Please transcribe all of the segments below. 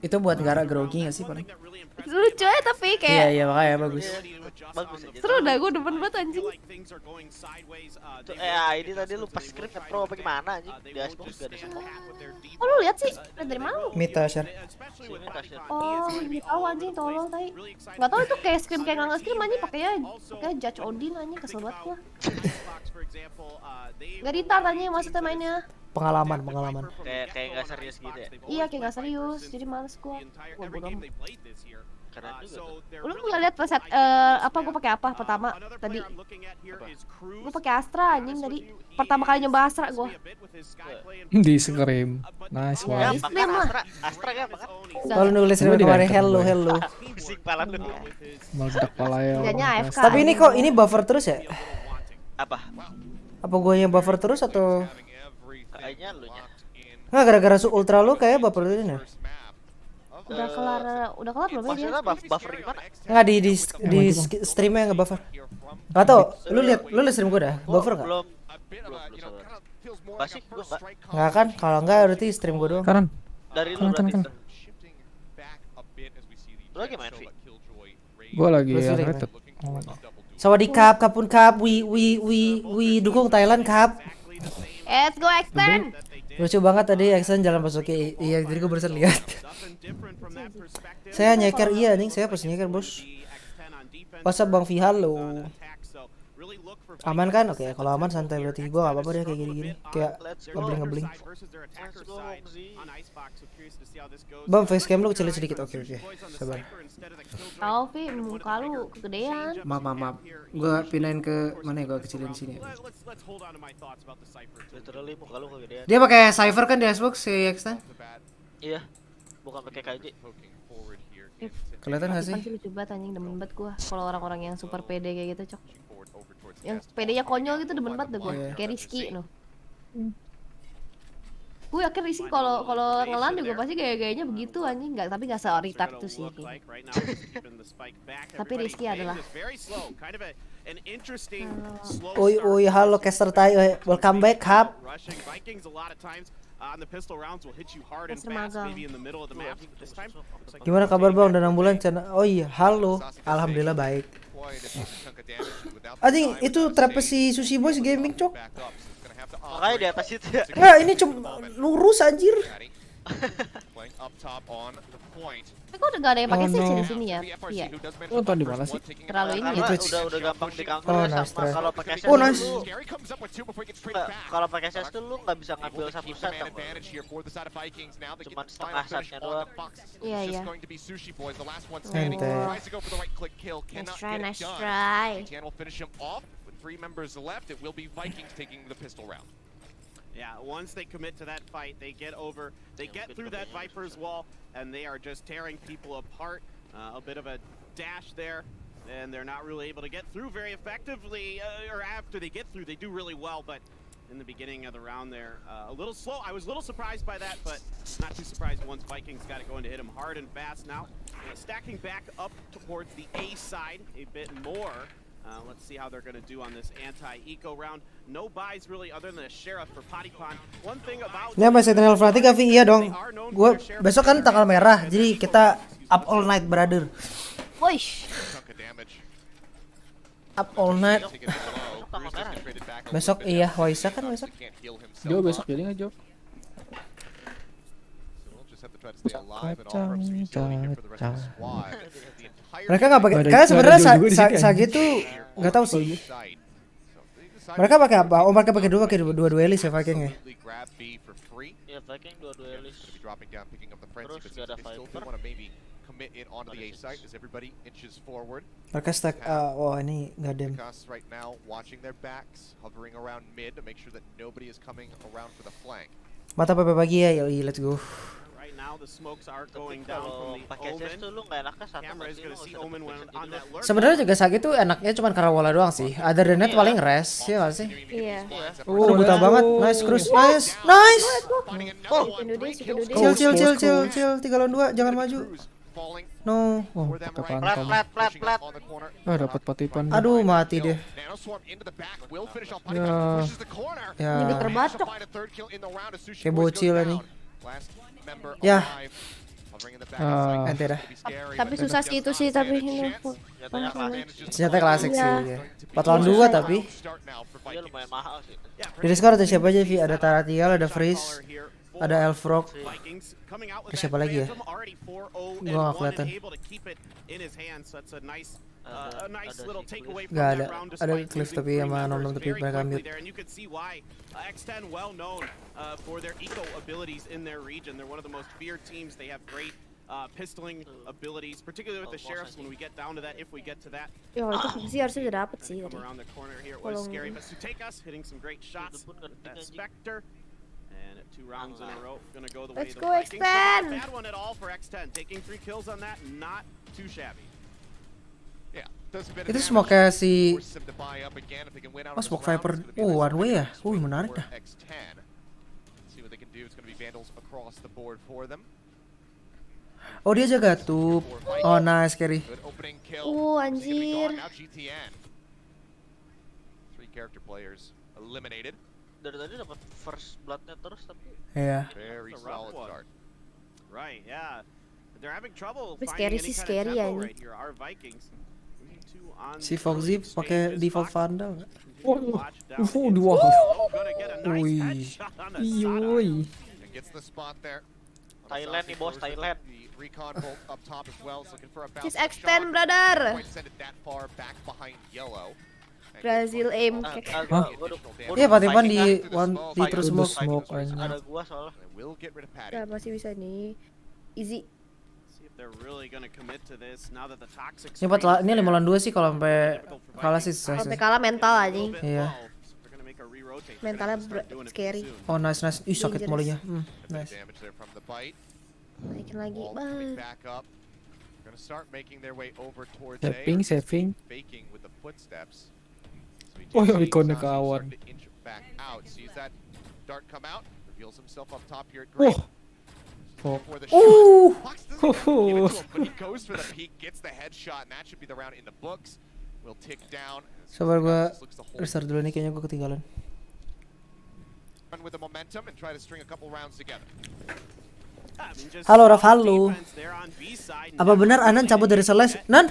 Itu buat gara grogi gak sih paling? Lucu ya tapi Iya kayak makanya bagus. Bagus aja. seru dah, gue demen banget anjing. Tuh ini tadi lu pas script pro apa gimana anjing? Di Xbox gak ada semua. Oh lu lihat sih? Lihat dari mana lu? Mita share. Sini kasih. Oh, nggak tahu anjing, tolong tai. Nggak tahu itu kayak scream kayak nggak scream anjing, pakai Judge Odin anjing, kesel banget gua. Nggak retard anjing maksudnya mainnya. Pengalaman. Kayak nggak serius gitu ya. Iya kayak nggak serius, jadi males gua. Gua bodo amat. Keren juga tuh. Lu nggak lihat pas apa gua pakai apa pertama tadi? Gua pakai Astra anjing tadi. Pertama kali nyoba Astra gua. Di scream. Nice Ya, one. Slim lah. Astra kan apa kan? Kalau nulis dari kemarin hello. Pusing pala lu. Meledak pala ya. Kerjanya AFK. Tapi ini kok ini buffer terus ya? Apa? Apa guanya buffer terus atau? Kayaknya lu nya. Nggak gara-gara ultra lu kayak buffer terus ya? Udah kelar belum ya dia? Maksudnya buffer gimana? Nggak di streamnya nggak buffer. Nggak tau, lu lihat stream gue dah, buffer nggak? Belum. Masih gua enggak. Nggak kan? Kalau nggak berarti stream gue doang. Kanan. Dari lu berarti. Kanan. Lu lagi main Vi? Gua lagi Terus ya ini rated. Sawadee kapun kap, we dukung Thailand kap. Let's go extend. Lucu banget tadi Exxon jalan masuk ke iya, jadi gue barusan lihat. Saya nyeker iya nih, saya pas nyeker bos. WhatsApp Bang Vi halo. Aman kan? Oke, kalau aman santai berarti gue gak apa-apa deh kayak gini-gini. Kayak ngebling. Bang facecam lu kecilin sedikit, oke. Sabar. Tahu Vi, muka lu kegedean. Maaf. Gue pindahin ke mana ya? Gue kecilin di sini. Literally muka lu kegedean. Dia pakai cipher kan di Xbox si Exxon? Iya. Bukan pakai KJ. Kelihatan gak sih? Pasti lucu banget anjing, demen banget gua. Kalau orang-orang yang super pede kayak gitu, Cok. Yang pedenya konyol gitu demen banget deh gua. Kayak Rizky no. Gue yakin Rizky kalau ngelan juga pasti gaya-gayanya begitu anjing, tapi nggak se-retard itu sih. Tapi Rizky adalah Oi, halo caster Thai, welcome back kap. Gimana kabar bang? Udah 6 bulan channel. Oh iya, halo. Alhamdulillah baik. Anjing itu trap si Sushi Boys Gaming cok. Makanya di atas itu ya. Enggak, ini cuma lurus anjir. Tapi kok udah gak ada yang pakai sens di sini ya? Iya. Lu tau di mana sih? Terlalu ini ya. Karena udah gampang di counter Oh, sama nice try. kalau pakai sens. Oh, nice. Kalau pakai sens tuh lu nggak bisa ngambil satu set kan. Cuman setengah setnya doang. Iya. Ente. Nice try. Yeah, once they commit to that fight, they get through that Viper's wall, and they are just tearing people apart. A bit of a dash there, and they're not really able to get through very effectively, or after they get through, they do really well, but in the beginning of the round there, a little slow. I was a little surprised by that, but not too surprised once Vikings got it going to hit him hard and fast now. Stacking back up towards the A side a bit more. Let's see how they're going to do on this anti-eco round. No buys really other than a sheriff for Potipon. One thing about Ini apa Sentinel Fanatic Avi? Iya dong. Gua besok kan tanggal merah, jadi kita up all night brother. Woish. Up all night. Besok iya, Waisa kan besok. Jo besok jadi nggak Jo? Mereka nggak pakai. Karena sebenarnya Sage tuh nggak tahu sih. Mereka pakai apa? Oh mereka pakai dua duelis ya Viking ya. Iya Viking dua duelis. Terus gak ada Viper. Mereka stack. Oh ini nggak dem. Mata PP pagi ya, yoi let's go. right now the smokes are going Tapi down kalau from the pakai chest tuh Omen. lu nggak enaknya satu Camera is mati gonna lu see nggak usah Omen when dapet on that lurk. Sebenarnya juga Sage tuh enaknya cuma Karawola doang sih. Other than that paling rest, ya nggak sih? Iya. Aduh buta banget. Nice cruise, nice. Oh, Chill. 3 lawan 2, jangan maju. No. Oh, pakai plat pantom. plat. Ah, dapat patipan. Aduh mati dia. Ya. Ini terbacok. Kayak bocil ini. Ya. Nanti dah. Tapi susah sih itu sih, tapi ini Senjatanya klasik. Senjata klasik Iya. sih ya. 4 lawan 2 tapi. Dia lumayan mahal sih. Di Discord ada siapa aja Vi? Ada Taratiel, ada Freeze, ada Elfrock. Ada siapa lagi ya? Gua nggak kelihatan. Nggak ada. Ada Cliff tapi sama Nom tapi mereka mute. X10 well known for their eco abilities in their region. They're one of the most feared teams. They have great pistoling abilities, particularly with the sheriffs when we get down to that, if we get to that. Ya itu sih harusnya udah dapet sih Come tadi. around the corner here, it was scary, but Sutekas hitting some great shots with that Spectre. And 2 rounds in a row, gonna go the way Let's of the go, Vikings. X10! Not a bad one at all for X10. Taking 3 kills on that, not too shabby. Itu smoke si smoke Viper. One way ya. Menarik dah. Oh dia jaga tuh. Oh nice carry. Anjir. Dari tadi dapat first bloodnya terus tapi Iya. Right, yeah. They're having trouble Tapi finding scary any sih, kind of scary ya tempo ini. right here. Our Vikings. Si Foxy pakai default Vandal nggak? Di wall. Wih. Yoi. Thailand nih bos, Thailand. Just extend brother. Brazil aim. Iya Patipan di terus smoke aja. Ada gua soalnya. Ya masih bisa nih. Easy. Ini 5 lawan 2 sih kalau sampai kalah sih susah Sampai sih. kalah mental anjing. Iya. Mentalnya scary. Oh nice. Ih sakit molinya. Nice. Naikin lagi, bang. Saving. Oh, ikonnya ke awan. Wah. Sabar gua restart dulu nih, kayaknya gua ketinggalan. Halo Raf, halo. Apa benar Anan cabut dari Seles? Nan?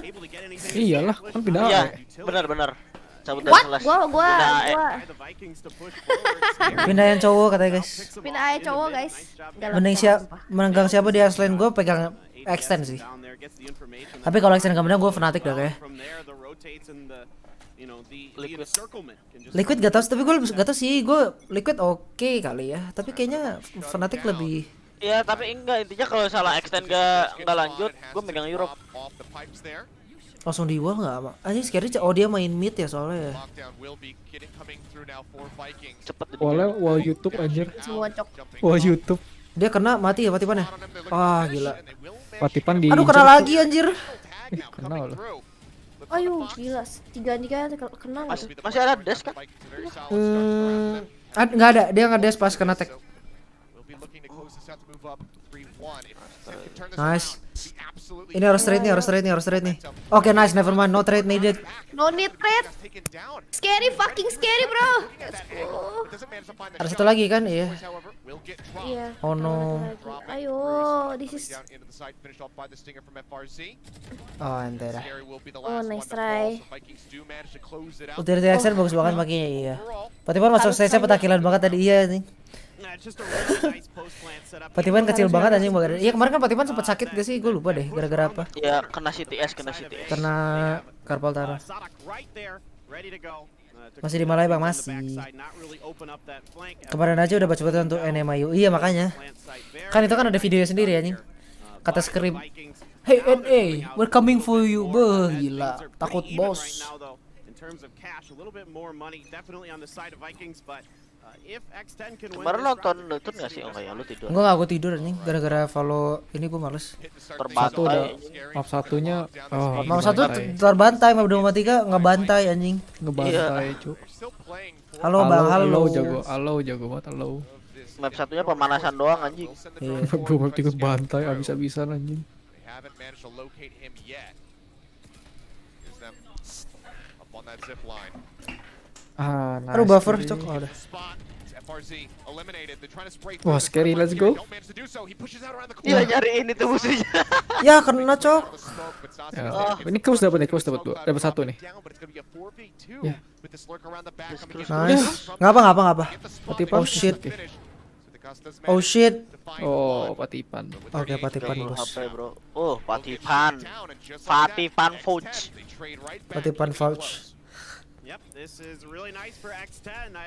Iyalah, kan pindah. Iya, benar. Cabut dari What? Seles. Gua. Pindah yang cowok katanya guys. Pindah aja cowok guys. Mending menenggang siapa di selain gue pegang extend sih. Tapi kalau extend gak menang gue fanatik dah kayak. Liquid gak tau, tapi gue gak tau sih, gue Liquid oke kali ya. Tapi kayaknya fanatik lebih. Iya, tapi enggak, intinya kalau salah extend gak lanjut, gue megang Europe. Langsung di wall nggak? Anjing scary. Oh dia main mid ya soalnya ya. Cepet. Wall YouTube anjir. Semua cok. Wall YouTube. Dia kena mati ya Patipan ya. Wah gila. Patipan di. Aduh kena lagi anjir. Kena loh. Ayo gila. 3 kena gitu. Masih ada dash kan? Nggak ada. Dia nggak dash pas kena tag. Nice. Ini harus trade nih. Oke nice, never mind, no trade needed. No need trade. Scary, fucking scary bro. Ada satu lagi kan, iya. Iya. Oh no. Ayo, this is. Oh ente dah. Oh nice try. Utility action bagus banget makanya iya. Patipan masuk stage petakilan banget tadi iya nih. Patipan kecil banget anjing badan. Iya kemarin kan Patipan sempat sakit gak sih? Gue lupa deh gara-gara apa. Iya, kena CTS. Karena karpal tanah. Masih di Malaya bang, masih. Kemarin aja udah baca-baca untuk NMIU. Iya makanya. Kan itu kan ada videonya sendiri anjing. Kata skrip. Hey NA, we're coming for you. Beuh gila, takut bos. Kemarin nonton gak sih? Oh ya, lu tidur. Enggak, gue tidur anjing. Gara-gara follow ini gue males. Satu udah. Map satunya. Oh, Mau satu terbantai, map 2 3 ngebantai anjing. ngebantai cu. Halo bang, halo. Jago banget halo. Map satunya pemanasan doang anjing. Iya. Gue map 3 bantai abis-abisan anjing. Ah, nice. Aduh buffer Scary. cok. Oh, udah. Wah, scary, let's go. Iya nyariin itu musuhnya. Ya kena cok. Ya, ini close dapat nih, close dapat dua, dapat satu nih. Ya. Nice. Ngapa. Patipan. Oh shit. Oke. Oh shit. Oh, patipan. Oke patipan bos. HP bro. Oh Patipan. Patipan Fudge. Patipan vouch. Yep, this is really nice for X10.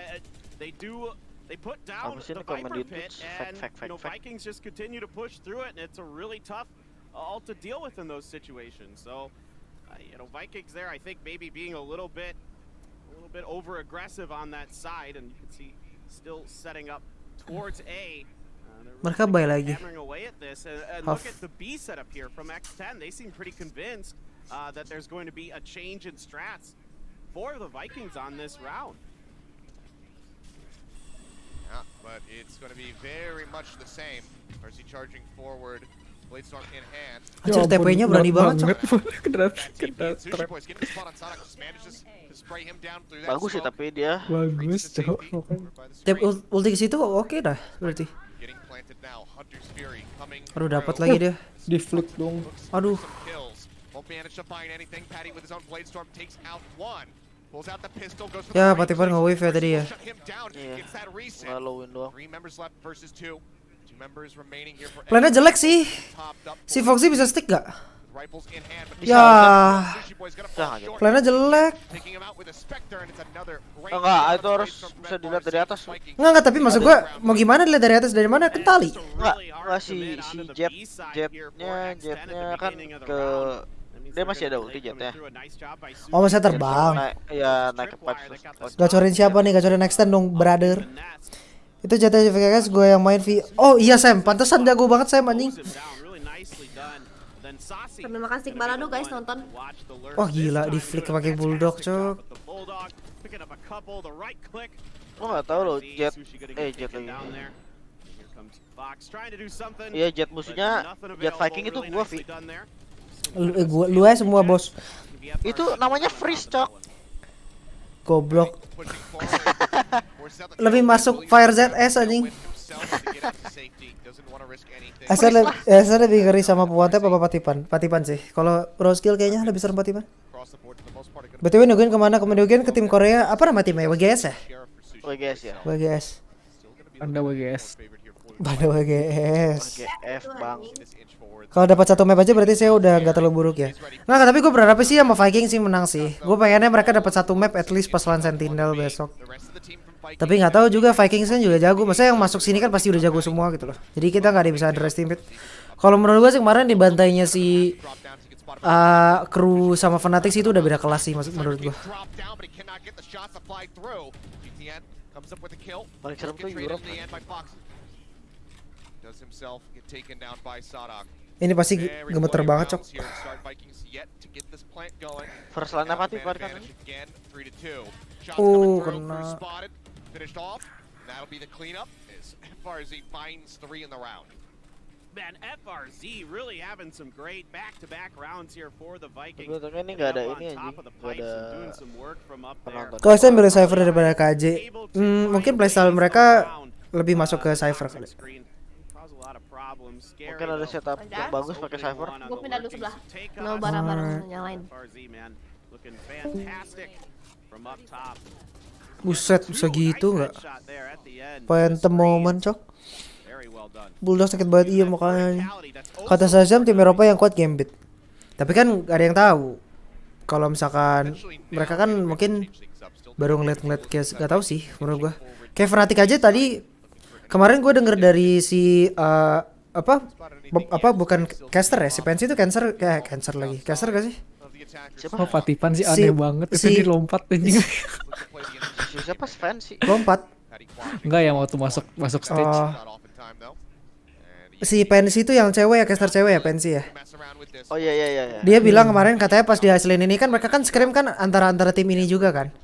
They put down Apa sih the ini komen Viper di pit, Twitch? and Fact. Vikings just continue to push through it, and it's a really tough ult to deal with in those situations. So, Vikings there, I think maybe being a little bit over aggressive on that side, and you can see still setting up towards A. Mereka bay lagi. Hammering away at this, and Huff. look at the B setup here from X10. They seem pretty convinced that there's going to be a change in strats for the Vikings on this round. Yeah, but it's going to be very much the same. Mercy charging forward, Bladestorm in hand. Anjir TP-nya berani banget cok. Kena Sushi trap. Boys getting the spot on Sonic, just manages to spray him down through that Bagus sih smoke. tapi dia. Bagus, cok. Tap ulti ke situ oke dah berarti. Getting planted now. Hunter's Fury coming Aduh dapat through. lagi dia. Di flick dong. Aduh. Some kills. Won't manage to find anything. Patty with his own Bladestorm takes out one. Pulls out the pistol, goes for the Ya range. Patipan nge-wave ya tadi ya. Shut him down. Iya. It's that reset. Ngalowin doang. 3 members left versus 2. 2 members remaining here for Plannya jelek sih. topped up. Si Foxy bisa stick gak? Rifles in hand, but Ya. Sushi Boy's gonna Dah, fall gitu. short. Plannya jelek. Taking him out with a Spectre, and it's another great Enggak, shot itu on harus Bladestorm bisa Red dilihat Bar dari atas. Vikings. Enggak tapi maksud gua mau gimana dilihat dari atas dari mana kentali. Enggak si jetnya kan ke dia masih ada ulti jetnya. Oh masih terbang. Naik ke pipe. Gacorin siapa nih? Gacorin extend dong brother. Itu jatah VKS gue yang main Oh iya Sam, pantesan jago banget Sam anjing. Terima kasih Balado guys nonton. Wah gila di flick pakai bulldog cok. Gua nggak tahu loh jet jet lagi. Iya jet musuhnya jet Viking itu gua Vi. Lu aja semua bos. Itu namanya freeze cok. Goblok. Lebih masuk Fire ZS anjing. Asal lebih ngeri sama Puante apa Patipan? Patipan sih. Kalau raw skill kayaknya lebih serem Patipan. BTW Nugen kemana? Nugen ke tim Korea. Apa nama timnya? WGS ya? WGS ya. WGS. Anda WGS. Pada WGS. WGF bang. Kalau dapat satu map aja berarti saya udah nggak terlalu buruk ya. Nggak, tapi gue berharap sih sama Viking sih menang sih. Gue pengennya mereka dapat satu map at least pas lawan Sentinel besok. Tapi nggak tahu juga Vikings kan juga jago. Maksudnya yang masuk sini kan pasti udah jago semua gitu loh. Jadi kita nggak bisa underestimate. Kalau menurut gue sih kemarin di bantainya si kru sama Fanatics itu udah beda kelas sih menurut gue. Paling serem tuh Europe. Ini pasti gemeter banget cok. First line apa tuh kan? Kena. Finished off. That'll be the cleanup as FRZ finds 3 in the round. Man, FRZ really having some great back-to-back rounds here for the Vikings. Sebetulnya ini nggak ada ini anjing, nggak ada penonton. Kalau saya milih Cypher daripada KJ, mungkin playstyle mereka lebih masuk ke Cypher kali. Mungkin ada setup yang bagus pakai Cypher. Gue pindah dulu sebelah. Nol barang-barang nyalain. Buset, bisa gitu nggak? Phantom moment cok. Bulldog sakit banget iya makanya. Kata Shazam tim Eropa yang kuat Gambit. Tapi kan gak ada yang tahu. Kalau misalkan mereka kan mungkin baru ngeliat kayak gak tahu sih menurut gua. Kayak Fnatic aja tadi kemarin gua denger dari si bukan caster ya, si Pensi itu caster lagi. Caster gak sih? Oh Patipan sih aneh banget itu dia lompat anjing. Siapa fan sih? Lompat. Enggak ya waktu masuk stage. Si Pensi itu yang cewek ya, caster cewek ya Pensi ya. Oh iya. Dia bilang kemarin katanya pas dihasilin ini kan mereka kan scrim kan antara tim ini juga kan.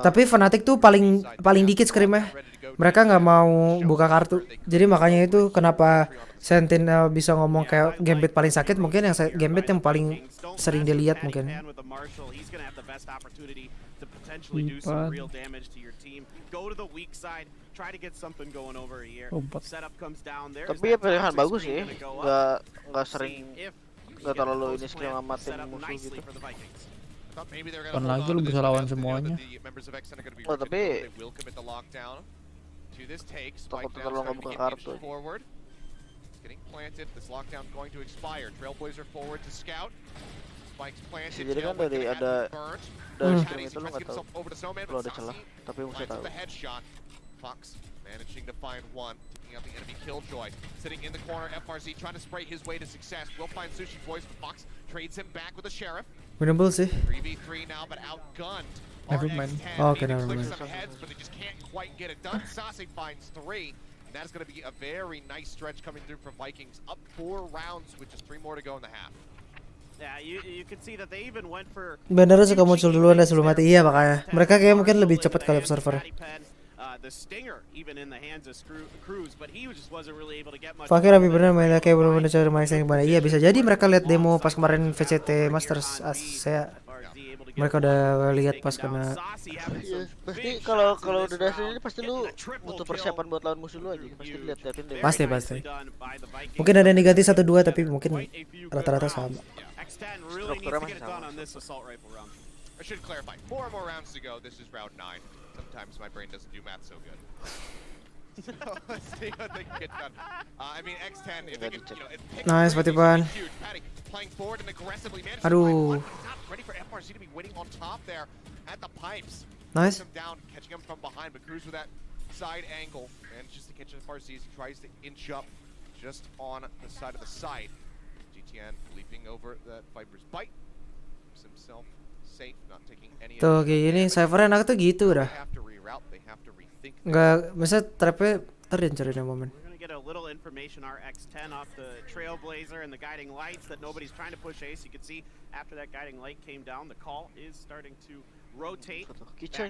Tapi Fnatic tuh paling dikit scrimnya. mereka nggak mau buka kartu. Jadi makanya itu kenapa Sentinel bisa ngomong kayak gambit paling sakit, mungkin yang gambit yang paling sering dilihat mungkin. Tapi ya pilihan bagus sih, nggak sering, nggak terlalu ini skill ngamatin musuh gitu. Kan lagi lu bisa lawan semuanya. Oh tapi takut terlalu nggak buka kartu. Jadi kan dari ada screen itu lu nggak tahu kalau ada celah, tapi musuh tahu. Managing to find one, taking out the enemy killjoy. Sitting in the corner, FRZ trying to spray his way to success. Will find Sushi Boys, but Fox trades him back with a sheriff. Winnable sih. 3v3 now, but outgunned. Never mind. Okay, never mind. Some heads, but they just can't quite get it done. Sase finds 3, and that is going to be a very nice stretch coming through for Vikings. Up 4 rounds with just 3 more to go in the half. Yeah, you can see that they even went for. Bener suka muncul duluan dan sebelum mati. Iya makanya. Mereka kayak mungkin lebih cepat kali observer. The stinger even in the hands of Cruz, but he just wasn't really able to get much. Fakir lebih benar mainnya kayak belum cari main yang gimana. Iya bisa jadi mereka lihat demo pas kemarin VCT Masters. Saya mereka udah lihat pas kena. Iya, pasti kalau udah dasar ini pasti lu butuh persiapan buat lawan musuh lu aja. Pasti liatin deh. Pasti. Mungkin ada yang diganti 1-2 tapi mungkin rata-rata sama. Strukturnya masih sama. I should clarify, 4 more rounds to go. This is round 9. Sometimes my brain doesn't do math so good. So let's see what they can get done. I mean, X10, if they can, Nice, Patipan. Playing forward and aggressively managed Aduh. to find one, but not ready for FRZ to be waiting on top there at the pipes. Nice. Him down, catching him from behind, but Cruz with that side angle manages to catch FRZ as he tries to inch up just on the side of the site. GTN leaping over that Viper's bite. Keeps himself safe, not taking any. Tuh kayak gini, cypher enak tuh gitu udah. Nggak, misalnya trapnya terdencerin momen. We're gonna get a little information our X10 off the Trailblazer and the guiding lights that nobody's trying to push Ace. You can see after that guiding light came down, the call is starting to rotate. Kitchen.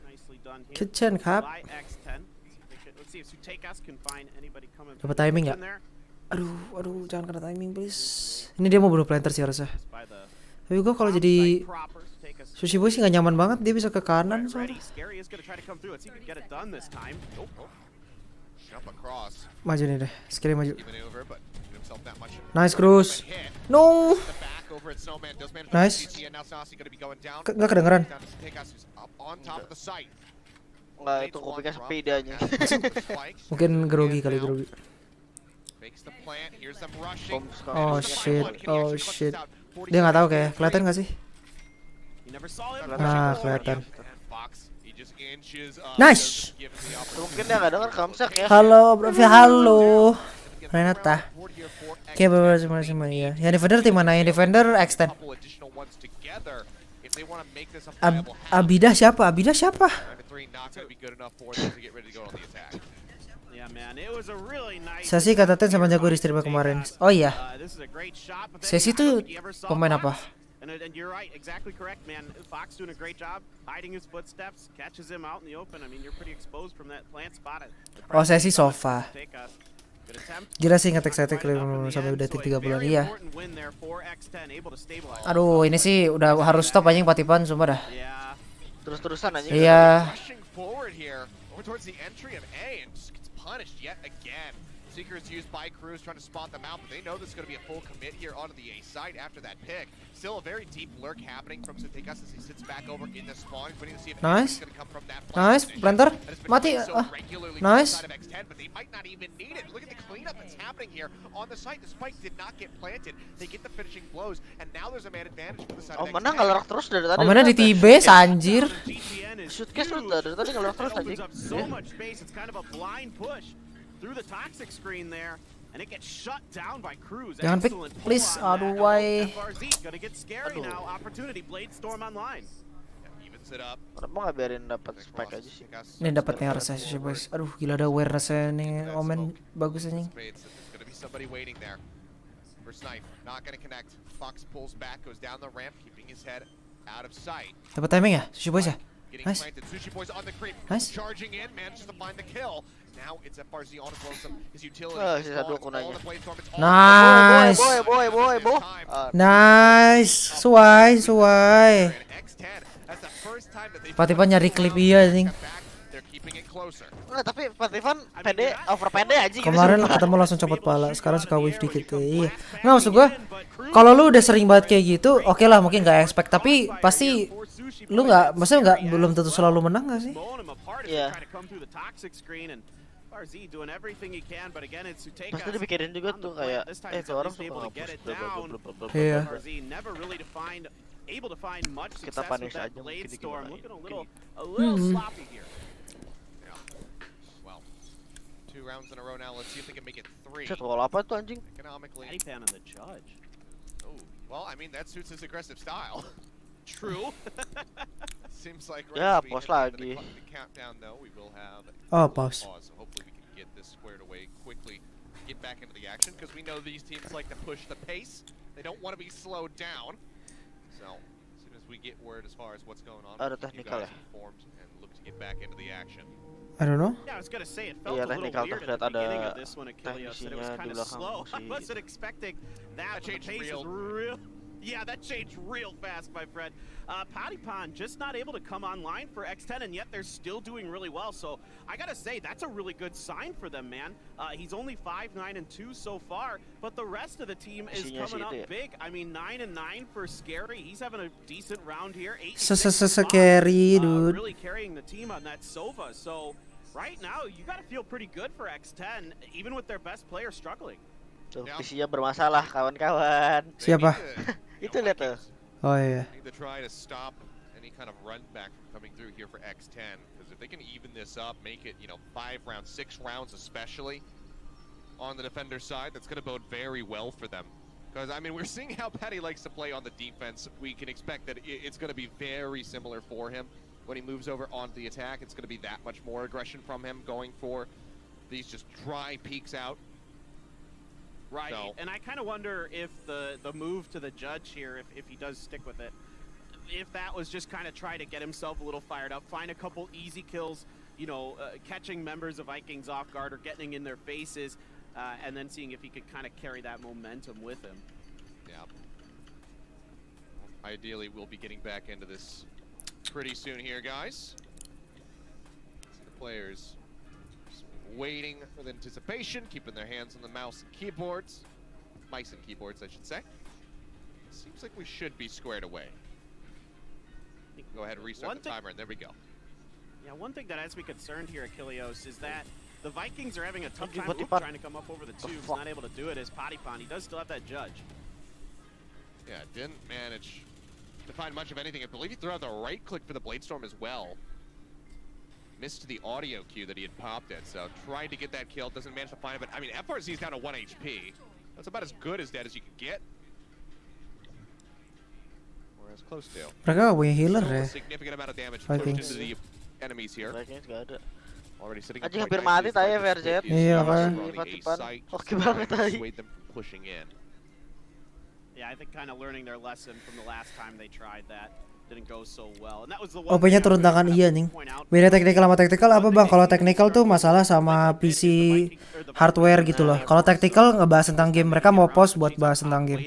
Nicely done here. Kitchenครับ By X10. Let's see if Sutekas can find anybody coming. Dapat timing nggak? Aduh, jangan kena timing please. Ini dia mau bunuh planter sih harusnya. Tapi gua kalau jadi Sushi Boy sih nggak nyaman banget, dia bisa ke kanan soalnya. Maju nih deh, skillnya maju. Nice Cruz. No. Nice. Nggak kedengeran. Nggak, itu kupingnya sepi dia aja. Mungkin grogi kali grogi. Oh shit. Dia nggak tahu kayak, kelihatan nggak sih? Nah, kelihatan. Nice. Mungkin dia nggak dengar kamsak ya. Halo, Profi, halo. Renata. Kayak beberapa semua ya. Yang defender tim mana? Yang defender X10. Abidah siapa? Sesi kata Ten sama jago di streamer kemarin. Oh iya. Sesi tuh pemain apa? And you're right, exactly correct, man. Fox doing a great job hiding his footsteps, catches him out in the open. I mean, you're pretty exposed from that plant spot. Oh, Sesi Sofa. Gila sih ngetek saya sampai udah 30-an. Iya. Aduh, ini sih udah harus stop aja yang Patipan sumpah dah. Terus-terusan aja. Iya. Seeker is used by Cruz trying to spot them out, but they know there's going to be a full commit here onto the A side after that pick. Still a very deep lurk happening from Sutekas as he sits back over in the spawn. Waiting to see if Nice. going to come from that Nice, planter. Mati. Nice. But they might not even need it. Look at the cleanup that's happening here on the site. The spike did not get planted. They get the finishing blows, and now there's a man advantage for the side of Mana ngelorok terus dari tadi. Mana di Tibes anjir. Shootcase lu dari tadi ngelorok terus tadi. Through the toxic screen there, and it gets shut down by Cruz. Jangan pick, please. Aduh, why? FRZ gonna get scary now. Opportunity Blade Storm online. Kenapa nggak biarin dapat spec aja sih? Ini dapatnya harusnya sih boys. Aduh, gila ada awareness-nya nih Omen bagus anjing. Dapat timing ya, Sushi Boys ya? Getting Nice. planted. Sushi Boy's on the creep. Nice. Charging in, manages to find the kill. Now it's FRZ on his lonesome. His utility Ah, is sisa dua gone. It's all kunanya. in the Bladestorm. It's all Nice. Boy. Nice. Suai. And X10, that's the first time that they've Patipan nyari klip iya anjing. They're keeping it closer. Nah, tapi Pativan pede, over pede aja gitu. Kemarin ketemu langsung copot pala, sekarang suka wave dikit ya. Iya. Nggak, maksud gua kalau lu udah sering banget kayak gitu, oke lah mungkin nggak expect, tapi pasti lu nggak, maksudnya nggak belum tentu selalu menang nggak sih? Iya. Pasti dipikirin juga tuh kayak, tuh orang suka nge-push. Iya. Kita punish aja mungkin gimana. Well, 2 rounds in a row now. Let's see if they can make it 3. Set wall apa tuh anjing? Economically. Oh, well, I mean that suits his aggressive style. True. Seems like Ya, right as we pause hit the end of lagi. the countdown though, we will have Oh, a pause. So hopefully we can get this squared away quickly, get back into the action because we know these teams like to push the pace. They don't want to be slowed down. So as soon as we get word as far as what's going on, Ada we'll keep you technical guys ya? informed and look to get back into the action. I don't know. Yeah, I was gonna say it felt Iya, a little technical weird terlihat at the beginning ada of this one, Achilles, that it was teknisinya kind di of belakang slow. I si- wasn't expecting that. That The changed pace is real. real. Yeah, that changed real fast, my friend. Patipon just not able to come online for X10, and yet they're still doing really well. So I gotta say, that's a really good sign for them, man. He's only 5-9-2 so far, but the rest of the team is Isinya coming si up itu ya? big. I mean, 9-9 for Scary. He's having a decent round here. 8 Scary, dude. really carrying the team on that Sova. So right now, you gotta feel pretty good for X10, even with their best player struggling. Tuh, PC-nya bermasalah kawan-kawan. They Siapa? need to, Itu lihat tuh. Oh iya. need to try to stop any kind of run back from coming through here for X10 because if they can even this up, make it 5 rounds, 6 rounds especially on the defender side, that's going to bode very well for them. Because I mean, we're seeing how Patty likes to play on the defense. We can expect that it's going to be very similar for him when he moves over onto the attack. It's going to be that much more aggression from him, going for these just dry peeks out. Right, So- and I kind of wonder if the move to the judge here, if he does stick with it, if that was just kind of try to get himself a little fired up, find a couple easy kills, catching members of Vikings off guard or getting in their faces, and then seeing if he could kind of carry that momentum with him. Yeah. Ideally, we'll be getting back into this pretty soon here, guys. The players waiting with anticipation, keeping their hands on the mouse and keyboards. Mice and keyboards, I should say. Seems like we should be squared away. Go ahead and restart the timer, and there we go. Yeah, one thing that has me concerned here, Achilles, is that the Vikings are having a tough Anjing, time Patipan. trying to come up over the tubes, fuck? not able to do it as Patipon. He does still have that judge. Yeah, didn't manage to find much of anything. I believe he threw out the right click for the Bladestorm as well. Missed the audio cue that he had popped it, so tried to get that kill, doesn't manage to find it, but I mean, FRZ's down to 1 HP. That's about as good as dead as you can get. Or as close to. Mereka gak punya healer Still ya. a significant amount of damage pushed Vikings. into the enemies here. Vikings nggak ada. Already sitting Anjing quite hampir nicely mati as tadi ya, Vikings VRZ. split Iya, use kan. on the A Patipan. site, Oke just banget to tadi. dissuade them from pushing in. Yeah, I think kind of learning their lesson from the last time they tried that didn't go so well. And that was the one OP-nya turun tangan iya nih. Beda teknikal sama teknikal apa bang? Kalau teknikal tuh masalah sama PC hardware gitu loh. Kalau teknikal ngebahas tentang game, mereka mau post buat bahas tentang game.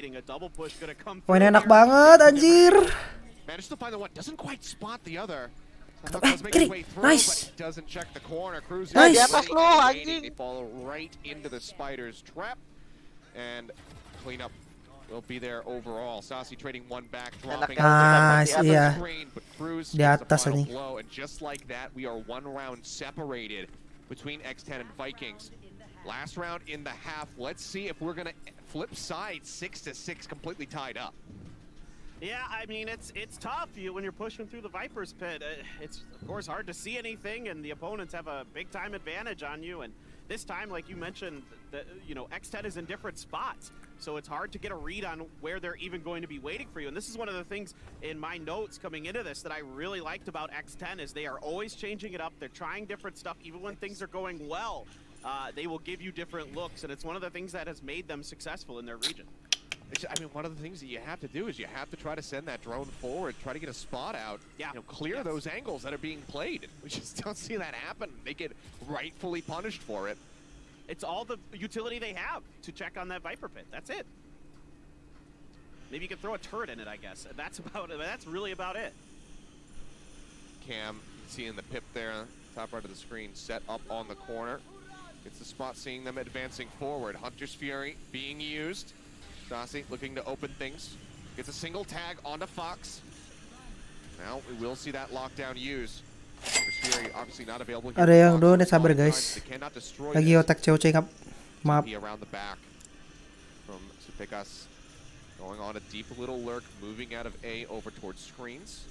Poinnya enak banget anjir. Managed to find the one, doesn't quite spot the other. Kiri, nice. Doesn't check the corner. Cruz Nice. Di atas lo, anjing. They fall right into the spider's trap, and cleanup will be there overall. Sassy trading one back, dropping Nice, on the iya. screen, but Cruz Di gets the atas final anjing. blow, and just like that, we are 1 round separated between X10 and Vikings. Last round in the half. Let's see if we're gonna flip sides, 6-6, completely tied up. Yeah, I mean, it's tough when you're pushing through the Viper's pit. It's, of course, hard to see anything, and the opponents have a big-time advantage on you. And this time, like you mentioned, X10 is in different spots. So it's hard to get a read on where they're even going to be waiting for you. And this is one of the things in my notes coming into this that I really liked about X10 is they are always changing it up. They're trying different stuff. Even when things are going well, they will give you different looks. And it's one of the things that has made them successful in their region. I mean, one of the things that you have to do is you have to try to send that drone forward, try to get a spot out, clear those angles that are being played. We just don't see that happen. They get rightfully punished for it. It's all the utility they have to check on that Viper pit. That's it. Maybe you could throw a turret in it, I guess. That's about it. That's really about it. Cam, seeing the pip there, top right of the screen, set up on the corner. It's the spot, seeing them advancing forward. Hunter's Fury being used. Stassi looking to open things. Gets a single tag onto Fox. Now we will see that lockdown used. Hunter's Fury obviously not available here. Ada yang donate, sabar guys. Lagi otak cewek ngap. Maaf. Around the back from Supekas. Going on a deep little lurk, moving out of A over towards screens.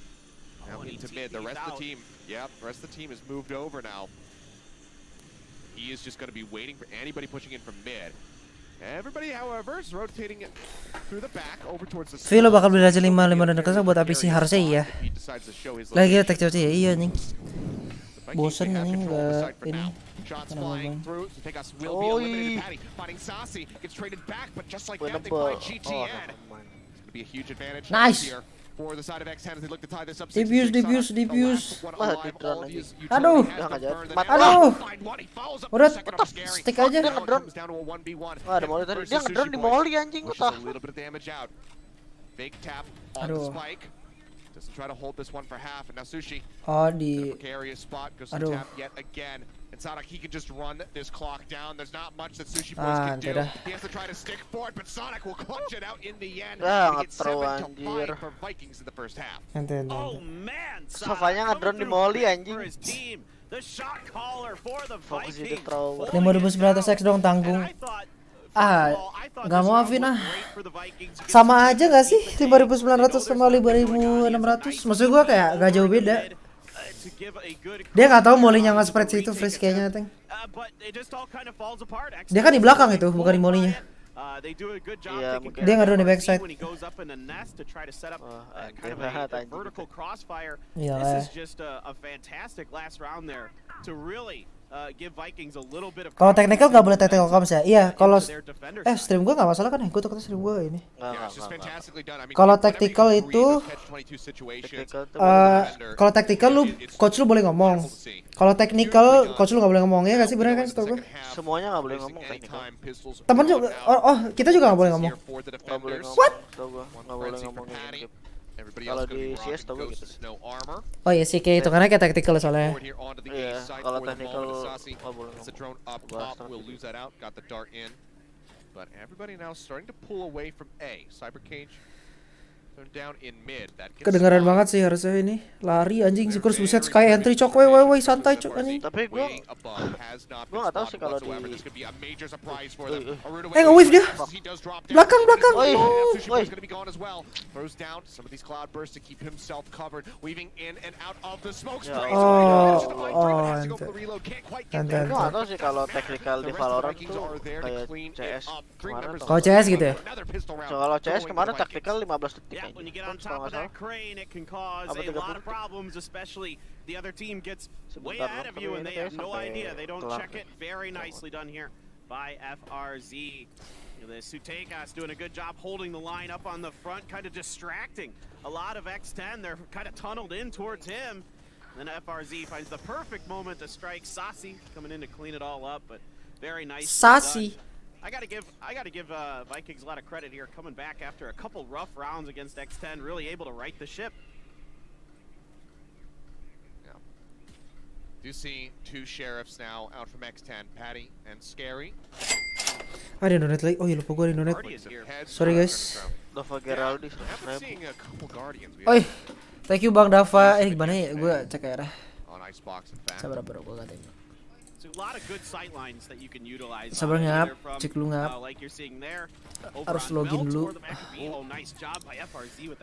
Now into mid. The rest of the team, the rest of the team has moved over now. He is just going to be waiting for anybody pushing in from mid. Everybody, however, is rotating through the back over towards the. Vilo bakal beli aja 5 dan kesel buat APC harusnya iya. Lagi otak cewek ya, iya nih. Bosen nih nggak ini. Shots flying through. Supekas will be eliminated. Patty fighting Stassi, gets traded back, but just like that, they find GTN. It's going to be a huge advantage here for the side of X10 as they look to tie this up. Diffuse. Aduh. Aduh. Udah stick aja. Wah, ada molly tadi. Dia ngedrone di molly anjing, gua tahu. Fake tap on the spike. Doesn't try to hold this one for half, and now Sushi. Oh di. Precarious spot, goes to tap yet again. It's not like he can just run this clock down. There's not much that Sushi Boys can do. He has to try to stick forward, but Sonic will clutch it out in the end. It's 7-5 for Vikings in the first half. Oh man, Sofanya ngedrone di molly anjing. The shot caller for the Fokus di Vikings. throw. 5.900 X dong tanggung. Gak mau Afin sama aja gak sih 5.900 sama 5.600? Maksud gua kayak gak jauh beda. Dia nggak tahu molinya nggak spread situ freeze kayaknya Teng. Dia kan di belakang itu, bukan di molinya. Iya, mungkin Dia nggak drone di backside. Iya lah. Kalau technical nggak boleh technical comms ya? Iya, kalau stream gua nggak masalah kan? Gua takutnya stream gua ini. Kalau tactical itu, kalau tactical lu coach lu boleh ngomong. Kalau technical coach lu nggak boleh ngomong ya nggak sih, bener kan setahu gua? Semuanya nggak boleh ngomong technical. Temen juga, kita juga nggak boleh ngomong. Nggak boleh ngomong. What? Nggak boleh ngomongin. Kalau di CS tau gue gitu. Oh iya sih kayak itu karena kayak tactical soalnya. Iya, kalau technical nggak boleh ngomong. But everybody now starting to pull away from A. Cybercage down in mid. Kedengaran banget sih harusnya ini. Lari anjing Sikurs buset sky entry cok woi santai cok anjing. Tapi gue nggak tahu sih kalau di nge-wave dia. Belakang. Oi. Gue nggak tahu sih kalau technical di Valorant tuh kayak CS kemarin. Kalau CS gitu ya? Kalau CS kemarin tactical 15 detik. When you get on top of that crane, it can cause a lot of problems, especially the other team gets way ahead of you and they have no idea. They don't check it. Very nicely done here by FRZ. The Sutekas doing a good job holding the line up on the front, kind of distracting a lot of X10. They're kind of tunneled in towards him. Then FRZ finds the perfect moment to strike. Stassi coming in to clean it all up, but very nice. Stassi. I gotta give Vikings a lot of credit here, coming back after a couple rough rounds against X10, really able to right the ship. Yeah. Do see two sheriffs now out from X10, Patty and Scary. Ada donate lagi. Oh iya lupa gue ada donate. Sorry guys. Dava Geraldi. Oi, thank you Bang Dava. Gimana ya? Gue cek ya. Sabar gue katanya. Sabar ngap, cek lu ngap. Harus login dulu.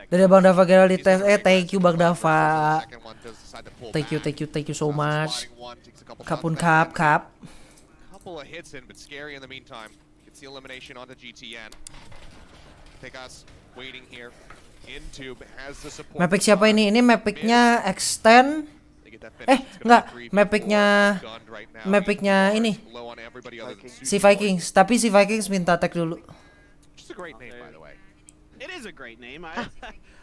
Dari Bang Dava Geraldi tes. Thank you Bang Dava. Thank you so much. Kapun kap. Couple of hits in, but Scary in the meantime gets the elimination onto GTN. Pegas waiting here. Intube has the support. Mapic siapa ini? Ini Mapicnya X10. Enggak, Mapicnya ini si Vikings, tapi si Vikings minta tag dulu. Just a great name, by the way. It is a great name.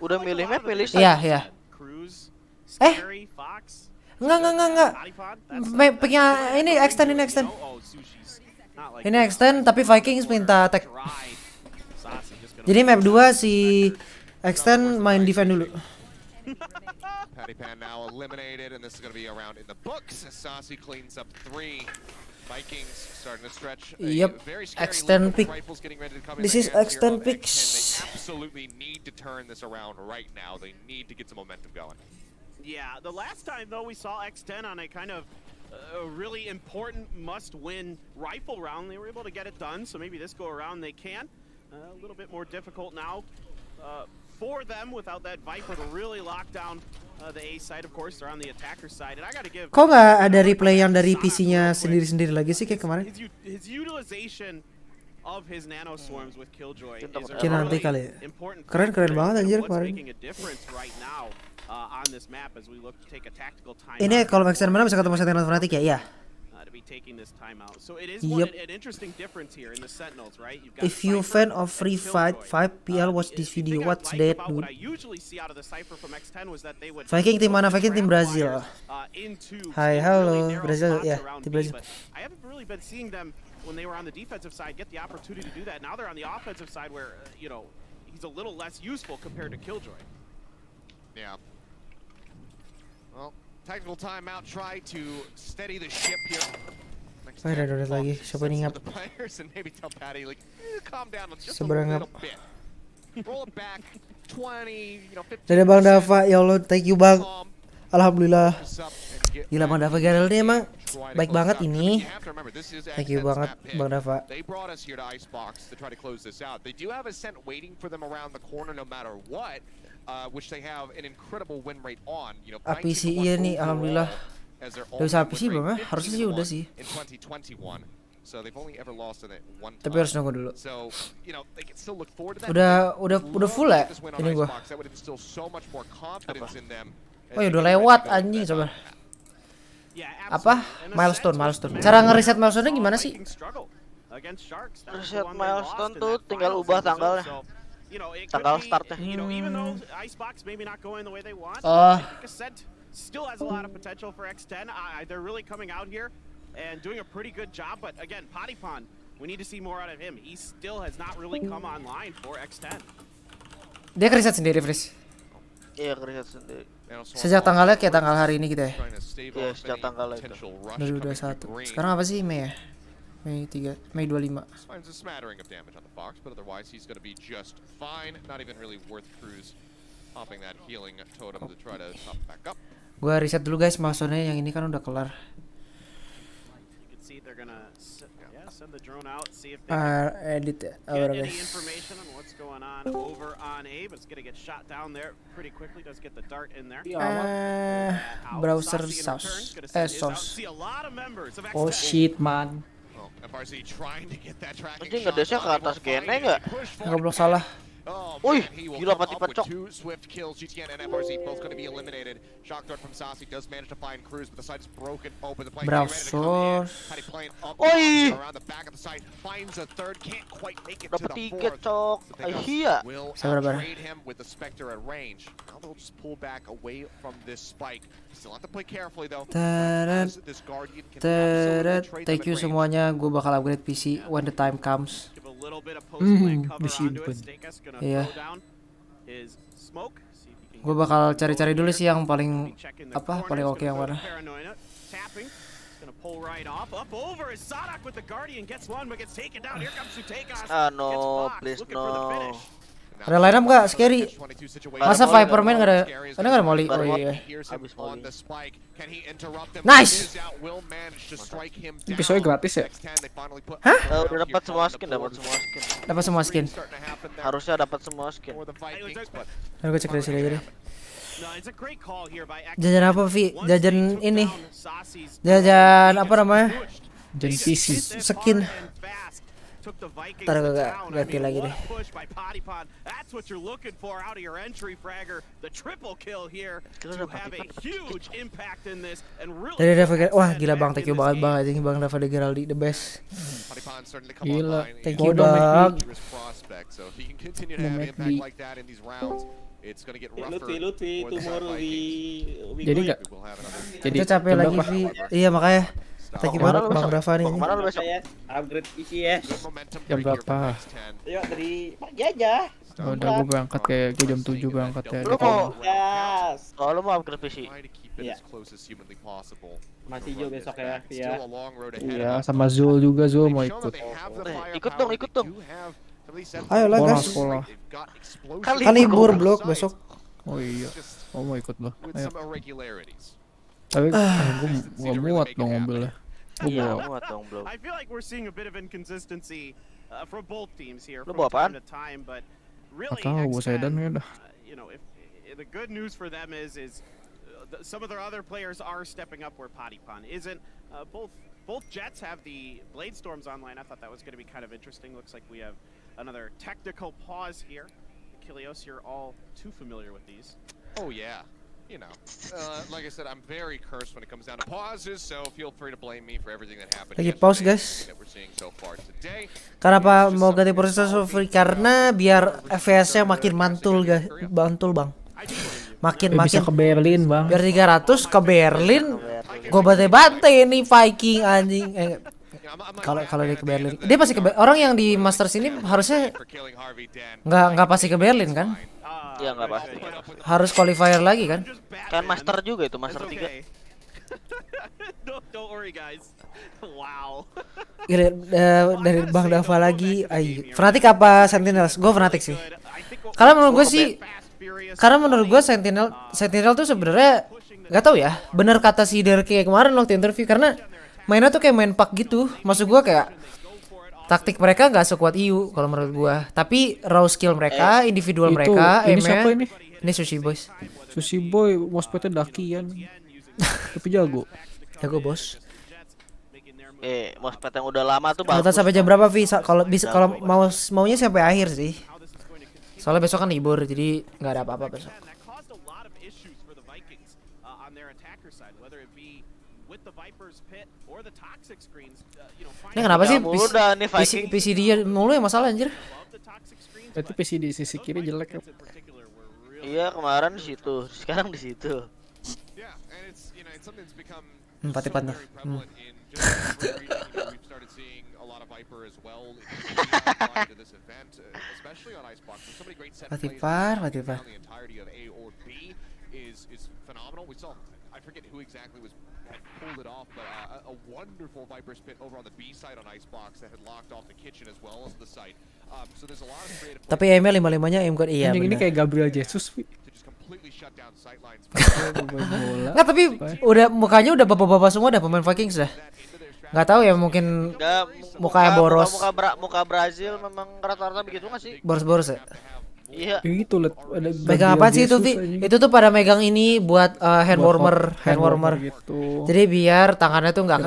Udah milih map, milih Iya, iya. Cruise, Eh? Scary, Fox. Enggak. Honeypot, Mapnya ini extend. Oh, sushi's not like Ini extend tapi Vikings minta tag. dried. Saucy just gonna Jadi map 2 si extend main defend dulu. Patty Pan now eliminated, and this is going to be around in the books as Saucy cleans up 3. Vikings starting to stretch. Yep, Very scary extend lead, but pick. Rifles getting ready to come in This the is hands here extend of picks. X10. They absolutely need to turn this around right now. They need to get some momentum going. Yeah, the last time though we saw X10 on a kind of a really important must-win rifle round, they were able to get it done. So maybe this go around they can. A little bit more difficult now for them without that Viper to really lock down the A side. Of course, they're on the attacker side, and I gotta give. Kok nggak ada replay yang dari PC-nya sendiri-sendiri lagi sih kayak kemarin? His utilization of his nano swarms with Killjoy is a Mungkin nanti kali ya. important Keren banget anjir what's kemarin. making a difference right now on this map as we look to take a tactical time Ini out. kalau extend mana bisa ketemu Sentinel Fnatic ya? Iya. To be taking this time out. So it is Yep. an interesting difference here in the Sentinels, right? You've got If you Cypher fan of and Free Fight Killjoy. 5PL, watch this The video. thing I What's liked that, about dude? what I usually see out of the Cypher from X10 was that they would Viking tim mana? put Viking tim trap Brazil. fires, into Hai, some halo. really narrow Brazil, spots ya, around di B, Brazil. but I haven't really been seeing them when they were on the defensive side get the opportunity to do that. Now they're on the offensive side where he's a little less useful compared to Killjoy. Yeah. Well, tactical timeout. Try to steady the ship here. Next Oh, ada time, donat lagi. talk to Siapa some nih of ngap? the players and maybe tell Patty like, calm down just Seberang a ngap. little bit. Roll it back 20, 15. Dari Bang Dava, ya Allah, thank you Bang. Calm Alhamdulillah. this up and get Gila Bang back Dava Garel ini emang try to baik close banget this out. ini. You have to remember, this is Thank you X10's banget map pick. Bang Dava. They brought us here to Icebox to try to close this out. They do have a scent waiting for them around the corner no matter what, which they have an incredible win rate on. APC iya nih, alhamdulillah. Udah bisa APC belum ya? Harusnya sih udah sih. In 2021. So they've only ever lost in it one time. Tapi harus nunggu dulu. So, they can still look forward to that. Udah full ya? This win on Ini gua. Icebox, that would instill so much more confidence in them. Oh ya udah lewat anjing coba. Apa? Milestone. Cara ngeriset milestone-nya gimana sih? Reset milestone tuh tinggal ubah tanggalnya. Tanggal startnya. Oh. Still has a lot of potential for X10. They're really coming out here and doing a pretty good job. But again, Patipon, we need to see more out of him. He still has not really come online for X10. Dia ngeriset sendiri, Fris. Iya, kerja sendiri. Sejak tanggalnya kayak tanggal hari ini gitu ya. Iya, sejak tanggal itu. 2021. Sekarang apa sih Mei ya? Mei 3, Mei 25. Finds a smattering of damage on the Fox, but otherwise he's going to be just fine. Not even really worth Cruz popping that healing totem to try to top back up. Gua riset dulu guys, milestone-nya yang ini kan udah kelar. You can see they're gonna send the drone out, see if they can Edit ya. get any information on what's going on over on A, but it's gonna get shot down there pretty quickly. Does get the dart in there. Browser Sauce. sauce. See a lot of members of Oh X10. shit man. Well, FRC trying to get that tracking Anjing, shot ngedesnya ke on atas the gene fight. nggak? Push forward. Goblok salah. Oh, Wih, man, he will gila come pati up with pecok. 2 swift kills. GTN and FRZ both going to be eliminated. Shock dart from Saucy does manage to find Cruz, but the site is broken open. The play getting ready to come in. How he playing up Oi! around the back of the site, finds a third, can't quite make it to Dapat the 3 fourth. cok. But they Iya. will Sabar, sabar. trade him with the Spectre at range. Now they'll just pull back away from this spike. Still have to play carefully though. Tarat, As this Guardian can tarat. absolutely trade Thank them you at range. semuanya. Gue bakal upgrade PC when the time comes. Give a little bit of post-plant cover onto disimpan. it. Stakus gonna Iya. throw down his smoke. See if he can Gue get bakal some cari-cari dulu here. sih yang paling Checking the apa corners, paling oke gonna yang throw mana. the Paranoia. Tapping. It's gonna pull right off. Up over is Sadak with the Guardian. Gets one, but gets taken down. Here comes Sutekas. Ah, no, Gets Fox, please, looking for the no. finish. Ada line up nggak? Scary. Masa Ada molly, Viperman nggak ada? Ada nggak ada molly? Oh Baru iya. Habis molly. Nice. Episode gratis ya? Hah? Udah dapat semua skin, Dapat semua skin. Harusnya dapat semua skin. Ntar gue cek dari sini aja deh. No, it's a great call here by X10. Jajan apa Vi? Once Jajan they took ini. down Saucy's Jajan apa namanya? pushed. Jadi PC. Skin. Hard and fast. took the Vikings Ntar to gue town. I ganti mean, lagi what deh. a push by Patipon. That's what you're looking for out of your entry fragger. The triple kill here to have a huge impact in this and really. Dari Dava, wah gila bang, thank you banget bang, anjing bang Dava de Geraldi the best. Padipon's starting to come Gila. online. Thank He's you Bodoh, bang. dangerous prospect, so if he can continue to have Mau impact McD. like that in these rounds, it's going to get rougher Lutfi, for the tomorrow Vikings. we Jadi going. nggak? We will have another Jadi Itu capek jam lagi berapa? Vi. Iya makanya. Thank you banget Kemana lu bang besok? Dava nih. Kemana lu besok? Saya upgrade ICS. Good momentum Jam right here for berapa? the next 10. Ayo dari pagi aja. Oh, udah gue berangkat kayak gue jam 7 berangkat ya. Lu mau Yes. Oh, lu mau upgrade PC? Try to keep it Iya. as close as humanly possible. Masih to Jo run this besok ya, back. Via. Still a long road ahead Iya, of them. sama Zul juga, Zul mau They've shown ikut. that they have the Ikut firepower. dong, ikut They dong. do have some of these sets Ayo lah, on guys. the Sekolah. side. They've got explosive Kan Kan libur on blok the besok. sides, Oh iya, just oh mau ikut loh. with Ayo. some irregularities. Tapi gue gak muat dong mobilnya. Gue Iya, bawa. muat dong bro. I feel like we're seeing a bit of inconsistency from both teams here Lu from bawa apaan? time to time, but really, Gak tau, bawa sedan ya udah. you know, if the good news for them is some of their other players are stepping up where Patipon isn't. Both Jets have the Blade Storms online. I thought that was going to be kind of interesting. Looks like we have another technical pause here. Kilios, you're all too familiar with these. Oh yeah, you know, like I said, I'm very cursed when it comes down to pauses, so feel free to blame me for everything that happened. Lagi yesterday pause, and guys. everything that we're seeing so far today. Kenapa mau ganti prosesor Free? Karena biar FPS-nya makin mantul guys, mantul bang. Makin Bisa ke Berlin bang. biar 300 ke Berlin. Gue bante-bante nih Viking anjing. Kalau dia ke Berlin, dia pasti ke orang yang di Masters ini harusnya nggak pasti ke Berlin kan? Iya nggak pasti. Harus qualifier lagi kan? Kan master juga itu, master 3. Don't worry, guys. Wow. Gila, dari Bang Dava lagi. Fnatic apa Sentinels? Gue Fnatic sih. Karena menurut gue sih, Sentinel tuh sebenarnya nggak tahu ya. Bener kata si Derky kemarin waktu interview, karena mainnya tuh kayak main pack gitu. Maksud gue kayak taktik mereka nggak sekuat IU kalau menurut gue. Tapi raw skill mereka, individual Itu, mereka, ini siapa ini? Ini Sushi Boys. Sushi Boy, mospetnya dakian. Tapi jago. Jago bos. Mospet yang udah lama tuh Nonton bagus. sampai jam berapa Vi? Kalau bisa, kalau maunya sampai akhir sih. Soalnya besok kan libur, jadi nggak ada apa-apa besok. That caused a lot of issues for the Vikings on their attacker side, whether it be with the Viper's pit or the toxic screens. Ini kenapa sih Mulu dah nih Viking. PC dia mulu yang masalah anjir? Berarti PC di sisi kiri jelek ya. Iya, kemarin di situ, sekarang di situ. Yeah, and it's something that's become Patipan tuh. very prevalent in just about every region. We've started seeing a lot of Viper as well to this event, especially on Icebox. There's so many great set plays Patipan. around the entirety of A or B is phenomenal. We saw, I forget who exactly had pulled it off, but a wonderful Viper spit over on the B side on Icebox that had locked off the kitchen as well as the site. So there's a lot of creative Tapi aimnya 55-nya aim god iya Ini bener. kayak Gabriel Jesus. to just completely shut down sight lines. Bola. Nggak, tapi udah mukanya udah bapak-bapak semua dah pemain Vikings dah. Nggak tahu ya, mungkin Nggak, mukanya boros. Muka Brazil memang rata-rata begitu nggak sih? Boros-boros ya. Iya. Ya gitu liat ada Megang apa sih itu Vi? Itu tuh pada megang ini buat hand warmer. Gitu. Jadi biar tangannya tuh nggak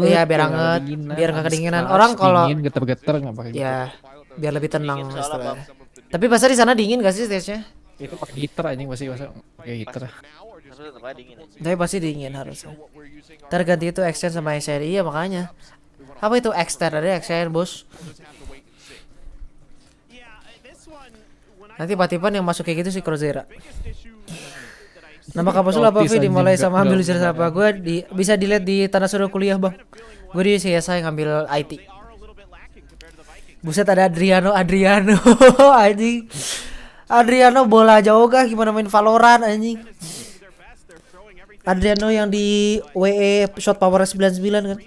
ya biar anget, biar nggak kedinginan. Orang kalau dingin geter-geter nggak pakai gitu. ya biar lebih tenang Dingin soalnya, istilahnya. Bang. Tapi pas di sana dingin gak sih stage-nya? Itu pakai heater anjing pasti pakai heater. Tapi tetap aja dingin. Tapi pasti dingin harusnya. Ntar ganti itu extend sama XR, iya makanya. Apa itu extend? Ada XR bos. Nanti Patipan yang masuk kayak gitu sih Crozera. Nama kampus lu apa Vi? Dimulai sama ambil jurusan apa? Gue bisa dilihat di tanah suruh kuliah bang. Gue di CSI ngambil IT. Buset ada Adriano anjing. Adriano bola jauh kah? Gimana main Valorant anjing? Adriano yang di WE shot power 99 kan?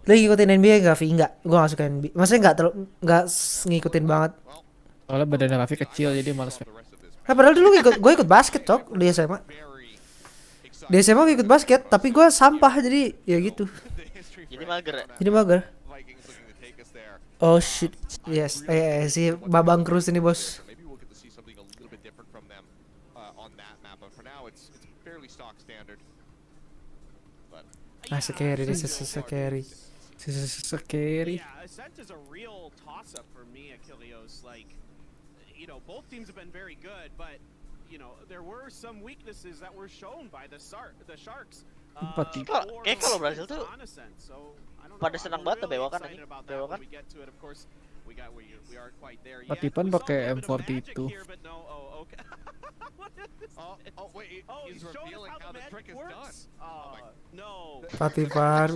Lu ngikutin NBA gak Vi? Enggak, gue gak suka NBA. Maksudnya gak ngikutin banget. Soalnya badannya Raffi kecil jadi males. Padahal dulu gue ikut basket cok di SMA. Di SMA gue ikut basket, tapi gue sampah jadi ya gitu. Jadi mager ya? Jadi mager. Oh shit, yes, si Babang Cruz ini bos. Maybe we'll get to see something a little bit different from them on that map, but for now it's fairly stock standard. But Scary, this is so scary. Scary. Yeah, Ascent is a real toss-up for me, Achilleos. Like, you know, both teams have been very good, but you know, there were some weaknesses that were shown by the Sharks. Kayak kalau Brazil tuh pada senang banget bewokan anjing. Bewokan. Patipan pakai M42. Patipan.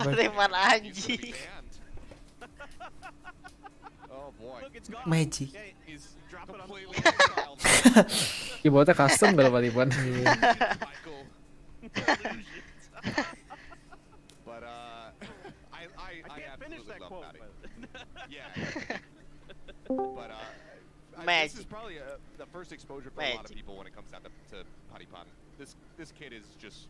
Preman anjing. Magic. Keyboardnya custom kalau Patipan. But I absolutely love Patty. Yeah. But this is probably the first exposure for a lot of people when it comes down to Patipan. This kid is just,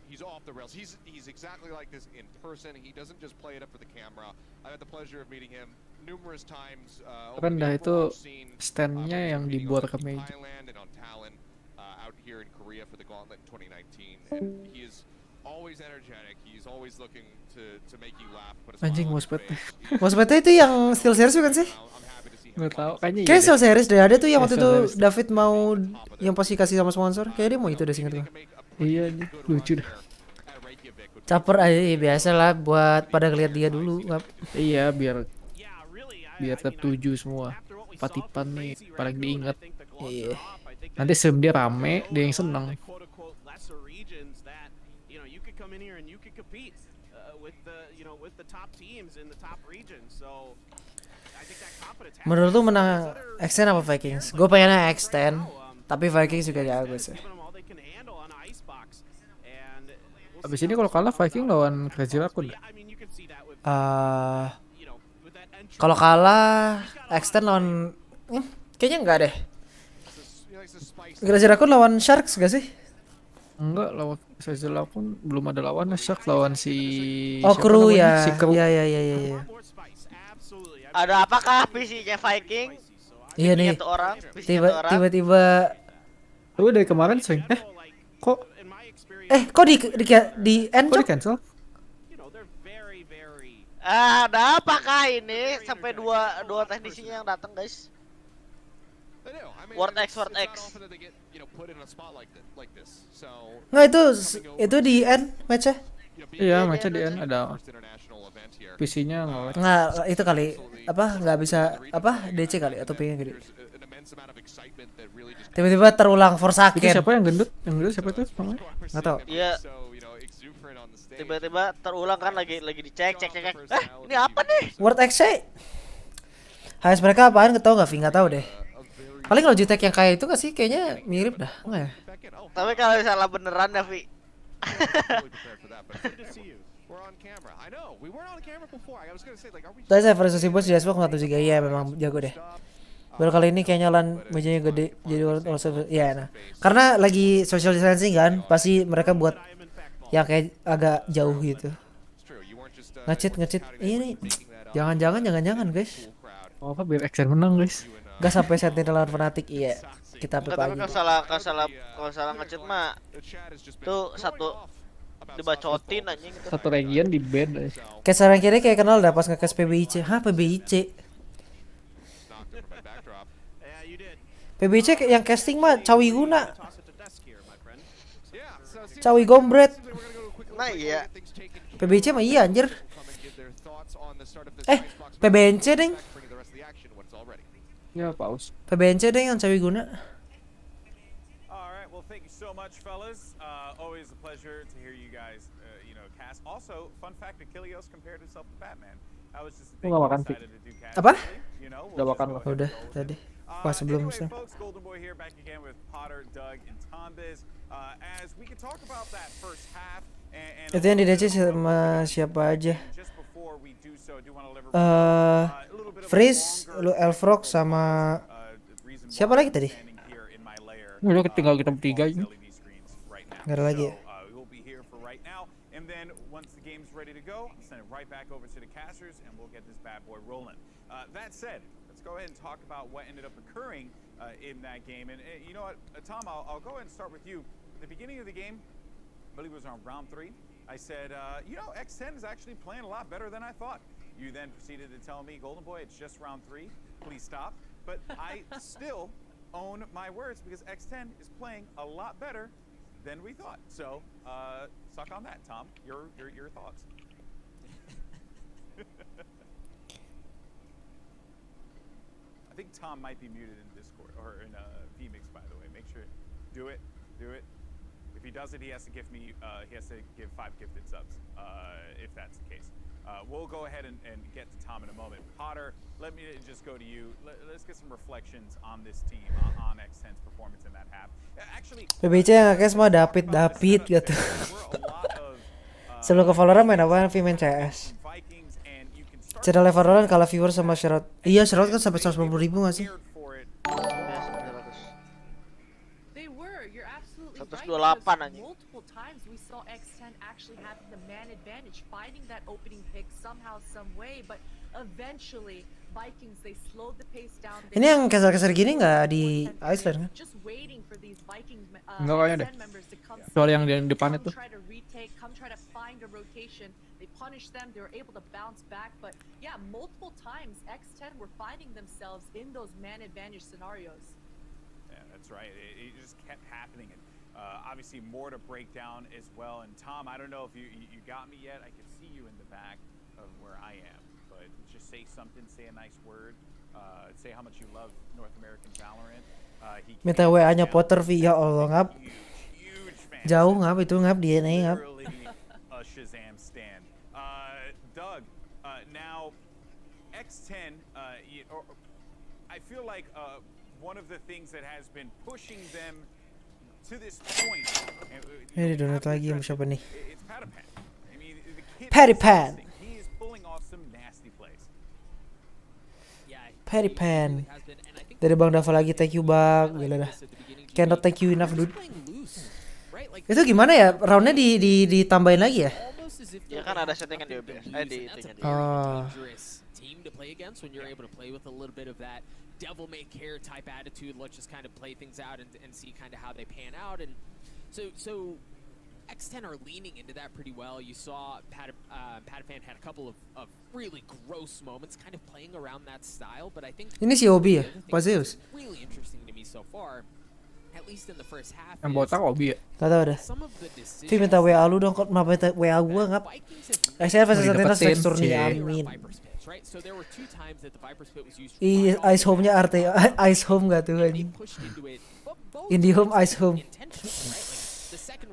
he's off the rails. He's exactly like this in person. He doesn't just play it up for the camera. I had the pleasure of meeting him numerous times. Rendah itu stand-nya yang dibuat ke meja. Thailand and on Talon, out here in Korea for the Gauntlet in 2019, and he is always energetic. He's always looking to make you laugh. Anjing Mospet. Mospet itu yang Steel Series bukan sih? Nggak tahu, kayaknya Kayak iya Steel Series deh. Ada tuh yang waktu itu Steel Series. David mau yang pasti kasih sama sponsor. Kayak dia mau itu deh singkat gue. Iya, lucu dah. Caper aja biasa lah buat pada ngeliat dia dulu. Iya, biar tertuju semua. Patipan nih paling diingat. Iya. Nanti sim dia rame, dia yang seneng. Menurut lu menang extend apa Vikings? Gue pengennya extend, tapi Vikings juga jago sih. Abis ini kalau kalah Viking lawan Crazy Raccoon. Kalau kalah extend lawan kayaknya enggak deh. Crazy Raccoon lawan Sharks gak sih? Enggak, lawan Crazy Raccoon belum ada lawannya. Shark lawan si Kru ya. Si Kru. Iya. Ada apakah PC-nya Viking? Iya nih. Tiba-tiba Tapi dari kemarin sering. Kok di end Kok Cok? di cancel? Ada apakah ini sampai dua teknisinya yang datang, guys? Word X. Nggak itu di end match-nya? Iya, match di end ada PC-nya nggak. Nggak, itu kali nggak bisa DC kali atau pingin gede. Tiba-tiba terulang Itu Forsaken. siapa yang gendut? Yang gendut siapa itu namanya? Nggak tahu. Iya. Tiba-tiba terulang kan lagi dicek. Ini apa nih? Word X HS mereka apaan nggak tahu nggak tahu deh. Paling Logitech yang kayak itu nggak sih? Kayaknya mirip dah. Nggak ya? Tapi kalau misalnya beneran ya, Vi. Tadi saya versus bos di Xbox nggak tahu juga. Iya memang jago deh. Baru kali ini kayaknya lan mejanya gede jadi also ya nah. Karena lagi social distancing kan, pasti mereka buat yang kayak agak jauh gitu. Ngecit. Ini jangan guys. Oh, apa biar Exen menang, guys. Gak sampai Sentinel lawan Fnatic, iya. Kita Tapi pagi. kalau salah ngecit mah tuh satu dibacotin anjing itu. Satu region di ban. Kayak sekarang kira kayak kenal dah pas nge-cast PBIC. Hah, PBIC? PBIC yang casting mah Cawi Guna. Cawi Gombret. Nah iya. PBIC mah iya anjir. PBNC deng. Ya, pause. PBNC deng yang Cawi Guna. Alright, well thank you so much fellas. Always a pleasure to hear you guys, cast. Also, fun fact, Achilleos compared himself to Batman. I was just Nggak makan, Pi. Apa? Udah makan loh. Udah tadi. Pas sebelum anyway, folks, Golden Boy here back again with Potter, Doug, and Tombiz. As we can talk about that first half and Itu yang di DC sama siapa aja? just before we do so, I do want to deliver A Freeze, lu Elfrock sama siapa lagi tadi? Udah tinggal kita bertiga ini. Nggak ada lagi ya? We will be here for right now, and then once the game's ready to go, I'll send it right back over to the casters, and we'll get this bad boy rolling. That said, let's go ahead and talk about what ended up occurring in that game. And you know what, Tom, I'll go ahead and start with you. At the beginning of the game, I believe it was on round 3. I said, X10 is actually playing a lot better than I thought. You then proceeded to tell me, Golden Boy, it's just round 3. Please stop. But I still own my words because X10 is playing a lot better than we thought. So, suck on that, Tom. Your thoughts. I think Tom might be muted in Discord or in VMix, by the way. Make sure, do it. If he does it, he has to give 5 gifted subs, if that's the case. We'll go ahead and get to Tom in a moment. Potter, let me just go to you. Let's get some reflections on this team, on X10's performance in that half. Actually, PBC yang kayak semua David gitu. Sebelum ke Valorant main apa? Main CS. Channel Valorant kalah viewer sama Sherrod. Iya, Sherrod kan sampai 150.000 nggak sih? They were. You're absolutely right. 128 anjing. Multiple times we saw X10 actually having the man advantage, finding that opening pick somehow, some way, but eventually Vikings they slowed the pace down. Ini yang keser-keser gini nggak di Iceland kan? Just waiting for these Vikings Nggak kayaknya deh. members to come. Soal yang di depan itu. Try to retake, come try to find a rotation. They punished them. They were able to bounce back, but yeah, multiple times X10 were finding themselves in those man advantage scenarios. Yeah, that's right. It just kept happening. And obviously more to break down as well. And Tom, I don't know if you got me yet. I can see you in the back of where I am. But just say something, say a nice word. Say how much you love North American Valorant. Minta WA-nya Potter via Allah ngap. Jauh ngap itu ngap DNA ngap. A Shazam stand. Doug, now X10, I feel like one of the things that has been pushing them to this point. Ini donat lagi sama siapa nih? It's Patapan. I mean, the kid Patapan. he is pulling off some nasty plays. Patapan. Dari Bang Dava lagi, thank you Bang. Gila dah. Cannot thank you enough dude. Itu gimana ya? Roundnya ditambahin lagi ya? Ya kan ada settingan di OBS. Di Team to play against when you're able to play with a little bit of that devil may care type attitude. Let's just kind of play things out and see kind of how they pan out. And so X10 are leaning into that pretty well. You saw Patafan had a couple of really gross moments kind of playing around that style, but I think Ini si Obi ya? Pak Zeus? really interesting to me so far, at least in the first half. Yang botak Obi ya? Gak tau dah. Some of the Vi minta WA lu dong, kok kenapa minta WA gua ngap? Saya versi Sentinels didapetin, tekstur nih, cie. amin. right? So there were 2 times that the Viper's Pit was used. Ice home-nya RT, Ice home gak tuh anjing? Indie home, Ice home.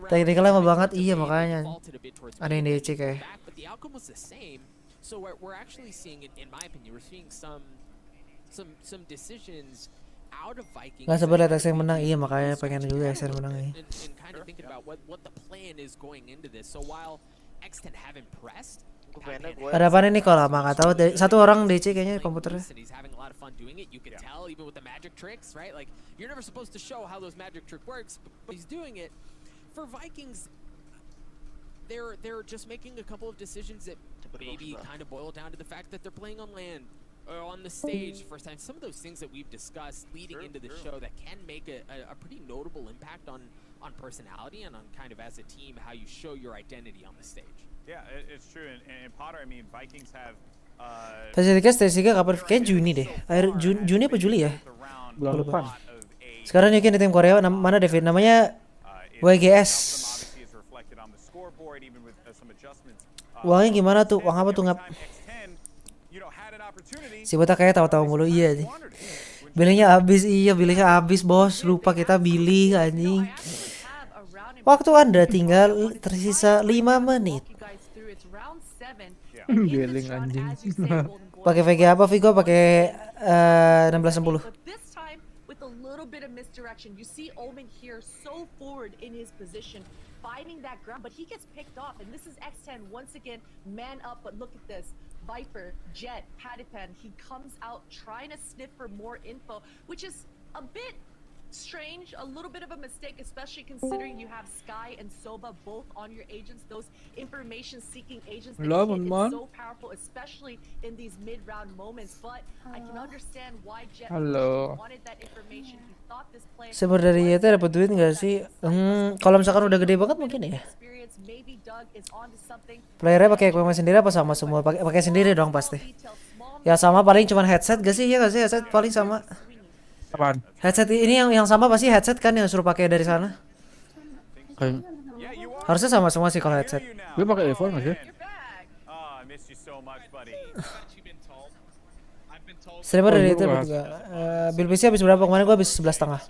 Tekniknya lama banget, iya makanya. Ada yang DC kayak. But the outcome was the same. So we're actually seeing it, in my opinion, we're seeing some decisions out of Vikings. Gak sabar liat yang menang, iya makanya pengen juga yang menang nih. And kind of thinking about what the plan is going into this. So while X10 have impressed, Ada apa nih kalau lama gak tahu. Satu orang DC kayaknya komputernya. he's having a lot of fun doing it. You can tell even with the magic tricks, right? Like you're never supposed to show how those magic trick works, but he's doing it. For Vikings, they're just making a couple of decisions that maybe kind of boil down to the fact that they're playing on land or on the stage first time. Some of those things that we've discussed leading into the show that can make a pretty notable impact on personality and on kind of as a team how you show your identity on the stage. Yeah, it's true. And Potter, I mean, Vikings have. Fasilitas T3 kapan? Kayaknya Juni deh. Akhir Juni apa Juli ya? Bulan depan. Sekarang Yukin di tim Korea mana David? Namanya guyssss. Uangnya gimana tuh? Uang apa tuh ngap? Si botak kayak tahu-tahu mulu iya sih. Billingnya habis, iya billingnya habis bos. Lupa kita billing anjing. Waktu Anda tinggal tersisa 5 menit. Billing anjing. Pakai VG apa Vigo? Pakai 1660. With a little bit of misdirection, you see Omen here so forward in his position, finding that ground, but he gets picked off, and this is X10 once again, man up. But look at this, Viper, Jet, Patapan. He comes out trying to sniff for more info, which is a bit strange, a little bit of a mistake, especially considering you have Sky and Soba both on your agents. Those information-seeking agents, the kit is so powerful, especially in these mid-round moments. But I can understand why Jet wanted that information. He thought got this play. Sebenarnya dari itu dapat duit nggak sih? Kalau misalkan udah gede banget mungkin ya. Experience, maybe Doug is onto something. Playernya pakai equipment sendiri apa sama semua? Pakai sendiri dong pasti. Ya sama paling cuman headset gak sih? Ya gak sih headset paling sama. Apaan? Headset ini yang sama pasti headset kan yang suruh pakai dari sana. Kayak Harusnya sama semua sih kalau headset. gue pakai earphone nggak sih? Oh, I missed you so much, buddy. Streamer dari itu Mas. juga. Build PC habis berapa kemarin? Gua habis 11,5.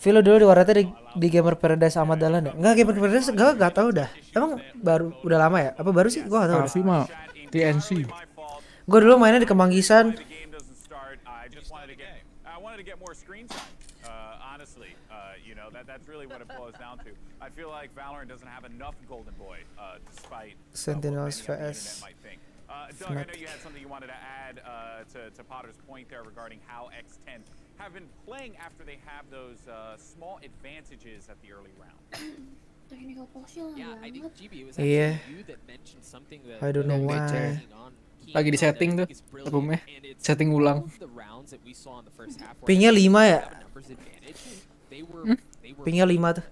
Vilo dulu di warnetnya di Gamer Paradise Ahmad Dahlan ya? Enggak, Gamer Paradise gak tau dah. Emang baru udah lama ya? Apa baru sih? Gua gak tau. Tapi mah TNC. Gua dulu mainnya di Kemanggisan. The game doesn't start. I just wanted to get more screen time. Honestly, you know that's really what it boils down to. I feel like Valorant doesn't have enough Golden Boy, despite Sentinels what many on the vs. internet might think. Doug, I know you had something you wanted to add to Potter's point there regarding how X10 have been playing after they have those small advantages at the early round. Technical pause-nya lama Yeah, I think banget. GB, it was Iya. actually you that mentioned something that I don't know that why. keying on Lagi di setting tuh, is brilliant, roomnya. and it's Setting ulang. all of the rounds that we saw in the first half where Pingnya 5 ya? have a numbers advantage, they were Pingnya 5 tuh.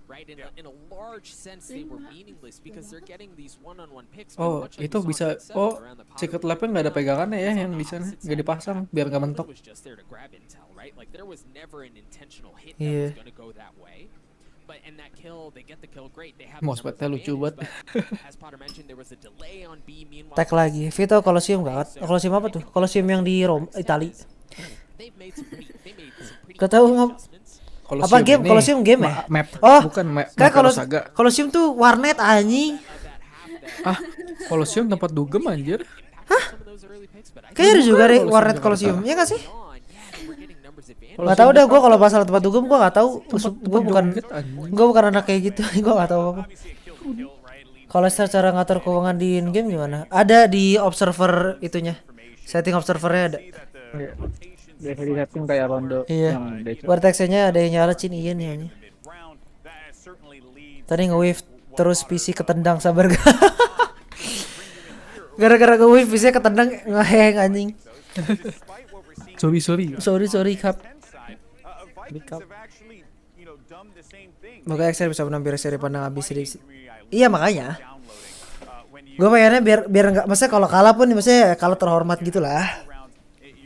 right in a large sense they were meaningless because they're getting these one-on-one picks. Oh, much like itu we saw in bisa. Game 7 Oh, around the Potter secret room. lab-nya nggak ada pegangannya ya yang di sana, nggak dipasang biar nggak mentok. Was just there to grab intel, right? Like there was never an intentional hit Iya. that was going to go that way. But in that kill, they get the kill great. They have Mospetnya lucu banget. As Potter mentioned, there was a delay on B. Meanwhile, Tag lagi. Vito Colosseum gak? Colosseum apa tuh? Colosseum yang di Itali. they've made some pretty Gak tau adjustments. apa game? ini Colosseum game ya? Map. Oh, Bukan map. Kan Map kalau Saga. Colosseum tuh warnet anjing. Ah, Colosseum tempat dugem anjir. Kayaknya ada juga deh Colosseum warnet Jakarta. Colosseum. Ya gak sih? Colosseum Gak tau dah gue Jakarta. kalau masalah tempat dugem gue gak tahu. Gue bukan joget, anjing. gue bukan anak kayak gitu. Gue gak tahu apa. Kalau cara ngatur keuangan di in game gimana? Ada di observer itunya. Setting observernya ada. Iya. Biasa di setting kayak rondo Iya. yang deco. Vertexnya ada yang nyala Cin iya nih anjing. Tadi nge-wave terus PC ketendang sabar gak? Gara-gara nge-wave PC ketendang ngeheng anjing. Sorry Kap. Moga Excel bisa menampilkan seri pandang habis sedikit. Iya makanya. Gue pengennya biar nggak, maksudnya kalau kalah pun maksudnya kalah terhormat gitulah.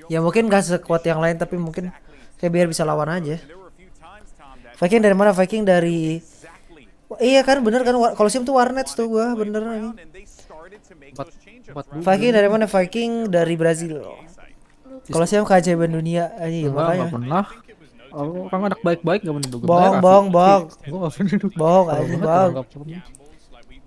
Ya mungkin gak sekuat yang lain tapi mungkin kayak biar bisa lawan aja. Viking dari mana? Viking dari iya kan bener kan Colosseum tuh warnet tuh gua bener nih. Viking dari mana? Viking dari Brazil. Colosseum keajaiban dunia aja makanya. Enggak pernah. Oh, kamu anak baik-baik gak pernah dugem. Bohong. Gue gak pernah dugem. Bohong aja bang. Nggak pernah.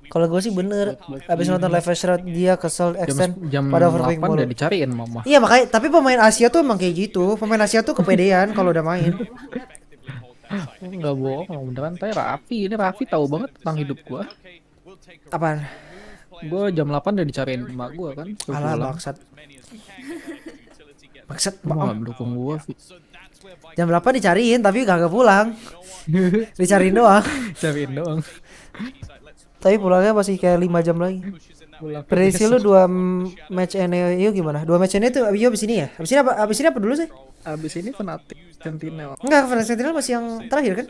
Kalau gue sih bener. Abis nonton live shot dia kesel extend Jam pada 8 overping udah mulu. dicariin mama. Iya makanya tapi pemain Asia tuh emang kayak gitu. Pemain Asia tuh kepedean kalau udah main. Enggak bohong, beneran tanya Raffi. Ini Raffi tahu banget tentang hidup gua. Apaan? Gua jam 8 udah dicariin emak gua kan. Suruh Alah pulang. bangsat. Bangsat Gua bohong. nggak mendukung gua, Vi. Jam 8 dicariin tapi kagak pulang. Dicariin doang. Cariin doang. Tapi pulangnya masih kayak 5 jam lagi. Pulang. Prediksi lu 2 match NEU gimana? 2 match NEU tuh abis ini ya? Abis ini apa dulu sih? Abis ini Fnatic Sentinel. Enggak, Fnatic Sentinel masih yang terakhir kan?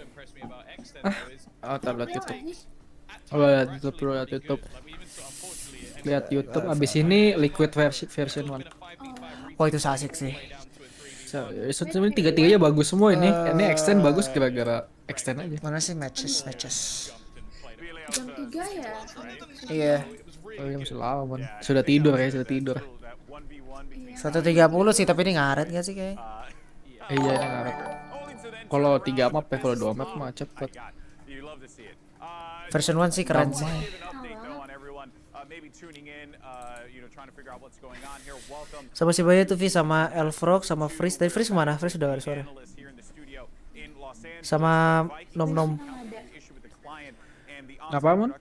Oh, tablet YouTube. Oh, lihat YouTube bro, lihat YouTube. Lihat YouTube. Abis ini Liquid version 1. Oh itu asik sih. Sebenarnya tiga-tiganya bagus semua ini. Ini extend bagus gara-gara extend aja. Mana sih matches? Jam 3 ya. Iya. Oh, yang masih lama man. Sudah tidur ya, sudah tidur. 1:30 sih tapi ini ngaret gak sih kayak? Iya, ini ngarep. Kalau 3 map ya, kalau 2 map mah cepet. Version 1 sih keren sih. Sama si Bayu tuh Vi sama Elfrog sama Freeze. Dari Freeze kemana? Freeze udah ada suara. Sama Nom Nom. Apa man?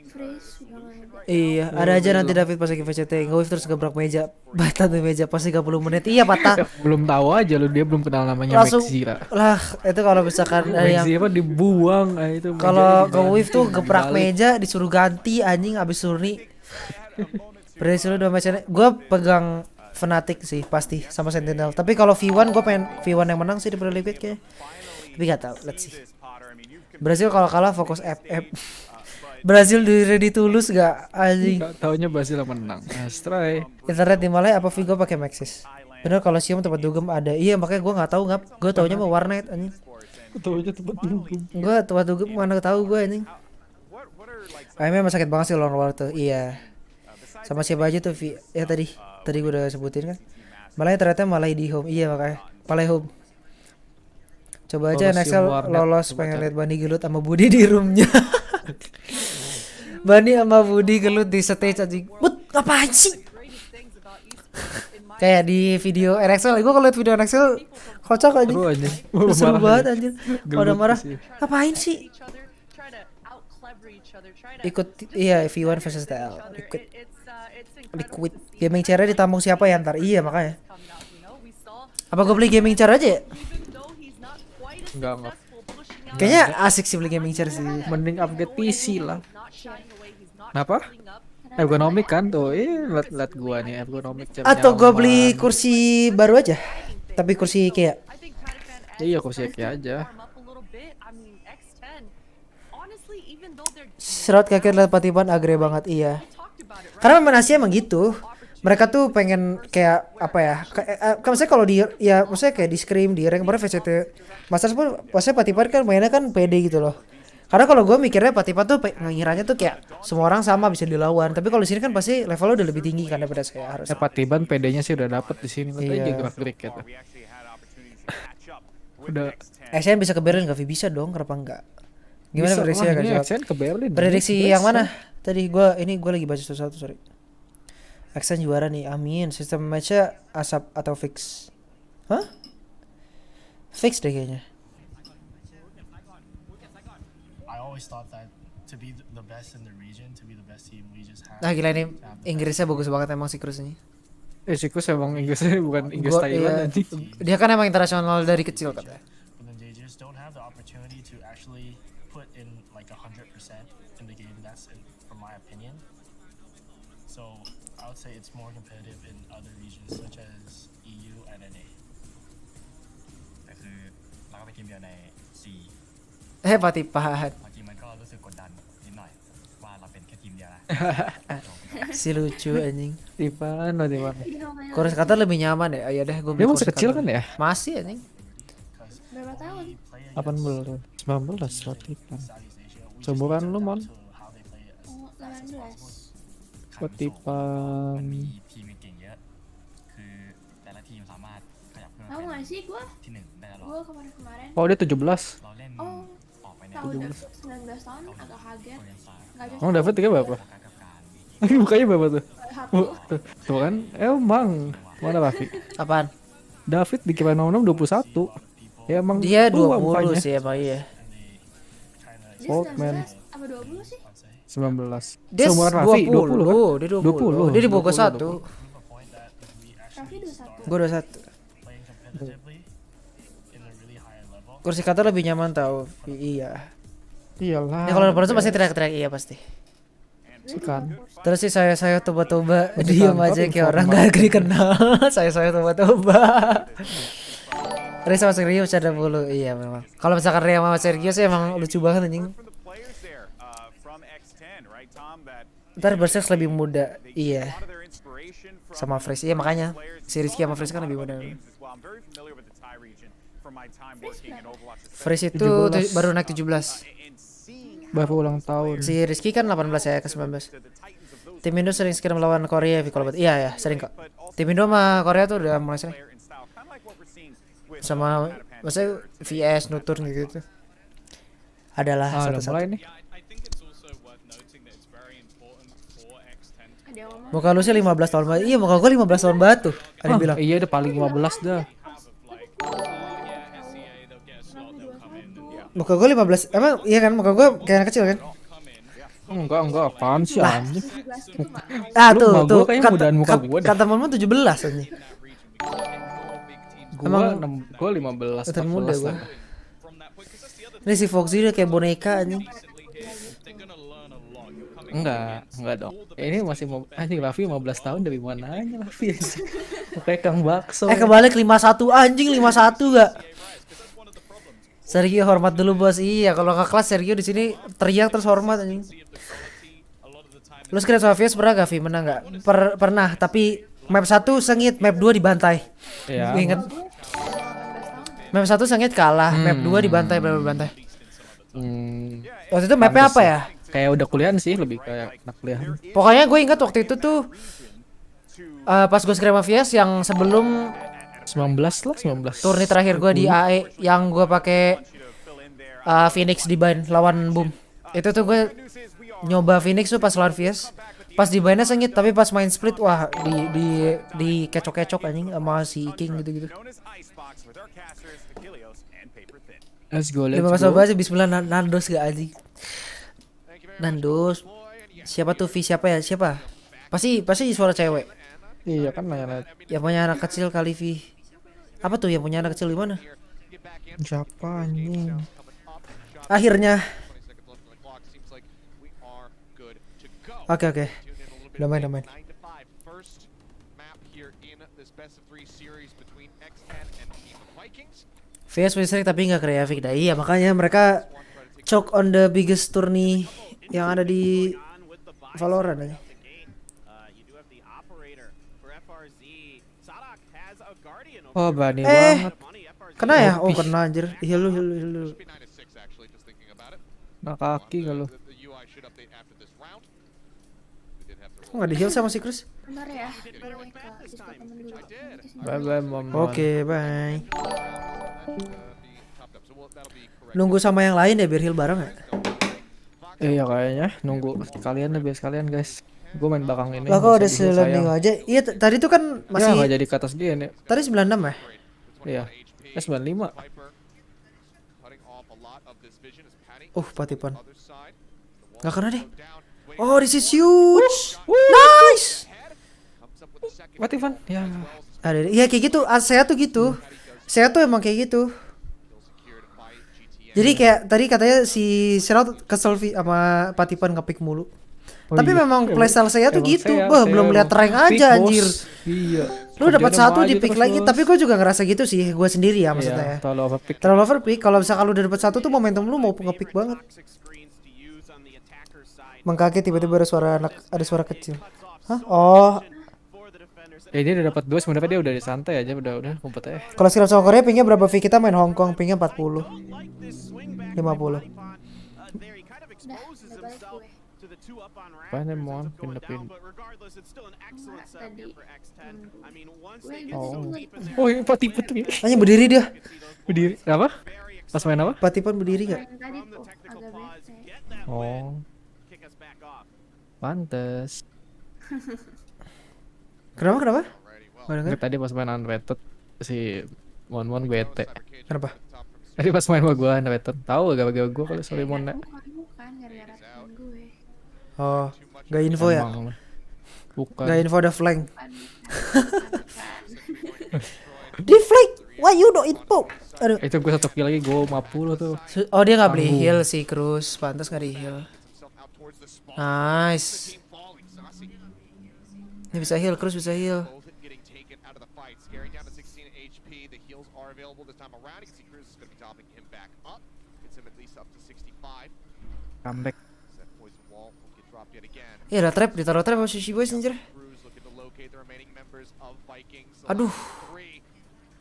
Freeze udah nggak ada. Iya, ada aja nanti David pas lagi VCT nge-wave terus gebrak meja. Patah tuh meja pas 30 menit. Iya patah. Belum tahu aja lu, dia belum kenal namanya Langsung Maxira. lah itu kalau misalkan ada yang Maxira dibuang itu. kalau nge-wave tuh gebrak meja disuruh ganti anjing abis suruh nih. Prediksi lu 2 match ini. Gue pegang Fnatic sih pasti sama Sentinel. Tapi kalau V1 gue pengen V1 yang menang sih daripada Liquid kayaknya. Tapi gak tahu, let's see. Brazil kalau kalah fokus FF. Brazil di ready to lose gak anjing. Gak taunya Brazil yang menang. Astray. Internet di Malaya apa Vigo pakai Maxis? Bener kalau Siom tempat dugem ada. Iya makanya gue nggak tahu ngap. Gue taunya mau warnet anjing. Taunya tempat dugem. Gue tempat dugem mana tahu gue anjing. Emang sakit banget sih lawan War tuh. Iya. Sama siapa aja tuh ya tadi gue udah sebutin kan. Malaya ternyata Malaya di home. Iya makanya Malaya home. Coba aja Nexel lolos pengen lihat Bani gelut sama Budi di roomnya. Bani sama Budi gelut di stage anjing. But ngapain sih? Kayak di video NXL, gue kalau liat video NXL kocak anjing. Seru banget anjir. Udah marah. Ngapain sih? Ikut iya V1 versus TL. Liquid. Gaming chair ditampung siapa ya ntar? Iya makanya. Apa gue beli gaming chair aja ya? Enggak. Kayaknya asik sih beli gaming chair sih. Mending upgrade PC lah. Kenapa? Ergonomik kan tuh, lihat gua nih ergonomik. Atau gua beli kursi baru aja, tapi kursi IKEA. Iya kursi IKEA aja. Serot kaget liat Patipan agre banget iya. Karena memang Asia emang gitu. Mereka tuh pengen kayak apa ya? Kan maksudnya kalau di ya maksudnya kayak di Scream di rank kemarin VCT Masters pun maksudnya Patipan kan mainnya kan pede gitu loh. Karena kalau gue mikirnya Patipa tuh ngiranya tuh kayak semua orang sama bisa dilawan. Tapi kalau di sini kan pasti levelnya udah lebih tinggi kan daripada saya harus. Patiban PD-nya sih udah dapet di sini. Iya. Aja gerak-gerik gitu. Udah. SN bisa ke Berlin gak? Bisa dong, kenapa enggak? Gimana prediksi ya kan? SN ke Berlin. Prediksi yang mana? Tadi gue lagi baca sesuatu sorry. SN juara nih, amin. Sistem matchnya asap atau fix? Hah? Fix deh kayaknya. Nah gila ini Inggrisnya bagus banget emang si Cruz ini. Si Cruz emang Inggrisnya bukan Inggris Thailand iya. Dia kan emang internasional dari kecil katanya. Patipan. Si lucu anjing. Di mana? Kurus kata lebih nyaman ya. Ayo deh gue beli. Dia masih kecil kan ya? Masih anjing. Berapa tahun? 18, 19 Patipan. Seumuran lu mon? Oh, 18. Patipan. Tahu nggak sih gue kemarin. Oh dia 17. Oh, tahu David 19 tahun agak kaget. Oh David tiga berapa? Mukanya berapa tuh? Tuh kan? Emang mana Raffi? Apaan? David dikira nomor 21. Ya emang dia 20 sih emang iya. Dia 19 apa 20 sih? 19. Dia 20. Dia 20. Dia di bawah 1. Raffi 21. Gue 21. Kursi kata lebih nyaman tau. Iya. Iyalah. Ya kalau nonton pasti teriak-teriak iya pasti. Kan. Terus sih saya toba-toba diam aja kayak orang gak dikenal. saya toba-toba. Ria sama Sergio bercanda mulu. Iya memang. Kalau misalkan Ria sama Sergio sih emang lucu banget anjing. Ntar Berserk lebih muda. Iya. Sama Freeze. Iya makanya si Rizky sama Freeze kan lebih muda. Freeze itu baru naik 17. Baru ulang tahun. Si Rizky kan 18 ya ke 19. Tim Indo sering scrim melawan Korea kalau iya ya sering kok. Tim Indo sama Korea tuh udah mulai sering. Sama maksudnya VS Nutur gitu. Adalah satu-satu. Nih. Muka lu sih 15 tahun banget. Iya muka gua 15 tahun banget tuh. Ada bilang. Iya udah paling 15 dah. Muka gua 15. Emang iya kan muka gua kayak anak kecil kan? Enggak apaan sih anjing. Tuh kata mama 17 anjing. Gua 15. Kata muda gua. Ini si Foxy udah kayak boneka anjing. Enggak dong. Ini masih mau anjing Raffi 15 tahun dari mananya Raffi? Kayak Kang Bakso. Kebalik 5-1 anjing 5-1 gak? Sergio hormat dulu bos. Iya, kalau ke kelas Sergio di sini teriak terus hormat anjing. Lu screen Soviet pernah gak Vi? Menang gak? Pernah, tapi map 1 sengit, map 2 dibantai. Iya. Ingat. Map 1 sengit kalah, map 2 dibantai dibantai. Waktu itu mapnya apa ya? Kayak udah kuliahan sih, lebih kayak anak kuliahan. Pokoknya gue ingat waktu itu tuh pas gue screen Mafias yang sebelum 19 lah, 19. turni terakhir gue di AE yang gue pakai Phoenix di ban lawan Boom. Itu tuh gue nyoba Phoenix tuh pas lawan Vies. Pas di bannya sengit tapi pas main split wah di kecok-kecok anjing sama si King gitu-gitu. Let's go, 15 bahasa bismillah Nandos gak anjing. Nandos. Siapa tuh Vi? Siapa ya? Siapa? Pasti suara cewek. Iya kan nanya. Yang punya anak kecil kali Vi. Apa tuh yang punya anak kecil di mana? Siapa anjing? Akhirnya. Oke. Udah main. VS Wizard tapi nggak kreatif dah. Iya makanya mereka choke on the biggest tourney yang ada di Valorant aja. Oh bani banget. Kena ya? Oh kena anjir. Heal lu. Nah kaki kalau. Kok nggak di heal sama si Chris? Bentar ya, gue ke Discord temen dulu. Bye mom. Oke, bye. Nunggu sama yang lain ya biar heal bareng ya? Iya kayaknya nunggu kalian biar sekalian guys. Gue main belakang ini. Lah kok udah selending aja? Iya tadi tuh kan masih. Ya nggak jadi ke atas dia nih. Tadi 96 ya? Iya. 95. Patipan. Gak kena deh. Oh, this is huge. Nice. Patipan. Ya. Ada. Iya kayak gitu. Saya tuh gitu. Saya tuh emang kayak gitu. Jadi kayak tadi katanya si Serot kesel sama Patipan ngepick mulu. Tapi memang playstyle saya tuh gitu. Belum lihat rank aja anjir. Iya. Lu dapat satu di pick lagi, tapi gue juga ngerasa gitu sih. Gue sendiri ya maksudnya. Terlalu overpick. Kalau misalkan lu udah dapat satu tuh momentum lu mau ngepick banget. Mengkaget tiba-tiba ada suara kecil. Hah? Oh. Dia udah dapat 2 sebenarnya dia udah santai aja udah ngumpet aja. Kalau scrap sama Korea pingnya berapa Vi? Kita main Hong Kong pingnya 40. 50. Apaan emang pindah-pindah. Oh ini Patipan tuh. Hanya berdiri dia. Berdiri. Apa? Pas main apa? Patipan berdiri gak? Tadi tuh agak bete. Oh. Pantes. Kenapa? Nggak, tadi pas main unrated si Mon bete. Kenapa? Tadi pas main sama gue unrated. Tahu gak bagi gue kalau sorry Mon. Bukan gara-gara temen gue. Oh, gak info ya? Bukan. Gak info ada flank. Di flank? Why you no info? Aduh. Itu gue 1 kill lagi gue 50 tuh. Oh dia nggak beli heal sih Cruz, pantas nggak di heal. Nice. Ini bisa heal, Cruz bisa heal. Comeback. Iya ada trap, ditaruh trap sama si boys anjir. Aduh.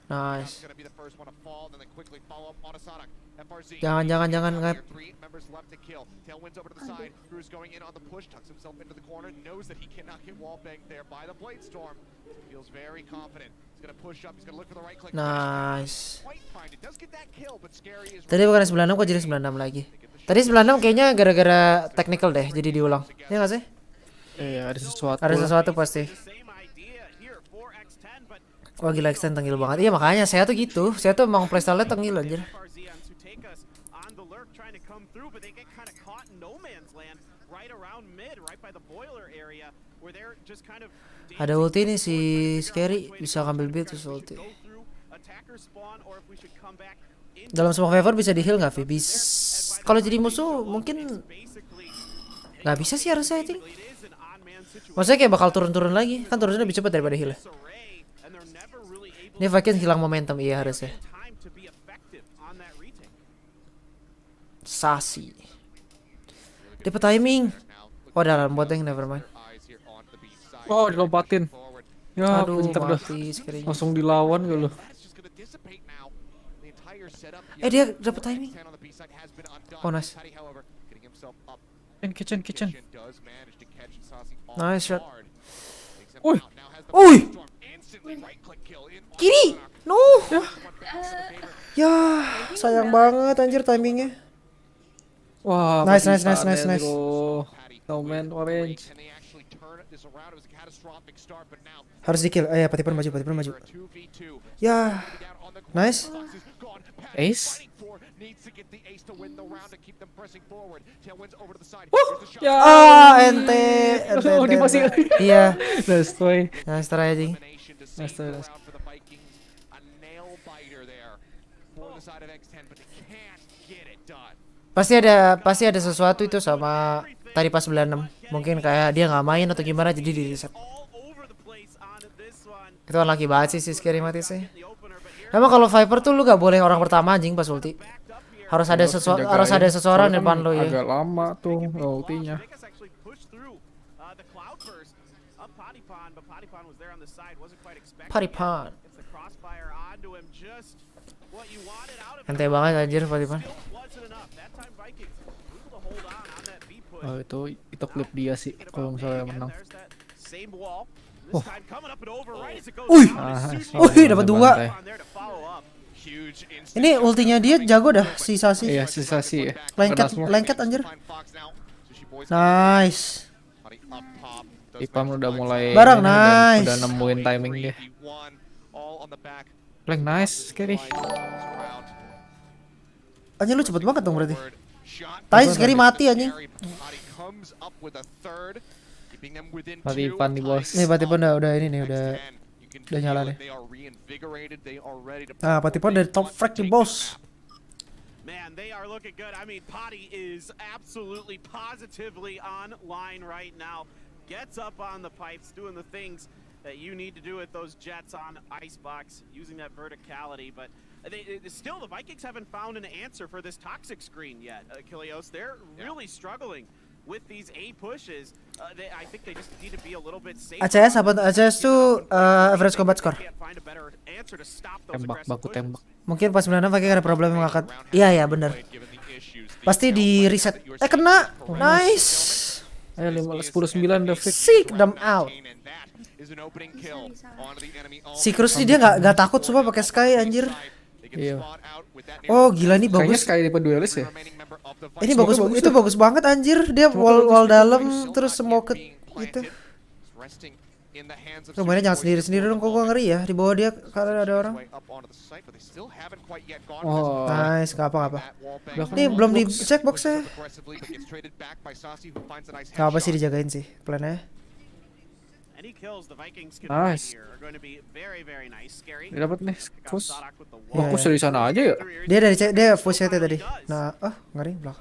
Nice. Jangan ngap. Nice. Tadi bukan 96 kok jadi 96 lagi. Tadi 96 kayaknya gara-gara technical deh jadi diulang. Ya nggak sih? Iya ada sesuatu. Ada sesuatu pasti. Wah gila extend tengil banget. Iya makanya saya tuh gitu. Saya tuh emang playstyle-nya tengil anjir. Ada ulti nih si Scary bisa ngambil beat terus ulti. Dalam smoke favor bisa di heal nggak Vi? Kalau jadi musuh mungkin nggak bisa sih harusnya itu. Maksudnya kayak bakal turun-turun lagi. Kan turunnya lebih cepat daripada heal. Ini Vikings hilang momentum, iya harusnya. time to be effective on that retake. Sasi. Dapat timing. Oh, udah buat yang nevermind. Oh, dilompatin. Ya, Aduh, pinter dah. mati sekalinya. Langsung dilawan gak lu? Dia dapat timing. Oh, nice. Kitchen. Nice shot. Woi. Uy. Kiri. No. Ya, sayang banget anjir timingnya. Wah, Nice. No man orange. Harus di kill. Ya, Patipan maju. Ya. Nice. Ace. Ya, ente. Oh, dipasing. Iya. Nice try. Nice try anjing. Nice try. Pasti ada sesuatu itu sama tadi pas 96. Mungkin kayak dia nggak main atau gimana jadi di reset. Itu unlucky banget sih Scary mati sih. Emang kalau Viper tuh lu gak boleh orang pertama anjing pas ulti. Harus ada seseorang di depan lu ya. Agak lama tuh ultinya. Patipan. Ente banget anjir Patipan. Oh, itu klip dia sih kalau misalnya menang. Oh. Wih, dapat 2. Ini ultinya dia jago dah si Sasi. Iya, si Sasi ya. Lengket anjir. Nice. Ipam udah mulai Barang nice. Udah nemuin timing dia. Blank nice, Scary. Anjir lu cepet banget dong berarti. Tai Scary mati anjing. Patipan nih bos. Nih Patipan udah ini nih udah nyala nih. Ah, Patipan dari top frag nih bos. Man, they are looking good. I mean, Potty is absolutely positively online right now. Gets up on the pipes, doing the things that you need to do with those jets on Icebox, using that verticality. But still, the Vikings haven't found an answer for this toxic screen yet, Kilios. They're really struggling with these A pushes. I think they just need to be a little bit safer. ACS tuh average combat score. Baku tembak. Mungkin pas 96 Viking ada problem yang ngangkat. Iya bener. Pasti di reset. Kena. Nice. Ayo 10-9 udah fix. Seek them out. Si Cruz dia nggak takut sumpah pakai Sky anjir. Iya. Oh gila nih Kayaknya bagus. Sky tipe duelis ya. Ini bagus, itu bagus banget anjir. Dia wall dalam terus smoke itu. Lumayan jangan sendiri dong, kok gua ngeri ya di bawah dia karena ada orang. Oh. Nice, nggak apa. Nih belum dicek boxnya. Gak apa sih dijagain sih plannya. Nice. Dia dapat nih push. Iya, Fokus dari sana aja ya. Dia push tadi. Nah, ngeri belakang.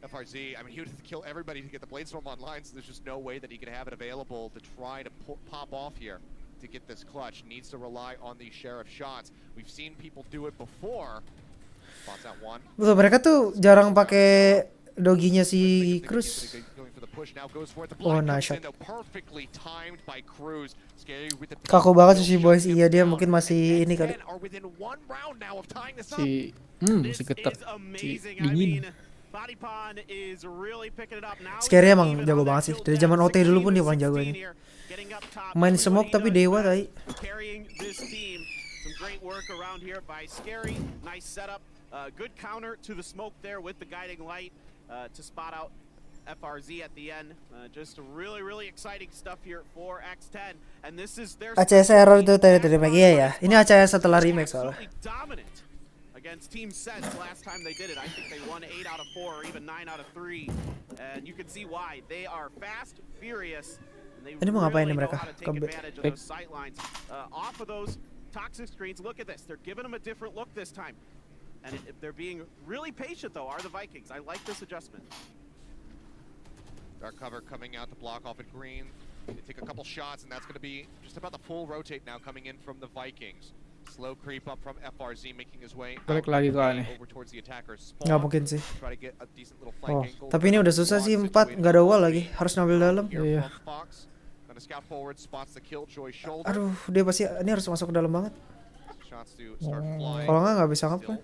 FRZ, I mean, he would have to kill everybody to get the Bladestorm online, so there's just no way that he could have it available to try to pop off here to get this clutch. Needs to rely on these Sheriff shots. We've seen people do it before. Spots out one. Betul, mereka tuh jarang pakai doginya si Cruz. Oh, nice shot. Kaku banget sih si Boys. Iya, dia mungkin masih ini kali. Masih getar. Dingin. Scary emang jago banget sih. Dari zaman OT dulu pun dia paling jago ini. Main smoke tapi dewa tadi. Good counter to the smoke there with the guiding light to spot out FRZ at the end. Just really exciting stuff here for X10. And this is their ACS error itu tadi remake ya. Ini ACS setelah remake soalnya. Against Team Sens last time they did it. I think they won 8 out of 4 or even 9 out of 3. And you can see why. They are fast, furious, and they really know how to take advantage of those sight lines. Off of those toxic screens, look at this. They're giving them a different look this time. And they're being really patient though, are the Vikings. I like this adjustment. Dark cover coming out to block off at green. They take a couple shots, and that's going to be just about the full rotate now coming in from the Vikings. Slow creep up from FRZ, making his way Balik lagi ke aneh. over towards the attacker's Nggak spawn. mungkin sih. Try to get a decent little Oh, flank angle. tapi ini udah susah sih 4, nggak ada wall lagi, harus ngambil dalam. Here Iya. from Fox. Gonna scout forward, spots the Killjoy shoulder. Aduh, dia pasti ini harus masuk ke dalam banget. Shots to start flying. Kalau nggak bisa ngapa.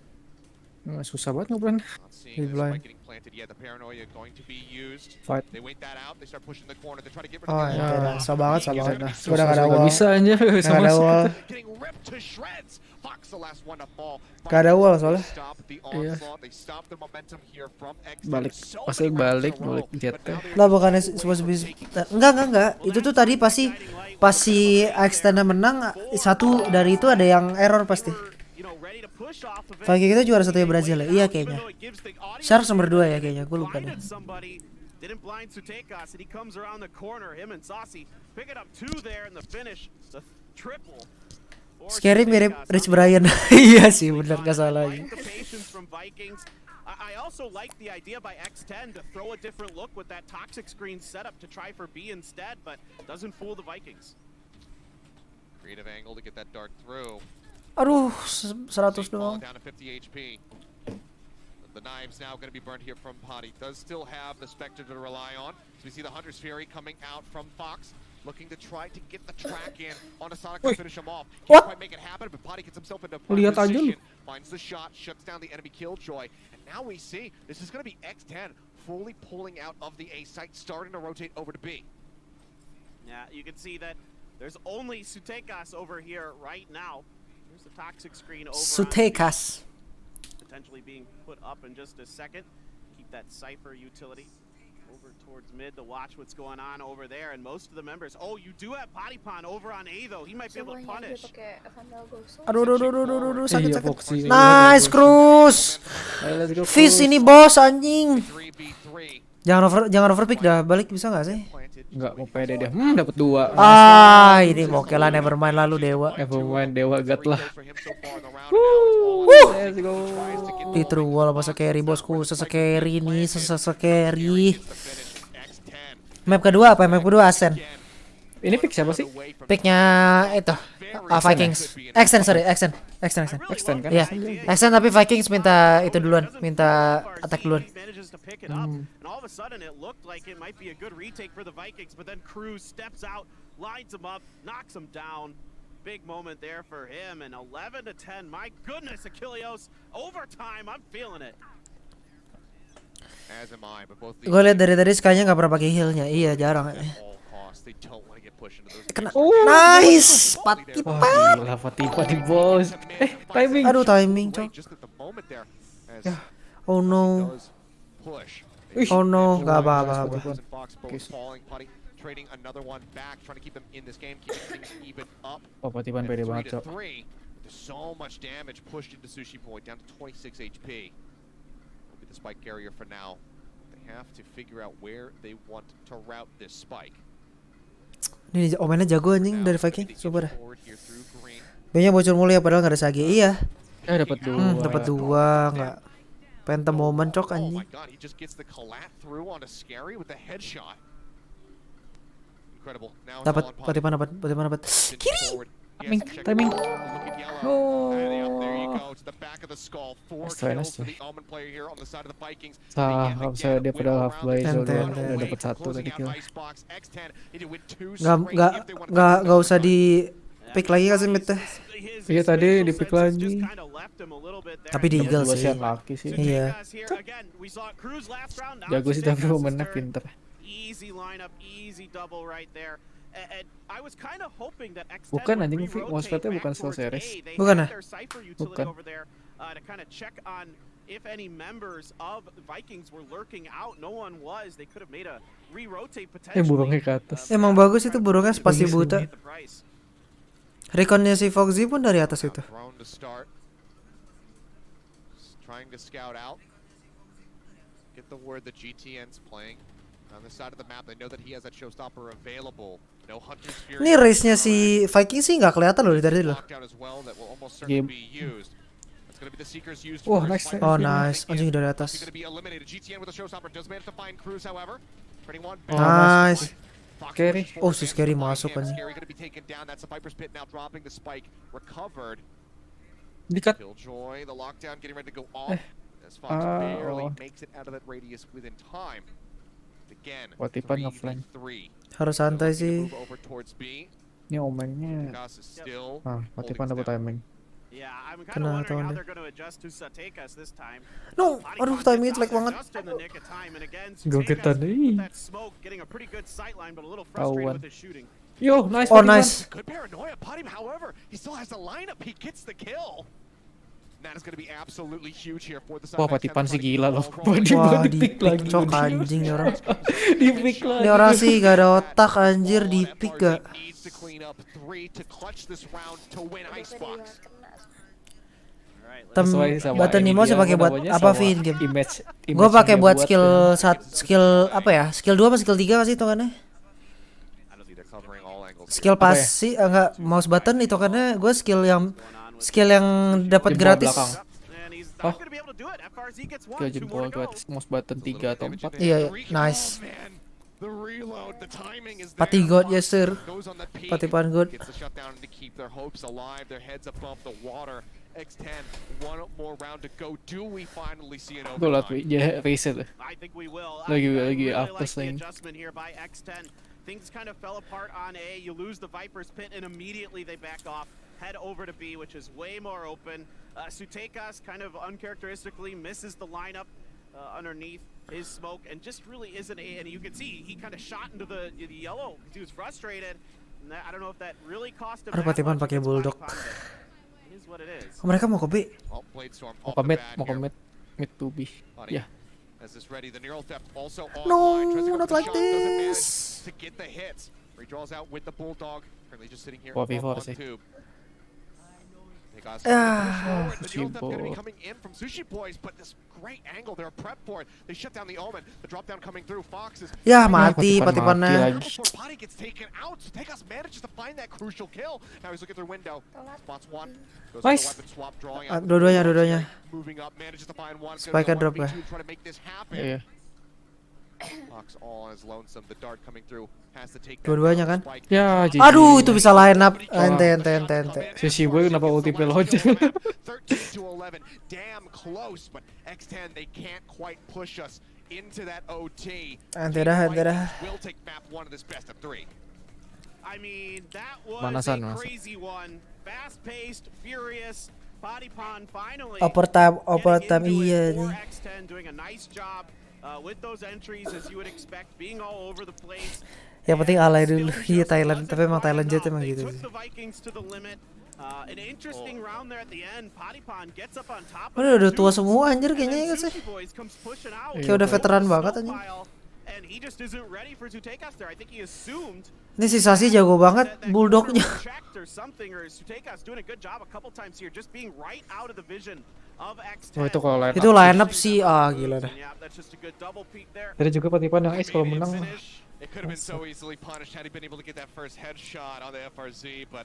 Susah banget ngobrol. Not seeing this blind. spike getting planted yet. The paranoia going to be used. Fight. They wait that out. They start pushing the corner. They try to get rid Oh of the ya, wall. susah banget, susah banget. Gonna be Gua udah nggak ada Nggak wall. bisa anjir. Nggak ada wall. Getting ripped to shreds. Fox the last one to fall. Nggak ada wall soalnya. Stop the Iya. onslaught. They stop the momentum here from X. Balik. So Pasti many balik rounds in a row, jet but teh. now they're Lah bukannya supposed to be enggak. Itu tuh tadi pasti pas si Extend menang, satu dari itu ada yang error pasti. Viking kita juara satunya Brazil ya? Iya kayaknya. Sharks nomor 2 ya kayaknya, gue lupa deh. Didn't blind Sutekas, and he comes around the corner. Him and Saucy picking up 2 there in the finish. The triple. Scary mirip Rich Brian. Iya sih, benar nggak salah. I also like the idea by X10 to throw a different look with that toxic screen setup to try for B instead, but doesn't fool the Vikings. creative angle to get that dart through. Aduh, 100 doang. Down to 50 HP. The knives now going to be burned here from Potty. Does still have the Spectre to rely on. So we see the Hunter's Fury coming out from Fox, looking to try to get the track in on a Sonic to finish him off. Can't quite make it happen, but Potty gets himself into prime Lihat aja lu. position. Finds the shot, shuts down the enemy Killjoy. And now we see this is going to be X10 fully pulling out of the A site, starting to rotate over to B. Yeah, you can see that there's only Sutekas over here right now. There's the toxic screen over on Sutekas. potentially being put up in just a second. Keep that Cypher utility over towards mid to watch what's going on over there. And most of the members, oh, you do have Potipon over on A though. He might be able to Semuanya dia punish. pakai Vandal Ghost. Aduh, sakit. Iya, Foxy. Nice, Cruz. Ayo, let's go, Fish Cruz. ini bos anjing. 3v3. Jangan overpick dah, balik bisa nggak sih? Enggak mau pede dia. Dapat 2. Ini mau lah nevermind lalu dewa. Pemain dewa gat lah. Let's go. Di true wall masa carry bosku, sesekeri nih, sesekeri. Map kedua apa? Map kedua Ascent. Ini pick siapa sih? Picknya itu Vikings. Extend Extend kan? Iya, Extend tapi Vikings minta itu duluan, minta attack duluan. Manages to pick it up, and all of a sudden it looked like it might be a good retake for the Vikings, but then Cruz steps out, lines him up, knocks him down. Big moment there for him, and 11 to 10. My goodness, Achilleos, overtime. I'm feeling it. As am I, but both Gue liat dari tadi Sky-nya nggak pernah pakai heal-nya. Iya, jarang. Kena. Nice, Patipa. Wah, gila Fatima di bos. Timing. Aduh, timing, cok. Yeah. Oh no. Oh no, nggak apa-apa. Trading another one back, trying to keep them in this game, keeping things even up. Oh, Fatima pede banget, cok. There's so much damage pushed into Sushi Boy, down to 26 HP. Will be the spike carrier for now. They have to figure out where they want to route this spike. Ini omennya jago anjing dari Viking, super dah. B-nya bocor mulu ya padahal nggak ada Sage. Iya. Dapat 2. Dapat 2, nggak. Phantom moment cok Oh anjing. my god, he just gets the collat through onto Scary with the headshot. Incredible. Now it's Dapat, all on Patipan dapat. Kiri. Timing. Oh. There you go to the back of the skull. 4 Nice, kills for the Omen player here on the side of the Vikings. Saham saya dia padahal half blade Ten, udah dapat 1 tadi kill. Nggak usah di pick lagi kasih mid teh. Iya tadi di pick lagi. Tapi di Eagle sih. Laki sih. Iya. Jago sih tapi momennya pinter. Easy lineup, easy double right there. And I was kind of hoping that X10 Bukan would anjing, re-rotate monsternya back bukan towards Soul Series. A. They Bukan had ah? their Cypher utility Bukan. over there to kind of check on if any members of the Vikings were lurking out. No one was. They could have made a re-rotate potentially. Burungnya ke atas. Emang bagus itu burungnya spasi buta. Get the price. Reconnya si Foxy pun dari atas itu. Thrown to start. Trying to scout out. Get the word that GTN's playing. On the side of the map, they know that he has that showstopper available. No Hunter's Fury. Ini race-nya si Viking sih nggak kelihatan loh dari tadi loh. Lockdown as well that will almost certainly Game. be used. It's going to be the Seekers used Oh, for nice. his Oh fight. nice, anjing dari He's atas. going to be eliminated. GTN with a showstopper does manage to find Cruz, however. Turning one Oh, back. Nice. Scary. Oh, si Scary masuk kan. Scary gonna be taken down. That's the Viper's Pit now dropping the spike. Recovered. Dikat. Killjoy, the lockdown getting ready to go off. As Fox barely makes it out of that radius within time. Again, Watipan nge-flank. 3v3. Harus santai Looking to sih. move over towards B. Ini omennya. Gus is still Watipan dapat timing. Yeah, I'm kind Kena of wondering how tahun they're going to adjust to Satekas this time. No, aduh timingnya jelek banget. Just in the nick of time, and again, Gogetan Satekas nih. with that smoke, getting a pretty good sight line, but a little frustrated with his shooting. Yo, nice. Oh, Watipan. nice. Good paranoia upon him, however, he still has the lineup. He gets the kill. That is going to be absolutely huge here for the side. Wah, Watipan sih gila loh. Wah, Di di pick pick lagi. cok anjing ya orang. Di pick lagi. Ini orang sih gak ada otak anjir di pick gak. Sesuai sama Button ini Nemo dia, saya pakai apa buat namanya, apa sama feed game. image Gue pakai yang buat dia skill apa ya? Skill 2 apa skill 3 sih hitungannya? Skill Apa ya? pasti enggak mouse button hitungannya gue skill yang dapat Jempol gratis. belakang. And he's Oh. not going to be able to do it. FRZ gets one, Skill 2 jempol more to go. gratis, mouse button 3 atau 4. Iya, nice. The reload, the timing is Pati there. god yes sir. Goes on that peak. Patipan good. Gets the shutdown to keep their hopes alive, their heads above the water. X10, one more round to go. Do we finally see an Gue liat overtime? dia reset. I think we will. Lagi I really after like the saying. adjustment here by X10. Things kind of fell apart on A. You lose the Viper's Pit, and immediately they back off, head over to B, which is way more open. Sutekas kind of uncharacteristically misses the lineup underneath his smoke, and just really isn't A. And you can see he kind of shot into the yellow because he was frustrated. And I don't know if that really cost him. Aduh, that Patipan much pakai against bulldog. Body Pond, but it is what it is. Mereka mau ke B. Oh, Bladestorm Mau off the commit, bat mau here. commit mid to B. Buddy, Ya. As this ready, the neural theft also No, online. Tries to go not for the like shot, doesn't manage this. to get the hits. Redraws out with the bulldog. Currently just sitting here Wah, above V4 on sih. tube. They got Ah, the neural theft gonna be Sushi coming in from Sushi Boys, but this great angle. They're prepped for it. They shut down the Omen. The drop down coming through. Fox is Ya mati Patipan Patipannya. mati lagi. before Body gets taken out. So Tegas manages to find that crucial kill. Now he's looking through window. Spots one. Goes for the Nice. weapon swap, drawing Ah, out. dua-duanya. Moving up, manages to find one. Spike and drop ya. Try to make this happen. Iya. Fox all on his lonesome. The dart coming through has to take that Dua-duanya down. kan? Spike. Ya, GG. Aduh, itu bisa line up. Ente. Sushi Boy kenapa ulti pelot? 13-11. Damn close, but X10 they can't quite push us into that OT. Ente dah. Will take map 1 of this best of 3. I mean, that was Manasan. a crazy one. Fast-paced, furious. Body Pond finally Overtime getting into iya it for nih. X10 doing a nice job with those entries as you would expect, being all over the place. Yang penting alay dulu. Still Iya just Thailand, wasn't tapi emang quite Thailand Jet enough. emang They gitu took sih. the Vikings to the limit. An interesting round there at the end. Body Pond gets up on top of Udah that tua too. semua anjir And kayaknya then ya sih. Sushi Boys comes pushing out. Kayak udah veteran banget anjing. Snowpile, and he just isn't ready for Sutekas there. I think he assumed Ini si Sasi jago banget that bulldognya. corner was checked or something, or Sutekas doing a good job a couple times here, just being right out of the vision of X10. Oh, itu kalau line Itu line up sih gila dah. Yeah, that's just a good double peek there. Ada juga Patipan yang Ace kalau menang. It could have been so easily punished had he been able to get that first headshot on the FRZ, but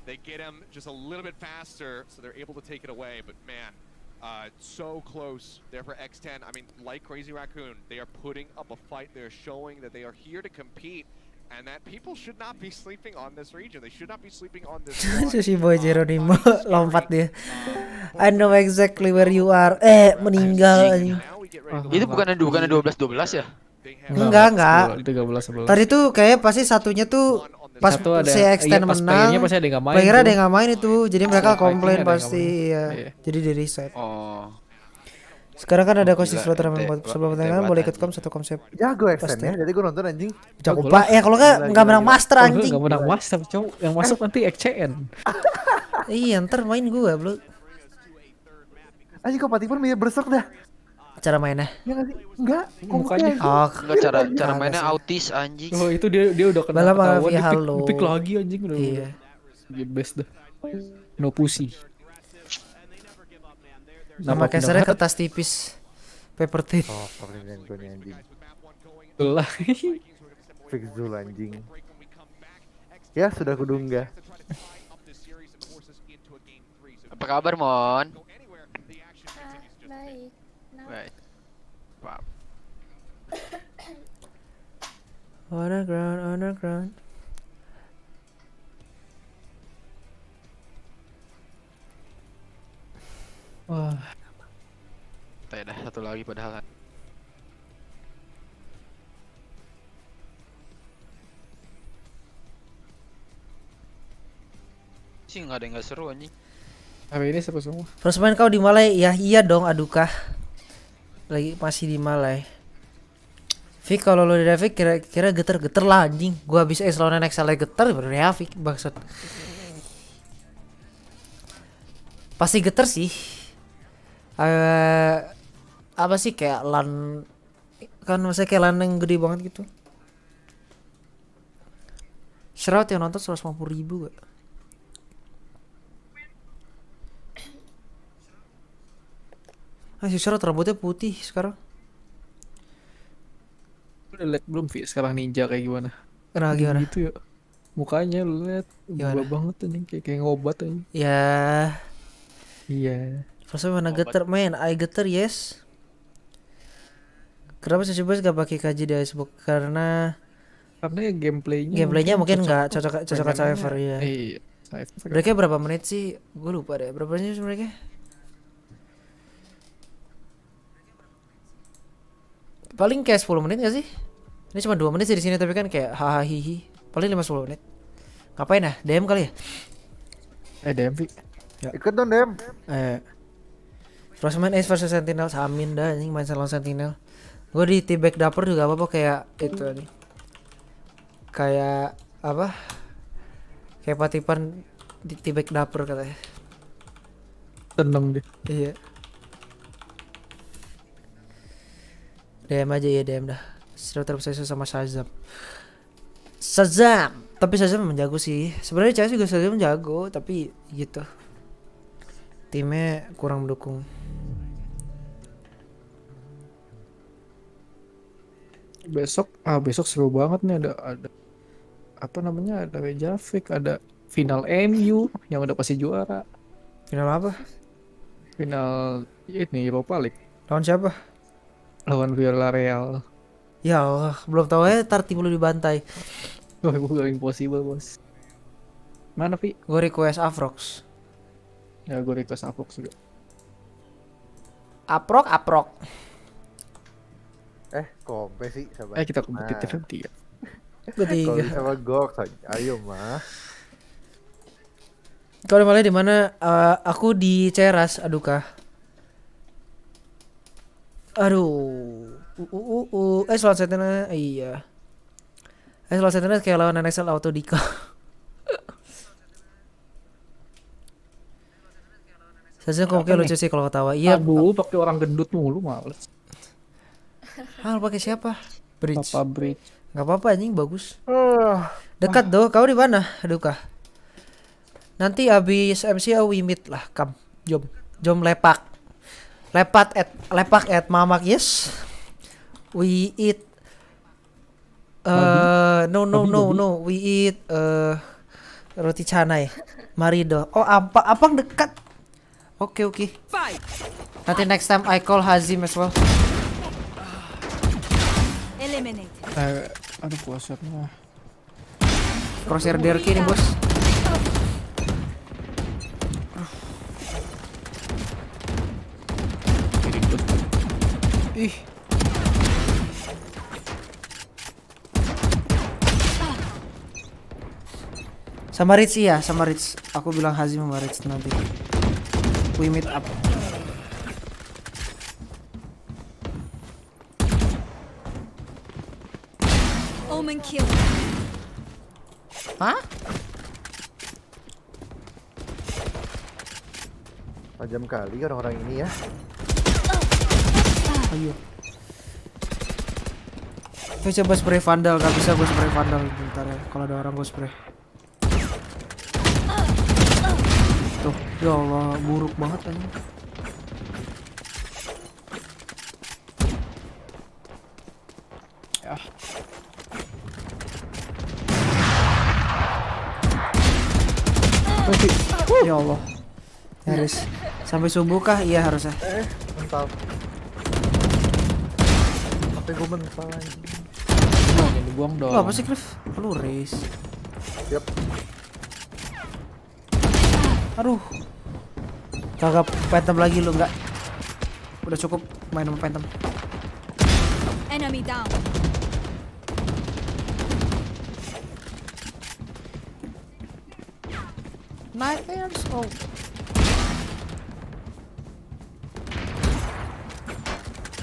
they get him just a little bit faster, so they're able to take it away. But man, so close there for X10. I mean, like Crazy Raccoon, they are putting up a fight. They're showing that they are here to compete, and that people should not be sleeping on this region. They should not be sleeping on this. Sushi Boy Jeronimo lompat dia. I know exactly where you are. Meninggal anjing. Itu bukannya 12-12 ya? Enggak. 13-11. Tadi tuh kayak pasti satunya tuh pas Satu ada si X10 pas menang. playernya pasti ada yang nggak main. Playernya ada tuh. yang nggak main itu. Jadi mereka Viking komplain ada yang pasti nggak ya. main. Iya. Jadi di reset. Oh. Sekarang kan ada coach Gila, slot turnamen ente- buat sebelum ente pertandingan banget, boleh ikut anjing. satu konsep. Jago Pasti. X10 ya, jadi gue nonton anjing. Jago Gila. pak. Kalau nggak menang master Oh, anjing. nggak menang master, cowok. Yang masuk nanti XCN. Iya ntar main gua bro. Anjing kok Patipan mirip berserk dah. Cara mainnya. Ya nggak sih? Enggak. Mukanya. Oh, Enggak, cara Kagak mainnya sih. autis anjing. Oh, itu dia udah kena Balap sama ketahuan, via di halo. pick lagi anjing udah. Iya. Dia best dah. No pussy. Nama casternya kertas tipis. Paper thin. Oh, problem gue nih anjing. Lah. Fix dulu anjing. Ya sudah kudunggah. Apa kabar, Mon? Baik. Baik. Wow. Underground. Wah. Dah satu lagi padahal kan. Sih nggak ada yang nggak seru anjing. Hari ini seru semua. First main kau di Malai? Ya iya dong, adukah. Lagi masih di Malai. Fik, kalau lo di Fik kira-kira geter lah anjing. Gua habis lawan NXL geter bener ya Fik, maksud. Pasti geter sih. Apa sih kayak LAN kan, maksudnya kayak LAN yang gede banget gitu. Shroud yang nonton 150.000 gak? Si Shroud rambutnya putih sekarang. Udah liat belum Vi sekarang ninja kayak gimana? Kenapa gimana? Gitu ya. Mukanya lu liat berubah banget anjing, kayak ngobat anjing. Ya. Iya. First mana geter main, I geter yes. Kenapa sih coba gak pakai KJ di Icebox? Karena ya gameplaynya mungkin nggak cocok Cypher ya. Iya. Mereka berapa menit sih? Gue lupa deh. Berapa menit sih mereka? Paling kayak 10 menit gak sih? Ini cuma 2 menit sih di sini, tapi kan kayak hahaha hihi. Paling 5-10 menit. Ngapain ya? DM kali ya? DM Vi. Ya. Ikut dong DM. Terus main Ace versus Sentinel, samin dah anjing main lawan Sentinel. Gue di T-back dapur juga apa kayak itu nih. Kayak apa? Kayak Patipan di T-back dapur katanya. Tenang deh. Iya. DM aja ya, DM dah. Sudah terobsesi sama Shazam. Tapi Shazam memang jago sih. Sebenarnya CS juga Shazam jago, tapi gitu. Timnya kurang mendukung. Besok seru banget nih, ada apa namanya, ada Javik, ada final MU yang udah pasti juara. Final apa? Final ini Europa League. Lawan siapa? Lawan Villarreal. Ya Allah, belum tahu ya, tar tim lu dibantai. Gue impossible bos. Mana Vi? Gue request Afrox. Ya gue request Afrox juga. Aprok. Kompe sih sahabat. Kita kompetitif M3. Kalau sama Gok, ayo mah. Kalau malah di mana? Aku di Ceras, adukah. Aduh. Lawan Sentinel, iya. Lawan Sentinel kayak lawan NXL auto Dika. Saya kok kayak lucu sih kalau ketawa. Iya. Aduh, pakai orang gendut mulu, males. Hal pakai siapa? Bridge. Papa Bridge. Gak apa-apa anjing, bagus. Dekat doh, kau di mana? Adukah. Nanti abis MCA we meet lah, kam. Jom lepak. Lepak at Mamak, yes. We eat no. We eat roti canai. Marido. Oh, apang dekat. Oke. Nanti next time I call Hazim as well. Aduh crosshairnya. Crosshair Derki nih bos. Ih. Sama Rich iya, sama Rich. Aku bilang Hazim sama Rich nanti. We meet up. Omen kill. Hah? Tajam kali orang-orang ini ya. Ayo. Gue coba spray vandal, gak bisa gue spray vandal bentar ya. Kalau ada orang gue spray. Tuh, ya Allah, buruk banget anjing. Ya Allah. Harus sampai subuh kah? Iya harusnya. Mental. Tapi gue mental lagi. Buang dong. Lu apa sih Cliff? Lu race. Yep. Aduh. Kagak phantom lagi lu enggak. Udah cukup main sama phantom. Enemy down. Nightmares. Oh.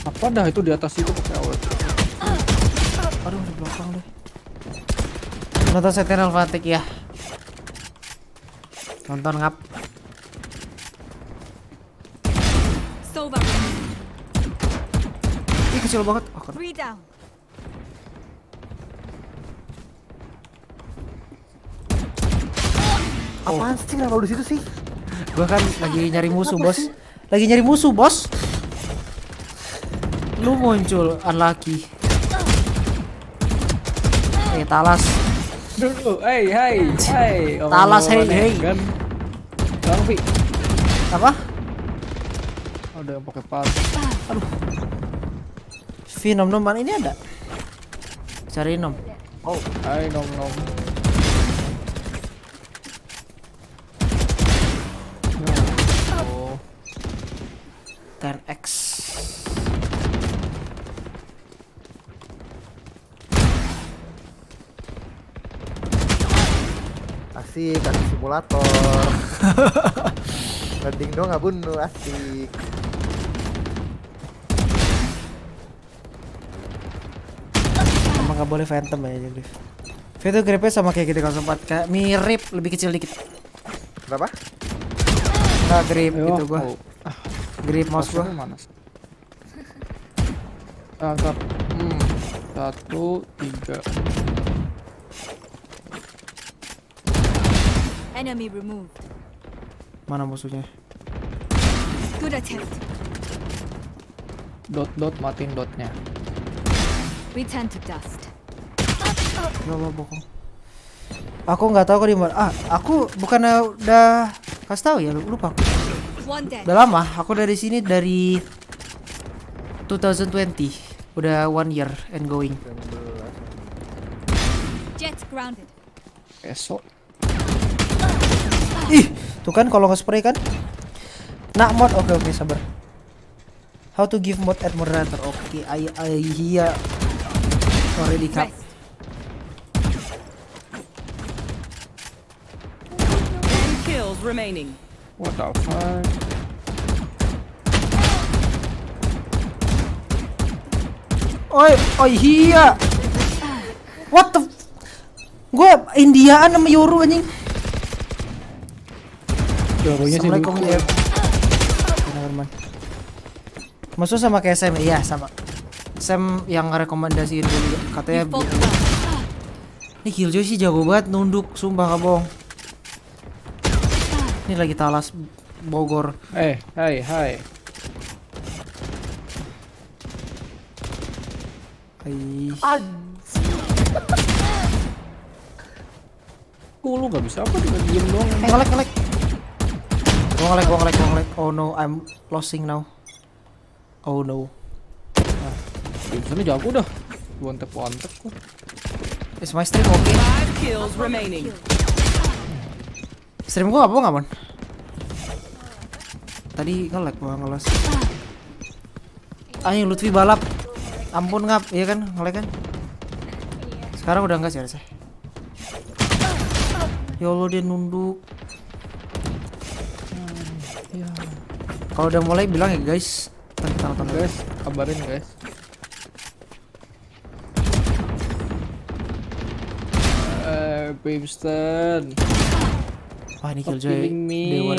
Apa dah itu di atas itu pakai awal. Aduh, di belakang deh. Nonton Sentinel Fatigue ya. Nonton ngap. Sova. Ih, kecil banget. Oh, kan. 3 down. Apaan sih nggak di situ sih? Gua kan lagi nyari musuh, Bos. Lagi nyari musuh, Bos. Lu muncul unlucky. Talas. Dulu, hai. Talas, hey. Kan. Bang Vi. Apa? Ada yang pakai pas. Aduh. Nom mana ini ada? Cari nom. Oh, hai nom. Oh. 10x. Asik, kasih simulator. Ngending dong nggak bunuh, asik. Emang nggak boleh phantom ya jadi. V itu gripnya sama kayak gitu kalau sempat kayak mirip, lebih kecil dikit. Berapa? Nggak grip Ayo, gitu gua. oh. Grip mouse gua. Mana? Angkat. 1, 3. Enemy removed. Mana musuhnya? Good attempt. Dot matiin dotnya. Return to dust. Gak mau bohong. Aku nggak tahu kok di mana. Aku bukannya udah kasih tahu ya, lupa. One dead. Udah lama. Aku dari sini dari 2020. Udah 1 year and going. Jet grounded. Esok. Ih, tuh kan kalau nge-spray kan. Nak mod, oke sabar. How to give mod at moderator? Oke, I hear already cap. 10 kills remaining. What the fuck? Oi hiya. What the Gua Indiaan sama Yoru anjing. Yorunya sih Assalamualaikum ya. Maksud sama kayak Sam, iya sama. Sam yang rekomendasiin dulu katanya. Ini Killjoy sih jago banget nunduk, sumpah gak bohong. Ini lagi talas Bogor. Hai. Hai. Lu gak bisa apa juga diem doang. Ngelek. Gua ngelek. Oh no, I'm losing now. Oh no. Di sana jago dah. One tap gua. Is my stream okay? 5 kills remaining. Stream gua apa nggak, Mon? Tadi nge-lag gua ngelos. Ayo Lutfi balap. Ampun ngap, iya kan? Nge-lag kan? Sekarang udah enggak sih harusnya. Ya Allah dia nunduk. Ya. Kalau udah mulai bilang ya guys. Tonton Guys, kabarin guys. Brimstone. Wah ini Killjoy dewa.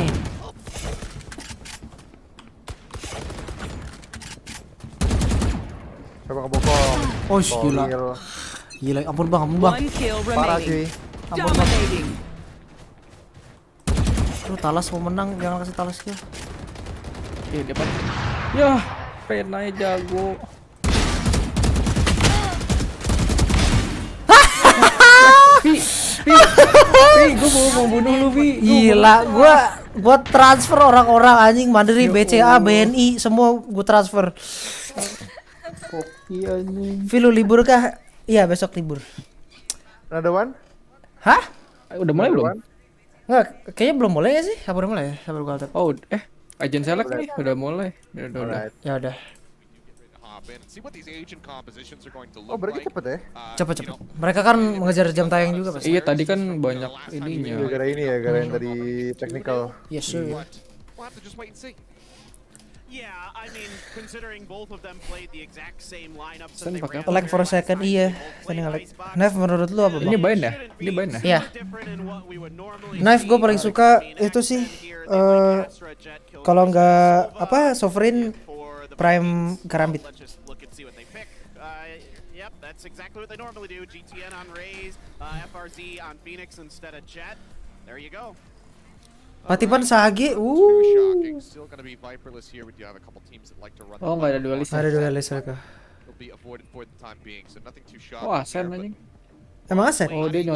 Coba kebokong. Oh gila. Gila, ampun bang. One kill Parah remaining. cuy. Ampun bang. Dominating. Lu Talas mau menang, jangan kasih Talas kill. Depan. Ya, Renanya jago. Gue mau bunuh lu, Vi. Gila, gua transfer orang-orang anjing Mandiri, BCA, BNI, semua gua transfer. Kopi anjing. Vi lu libur kah? Iya besok libur. Another one? Hah? Udah mulai belum? Nggak, kayaknya belum mulai ya sih. Apa udah mulai ya? Sabar gua alter. Oh, agent select nih udah mulai. Udah. Ya udah. Oh berarti cepet ya? Cepet. Mereka kan mengejar jam tayang juga pasti. Iya tadi kan banyak ininya. Gara-gara ini ya, gara yang tadi technical. Yes sir. We'll have to just wait and see. Yeah, I mean, considering both of them played the exact same lineups Sen that they pakai ran apa? Like for a second iya. Saya nge-lag. Knife menurut lu apa Ini bang? bain ya? Ini bain ya? Iya. Knife gue paling suka itu sih kalau nggak apa Sovereign Prime Karambit. Let's just look and see what they pick. Yep, that's exactly what they normally do. GTN on Raze, FRZ on Phoenix instead of Jet. There you go. Patipan Sage, Shocking. Still gonna be Viperless here. We do have a couple teams that like to run. Oh, nggak ada dualis. Ada dualis mereka. Will be avoided for the time being, so nothing too shocking. Wah, Sen anjing. Emang aset? Oh, dia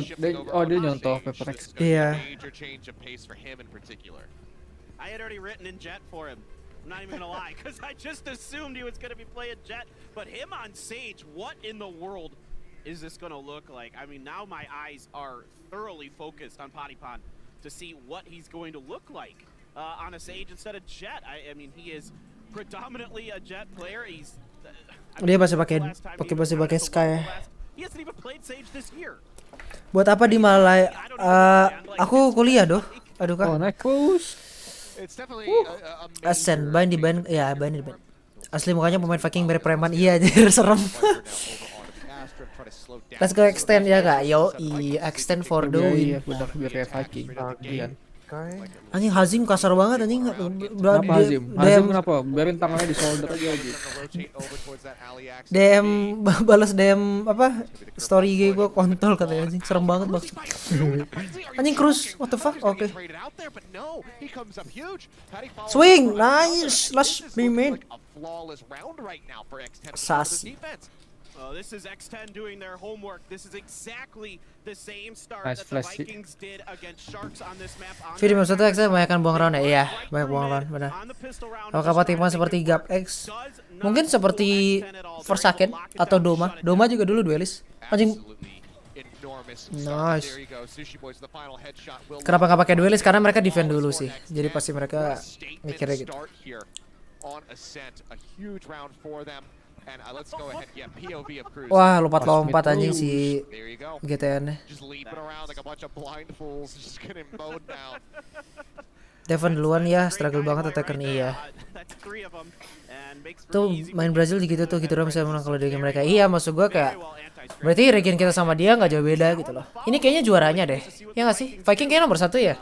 nyontoh Paper X. Iya. Major change of pace for him in particular. I had already written in Jet for him. I'm not even gonna lie, because I just assumed he was gonna be playing Jet. But him on Sage, what in the world is this gonna look like? I mean, now my eyes are thoroughly focused on Patipan to see what he's going to look like on a Sage instead of Jet. I mean, he is predominantly a Jet player. He's Dia masih pakai Sky. he hasn't even played Sage this year. Buat apa di Malay? Aku kuliah doh. Aduh kak. Oh, naik push. It's definitely Ascend, ban di ban, ya ban di ban. Asli mukanya pemain Viking mirip preman, iya jadi serem. Let's go extend ya kak, yo extend for the win. Iya, udah biar kayak Viking. Iya. Anjing Hazim kasar banget anjing. Kenapa Hazim? Hazim kenapa? Biarin tangannya di shoulder aja. DM balas DM apa? Story IG gua kontol katanya anjing, serem banget maksud. Anjing Cruz, what the fuck? Oke. Swing, nice, last man. Sas. This is X10 doing their homework. This is exactly the same start Nice that the flash. Vikings did against Sharks on this map. Video maksudnya X banyak kan buang round ya? Iya, banyak buang round, benar. Apakah Patipan seperti Gap X? Mungkin seperti Forsaken atau Doma. Doma juga dulu duelis. Anjing. Nice. Kenapa nggak pakai duelis? Karena mereka defend dulu sih. Jadi pasti mereka mikirnya gitu. Wah, lompat-lompat anjing si GTN. Devon duluan ya, struggle banget attacker nih ya. Tuh main Brazil gitu tuh, gitu doang bisa menang kalau di game mereka. Iya, maksud gua kayak berarti region kita sama dia nggak jauh beda gitu loh. Ini kayaknya juaranya deh, ya nggak sih? Viking kayaknya nomor 1 ya.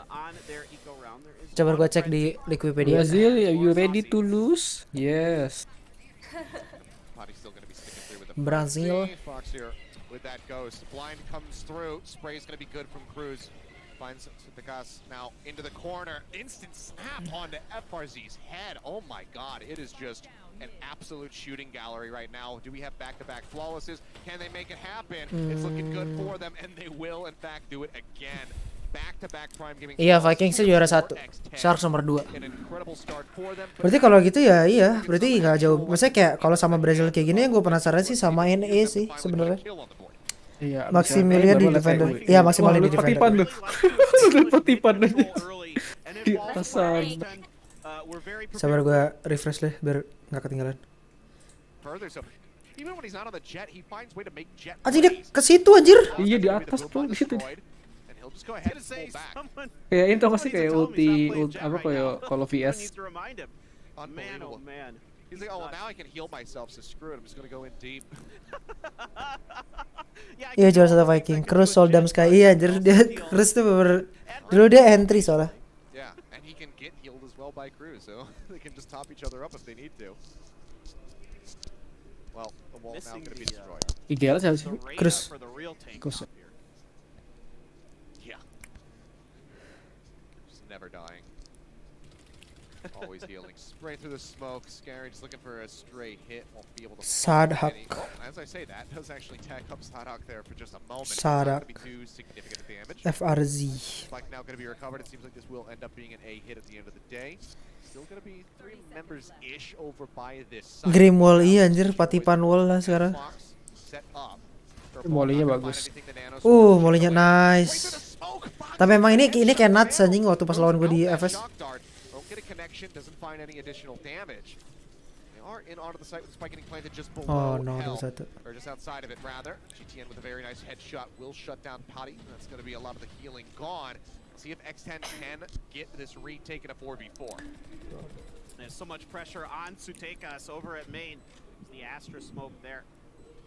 Coba gua cek di Wikipedia. Brazil, are you ready to lose? Yes. Brazil. With that ghost, blind comes through. Spray is going to be good from Cruz. Finds the gas now into the corner. Instant snap onto FRZ's head. Oh my god, it is just an absolute shooting gallery right now. Do we have back-to-back flawlesses? Can they make it happen? It's looking good for them, and they will in fact do it again. Back-to-back prime giving. Iya, Vikings juara 1, Sharks nomor 2. Berarti kalau gitu ya iya, berarti nggak jauh. Maksudnya kayak kalau sama Brazil kayak gini yang gue penasaran sih sama NE sih sebenarnya. Iya. Maximilian di defender. Iya, Maximilian di defender. Patipan tuh. Patipan aja. Di atasan. Sabar gue refresh deh biar nggak ketinggalan. Anjir dia ke situ anjir. Iya di atas tuh di situ. Kayak itu pasti kayak ulti apa kayak kalau VS. He's like, oh, well, now I can heal myself, so screw it, I'm just gonna go in deep. Iya juara 1 Viking, Cruz Soldam Sky. Iya anjir dia Cruz tuh dulu dia entry soalnya. Yeah, and he can get healed as well by Cruz, so they can just top each other up if they need to. Well, the wall now gonna be destroyed. Ideal siapa sih? Cruz. Cruz. Yeah. Just never dying. Always healing. Spray through the smoke. Scary, just looking for a straight hit. Won't be able to. Sadhak. As I say that, does actually tag up Sadhak there for just a moment. Sadhak. Too significant damage. FRZ. Spike now going to be recovered. It seems like this will end up being an A hit at the end of the day. Still going to be 3 members-ish over by this side. Grim Wall iya anjir, Patipan Wall lah sekarang. Set up. Molly-nya bagus. Molly-nya nice. Tapi emang ini kayak nuts anjing waktu pas lawan gue di FS. Oh no, ada satu. Or just outside of it rather. GTN with a very nice headshot will shut down Potty. That's going to be a lot of the healing gone. See if X10 can get this retake in a 4v4. There's so much pressure on Sutekas over at main. The Astra smoke there.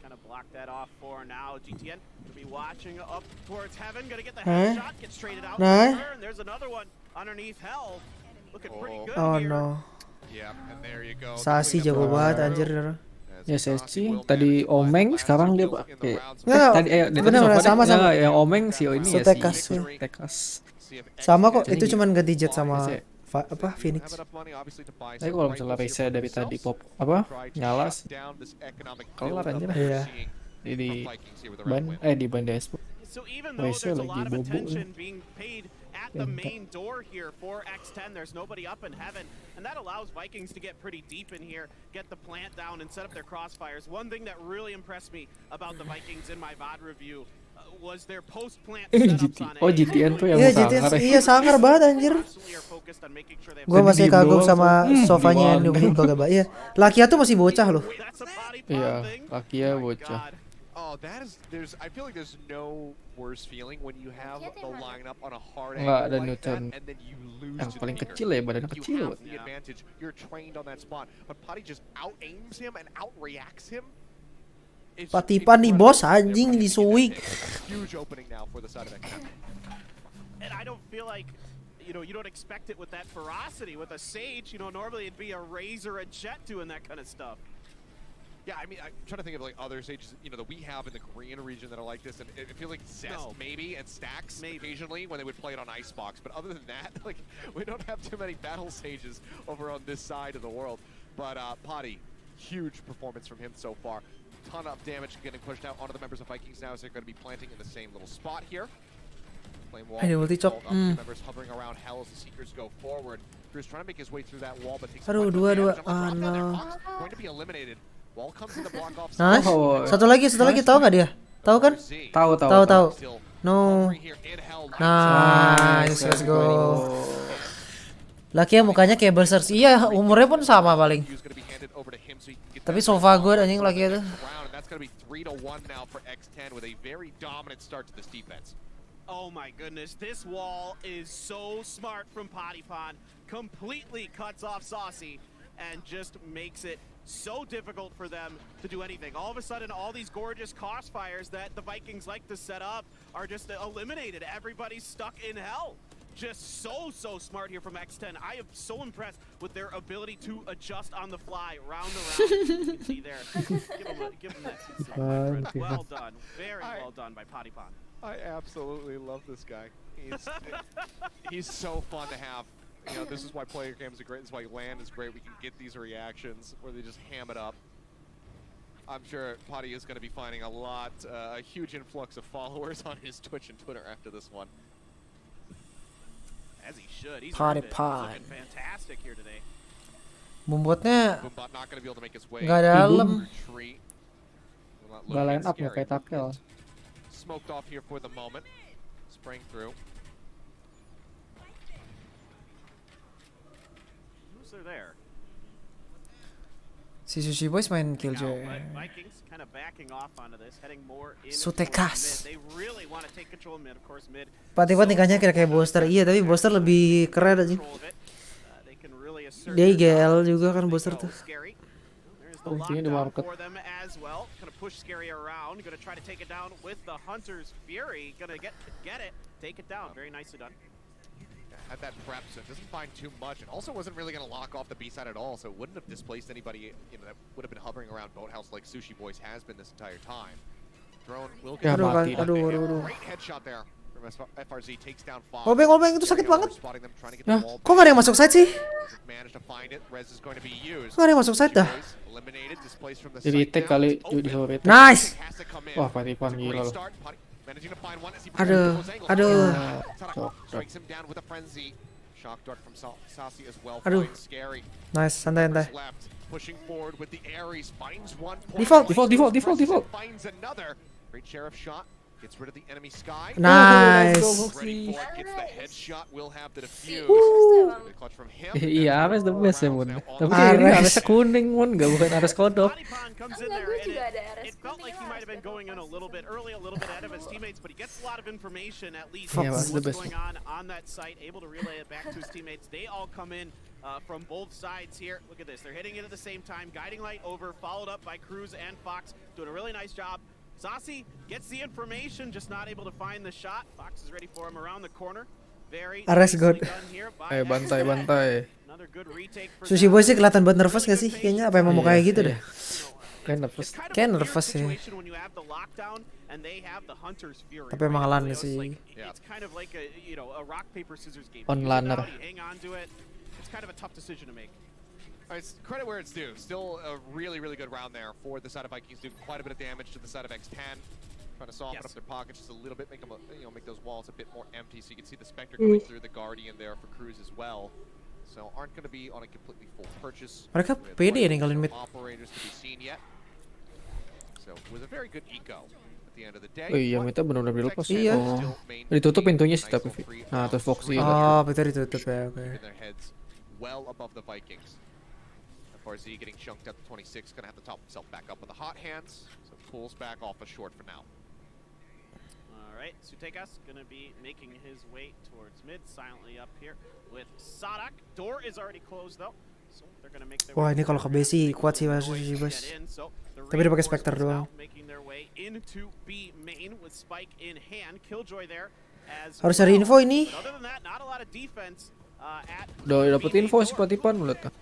Kind of block that off for now. GTN to be watching up towards heaven. Gonna get the headshot, gets traded out. And there's another one underneath hell. Looking pretty good Oh here. no. Yeah, and there you go. Sasi jago banget anjir. Ya sih, tadi Omeng sekarang dia pakai. Nggak, Tadi bener sama. Yang Omeng sih ini ya Sutekas, sih. ya. Tekas. Sama kok, itu cuman ganti jet sama Phoenix. Tapi kalau misalnya reso dari tadi pop apa nyala sih. Kelar aja lah. Iya. Di ban dashboard. So even though there's a lot of attention being paid at the main door here for X10, there's nobody up in heaven, and that allows Vikings to get pretty deep in here, get the plant down, and set up their crossfires. One thing that really impressed me about the Vikings in my VOD review was their post-plant setups on A. Oh GTN tuh yang sangar. Iya sangar banget anjir. Gua masih kagum sama sofanya yang di Bagaba. Iya. Lakia tuh masih bocah loh. Iya, Lakia bocah. Oh, I feel like there's no worse feeling when you have the lineup on a hard Nggak ada angle like that, Newton. and then you lose Yang to paling the kecil ya, badannya You kecil. have the advantage. You're trained on that spot, but Potty just out-aims him and out-reacts him. Patipan nih bos anjing di Suwik. Huge opening now for the side of X10. And I don't feel like, you don't expect it with that ferocity. With a Sage, normally it'd be a Razor, a Jet doing that kind of stuff. Yeah, I mean, I'm trying to think of like other Sages, that we have in the Korean region that are like this, and I feel like Zest maybe and Stacks occasionally when they would play it on Icebox, but other than that, like we don't have too many battle Sages over on this side of the world. But Potty, huge performance from him so far. Ton of damage getting pushed out onto the members of Vikings now as they're going to be planting in the same little spot here. Flame wall. Members hovering around hell as the Seekers go forward. Drew's trying to make his way through that wall, but takes Dua. no. Going to be eliminated. Wall comes in the block off. Nice. Satu lagi tahu nggak dia? Tahu kan? Tahu. No. Nice, let's go. Lakia mukanya kayak berserk. Iya, umurnya pun sama paling. Tapi so far good anjing Lakia tuh. Oh my goodness, this wall is so smart from Pottypon. Completely cuts off Saucy and just makes it so difficult for them to do anything. All of a sudden, all these gorgeous crossfires that the Vikings like to set up are just eliminated. Everybody's stuck in hell. Just so smart here from X10. I am so impressed with their ability to adjust on the fly, round to round. You can see there. Give them that. Well done. Very well done by Pottypon. I absolutely love this guy. He's so fun to have. This is why player games are great. This is why LAN is great. We can get these reactions where they just ham it up. I'm sure Potty is going to be finding a huge influx of followers on his Twitch and Twitter after this one. As he should. He's Pottypon. looking fantastic here today. Bombotnya Boombot not going to be able to make his way. nggak dalam. Nggak line up nggak kayak tackle. Smoked off here for the moment. Spraying through. Who's there? Si Sushi Boys main Killjoy. Vikings kind of backing off onto this, heading more in Sutekas. mid. They really want to take control of mid, of course mid. Patipan tingkahnya kayak Booster. Iya, tapi Booster lebih keren aja. Dia IGL juga kan Booster tuh. Oh, ini di market. For them as well. Gonna push Scary around. Gonna try to take it down with the Hunter's Fury. Gonna get it. Take it down. Very nicely done. Had that prep, so it doesn't find too much. It also wasn't really going to lock off the B side at all, so it wouldn't have displaced anybody that would have been hovering around Boathouse like Sushi Boys has been this entire time. Drone will get Aduh. great headshot there from FRZ, takes down 5. Obeng itu sakit banget. Kok gak ada yang masuk side sih? Kok gak ada yang masuk side dah? Jadi tag kali di sore. Nice. Wah, Patipan gila loh. Aduh. Aduh. Nice, santai. Pushing forward with the Ares, finds one point. Default. Great sheriff shot. Gets rid of the enemy sky. Nice. Ready for it. Gets the headshot. Will have the defuse. Good clutch from him. Iya, Ares the best ya, Mun. Tapi Ares. ini Aresnya kuning, Mun. Gak bukan Ares kodok. Comes in there and it felt like he might have been going in a little bit early, a little bit ahead of his teammates, but he gets a lot of information at least Yeah, what's the best. going on that site, able to relay it back to his teammates. They all come in from both sides here. Look at this, they're hitting it at the same time. Guiding light over, followed up by Cruz and Fox, doing a really nice job. Sasi gets the information, just not able to find the shot. Fox is ready for him around the corner. Very Ares good. Bantai. Another good retake for Sushi Boy sih kelihatan banget nervous gak sih? Kayaknya apa emang mau kayak gitu deh. Kayak nervous. Kayak nervous ya. Tapi emang lan sih. Onlaner. It's kind of a tough decision to make. It's credit where it's due. Still a really, really good round there for the side of Vikings. Doing quite a bit of damage to the side of X10. Trying to soften up their pockets just a little bit, make them, make those walls a bit more empty. So you can see the Spectre coming through the Guardian there for Cruz as well. So aren't going to be on a completely full purchase. Mereka pede ya ninggalin mid. Operators to be seen yet. So it was a very good eco at the end of the day. Oh iya, kita benar-benar dilepas. Iya. Oh. Ditutup pintunya sih tapi. Nah, terus Foxy. Oh, pintu ditutup ya, oke. Their heads well above the Vikings. FRZ getting chunked at the 26, gonna have to top himself back up with the hot hands, so pulls back off a short for now. Alright, Sutekas gonna be making his way towards mid, silently up here with Sadak. Door is already closed though, so they're gonna make their Wah, ini kalau ke B sih kuat sih Sushi Boys. Tapi dia pakai Spectre doang. Harus cari info ini. Udah dapet info sih Patipan udah tuh.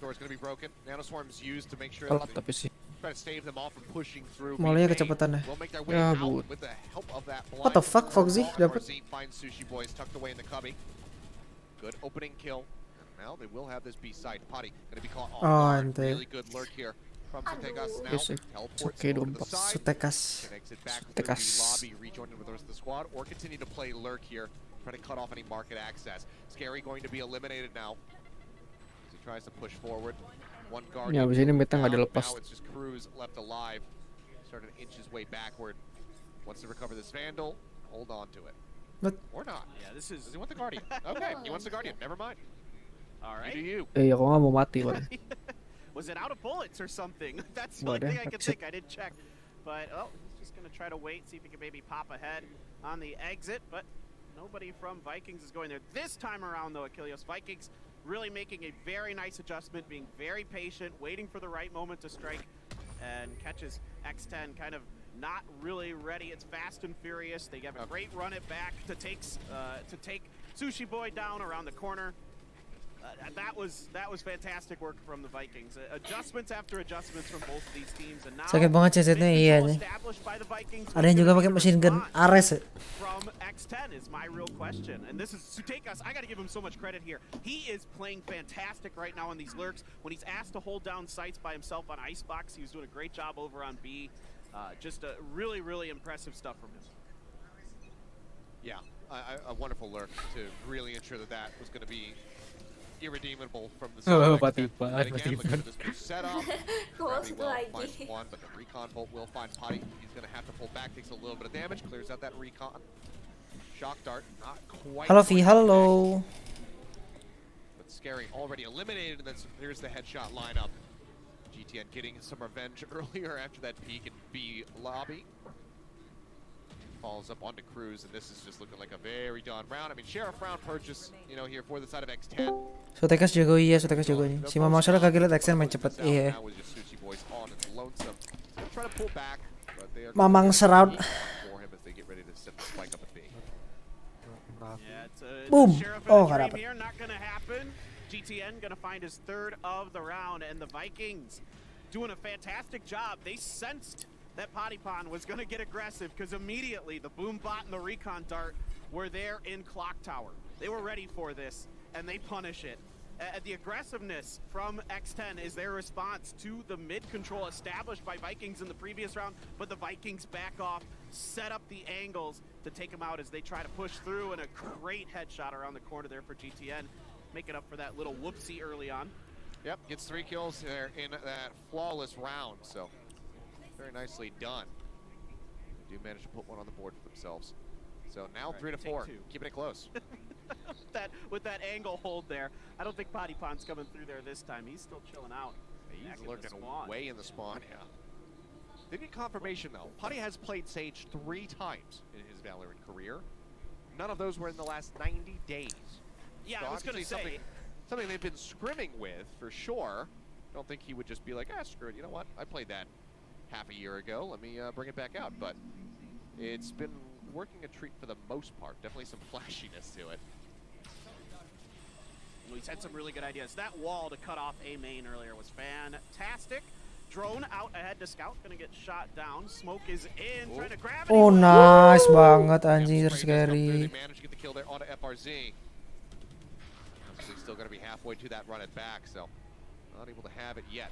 Door's gonna be broken. Nanoswarm's used to make sure Telat tapi sih. try to stave them off from pushing through. Malahnya kecepatannya. We'll make their way Ya, out Bu. with the help of that blind. What the fuck, Foxy? Dapat. FRZ finds Sushi Boys tucked away in the cubby. Good opening kill. And now they will have this B side. Potty gonna be caught off guard. ente. Really good lurk here from Sutekas now. Yes, Teleports oke over dong, to the side. Sutekas. Can exit back through Sutekas. the lobby, rejoining with the rest of the squad, or continue to play lurk here, try to cut off any market access. Scary going to be eliminated now. As he tries to push forward. One guard. Ya, abis ini meta nggak dilepas. Now it's just Cruz left alive. Started to inch his way backward. Wants to recover this Vandal. Hold on to it. But Or not. Yeah, this is. Does he want the Guardian? Okay, he wants the Guardian. Never mind. All right. You do you. Iya, kok nggak mau mati, Bang. Was it out of bullets or something? That's the What only the thing I could heck? think. I didn't check. But, oh, he's just going to try to wait, see if he can maybe pop ahead on the exit. But nobody from Vikings is going there. This time around, though, Achilles, Vikings really making a very nice adjustment, being very patient, waiting for the right moment to strike, and catches X10 kind of not really ready. It's fast and furious. They have a great run it back to take Sushi Boy down around the corner. That was fantastic work from the Vikings. Adjustments after adjustments from both of these teams, and now sakit banget CZ-nya iya nih. established by the Vikings. Ada yang juga pakai machine gun Ares. From X10 is my real question, and this is Sutekas. I got to give him so much credit here. He is playing fantastic right now on these lurks. When he's asked to hold down sites by himself on Icebox, he was doing a great job over on B. Just a really, really impressive stuff from him. Yeah, a wonderful lurk to really ensure that was going to be irredeemable from the Oh, side. Patipan, And again, look Patipan. at this new setup. Close Very well lagi. finds one, but the recon bolt will find Potty. He's going to have to pull back, takes a little bit of damage, clears out that recon. Shock dart, not quite. Halo Vi, halo. But Scary already eliminated, and then here's the headshot lineup. GTN getting some revenge earlier after that peek in B lobby. Falls up onto Cruz, and this is just looking like a very done round. I mean, Sheriff round purchase, here for the side of X10. Sutekas jago iya, Sutekas jago nih. Si Mama Masalah kagak liat Action main cepet. Iya. Now with just Sushi Boys on and lonesome. They'll try to pull back, but they are Mamang Shroud. for him as they get ready to set the spike up at B. Yeah, it's Boom. Sheriff Oh, and a nggak dream dapet. here, not gonna happen. GTN gonna find his third of the round, and the Vikings doing a fantastic job. They sensed that Pottypon was gonna get aggressive because immediately the boom bot and the recon dart were there in Clock Tower. They were ready for this, and they punish it. The aggressiveness from X10 is their response to the mid control established by Vikings in the previous round, but the Vikings back off, set up the angles to take them out as they try to push through, and a great headshot around the corner there for GTN, making up for that little whoopsie early on. Yep, gets 3 kills there in that flawless round, so very nicely done. do manage to put one on the board for themselves. So now 3 to 4, keeping it close. with that angle hold there, I don't think Potty Pond's coming through there this time. He's still chilling out. He's lurking way in the spawn, yeah. Did get confirmation though. Potty has played Sage 3 times in his Valorant career. None of those were in the last 90 days. Yeah, so I was gonna say something they've been scrimming with for sure. I don't think he would just be like, screw it. You know what? I played that half a year ago. Let me bring it back out. But it's been working a treat for the most part. Definitely some flashiness to it. He's had some really good ideas. That wall to cut off A main earlier was fantastic. Drone out ahead to scout, gonna get shot down. Smoke is in, trying to grab it. Oh, nice banget anjir, scary. They managed to get the kill there onto FRZ. Still gonna be halfway to that run it back, so not able to have it yet.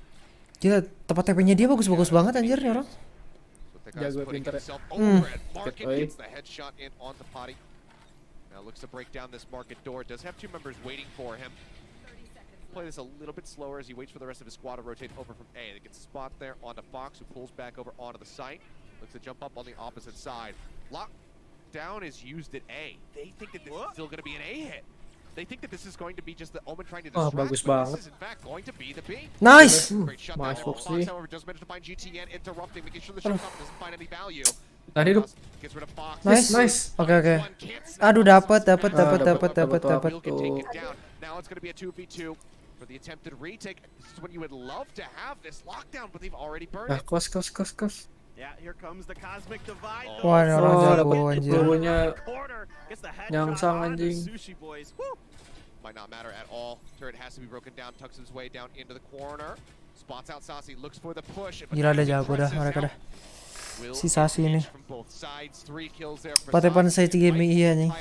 Gila, tempat TP-nya dia bagus-bagus banget anjir nih orang. Jago pinter. Gets the headshot in onto Potty. Now looks to break down this market door. Does have 2 members waiting for him. Play this a little bit slower as he waits for the rest of his squad to rotate over from A. They get a spot there onto Fox, who pulls back over onto the site. Looks to jump up on the opposite side. Lockdown is used at A. They think that this is still going to be an A hit. They think that this is going to be just the Omen trying to distract, bagus but banget. this is in fact going to be the B. Nice. Great shot down there. Masuk Fox, sih. however, does manage to find GTN interrupting, making sure the showstopper doesn't find any value. Tadi hidup. Gets rid of Fox. Nice. Oke. Aduh, dapat. Will can take it down. Now it's going to be a 2v2 for the attempted retake. This is when you would love to have this lockdown, but they've already burned it. Kos. Yeah, here comes the cosmic divide. Wah, ini orang jago anjir. Pelurunya Gets the nyangsang headshot on the anjing. Sushi Boys. Woo! Might not matter at all. Turret has to be broken down, tucks his way down into the corner. Spots out Sasi, looks for the push. Gila, ada jago dah mereka dah. Si Sasi ini. Patepan saya 3 MI anjing.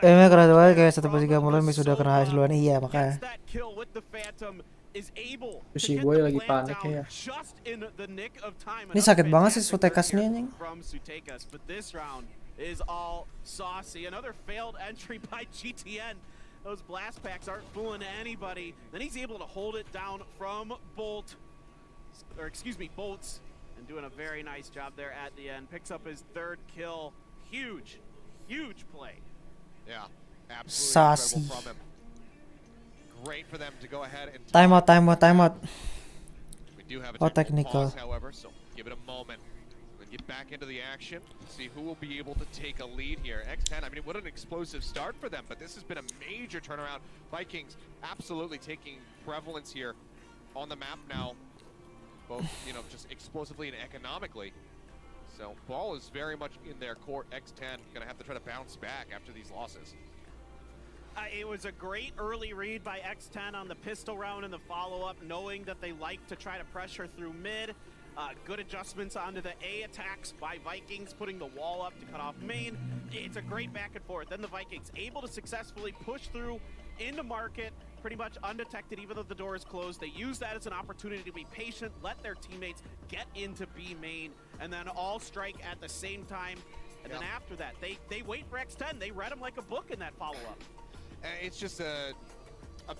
Emang keren banget kayak 1/3 mulai sudah kena HS duluan, iya makanya. Si boy lagi panik ya. Ini sakit banget sih Sutekas nih anjing. Is all saucy. Another failed entry by GTN. Those blast packs aren't fooling anybody. Then he's able to hold it down from Bolts, and doing a very nice job there at the end. Picks up his 3rd kill. Huge play. Yeah, absolutely incredible from him. Great for them to go ahead and Time out. We do have a technical pause, however, so give it a moment. Get back into the action, see who will be able to take a lead here. X10, I mean, what an explosive start for them, but this has been a major turnaround. Vikings absolutely taking prevalence here on the map now, both, just explosively and economically. So, ball is very much in their court. X10 gonna have to try to bounce back after these losses. It was a great early read by X10 on the pistol round and the follow-up, knowing that they like to try to pressure through mid. Good adjustments onto the A attacks by Vikings, putting the wall up to cut off main. It's a great back and forth. Then the Vikings able to successfully push through into market, pretty much undetected even though the door is closed. They use that as an opportunity to be patient, let their teammates get into B main, and then all strike at the same time. And then after that, they wait for X10. They read him like a book in that follow-up. It's just a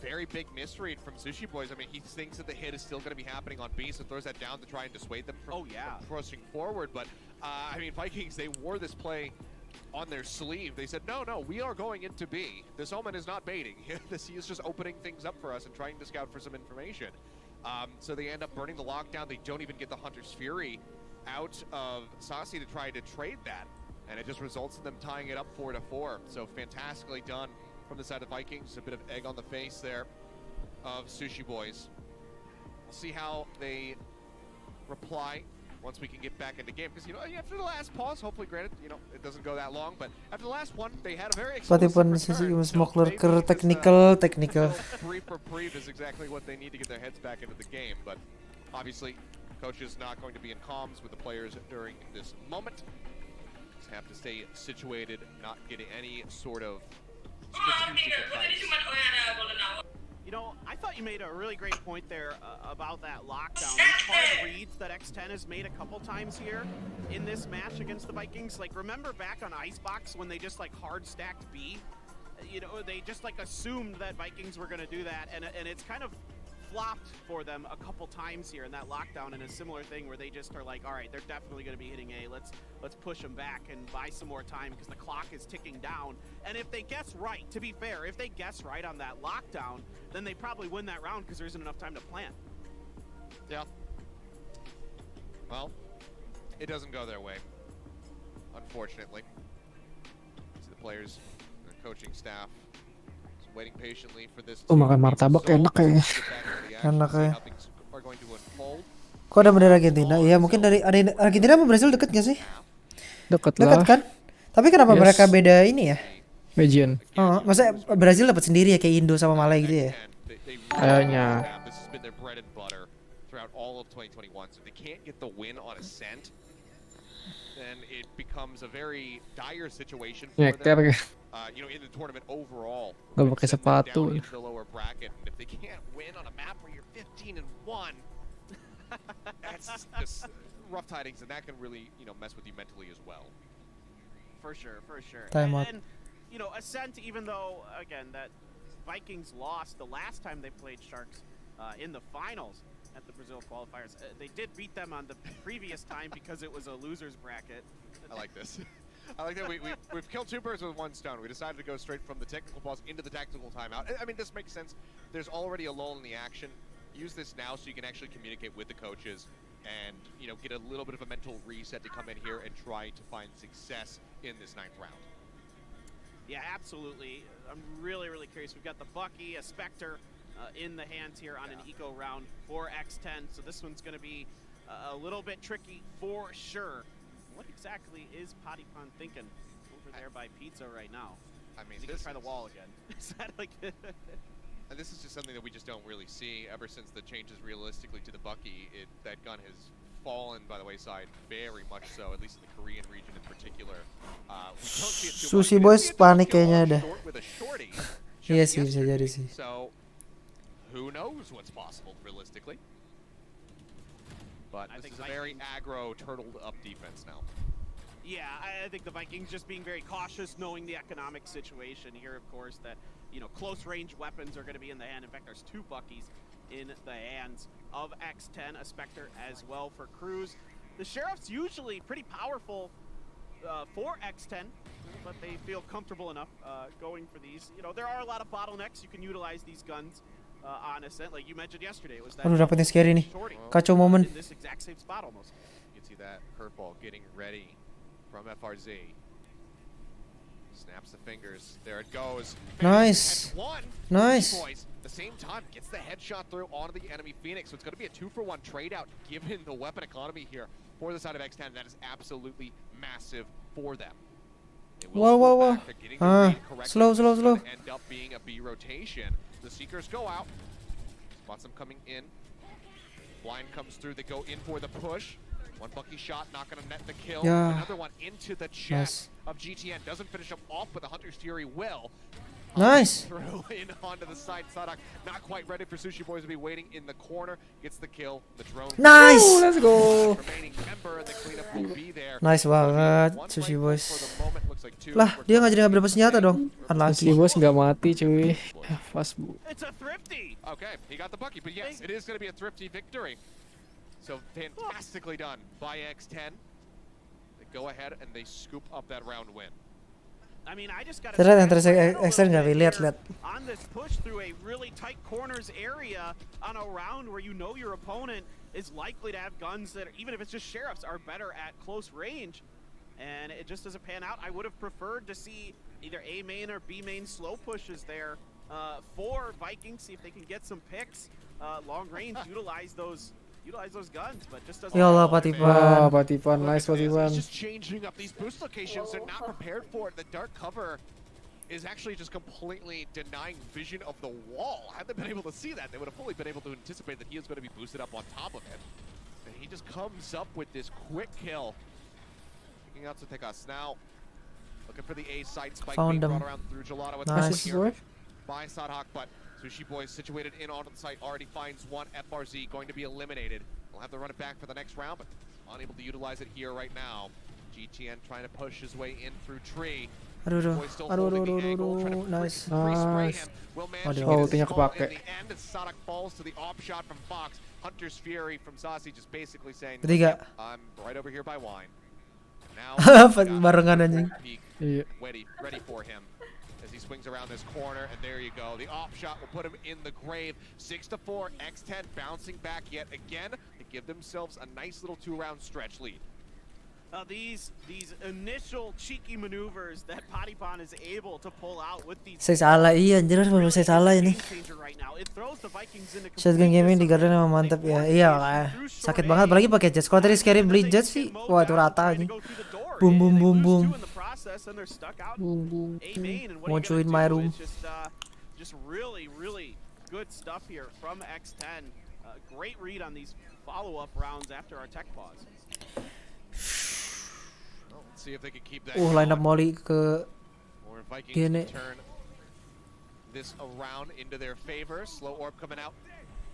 very big misread from Sushi Boys. I mean, he thinks that the hit is still going to be happening on B, so throws that down to try and dissuade them from pushing forward. But, I mean, Vikings, they wore this play on their sleeve. They said, no, we are going into B. This Omen is not baiting. He is just opening things up for us and trying to scout for some information. So they end up burning the lockdown. They don't even get the Hunter's Fury out of Sasi to try to trade that. And it just results in them tying it up 4-4. So fantastically done from the side of Vikings. A bit of egg on the face there of Sushi Boys. We'll see how they reply once we can get back into game. Because, after the last pause, hopefully, granted, it doesn't go that long, but after the last one, they had a very Patepan sih smoke lurker technical. Brief is exactly what they need to get their heads back into the game. But obviously, coach is not going to be in comms with the players during this moment. Just have to stay situated, not getting any sort of strategic advice. I thought you made a really great point there about that lockdown. These hard reads that X10 has made a couple times here in this match against the Vikings. Like, remember back on Icebox when they just hard stacked B? They just assumed that Vikings were going to do that, and it's kind of flopped for them a couple times here in that lockdown, in a similar thing where they just are like, all right, they're definitely going to be hitting A. Let's push them back and buy some more time because the clock is ticking down. And if they guess right, to be fair, if they guess right on that lockdown, then they probably win that round because there isn't enough time to plan. Yeah. Well, it doesn't go their way, unfortunately. See the players, the coaching staff, just waiting patiently for this. Makan martabak enak kayaknya. Enak ya. Are going to unfold. Kok ada bendera Argentina? Iya mungkin dari ada Argentina sama Brazil deket gak sih? Deket Deket lah. kan? Tapi kenapa Yes. mereka beda ini ya? Region. Oh, masa Brazil dapat sendiri ya kayak Indo sama Malay gitu ya? Kayaknya. This has been their bread and butter throughout all of 2021. So if they can't get the win on Ascent, then it becomes a very dire situation for Nyeker. them. You know, in the tournament overall. Gak pakai Send them sepatu. down into the lower bracket, and if they can't win on a map where you're 15-1, that's just rough tidings, and that can really, you know, mess with you mentally as well. For sure, for sure. Time out. And, you know, Ascent, even though, again, that Vikings lost the last time they played Sharks in the finals at the Brazil qualifiers, they did beat them on the previous time because it was a loser's bracket. I like this. I like that we've killed two birds with one stone. We decided to go straight from the technical pause into the tactical timeout. I mean, this makes sense. There's already a lull in the action. Use this now so you can actually communicate with the coaches and, you know, get a little bit of a mental reset to come in here and try to find success in this 9th round. Yeah, absolutely. I'm really, really curious. We've got the Bucky, a Spectre in the hands here on an eco round for X10. So this one's going to be a little bit tricky for sure. What exactly is Potty Pond thinking over there by Pizza right now? I mean, is he going to try the wall again? Is that like... And this is just something that we just don't really see ever since the changes realistically to the Bucky. That gun has fallen by the wayside very much so, at least in the Korean region in particular. We don't see it too Sushi much. Boys panik kayaknya ada. With a shorty Iya just sih bisa jadi yesterday. sih. So who knows what's possible realistically? But this is a very aggro, turtled up defense now. Yeah, I think the Vikings just being very cautious, knowing the economic situation here, of course, that, you know, close range weapons are going to be in the hand. In fact, there's 2 Buckies in the hands of X10, a Spectre as well for Cruz. The Sheriff's usually pretty powerful for X10, but they feel comfortable enough going for these. You know, there are a lot of bottlenecks. You can utilize these guns on Ascent, like you mentioned yesterday. It was that Aduh dapetin scary nih. shorty Kacau momen. in this exact same spot almost. You can see that curveball getting ready from FRZ. Snaps the fingers. There it goes. Nice. And one. Nice. Boys, at the same time, gets the headshot through onto the enemy Phoenix. So it's going to be a 2-for-1 trade out given the weapon economy here for the side of X10. That is absolutely massive for them. They will Whoa, whoa, scope whoa. back. They're getting the read correctly. Slow. It's gonna end up being a B rotation. The Seekers go out. Spots them coming in. Blind comes through. They go in for the push. One Bucky shot, not going to net the kill. Yeah. Another one into the chest of GTN. Doesn't finish him off, but the Hunter's Fury will. Nice. Throw in onto the side. Sadak not quite ready for Sushi Boys to be waiting in the corner. Gets the kill. The drone. Nice. Let's go. Remaining member and the cleanup will be there. Nice banget Sushi Boys. Lah dia nggak jadi ngambil dapat senjata dong. Sushi Unlucky. Boys nggak mati cuy. Pas bu. It's a thrifty. Okay, he got the Bucky, but yes, it is going to be a thrifty victory. So fantastically done by X10. They go ahead and they scoop up that round win. I mean, I just got Ternyata yang extra nggak lihat. on this push through a really tight corners area on a round where you know your opponent is likely to have guns that, even if it's just sheriffs, are better at close range. And it just doesn't pan out. I would have preferred to see either A main or B main slow pushes there for Vikings, see if they can get some picks. Long range, utilize those guns, but just doesn't. Ya Allah Patipan. Patipan, nice He's Patipan. just changing up these boost locations. They're not prepared for it. The dark cover is actually just completely denying vision of the wall. Had they been able to see that, they would have fully been able to anticipate that he is going to be boosted up on top of him. And he just comes up with this quick kill. Picking out Sutekas now. Looking for the A side spike Found being him. brought around through Gelato. With Nice. here by Sadhak, but Sushi Boys situated in onto the site already finds one. FRZ going to be eliminated. We'll have to run it back for the next round, but unable to utilize it here right now. GTN trying to push his way in through tree. Aduh, nice. Nice. Waduh. Oh, ultinya kepake. Ketiga. Barengan anjing. Iya. Ready for him as he swings around this corner, and there you go. The op shot will put him in the grave. 6-4, X10 bouncing back yet again to give themselves a nice little 2-round stretch lead. These initial cheeky maneuvers that prideeeee is able to pull out with these. Saya salah, iya anjir saya salah ini. Shotgun gaming di Garden emang mantap ya. Iya sakit banget apalagi pakai Jets. Kalau tadi scary bleed Jets sih, wah itu rata aja. Boom boom boom boom. Want you in my room. Just really good stuff here from X10. Great read on these follow-up rounds after our tech pause. Line up molly ke gini. This around into their favor. Slow orb coming out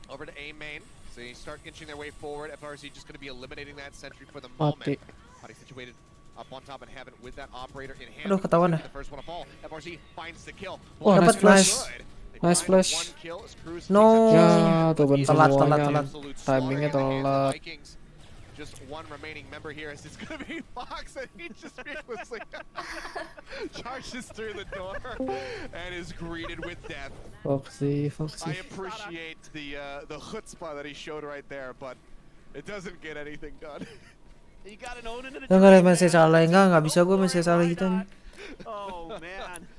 over to A main. So they start inching their way forward. FRC just going to be eliminating that sentry for the moment. Body situated up on top in heaven with that operator in hand. Aduh, ketahuan dah. The first one to fall. FRC finds the kill. Oh, dapat nice. Nice flash. No. Ya, tuh telat. Timingnya telat. Just one remaining member here as it's gonna be Fox, and he just recklessly charges through the door and is greeted with death. Foxy. I appreciate the chutzpah that he showed right there, but it doesn't get anything done. You got an Odin in a Enggak masih salah, enggak bisa gue masih salah gitu nih. Oh man.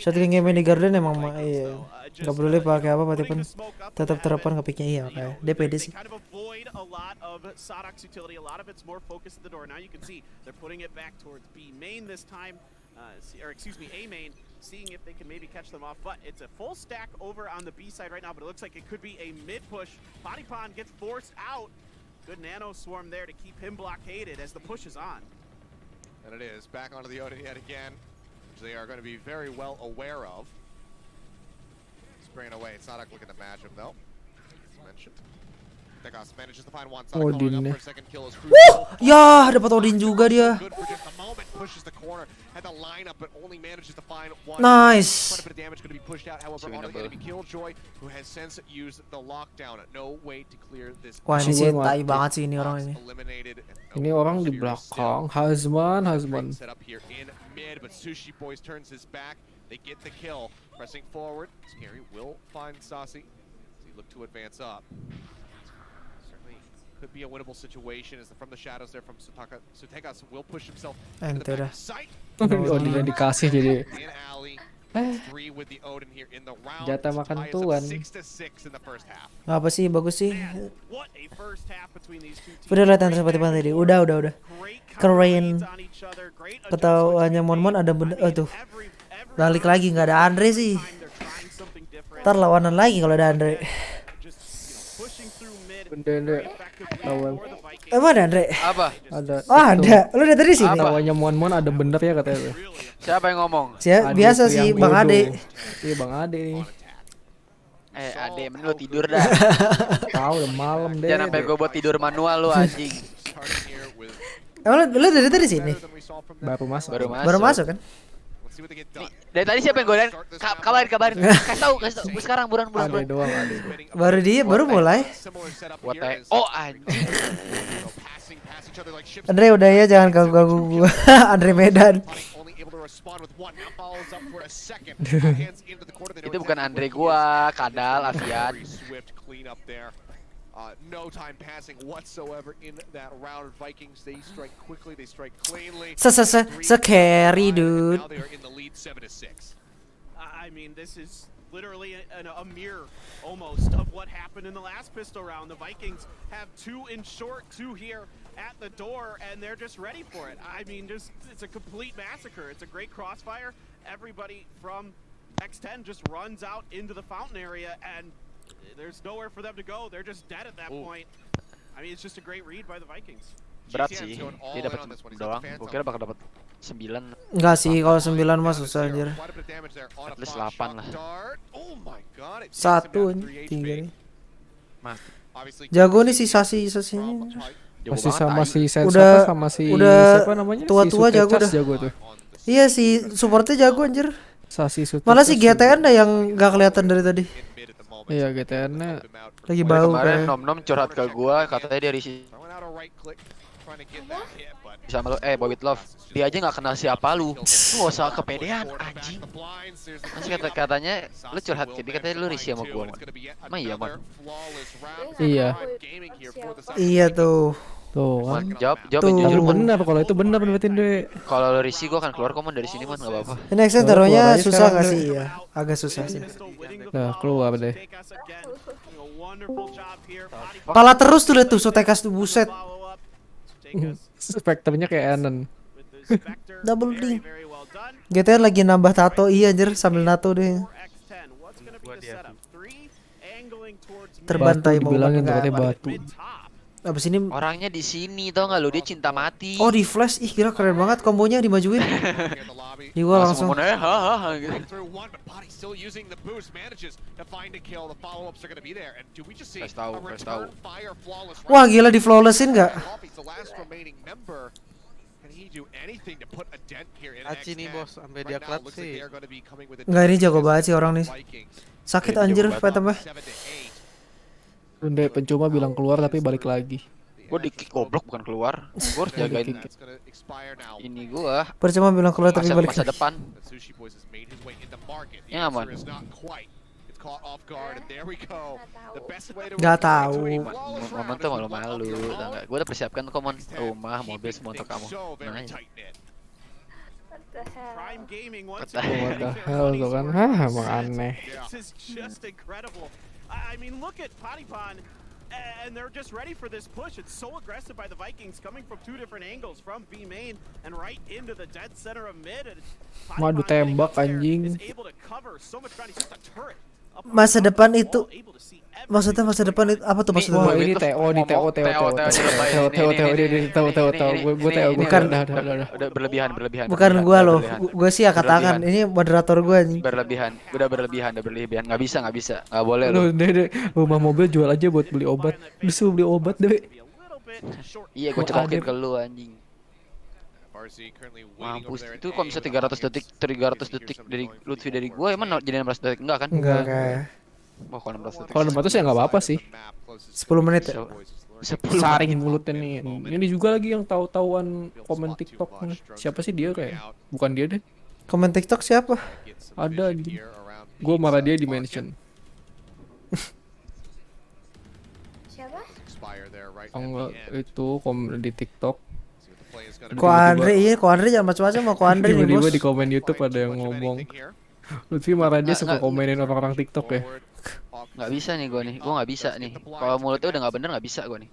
Shotgun gaming di Garden emang iya. Enggak boleh pakai apa berarti pun tetap terapkan kepiknya iya kayak dia pede sih. A lot of Sadok's utility, a lot of it's more focused at the door. Now you can see they're putting it back towards B main this time, or excuse me, A main, seeing if they can maybe catch them off. But it's a full stack over on the B side right now, but it looks like it could be a mid push. prideeeee gets forced out. Good nano swarm there to keep him blockaded as the push is on. And it is back onto the Odin yet again, which they are going to be very well aware of. Spraying away. Sadok looking to match him though. As mentioned. Manages to find one. Odin nih. Ya, dapat Odin juga dia. Nice. Wah ini sih tai banget sih ini orang ini. Ini orang di belakang. Husband. They get the kill. Pressing forward. Scary will find Saucy as he look to advance up. Certainly could be a winnable situation as from the shadows there from Sutekas will push himself into the back sight. Odin yang dikasih jadi. With the Odin here in the round. Jatah makan tuan. 6-6 in the first half. Apa sih bagus sih. What a first half between these two teams. Udah latihan seperti tadi. Udah. Keren. Ketahuannya Mon ada bener. Tuh. Balik lagi nggak ada Andre sih. Ntar lawanan lagi kalau ada Andre. Benda lawan. Emang ada Andre? Apa? Ada. Oh ada. Lu udah dari sini. Lawannya Mon ada bener ya katanya. Siapa yang ngomong? Biasa sih Bang Ade. Iya Bang Ade nih. Ade, mending lu tidur dah. Tahu udah malam deh. Jangan sampai gue buat tidur manual lu anjing. Emang lu dari sini? Baru masuk kan? Dari tadi siapa yang godain? Kabarin. Kasih tahu. Gue sekarang buruan. Baru mulai. Oh anjing. Andre udah ya jangan ganggu gua. Andre Medan. Itu bukan Andre gua, Kadal, Avian. No time passing whatsoever in that round. Vikings, they strike quickly, they strike cleanly. Scary, dude. Now they are in the lead 7-6. I mean, this is literally a mirror almost of what happened in the last pistol round. The Vikings have 2 in short, 2 here at the door, and they're just ready for it. I mean, it's a complete massacre. It's a great crossfire. Everybody from X10 just runs out into the fountain area, and there's nowhere for them to go. They're just dead at that point. I mean, it's just a great read by the Vikings. Berat sih. Dia dapat doang. Gua kira bakal dapat 9. Enggak sih, kalau 9 mah susah anjir. At least 8 lah. 1 3 nih. Jago nih si sasinya. Masih sama si sens udah sama si siapa namanya? Tua-tua si jago dah. Jago tuh. Iya sih, supportnya jago anjir. Sasi Sutet. Malah si GTN dah yang gak kelihatan dari tadi. Iya, GTN-nya Lagi bau Kemarin kayak. Nom curhat ke gua, katanya dia risi sama lu, Boy with Love. Dia aja nggak kenal siapa lu. Lu nggak usah kepedean, anjing. Masih katanya lu curhat ke dia, katanya lu risi sama gua. Emang iya, Mon? Iya. Iya tuh. Tuh Mon, kan. jawab Tuh. yang jujur, Mon. Benar, kalau itu benar berarti Dek. Kalau lu risi gua akan keluar kok, Mon, dari sini, Mon, nggak apa-apa. Ini extend Keluar taruhnya aja susah sekarang, gak Dek. sih? Iya, agak susah sih. Nah, keluar deh. Pala terus tuh liat tuh, Sotekas tuh buset. Spektrumnya kayak Anon. Double D. GTN lagi nambah tato, iya anjir, sambil nato deh. Terbantai mau dibilangin pakai katanya apa. batu. Abis ini Orangnya di sini, tau nggak lu, dia cinta mati. oh di flash, ih kira keren banget kombonya dimajuin. Di gua langsung. Gitu. Kasih tahu. Wah gila di flawlessin nggak? Aci nih bos, sampai dia klat sih. Nggak, ini jago banget sih orang nih. Sakit anjir Phantomnya. Dek pencuma bilang keluar tapi balik lagi. Gue di kick goblok bukan keluar. Gue harus jagain ini gua. Percuma bilang keluar tapi balik Masa lagi. depan. Ya aman. Nggak tahu. Momen tuh malu-malu. Gue udah persiapkan kok, Mon. Rumah, mobil semua untuk kamu. Tenang aja. What the hell tuh kan? Hah, emang aneh. I mean, look at Patipon, and they're just ready for this push. It's so aggressive by the Vikings, coming from two different angles, from B main and right into the dead center of mid. Madu tembak anjing. Masa depan itu maksudnya masa depan itu apa tuh maksudnya? Wah, ini TO nih, TO gue TO Bukan. Udah berlebihan. Bukan gua loh, gua sih angkat tangan. Ini moderator gua nih. Udah berlebihan. Nggak bisa. Nggak boleh lu. Deh, rumah mobil jual aja buat beli obat. Disuruh beli obat deh. Iya, gue cekokin ke lu anjing. Mampus, itu kalau bisa 300 detik dari Lutfi dari gue, emang jadi 16 detik enggak kan? Enggak kayak. Oh, kalau 16 detik. Kalau 600 ya nggak apa-apa sih. 10 menit ya. Saring mulutnya nih. Ini juga lagi yang tahu-tahuan komen TikTok. Siapa sih dia kayak? Bukan dia deh. Komen TikTok siapa? Ada anjing. Gue marah dia di mention. Siapa? Enggak, itu komen di TikTok. Ko Andre jangan macam-macam sama Ko Andre nih bos. Tiba-tiba di komen YouTube ada yang ngomong. Lutfi marah dia suka komenin orang-orang TikTok ya. Nggak bisa nih gue nggak bisa nih. Kalau mulutnya udah nggak bener nggak bisa gue nih.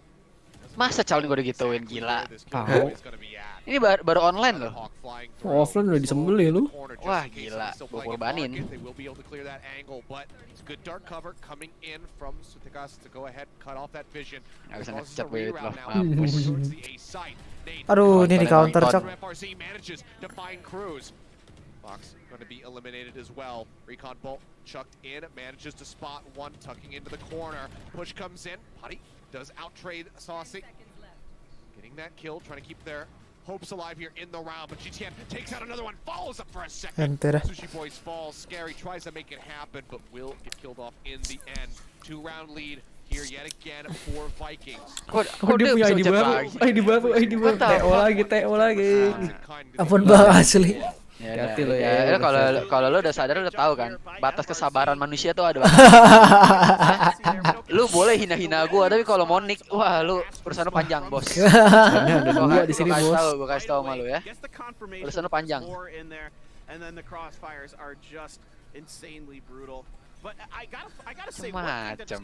Masa calon gue digituin, gila. Tahu. Ini baru online loh. Offline udah disembelih lu. Wah gila, gue korbanin. Nggak bisa nge-chat Boy with Love, mampus. Aduh, ini di counter cok. Fox going to be eliminated as well. Recon Bolt chucked in, manages to spot one, tucking into the corner. Push comes in. Putty does outtrade Saucy. Getting that kill, trying to keep their hopes alive here in the round. But GTN takes out another one, follows up for a second. Sushi Boys falls. Scary tries to make it happen, but will get killed off in the end. 2-round lead here yet again for Vikings. Kok dia punya ID baru. TO lagi. Ampun bang asli. Hati lo ya. Kalau lo udah sadar udah tahu kan, batas kesabaran manusia tuh ada. Lu boleh hina-hina gua, tapi kalau mau nick, wah lu urusan lu panjang, bos. Ada dua di sini, bos. Gua kasih tahu sama lu ya. Urusan lu panjang. Macam.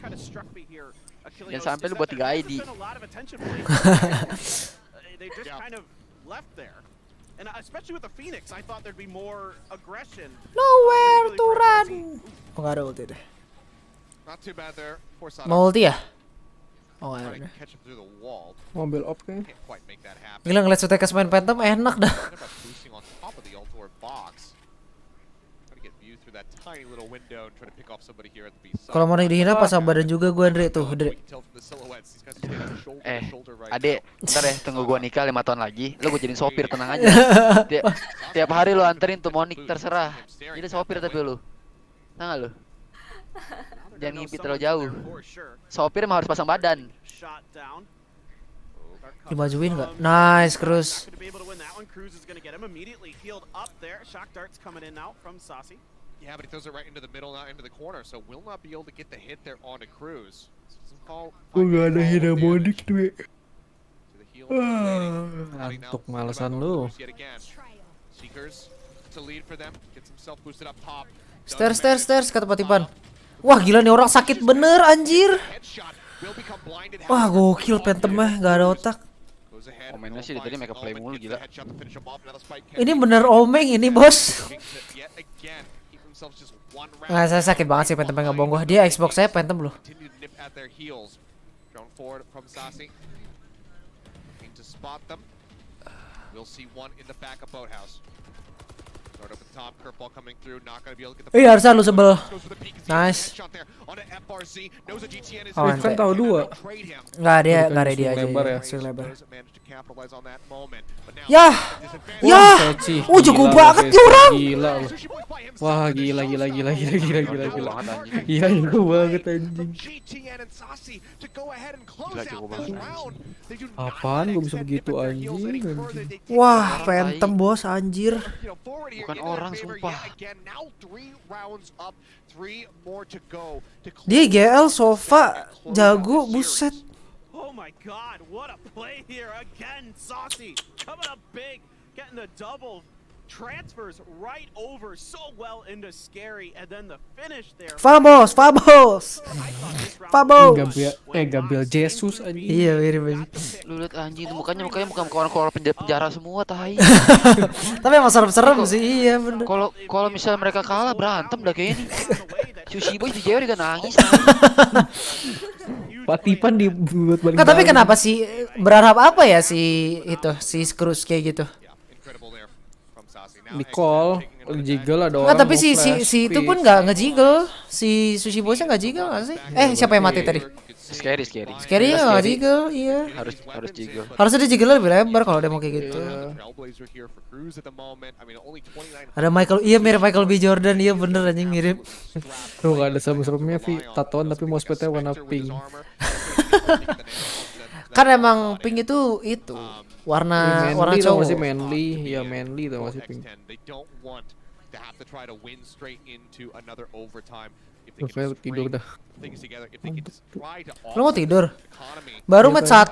Jangan sampai lu buat 3 ID. And especially with the Phoenix, I thought there'd be more aggression. Nowhere to run. Oh, nggak ada ulti deh. Mau ulti ya? Oh, nggak ada. Mobil op kayaknya. Gila ngeliat Sutekas main Phantom enak dah. that tiny little window and try to pick off somebody here at the B side. Kalau mau dihina pasang badan juga gue Andre tuh, Andre. Adek, ntar ya tunggu gua nikah 5 tahun lagi, lu gue jadiin sopir, tenang aja. Tiap hari lu anterin tuh Monik, terserah. Jadi sopir tapi lu. Nah nggak lu? Jangan ngimpi terlalu jauh. Sopir emang harus pasang badan. Dimajuin nggak? Nice, Cruz. Yeah, but he throws it right into the middle, not into the corner, so will not be able to get the hit there onto Cruz. Gue gak ada hina Monik tuh. Ngantuk malesan lu. Stairs kata Patipan. Wah gila nih orang sakit bener anjir. Wah gokil Phantom mah gak ada otak. Komennya sih tadi make play mulu gila. Ini bener omeng ini bos. Nah, saya sakit banget sih Phantom nggak bohong gua. Dia Xbox saya Phantom loh. Harusnya lu sebel. Nice. Oh, kan tahu 2. Nggak ada dia aja. Lebar ya. Lebar. Ya. Jago banget nih orang. Gila lu. Wah, gila. Iya, jago banget anjing. Apaan gue bisa begitu anjing. Wah, Phantom bos anjir. Bukan orang sumpah. Dia GL Sofa jago buset. Oh my god, what a play here again. Saucy coming up big, getting the double. Transfers right over so well into Scary, and then the finish there. Fabos. Gabriel Jesus anjing. Iya mirip aja. Lu lihat anjing itu mukanya bukan keluar penjara semua tai. Tapi emang serem sih, iya bener. Kalau misalnya mereka kalah berantem dah kayak ini. Sushi Boy di Jawa juga nangis. Patipan dibuat balik. Nggak, tapi kenapa sih berharap apa ya si Cruz kayak gitu? Di call, jiggle ada orang. Nggak, tapi si itu pun nggak ngejiggle. Si Sushi Boysnya nggak jiggle nggak sih? Siapa yang mati tadi? Scary. Scary nggak jiggle, iya. Harus jiggle. Harusnya dia jiggle lebih lebar kalau dia mau kayak gitu. Ada Michael, iya mirip Michael B Jordan, iya bener anjing mirip. Tuh gak ada serem-seremnya Vi, tatoan tapi mousepad-nya warna pink. Kan emang pink itu warna cowok. Masih manly, ya manly tuh masih pink. Rafael tidur dah. Lo mau tidur? Baru match 1.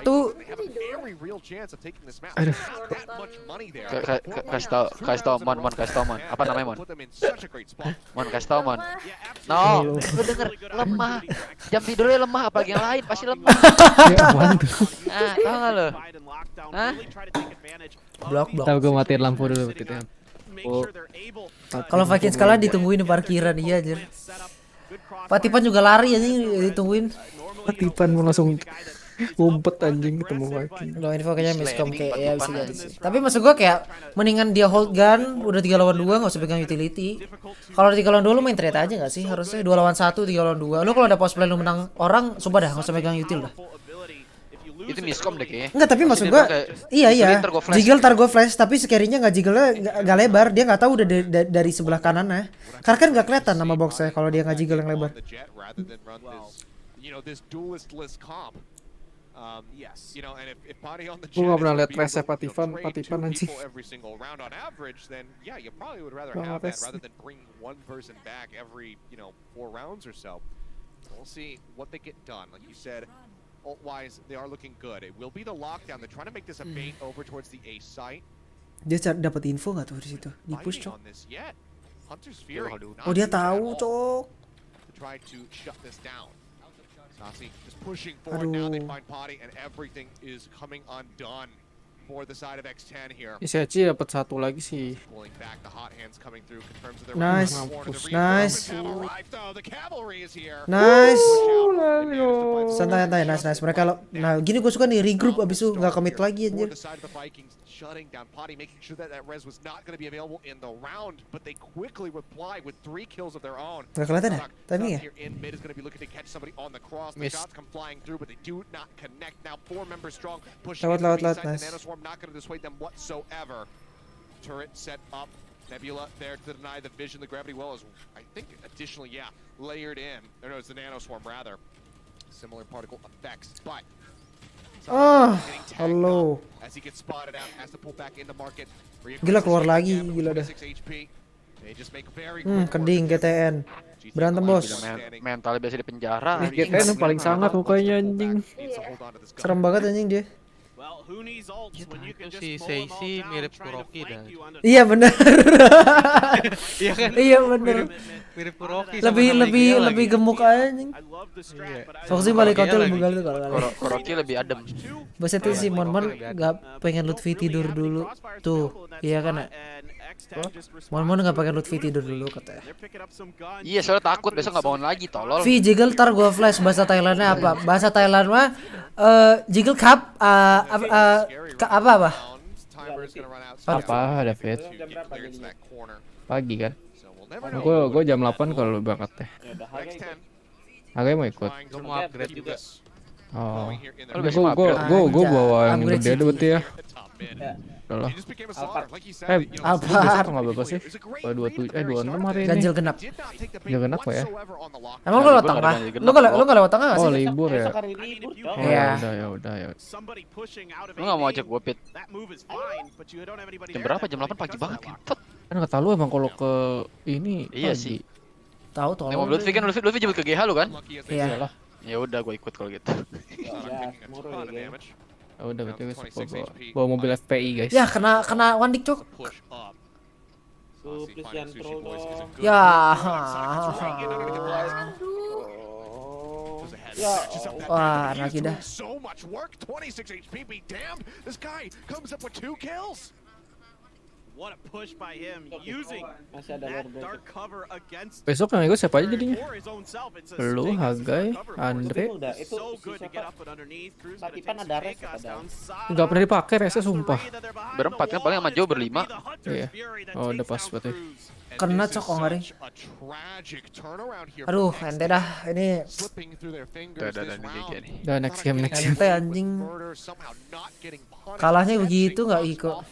Kasih tau Mon. Apa namanya Mon? Mon kasih tau Mon. No, lu denger lemah. Jam tidurnya lemah, apalagi yang lain pasti lemah. Tahu nggak lo? Blok. Tahu gue matiin lampu dulu gitu. Kalau Vikings kalah ditungguin di parkiran iya aja. Patipan juga lari anjing ditungguin. Patipan mau langsung ngumpet anjing ketemu Viking. Lo info kayaknya miscom kayak ya bisa jadi sih. Tapi maksud gua kayak mendingan dia hold gun udah 3 lawan 2 enggak usah pegang utility. Kalau 3 lawan 2 lu main trade aja enggak sih? Harusnya 2 lawan 1, 3 lawan 2. Lu kalau ada post play lu menang orang sumpah dah enggak usah pegang util dah. Itu miscom deh kayaknya. Enggak, tapi maksud gua iya. Jiggle tar go flash tapi Scary-nya enggak jiggle enggak lebar. Dia enggak tahu udah dari sebelah kanannya. Karena kan enggak kelihatan nama boxnya kalau dia enggak jiggle yang lebar. Gue gak pernah liat resep Patipan anjing. Ult-wise, they are looking good. It will be the lockdown. They're trying to make this a bait over towards the A site. Dia dapat info nggak tuh di situ? Di push cok. Oh dia tahu cok. To try to shut this down. Sasi just pushing forward now. They find Potty and everything is coming undone for the side of X10 here. Isi dapat satu lagi sih. Pulling back, the hot hands coming through, confirms that they're Nice. right around the corner. The Nice. reinforcements have arrived, though. The cavalry is here. Nice. Push out. Santai, nice. Mereka nah gini gue suka nih regroup abis itu nggak commit lagi For anjir. the side of the Vikings, shutting down Potty, making sure that that res was not going to be available in the round, but they quickly reply with 3 kills of their own. Nggak kelihatan ya? Timing ya? Here in mid is going to be looking to catch somebody on the cross. The shots come flying through, but they do not connect. Now 4 members strong, pushing Lewat, inside. nice. The nanoswarm not going to dissuade them whatsoever. Turret set up. Nebula there to deny the vision. The gravity well is, I think, additionally, layered in. Or no, it's the nanoswarm rather. Similar particle effects, but halo. as he gets spotted out, has to pull back into market. Gila keluar lagi, gila dah. They just make very Keding GTN. Berantem bos. Mental biasa di penjara. GTN yang paling sangat mukanya anjing. Serem banget anjing dia. Si Seisi mirip Kuroki dah. Iya benar. Iya kan? Iya benar. Mirip Kuroki. Lebih gemuk aja anjing. Foxy balik hotel begal tuh kalau. Kuroki lebih adem. Bos itu si Mon nggak pengen Lutfi tidur dulu. Tuh, iya kan? Mon nggak pengen Lutfi tidur dulu katanya. Iya, soalnya takut besok nggak bangun lagi, tolol. Vi jiggle tar gua flash bahasa Thailandnya apa? Bahasa Thailand mah jiggle cup apa? Apa David? Pagi kan? Gue jam 8 kalau berangkat teh. Agaknya mau ikut. Mau upgrade juga. Oh, gue bawa yang gede dulu berarti ya. Udah lah. Alphard nggak berapa sih? 27, 26 hari ini. Ganjil genap. Ganjil genap apa ya? Emang lu lewat tengah? Lu nggak lewat tengah nggak sih? Oh libur ya. Iya. Ya udah. Lu nggak mau ajak gue Pit? Jam berapa? Jam 8 pagi banget kan? Kan kata lu emang kalau ke ini. Iya sih. Tahu tolong. Mau Lutfi kan, Lutfi jemput ke GH lu kan? Iya. Ya udah gue ikut kalau gitu. Ya udah berarti guys, bawa mobil FPI guys. Ya kena wandik cok. Ya. Wah, lagi dah. What a push by him using that dark cover against. Besok yang ikut siapa aja jadinya? Lu, Hagai, Andre. Enggak pernah dipakai resnya sumpah. Berempat kan paling sama Joe berlima. Iya. Oh, udah pas berarti. Kena cok Ongari. Aduh, ente dah ini. Udah next game. Ente anjing. Kalahnya begitu nggak Iko.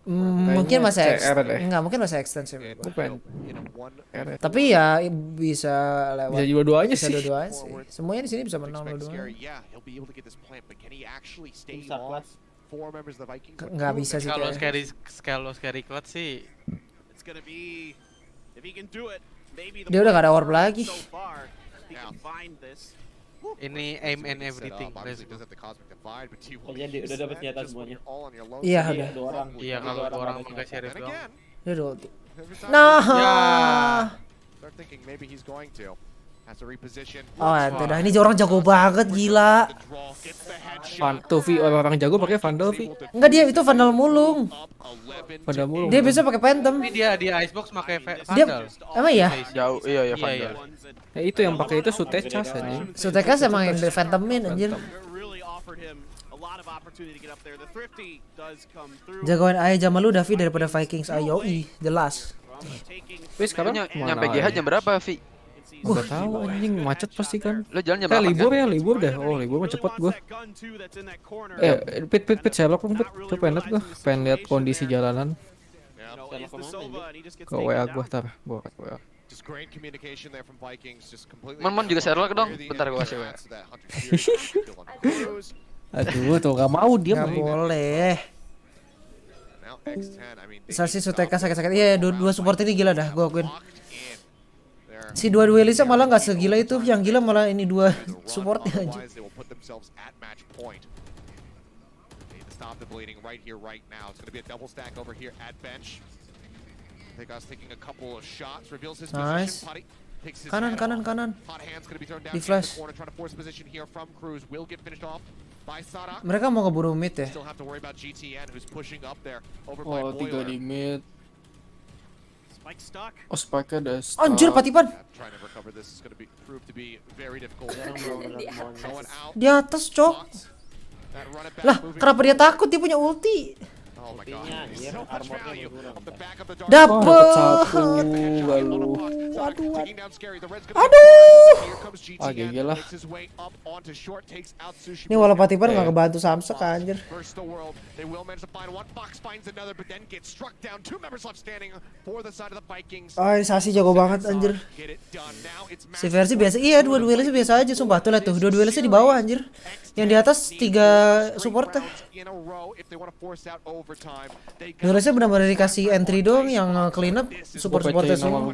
Mungkin masih mungkin masih extensif. Tapi ya bisa lewat. Bisa dua-duanya sih. Semuanya di sini bisa menang dua-duanya. Nggak bisa sih. Kalau scary clutch sih. Dia udah gak ada orb lagi. Ini aim and everything. Jadi udah dapat senjata semuanya. Iya udah. Iya kalau 2 orang pakai serius doang. Dia udah ulti. Nah. Oh ente dah, ini orang jago banget gila. Tuh Vi, orang jago pakai Vandal Vi. Enggak, dia itu Vandal mulung. Vandal mulung. Dia biasa pakai Phantom. Tapi dia di Icebox pakai Vandal. Emang iya? Jauh, iya Vandal. Ya itu yang pakai itu Sutecas anjing. Sutecas emang yang Phantomin anjir. Jagoan aja sama lu Davi daripada Vikings. Ayoi, jelas. Wis sekarang nyampe GH jam berapa Vi? Gua tahu anjing macet pasti kan. Lo jalan jam berapa? Libur dah. Oh, libur mah cepet gua. Pit Sherlock dong, Pit. Coba pengen liat gua. Pengen lihat kondisi jalanan. Ke WA gua tar. Gua ke WA. Mon juga Sherlock dong. Bentar gua kasih WA. Aduh, tuh gak mau dia. Gak boleh. Sasi Suteka sakit-sakit. Iya, dua support ini gila dah, gua akuin. Si dua duelisa malah nggak segila itu, yang gila malah ini dua supportnya aja. Nice. Kanan. Di flash. Mereka mau ngeburu mid ya. Oh 3 di mid. Oh spike ada. Anjir Patipan. Di atas cok. Lah kenapa dia takut, dia punya ulti. Dapet Lalu. Aduh. Ah GG lah. Ini walau Patipan gak kebantu Samsek anjir. Ah Sasi jago banget anjir. Si versi biasa, iya dua duelisnya biasa aja sumpah. Tuh liat tuh, dua duelisnya di bawah anjir. Yang di atas 3 supportnya. Duelisnya benar-benar dikasih entry doang, yang clean up support-supportnya semua.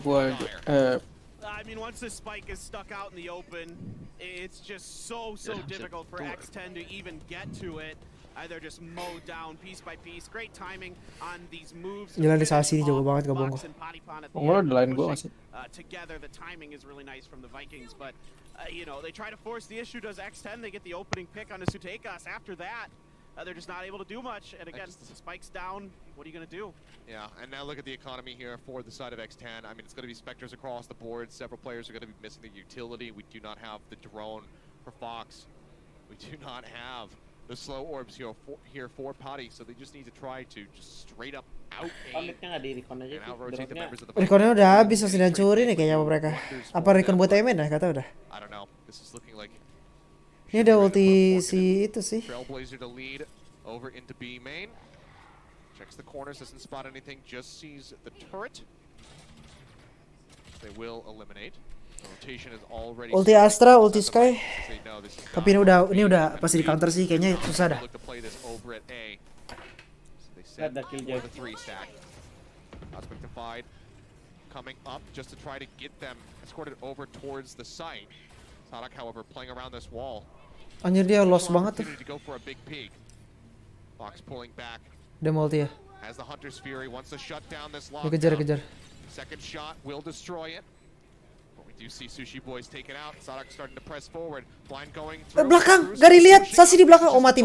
I mean, once this spike is stuck out in the open, it's just so difficult for X10 to even get to it. Either just mowed down piece by piece. Great timing on these moves. Gila di Sasi ini jago banget gak bohong. Lo ada lain gua ngasih. Together, the timing is really nice from the Vikings, but you know, they try to force the issue. Does X10? They get the opening pick on the Sutekas. After that, they're just not able to do much. And again, spikes down. What are you gonna do? Yeah, and now look at the economy here for the side of X10. I mean, it's going to be Spectres across the board. Several players are going to be missing the utility. We do not have the drone for Fox. We do not have the slow orbs here for Potty, so they just need to try to just straight up out-aim and out-rotate the members of the Rekonnya udah habis, masih dihancurin nih kayaknya sama mereka. Apa recon buat Emen ya? Gak tau udah. I don't know. This is looking like Ini udah ulti si itu sih. Trailblazer to lead over into B main. Checks the corners, doesn't spot anything, just sees the turret. They will eliminate. The rotation is already Ulti Astra, ulti Sky. Tapi ini udah pasti di counter sih, kayaknya susah dah. Ada kill Jack. Coming up just to try to get them escorted over towards the site. Sadak, however, playing around this wall. Anjir dia lost banget tuh. Fox pulling back. Dia mau ulti ya. As the Hunter's Fury wants to shut down this Kejar. Second shot will destroy it. But we do see Sushi Boys take it out. Sadak starting to press forward. Blind going through. Belakang, gak dilihat. Sasi di belakang. Oh mati.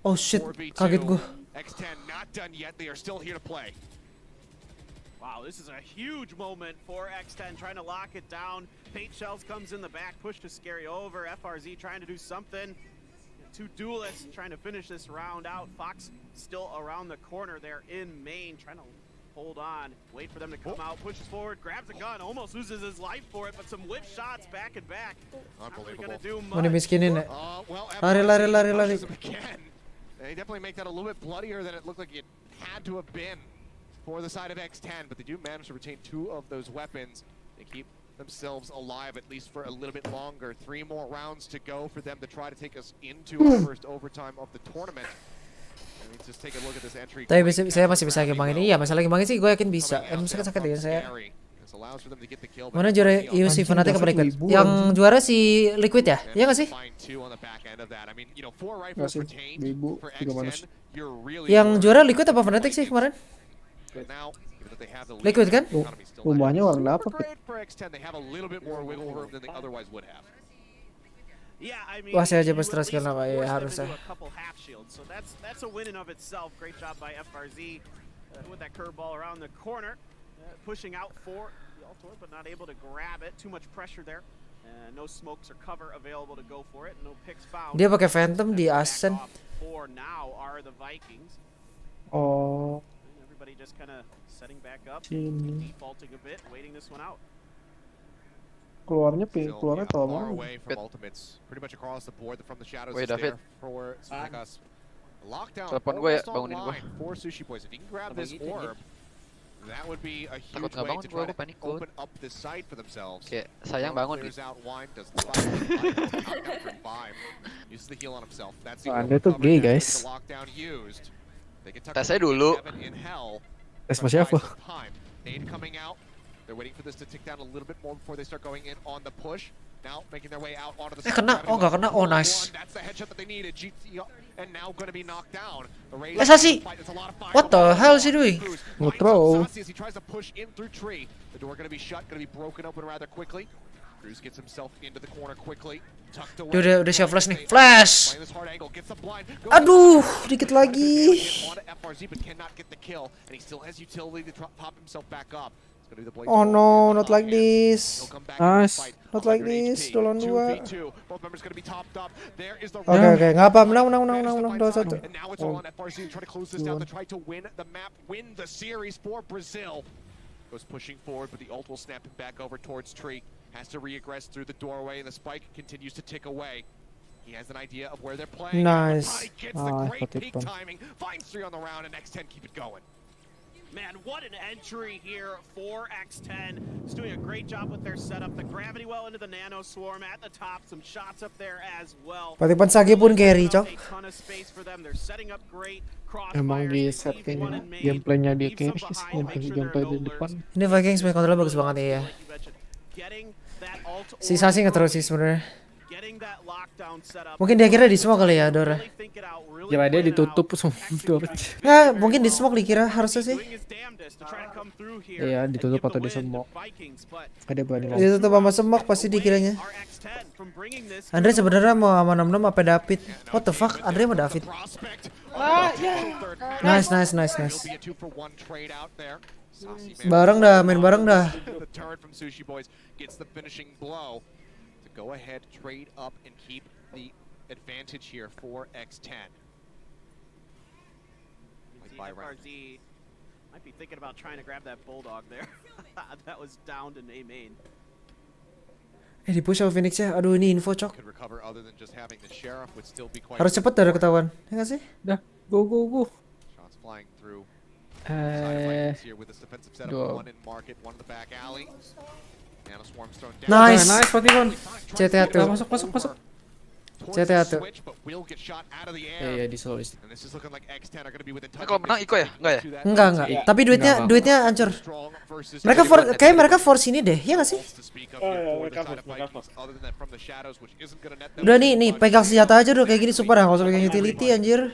Oh shit, kaget gue. X10 not done yet. They are still here to play. Wow, this is a huge moment for X10 trying to lock it down. Paint Shells comes in the back, push to Scary over. FRZ trying to do something. Two duelists trying to finish this round out. Fox still around the corner there in main, trying to hold on, wait for them to come out, pushes forward, grabs a gun, almost loses his life for it, but some whip shots back and back. Unbelievable. Mau dimiskinin ya. Lari. They definitely make that a little bit bloodier than it looked like it had to have been for the side of X10, but they do manage to retain 2 of those weapons. They keep themselves alive at least for a little bit longer. 3 more rounds to go for them to try to take us into our first overtime of the tournament. And just take a look at this entry. Tapi saya masih bisa gembangin. Iya, masalah gembangin sih gue yakin bisa. Sakit ya saya. Mana juara UC Fnatic apa Liquid? Yang juara si Liquid ya? Iya nggak sih? Yang juara Liquid apa Fnatic sih kemarin? Liquid kan? Rumahnya warna apa? Wah saya aja pas terus kenapa ya harusnya. So that's a win in of itself. Great job by FRZ with that curveball around the corner, pushing out for the Altor, but not able to grab it. Too much pressure there. No smokes or cover available to go for it. No picks found. Dia pakai Phantom di Ascent. For now are the Vikings. Oh. Everybody just kind of setting back up, defaulting a bit, waiting this one out. Keluarnya tolong far away from ultimates, pretty much across the board from the shadows. Wait, David. For Sutekas. Lockdown almost online for Sushi Boys. If you can grab this orb, that would be a huge way to try to open up this side for themselves. Kayak sayang bangun nih. Uses the heal on himself. That's Anda tuh gay guys. Tes saya dulu. Tes sama siapa? Nade coming out. They're waiting for this to tick down a little bit more before they start going in on the push. Now making their way out onto the Kena, oh nggak kena, oh nice. That's the headshot that they needed. And now going to be knocked down. Sasi, what the hell is he doing? Nge-throw. As he tries to push in through tree. The door going to be shut, going to be broken open rather quickly. Cruz gets himself into the corner quickly. Tucked away. Dia udah siap flash nih. Flash. Aduh, dikit lagi. Oh no, not like this. Nice. Not like this. 2 lawan 2. Oke, nggak apa, menang 2-1. Goes pushing forward, but the ult will snap him back over towards tree. Has to re-aggress through the doorway, and the spike continues to tick away. He has an idea of where they're playing. Nice. Gets the great peak timing. Finds 3 on the round, and X10 keep it going. Man, what an entry here for X10. He's doing a great job with their setup. The gravity well into the nano swarm at the top. Some shots up there as well. Patipan Sage pun carry, cok. Emang di setting gameplaynya dia carry sih, gameplay di depan. Ini Vikings main kontrolnya bagus banget ya. Si Sasi nge-throw sih sebenarnya. Mungkin dia kira di smoke kali ya, Dora. Ya dia ditutup semua. Nggak, mungkin di smoke dikira harusnya sih. Iya, ditutup atau di smoke. Ada berani lagi. Ditutup sama smoke pasti dikiranya. Andre sebenarnya mau sama 66 apa David? What the fuck? Andre mau David. Nice. Bareng dah, main bareng dah. Go ahead, trade up and keep the advantage here for X10. FRZ might be thinking about trying to grab that bulldog there. That was down to A main. Di push sama Phoenix ya. Aduh, ini info cok. Harus cepet dari ketahuan. Ya nggak sih? Dah, go. Shots flying through. Nice. Nice, Patipan. CTA tuh. Masuk. CTA tuh. Iya, di solo istri. Kalau menang Iko ya? Enggak ya? Enggak. Tapi duitnya hancur. Mereka force ini deh, ya nggak sih? Udah nih, pegang senjata aja udah kayak gini super ya, nggak usah pegang utility anjir.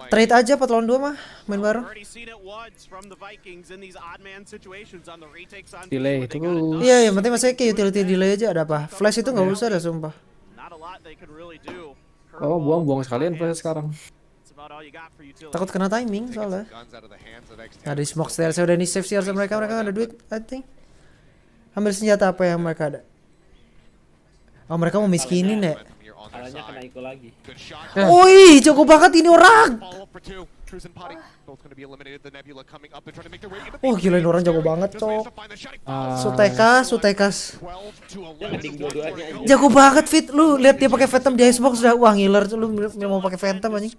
Trade aja 4 lawan 2 mah, main bareng. Delay terus. Iya, yang penting masih kayak utility delay aja, ada apa? Flash itu nggak usah dah sumpah. Oh, buang sekalian flash sekarang. Takut kena timing soalnya. Ada smoke stairs udah nih save sih harusnya mereka nggak ada duit, I think. Ambil senjata apa yang mereka ada? Oh, mereka mau miskinin ya. Kalahnya kena Iko lagi. Woi, jago banget ini orang. Oh, gila ini orang jago banget, cok. Sutekas. Jago banget Fit. Lu lihat dia pakai Phantom di Icebox udah wah ngiler. Lu mau pakai Phantom anjing.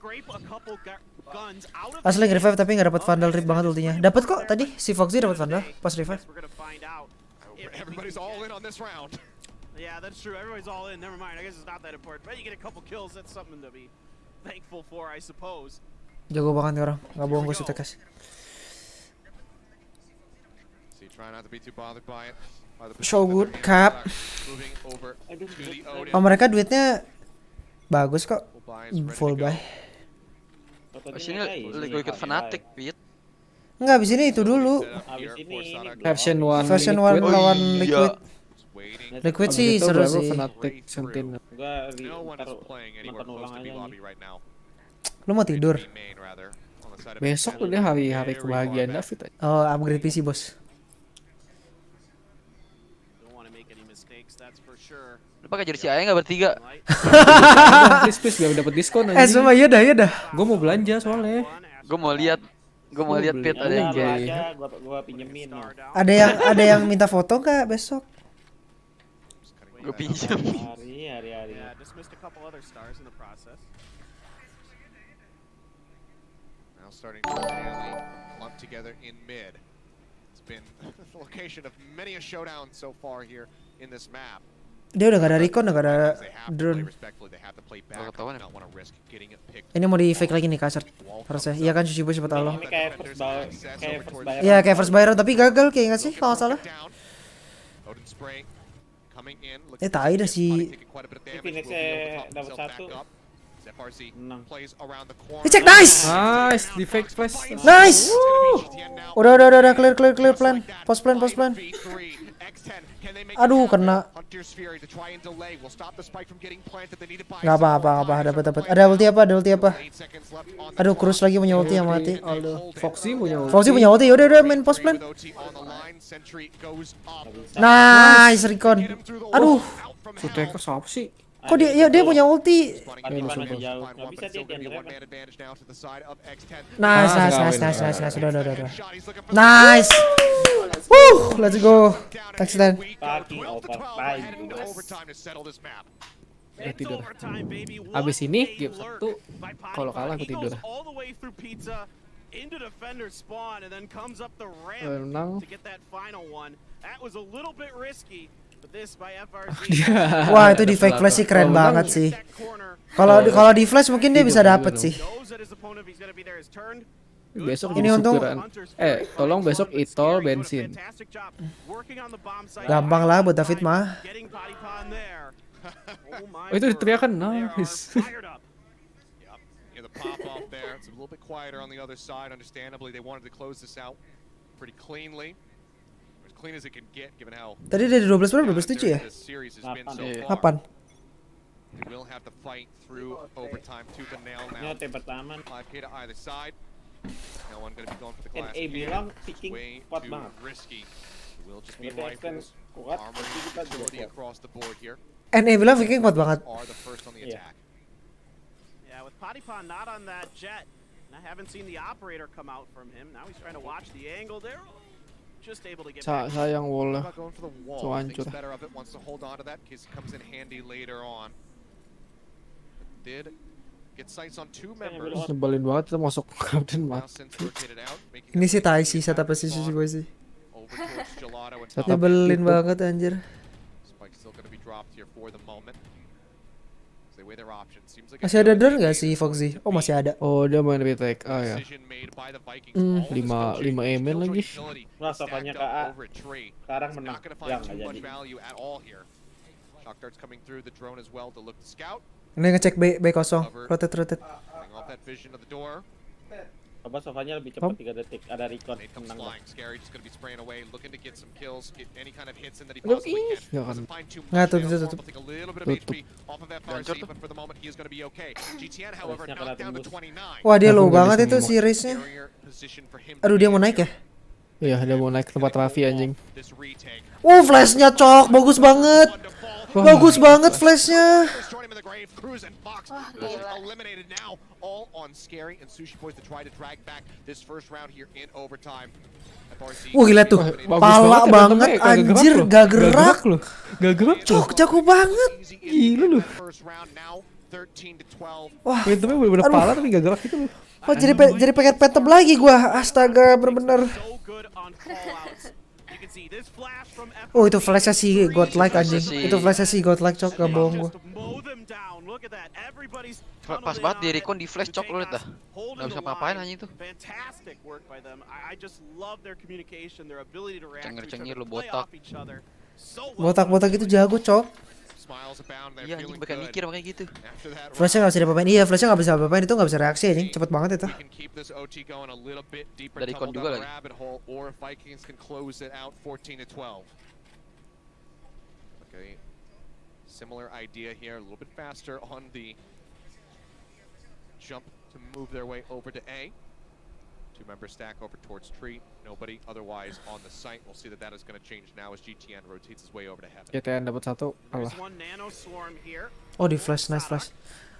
Asli nge-revive tapi nggak dapat Vandal rip banget ultinya. Dapat kok tadi si Foxy dapat Vandal pas revive. Yeah, that's true. Everybody's all in. Never mind. I guess it's not that important. But you get a couple kills. That's something to be thankful for, I suppose. Jago banget nih orang. Nggak bohong gue Sutekas. So good, Cap. Oh, mereka duitnya bagus kok. Full buy. Abis ini gue ikut Fnatic, Pit. Enggak, abis ini itu dulu. Version 1 lawan Liquid. Liquid sih seru sih. Fnatic Sentinel. Lu mau tidur? Besok udah hari kebahagiaan David. Oh, upgrade PC bos. Lu pakai jersey aja nggak bertiga? Please biar dapat diskon aja. Semua iya dah. Gue mau belanja soalnya. Gue mau lihat Pit ada yang kayak. Gua pinjemin ya. Ada yang minta foto nggak besok? Gue pinjam. Hari. Yeah, dismissed a couple other stars in the process. Now starting to really clump together in mid. It's been the location of many a showdown so far here in this map. Dia udah gak ada recon, udah gak ada drone. Ini mau di fake lagi nih kasar. Harusnya. Iya kan cuci bos cepet Allah. Ini kayak first buyer. Iya kayak first buyer tapi gagal kayak nggak sih kalau nggak salah. Tai dah si. Ini Phoenix dapat satu. Menang. Cek nice. Nice, di fake flash. Nice. Udah clear plan. Post plan. Aduh kena. Gak apa. Dapat. Ada ulti apa? Aduh Cruz lagi punya ulti yang mati. Aduh. Foxy punya ulti. Foxy punya ulti. Udah main post plan. Nice recon. Aduh. Suteko siapa sih? Kok dia punya ulti. Jauh. Nggak bisa dia diandalkan. Nice. Udah. Nice. Let's go. Touchdown. Fucking overtime. Udah tidur. Abis ini game 1 kalau kalah aku tidur. Into defender spawn and then comes up the ramp Menang. to get that final one. That was a little bit risky, but this by FRZ. Wah itu di fake flash sih keren banget sih. Kalau di flash mungkin dia bisa dapet sih. Besok ini jadi untung. syukuran. Tolong besok itol bensin. Gampang lah buat David mah. Oh, itu diteriakan nice. Pop off there. It's a little bit quieter on the other side. Understandably, they wanted to close this out pretty cleanly, as clean as it can get, given how. Tadi dari 12 berapa? 27 ya? 8. They will have to fight through overtime tooth and nail now. 5K to either side. No one going to be going for the glass. bilang picking Way kuat too banget. risky. It will just be Nge-defense rifles, kuat, armor, tapi kita juga agility kuat. across the board here. NA bilang Viking kuat banget. Are the first on the attack. Yeah, with Patipon not on that jet, and I haven't seen the operator come out from him. Now he's trying to watch the angle there. Just able to get back. Sayang wall. About going for the wall. So hancur. Thinks better of it, wants to hold on to that in case it comes in handy later on. Did get sights on two members. Nyebelin banget itu masuk Captain Now mati. since rotated out, making Ini a sih tai sih spawn setup sih gue sih. over towards Gelato and Setup Nyebelin itu. banget anjir. Spike still going to be dropped here for the moment. As they weigh their options. Seems like Masih ada drone nggak sih Foxy? Oh masih ada. Oh dia main retake ya. decision made by the Vikings. Hmm. All this 5 coaching, MN lagi. skill utility Nah, stacked sokanya up KA. over at Tree. Sekarang It's menang. not going to Ya, find nggak too much jadi. value at all here. Shock darts coming through the drone as well to look to scout. Ini ngecek B kosong. Rotate. Cutting off that vision of the door. Coba sofanya lebih cepat 3 detik. Ada recon. Nade comes Menang. flying. Scary just going to be spraying away, looking to get some kills, get any kind of hits in that he Aduh, possibly ih, can. jangan. Doesn't find too Nggak, much. tutup. Nailstorm will take a little bit of Tutup. HP off of FRZ, but for the moment he is going to be okay. GTN, however, Harusnya knocked kena down to tembus. 29. Wah dia Aku low nggak banget bisa itu ngomong. si race-nya. Barrier position for him to Aduh dia be mau in naik ya? Iya dia mau naik ke tempat Raffi anjing. this retake. Flashnya cok, bagus banget. Bagus banget flashnya. Join him in the grave. Cruz and Fox eliminated now. All on Scary and Sushi Boys to try to drag back this first round here in overtime. FRZ Gila tuh, Bagus pala ya banget berantemnya, kagak anjir, loh. gak gerak. loh. Gak gerak tuh. Cok, jago banget. Gila lu. First round now 13 to 12. Wah, Berantemnya bener-bener Aduh. pala tapi gak gerak gitu loh. wah jadi pengen petem lagi gua. Astaga, bener-bener. So good on callouts. You can see this flash from Oh itu flashnya si godlike anjing. Flashnya si- Itu flashnya si godlike cok, gak bohong gua. Just mow them down. Look at that. Everybody's Pas banget di recon di flash cok lu liat dah. Gak bisa ngapain anjing tuh. Fantastic work by them. I just love their communication, their ability to react to each Cengir-cengir other, lu, play botak. off each other. So well. Botak-botak itu jago cok. Smiles abound. They're Iya anjing feeling bakal good. mikir makanya gitu. After that Flashnya gak bisa diapa-apain. Iya flashnya gak bisa apa-apain, itu gak bisa reaksi anjing. Cepet banget itu. we can keep this OT going a little bit deeper, Dari tumble kon juga down the lagi. rabbit hole, or if Vikings can close it out 14 to 12. Okay, similar idea here, a little bit faster on the jump to move their way over to A. Two-member stack over towards Tree. Nobody otherwise on the site. We'll see that that is going to change now as GTN rotates his way over to Heaven. GTN dapat 1 kalah. There's one nano swarm here. Oh di flash, nice flash.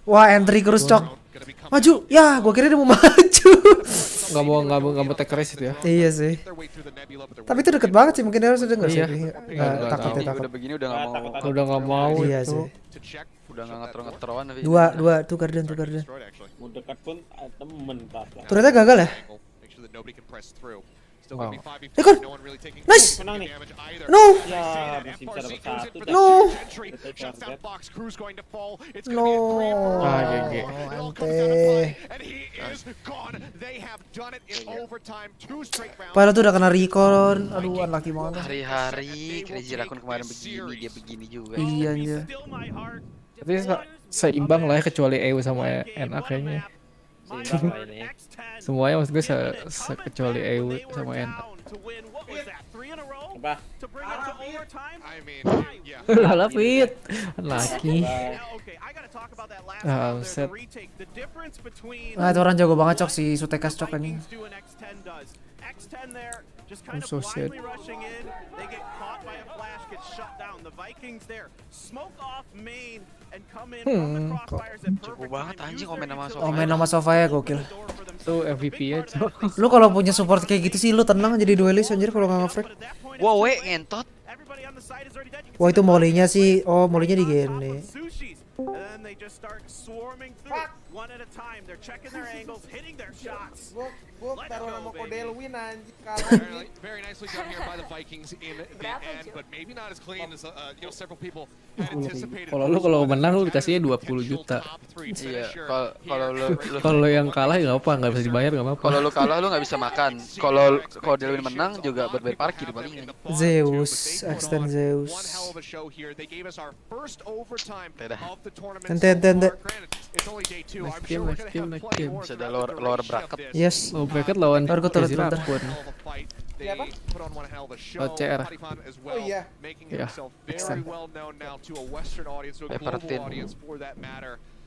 Wah entry Cruz cok. Maju, ya gua kira dia mau maju. Gak mau take risk itu ya. Iya sih. Their way through the nebula, but they're Tapi itu deket banget sih, mungkin dia harus udah nggak sih? Iya. Nggak, takut ya takut. Udah begini udah gak mau. Udah gak mau Iya itu. sih. to check. Udah gak ngetro-ngetroan tapi. Dua, tuh garden. Mau dekat pun temen pas lah. Turretnya gagal ya? Make sure that nobody can press through. Wow. Ikut. Nice. Menang nih. No. Ya, masih bisa dapat satu. No. No. Ah, GG. Ante. Padahal tuh udah kena recon. Aduh, unlucky banget. Hari-hari Crazy Raccoon kemarin begini, dia begini juga. Iya anjir. Tapi seimbang lah ya, kecuali EU sama NA kayaknya. Seimbang lah ini. Semuanya maksud gue kecuali EU sama NA. Apa? Lala fit. Unlucky. Ah, set. Ah, itu orang jago banget cok si Sutekas cok anjing. I'm so sad. Cukup banget anjing Omen sama Sofa. Omen sama Sofa ya gokil. Tuh MVP ya cok. Lu kalau punya support kayak gitu sih lu tenang jadi duelis anjir kalau nggak nge-frag. Wow, ngentot. Wah itu molinya sih, oh molinya di gini. And then they just start swarming through one at a time. They're checking their angles, hitting their shots. Gua taruh nama kode Elwin anjir kalah. Very nicely done here by the Vikings in the end, but maybe not as clean as several people had anticipated. Kalau menang lu dikasihnya 20 juta. Iya, Kalau yang kalah ya nggak bisa dibayar nggak apa-apa. Kalau lu kalah lu nggak bisa makan. Kalau Delwin menang juga berbayar parkir paling. Zeus, extend Zeus. Ente. Next game. Sudah lower bracket. Yes. Lower bracket lawan Crazy Raccoon. Siapa? CR. Oh iya. Ya. Extend.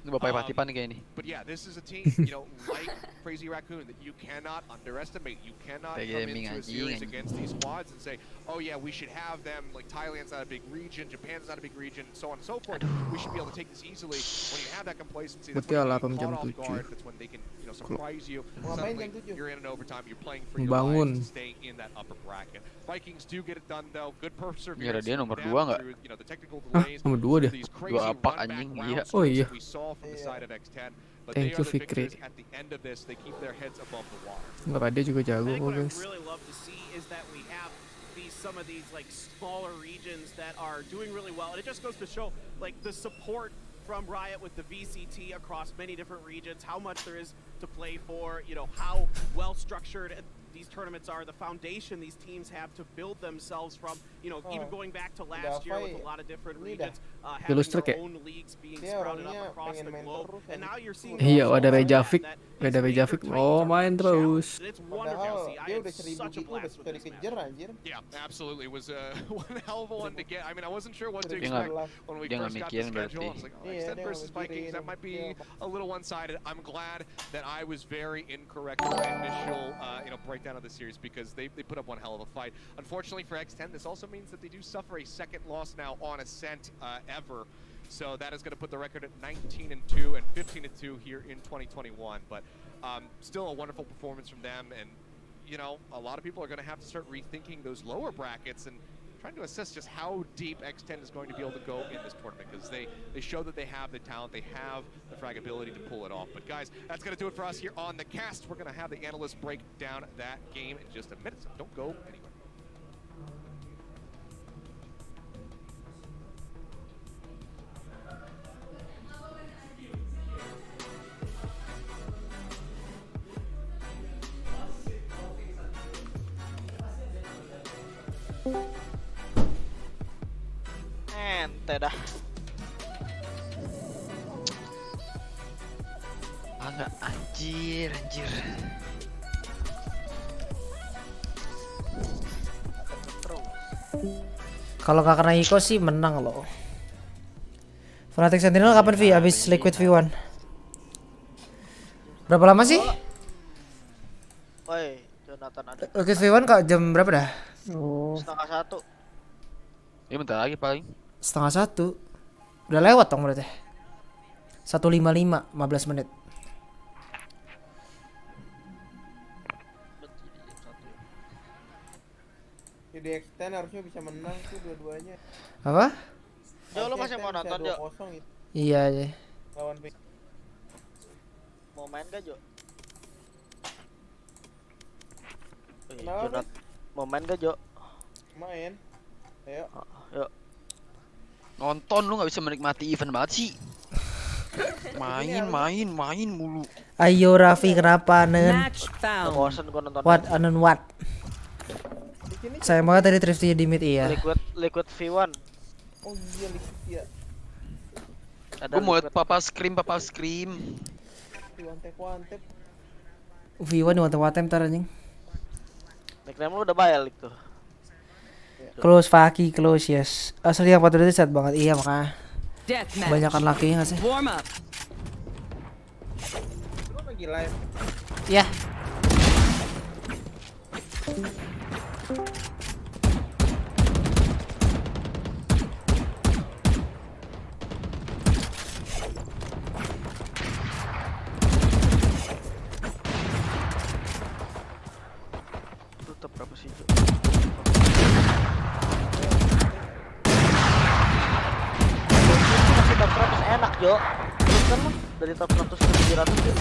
Ini Bapak Patipan nih kayak ini. But yeah, this is a team, like Crazy Raccoon that you cannot underestimate. You cannot come into a series against these squads and say, oh yeah, we should have them. Like Thailand's not a big region, Japan's not a big region, so on and so forth. We should be able to take this easily. When you have that complacency, that's when you get caught off guard. That's when they can, surprise you. Suddenly, you're in an overtime. You're playing for your lives to stay in that upper bracket. Vikings do get it done though. Good perseverance. Dia nomor 2 nggak? The technical Hah, delays. nomor 2 dia. 2 apa anjing dia? Oh iya. From the side of X10, but Thank they you, are the Fikri. victors at the end of this. They keep their heads above the water. Nggak ada juga jago kok What I guys. really love to see is that we have some of these like smaller regions that are doing really well, and it just goes to show like the support from Riot with the VCT across many different regions, how much there is to play for, how well structured these tournaments are, the foundation these teams have to build themselves from, even going back to last year with a lot of different regions, having their own leagues being sprouted up across the globe, and now you're seeing Iya, ada Rejavik. Oh, main terus. it's wonderful to see. I Dia had udah 1000 such a gitu udah blast with this dikejar anjir. Yeah, absolutely. It was one hell of a one to get. I mean, I wasn't sure what to Dia expect nggak- when we dia nggak first got the mikirin schedule. I berarti. was like, Iya, Extend dia versus nggak Vikings, mikirin. that might be Iya. a little one-sided. I'm glad that I was very incorrect in my initial, breakdown of the series because they put up one hell of a fight. Unfortunately for X10, this also means that they do suffer a second loss now on Ascent ever. So that is going to put the record at 19-2 and 15-2 here in 2021. But still a wonderful performance from them. And, a lot of people are going to have to start rethinking those lower brackets and trying to assess just how deep X10 is going to be able to go in this tournament because they show that they have the talent, they have the frag ability to pull it off. But guys, that's going to do it for us here on the cast. We're going to have the analysts break down that game in just a minute, so don't go anywhere. Ente dah. Enggak anjir. Kalau nggak kena Iko sih menang loh. Fnatic Sentinel kapan V? Abis Liquid V1. Berapa lama sih? Woi, Jonathan ada. Liquid V1 kak jam berapa dah? Oh. 12:30. Ya bentar lagi paling. 12:30. Udah lewat dong berarti. 1:55, 15 menit. Jadi X10 harusnya bisa menang tuh dua-duanya. Apa? Jo, lo masih mau nonton, Jo? 2-0 gitu. Iya aja. Lawan V. Mau main gak, Jo? Jonat, mau main gak Jo? Main. Ayo. Yuk. Nonton lu nggak bisa menikmati event banget sih. Main mulu. Ayo Raffi, kenapa nen? Match found. Bosen gua nonton. What anen what? Sayang banget tadi Thrifty di mid iya. Liquid V1. Oh iya liquid ya. Gue mau liat papa scream. Kuantep. V1 di watem ntar anjing. Nickname lu udah balik tuh. Close Faki, close yes. Asli yang 4 set banget, iya makanya. Deathmatch. Banyakan laki nggak sih? Warm up. Lu lagi live. Ya. Tutup berapa sih Jo? Masih top 100 enak Jo. Terus kan lu dari top 100 ke 700 Jo.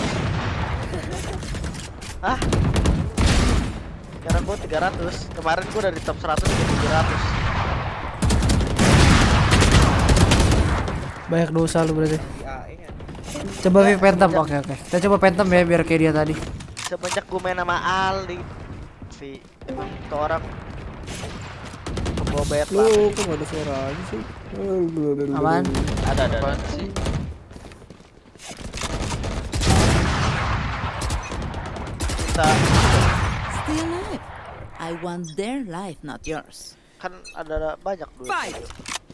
Hah? Sekarang gua 300. Kemarin gua dari top 100 ke 700. Banyak dosa lu berarti. Coba V Phantom, oke. Kita coba Phantom ya biar kayak dia tadi. Semenjak gua main sama Ali, emang itu orang pembobet lah. Lu kok gak ada suara aja sih? Apaan? Ada. Apaan sih? Kita Stay alive. I want their life, not yours. kan ada banyak duit. Fight.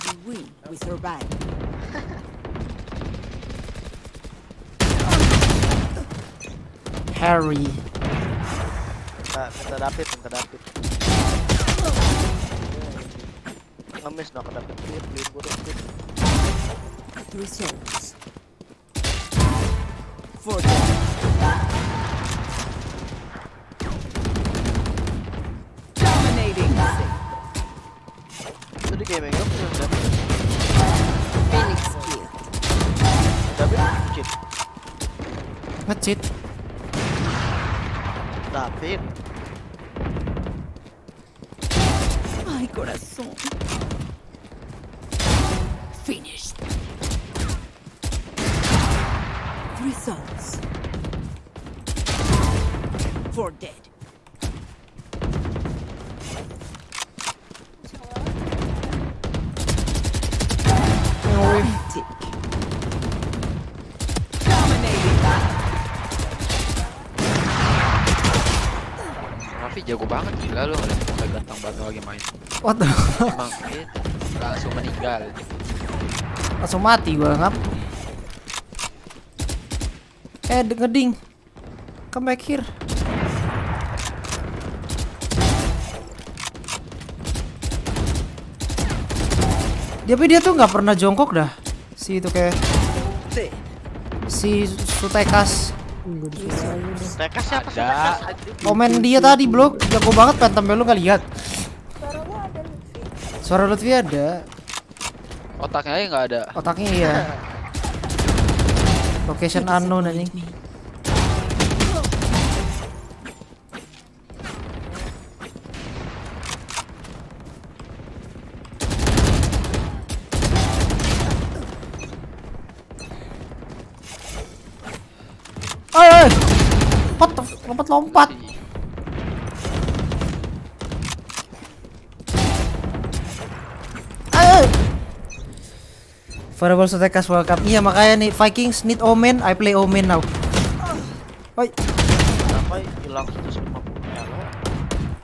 We win. We survive. Harry. Minta David. Ngemis dong ke David. Beli burung. Results. For them. Dominating. Itu di gaming up ya David. Phoenix kill. David cheat. Nge-cheat. David. Ay, corazón. Finished. Results. For dead. Frantic. Dominating. Raffi jago banget gila lu ngeliat muka ganteng banget lagi main. What the? Emang gitu, langsung meninggal. Langsung mati gua ngap. Ngeding. Come back here. Dia tuh nggak pernah jongkok dah. Si itu kayak si Sutekas. Tekas siapa sih? Ada. Komen dia tadi blok jago banget Phantom lu nggak lihat. Suara Lutfi ada. Otaknya aja nggak ada. Otaknya iya. Location unknown anjing. Lompat. Variable Sutekas welcome. Iya makanya nih Vikings need Omen, I play Omen now. Oi. Sampai hilang 150 ya lo.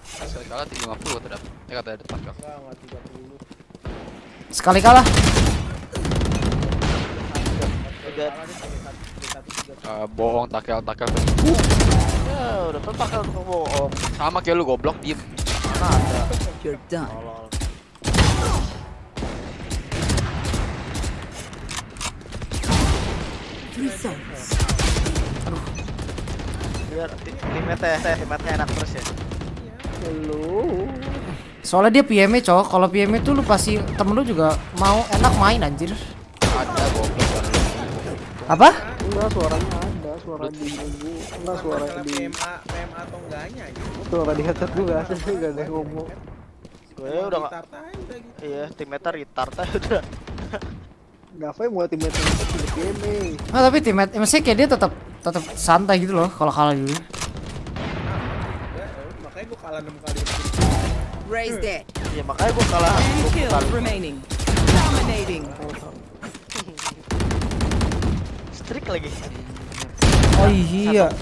Sekali kalah 350 terdapat. Kata ada takak. Sekali kalah. Bohong takel. Ya udah tentak kan bohong. Sama kayak lu goblok diem. Mana ada. You're done. Results. Biar timetnya enak terus ya. Soalnya dia PM-nya cowok. Kalau PM itu lu pasti temen lu juga mau enak main anjir. Ada goblok. Apa? Enggak, suaranya ada. suara di nunggu, enggak suara di PMA atau enggaknya gitu. suara di headset gue asli gak ada yang ngomong. Gue udah nggak. Iya, teammate retard aja udah. Gavai mau teammate itu game. Ah tapi teammate, maksudnya kayak dia tetap santai gitu loh kalau kalah dulu. Makanya gue kalah 6 kali. Raise that. Iya makanya gue kalah 10 kills kali. remaining. Dominating. Strik lagi. Oh iya.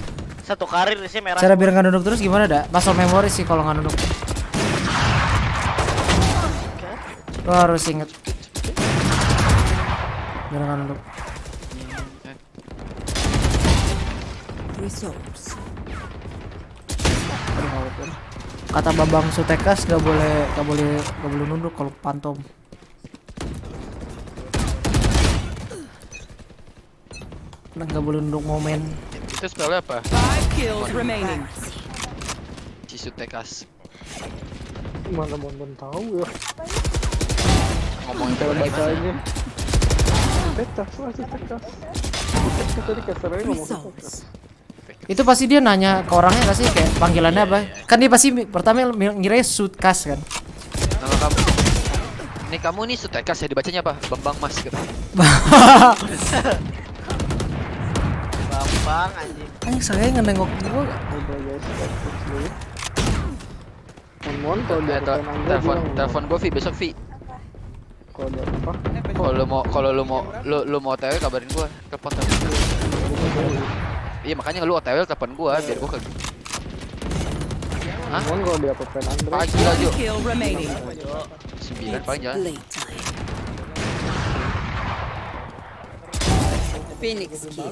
Satu karir sih merah. Cara biar nggak nunduk terus gimana dah? Muscle memory sih kalau nggak nunduk. Lo harus inget. Biar nggak nunduk. Resource. Kata Babang Sutekas nggak boleh nunduk kalau pantom. Nggak boleh nunduk momen. Itu spellnya apa? 5 kills remaining. Cisutekas. Mana mau tahu ya. Ngomongin Cara gimana? bacanya. Tekas lah sih tekas. Tadi kasarnya ngomong tekas. Itu pasti dia nanya ke orangnya nggak sih kayak panggilannya apa? Kan dia pasti pertama ngira Sutkas kan. Nama kamu. Ini kamu nih Sutekas ya, dibacanya apa? Bambang Mas gitu. Bambang anjing. Anjing saya ngenengok gua. Udah guys, tekas dulu. Mon kalau dia Telepon gua Vi besok Vi. kalau dia apa? Kalau lu mau OTW kabarin gua. Telepon. Iya makanya lu OTW telepon gua biar gua ke. Hah? Mon kalau dia apa Android. Pagi lah Jo. Kill remaining. 9 paling jalan. Phoenix kill.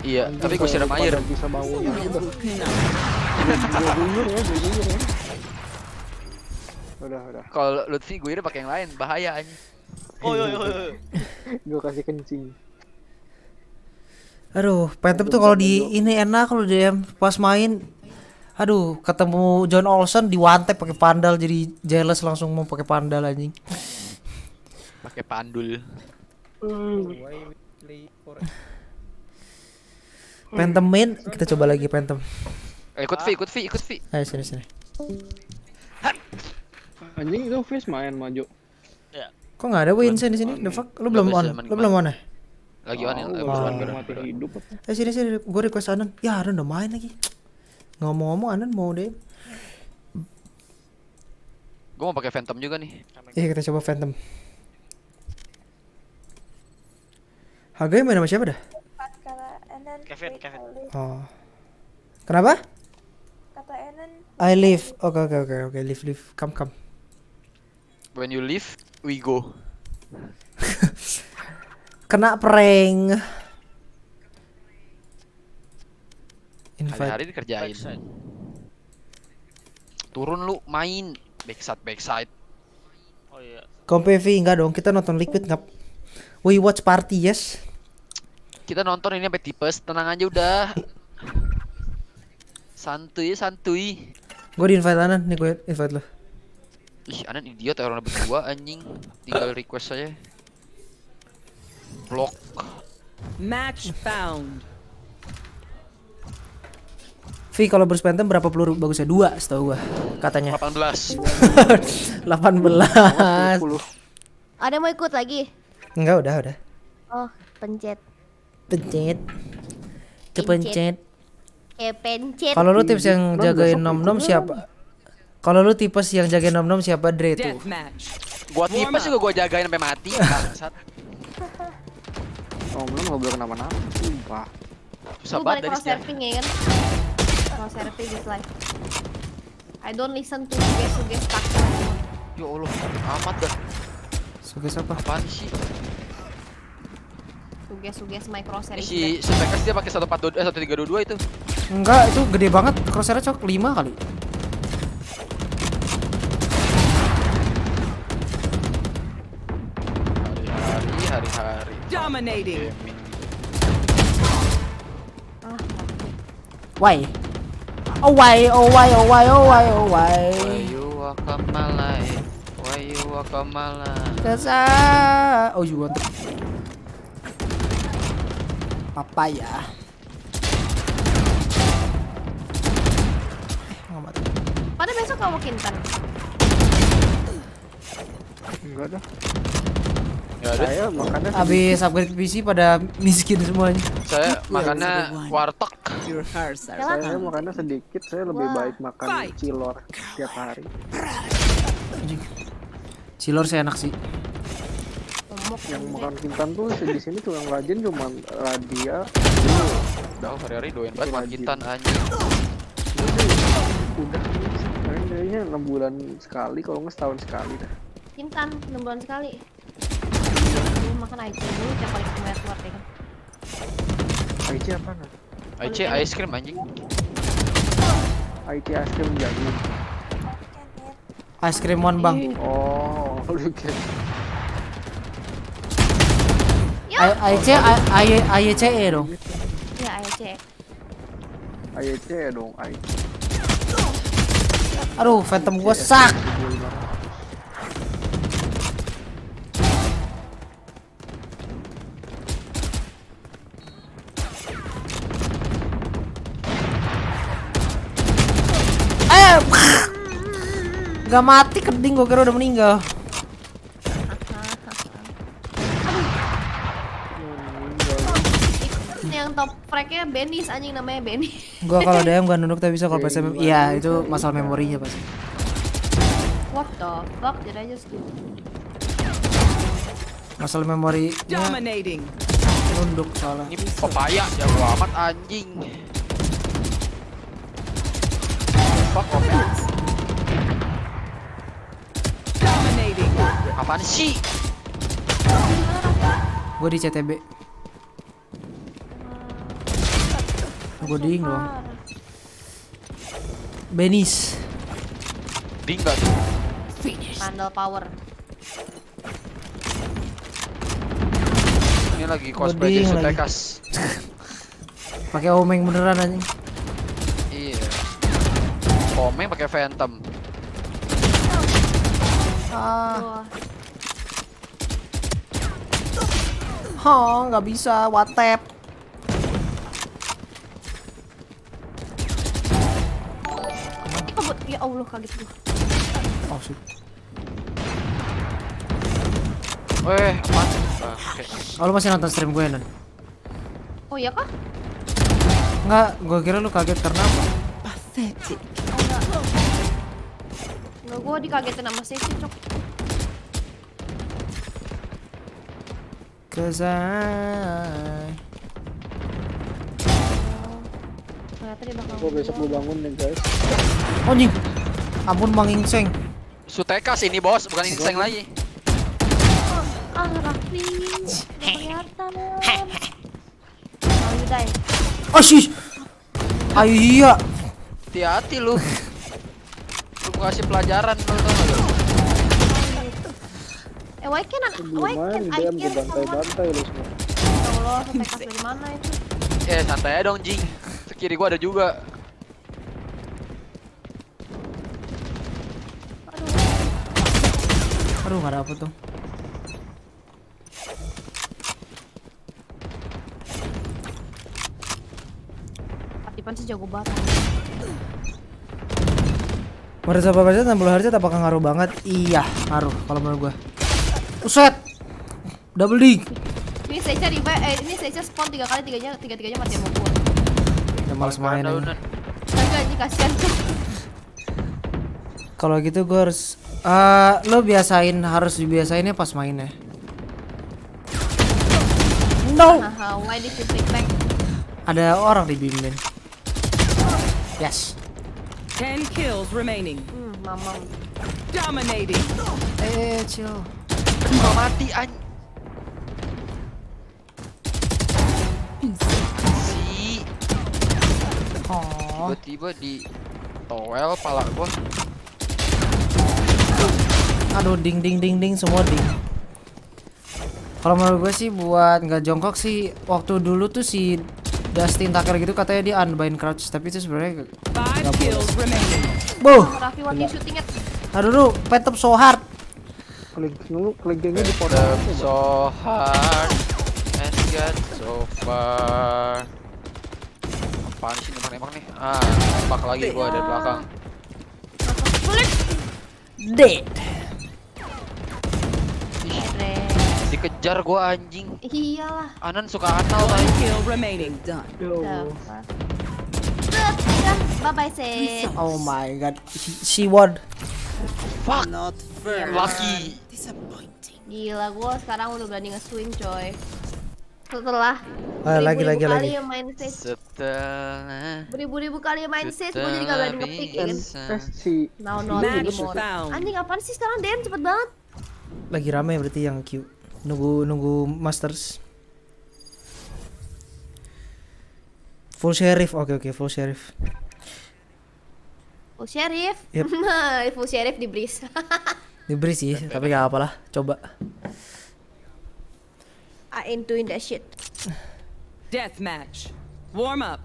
Iya, tapi gua siram air. Bisa bangun. Gue Udah. Kalau Lutfi gue pakai yang lain, bahaya anjing. Oh. Gue kasih kencing. Aduh, Phantom tuh kalau di ini enak kalau dia pas main. Aduh, ketemu John Olsen di one tap pakai pandal jadi jealous langsung mau pakai pandal anjing. Pakai pandul. Phantom main, kita coba lagi Phantom. Ikut Vi. Ayo sini. Anjing itu Fish main maju. Ya. Kok nggak ada Winsen di sini? The fuck? Lu belum on? Lagi on ya, mati hidup. Sini, gue request Anan. Ya Anan udah main lagi. Ngomong-ngomong Anan mau deh. Gue mau pakai Phantom juga nih. Iya kita coba Phantom. Harganya main sama siapa dah? Kevin. Oh. Kenapa? Kata Enan. I leave. Oke. Leave. Come. When you leave, we go. Kena prank. Hari-hari dikerjain. Turun lu main backside. Oh iya. Kompe V enggak dong, kita nonton Liquid ngap. We watch party, yes. Kita nonton ini sampai tipes, tenang aja udah. Santuy. Gue di invite Anan, nih gue invite lo. Ih, Anan idiot orang berdua anjing. Tinggal request aja. Block. Match found. V kalau Bruce Phantom berapa peluru bagusnya? 2 setahu gua katanya. 18. 18. Ada mau ikut lagi? Enggak, udah. Oh, pencet. Kepencet. Pencet. Kalau lu tips yang jagain nom-nom siapa? Kalau lu tipes yang jagain nom-nom siapa? Dre tuh. Gua tipes juga gua jagain sampai mati. Bangsat. Nom-nom enggak boleh kenapa-napa. Sumpah. Susah Lu banget balik dari cross setiap. surfing ya kan? Cross surfing is life. I don't listen to suges tak. Ya Allah, amat dah. Suges apa? Apaan sih? Suges my crosshair. Si Spekas dia pakai 1322 itu. Enggak, itu gede banget crosshair cok 5 kali. Hari-hari. Dominating. Why? Oh why? Why you walk on my life? Why you walk on my life? Oh you want papaya. kamu Kintan? Enggak dah. Ya udah. Saya makannya Habis upgrade PC pada miskin semuanya. Saya makannya warteg. Your hearts are saya makannya sedikit, saya lebih baik makan cilor tiap hari. Anjing. Cilor saya enak sih. Yang makan Kintan tuh di sini tuh yang rajin cuman Radia. Udah hari-hari doyan banget makan Kintan anjing. Udah kayaknya 6 bulan sekali, kalau nggak setahun sekali dah. Kintan 6 bulan sekali. Lu makan IC dulu tiap kali keluar ya kan. IC apa nah? IC ice cream anjing. IC es krim jagung. Ice cream one bang. Oh, oke. ICE dong. Iya IC. IC dong, IC. Aduh, Phantom gua sak. Gak mati keding, gua kira udah meninggal. Yang top frag-nya Benis anjing, namanya Benis. Gua kalau DM gak nunduk tapi bisa kalau PSM. Iya, itu masalah memorinya pasti. What the fuck, did I just do? Masalah memori nunduk soalnya. Ini papaya jago amat anjing. Fuck off. Apaan sih? Gue di CTB. Gue ding dong. Benis. Ding gak tuh? Handle power. Ini lagi cosplay jadi spekas. Pakai omeng beneran anjing. Iya. Omeng pakai Phantom. Nggak bisa, watep. Ya Allah, kaget gua. Oh shit. Weh, apaan? Oh, lu masih nonton stream gue, Nan? Oh iya kah? Enggak, gue kira lu kaget karena apa? Pathetic. Oh enggak. Enggak, gua dikagetin sama Sesi, Cok. Cause Ternyata dia bakal Gua besok mau bangun nih guys. anjing. Ampun Mang Inseng. Sutekas ini bos, bukan Inseng lagi. Ah, Raffi. Gak kelihatan. Mau die. Oh sih. Ayo iya. Hati-hati lu. Lu kasih pelajaran lu tau gak lu? Why can I kill bantai-bantai lu semua. Ya Allah, Sutekas dari mana itu? Santai aja dong Jing. Sekiri gua ada juga. Aduh, gak dapet tuh. Patipan sih jago banget. Merasa apa aja 60 Hz apakah ngaruh banget? Iya, ngaruh kalau menurut gua. Uset. Double dig. Ini Secha ini Secha spawn 3 kali, tiga-tiganya mati sama gua. Udah males main aja. Enggak, ini kasihan tuh. Kalau gitu gua harus lo harus dibiasainnya pas mainnya. No. Why did you take back? Ada orang di bimbing. Yes. 10 kills remaining. Mamam. Dominating. Chill. Gak mati si. Tiba-tiba di towel pala gua. Aduh, ding semua ding. Kalau menurut gue sih buat nggak jongkok sih, waktu dulu tuh si Dustin Tucker gitu katanya dia unbind crouch, tapi itu sebenarnya nggak boleh. Raffi, what you shooting at? Aduh lu, Phantom so hard. Klik-kliknya di potong so hard and get so far. Apaan sih nembak-nembak nih? Nembak lagi gua dari belakang. Dead. Dikejar gua anjing. Iyalah. Anan suka anal tadi. Kill remaining. Done. Bye bye sis. Oh my god. She won. Fuck. Not fair. Lucky. Gila, gue sekarang udah berani nge-swing coy. Setelah lagi. kali yang main stage. Setelah Beribu-ribu kali yang main stage, gue jadi gak berani nge-pick ya kan. Si Now not anymore. Anjing apaan sih sekarang DM cepet banget. Lagi rame berarti yang Q. Nunggu Masters. Full sheriff. Oke, full sheriff. Full sheriff. Yep. Full sheriff di breeze. Diberi sih, tapi gak apalah, coba. I ain't doing that shit. Death match. Warm up.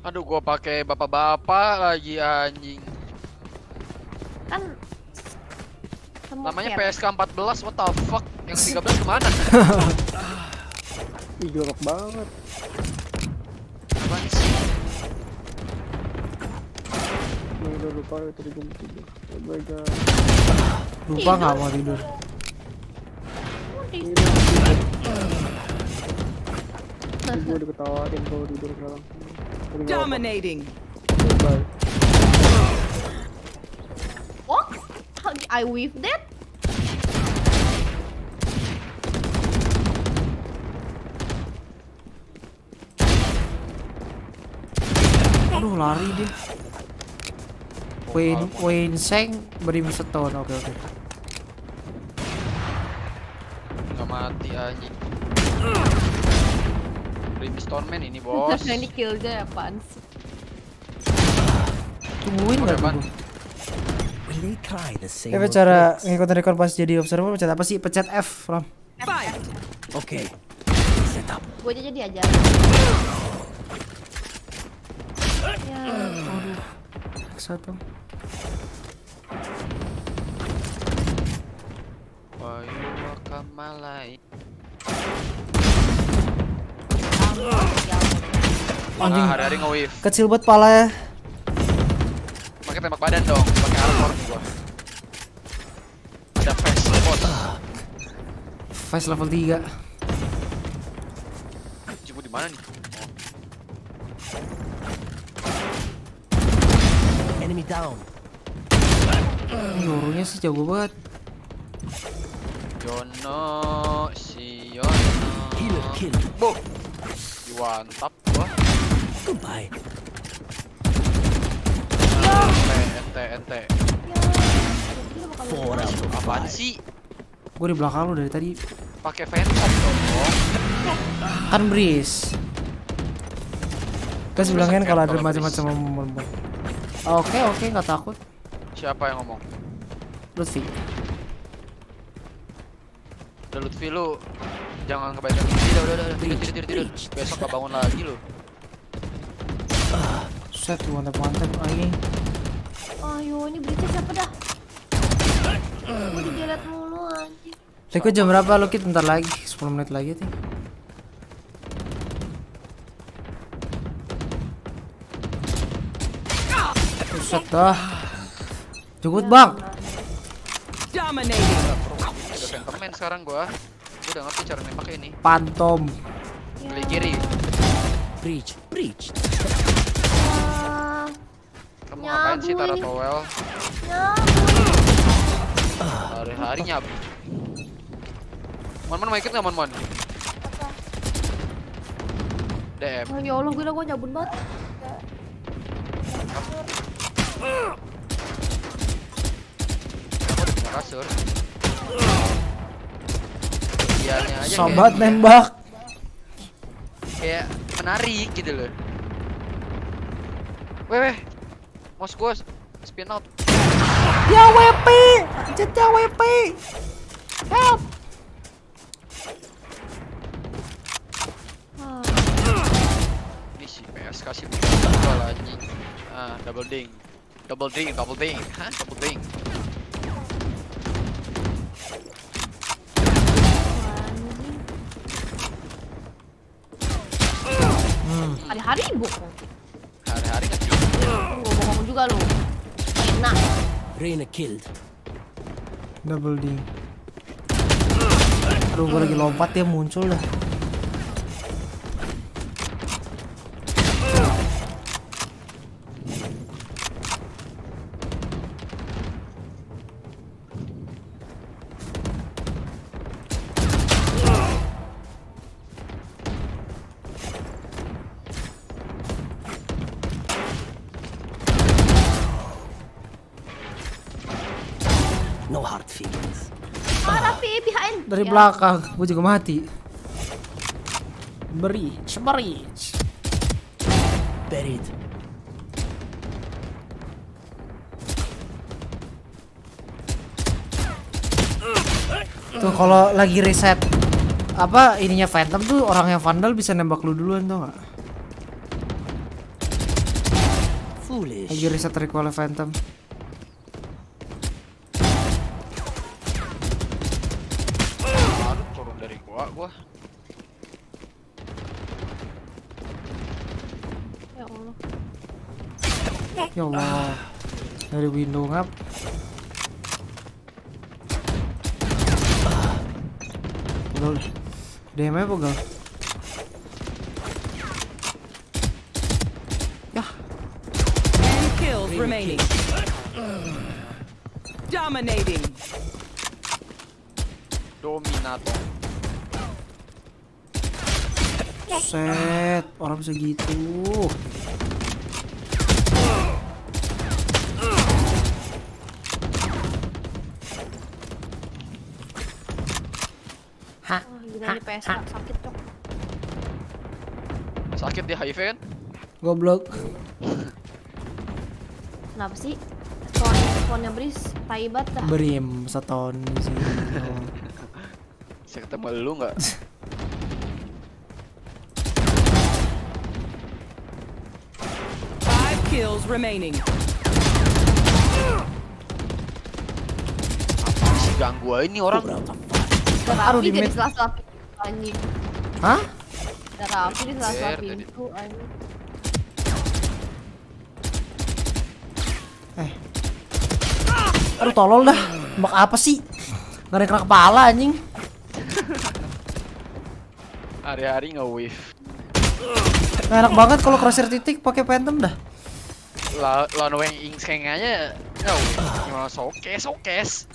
Aduh, gua pakai bapak-bapak lagi anjing. Kan namanya PSK 14, what the fuck? Yang 13 kemana? Ih, jorok banget. Apaan sih? Udah lupa tadi gue mau tidur. Oh my god. Lupa nggak mau tidur. Gue udah ketawain kalau tidur sekarang. Dominating. Bye. What? How did I weave that? Aduh, lari dia. Wayne Seng beri setahun. Oke. Nggak mati anjing. Brimstone man ini bos. Ini killnya apaan sih? Tungguin nggak tuh? Cara ngikutin rekor pas jadi observer pencet apa sih? Pencet F, Ram. Oke. Gue aja diajar. Ya. Aduh. Satu. Wayu kamalai. Anjing. Hari-hari nge-wave. Kecil buat pala ya. Pakai tembak badan dong, pakai armor gua. Ada face bot. Face level 3. Cibu di mana nih? Enemy down. Yorunya sih jago banget. Yono, si Yono. Kill. Boh. Diwantap gua. Goodbye. Ente. Apaan sih? Gue di belakang lu dari tadi. Pakai phantom dong. Kan breeze. Terus bilangin kalau ada macam-macam umur. Oke, nggak takut. Siapa yang ngomong? Lutfi. Udah Lutfi lu jangan kebanyakan mimpi. Udah tidur. Besok gak bangun lagi lu. Set mantap anjing. Ayo, ini berita siapa dah? Gue digelet mulu anjing. Liquid jam berapa lu Kit? Bentar lagi, 10 menit lagi tuh. Set dah. Cukup bang. Dominating. Udah phantom sekarang gua udah ngerti cara nembak ini. Pantom. Beli kiri. Breach. Kamu ngapain sih taruh towel? Hari-hari nyabu. Mon mau ikut nggak Mon? DM. Oh, ya Allah, gue nyabun banget. Kamu udah punya kasur. Biarnya aja Sobat kayak nembak. Kayak menarik gitu loh. Weh. Mouse gua spin out. Ya WP. Cetnya WP. Help. Ini si PS kasih double anjing. Double ding. Hah? Double ding. Hari-hari bohong. Hari-hari kan Gue bohong juga lu. Enak. Reina killed. Double ding. Aduh, gue lagi lompat dia muncul dah. No hard feelings. Tapi behind. Dari belakang, gue juga mati. Breach. Buried. Tuh kalau lagi reset apa ininya Phantom tuh orang yang Vandal bisa nembak lu duluan tuh nggak? Foolish. Lagi reset recoil Phantom. Gua. Ya Allah. Ya Allah. Dari window ngap. Pegal. DM-nya pegal. Yah. 10 kills remaining. Dominating. Dominator. Set, orang bisa gitu. Hah? Gila nih PS sakit cok. Sakit di HIV kan? Goblok. Kenapa sih? Soalnya Bris, tai banget dah. Berim seton sih. Saya ketemu lu nggak? 5 kills remaining. Ganggu aja ini orang. Taruh di mid. Anjing. Hah? Udah rapi di salah pintu anjing. Aduh tolol dah. Mbak apa sih? Nggak ada kena kepala anjing. Hari-hari nge-wave. Nggak enak banget kalau crosshair titik pakai Phantom dah. Lawan Weng Ing kayaknya nge-wave. Gimana sokes.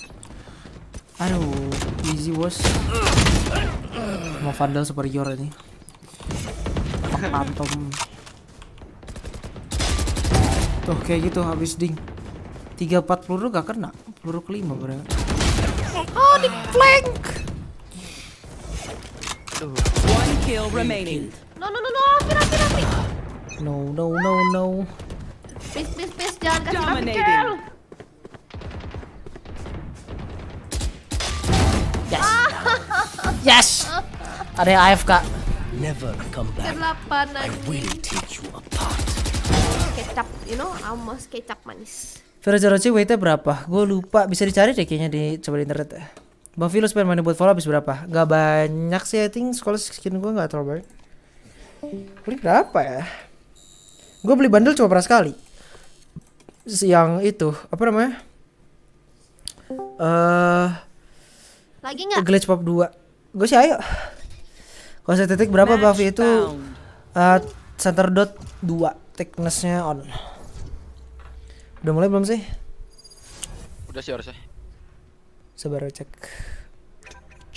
Aduh, easy bos. Mau Vandal superior ini. Phantom. Tuh kayak gitu habis ding. 3-4 peluru gak kena. Peluru kelima berarti. Oh, di flank. Aduh. 1 kill remaining. No, rapi. No. Please, jangan kasih rapi, Dominating. girl. Yes. Ada yang AFK. Never come back. Ke-8 I will take you apart. Kecap, you know, almost kecap manis. Veroci weightnya berapa? Gue lupa, bisa dicari deh kayaknya coba di internet ya. Bang Vilo spend money buat follow habis berapa? Gak banyak sih, I think kalau skin gue gak terlalu banyak. Beli berapa ya? Gue beli bundle cuma pernah sekali. Yang itu, apa namanya? Lagi nggak? Glitch Pop 2. Gue sih ayo. Kalau saya titik berapa Buffy itu? Center dot 2, thicknessnya on. Udah mulai belum sih? Udah sih harusnya. Sabar cek.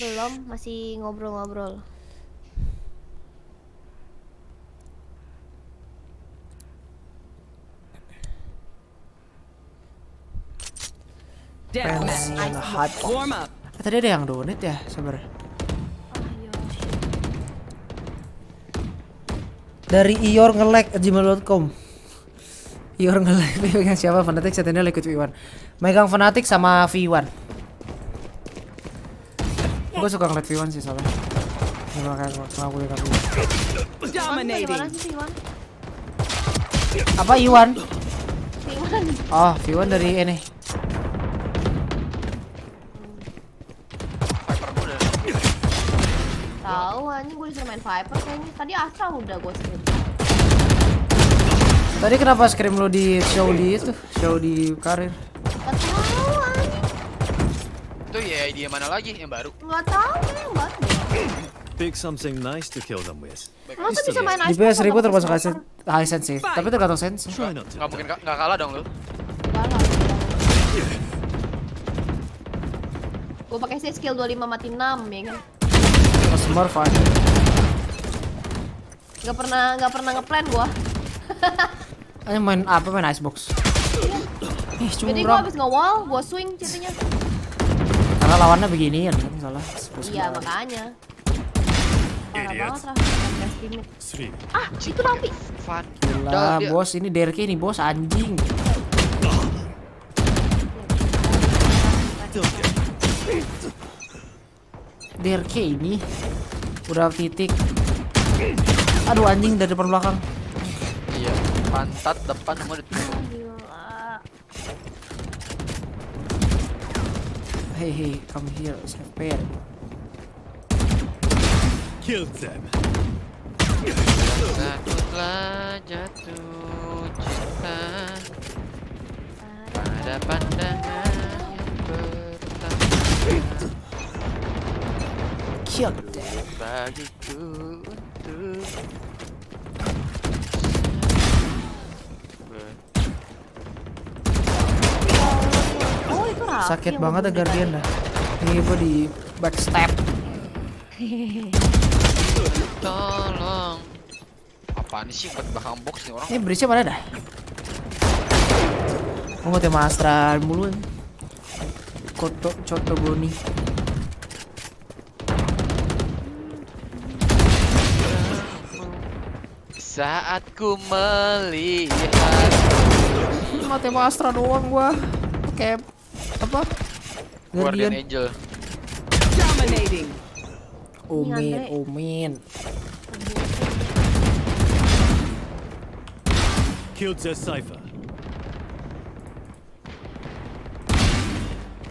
Belum, masih ngobrol-ngobrol. Warm up. Tadi ada yang donate ya, sabar. Dari Ior ngelek@gmail.com. Ior ngelek megang siapa? Fanatic setnya ikut V1. Megang Fanatic sama V1. Gue suka ngeliat V1 sih soalnya. Aku lihat V1. Dominating. Apa Iwan? V1. Oh, V1 dari ini. Tahu anjing gue disuruh main Viper kayaknya. Tadi Astra udah gue scream. Tadi kenapa scream lo di show di itu? Show di karir? Gak tahu dia mana lagi yang baru? Nggak tahu yang baru. Pick something nice to kill them with. Masa bisa main Di PS 1000 termasuk high sense sih, tapi tergantung sense. Nggak mungkin nggak kalah dong lu. Gue pakai sih skill 25 mati 6 ya kan. Smart fun. Gak pernah ngeplan gua. Ayo main apa, main icebox. Jadi gua habis nge-wall, gua swing ceritanya. Karena lawannya beginian kan, salah. Iya makanya. Parah banget lah, ah itu Napi. Gila, bos ini DRK nih bos, anjing. DRK ini udah titik. Aduh anjing dari depan belakang. Iya, pantat depan semua ditutup. Hey, come here, sampai. Kill them. Takutlah jatuh cinta pada pandangan yang pertama. Kill them. Bagiku untuk sakit banget ya Guardian dah. Ini gue di backstab. Tolong. Apaan sih buat belakang box nih orang? Ini bridge-nya mana dah? Oh, tema Astra mulu. Coto Boni. Saat ku melihat. Cuma tema Astra doang gua. Kayak apa? Guardian Angel. Dominating. Omin. Killed their cipher.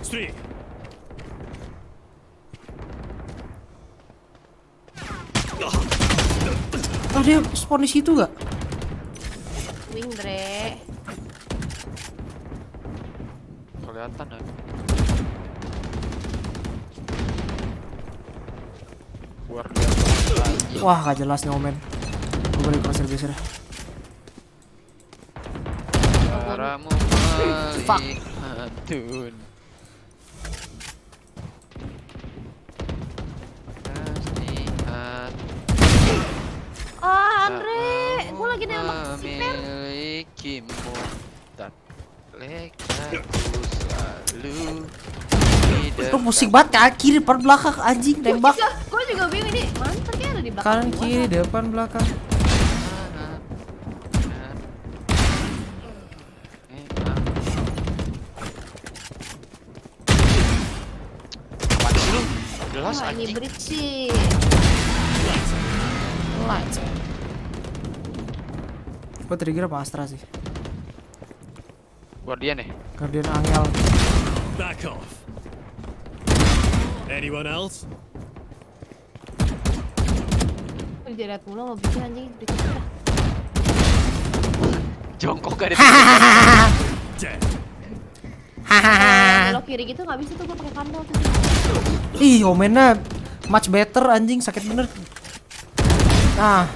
Three. Oh, dia spawn di situ gak? Wing Dre. Kelihatan ya. Wah, gak jelas nih Omen. Gue balik crosshair geser. Caramu melihat tun. Andre, gue lagi nembak siper. Memilikimu tak lekaku selalu. Lu pusing banget kaki depan belakang anjing tembak. Gue juga bingung ini. Mana kayak ada di belakang. Kanan kiri depan belakang. Jelas wah, ini bridge sih. Light. Gue trigger apa Astra sih? Guardian ya? Guardian Angel. Back off. Anyone else? Jadi lihat mulu nggak bisa anjing bridge kita. Jongkok gak ada. Belok kiri gitu nggak bisa tuh gue pakai vandal tuh. Ih, Omennya much better anjing, sakit bener. Nah.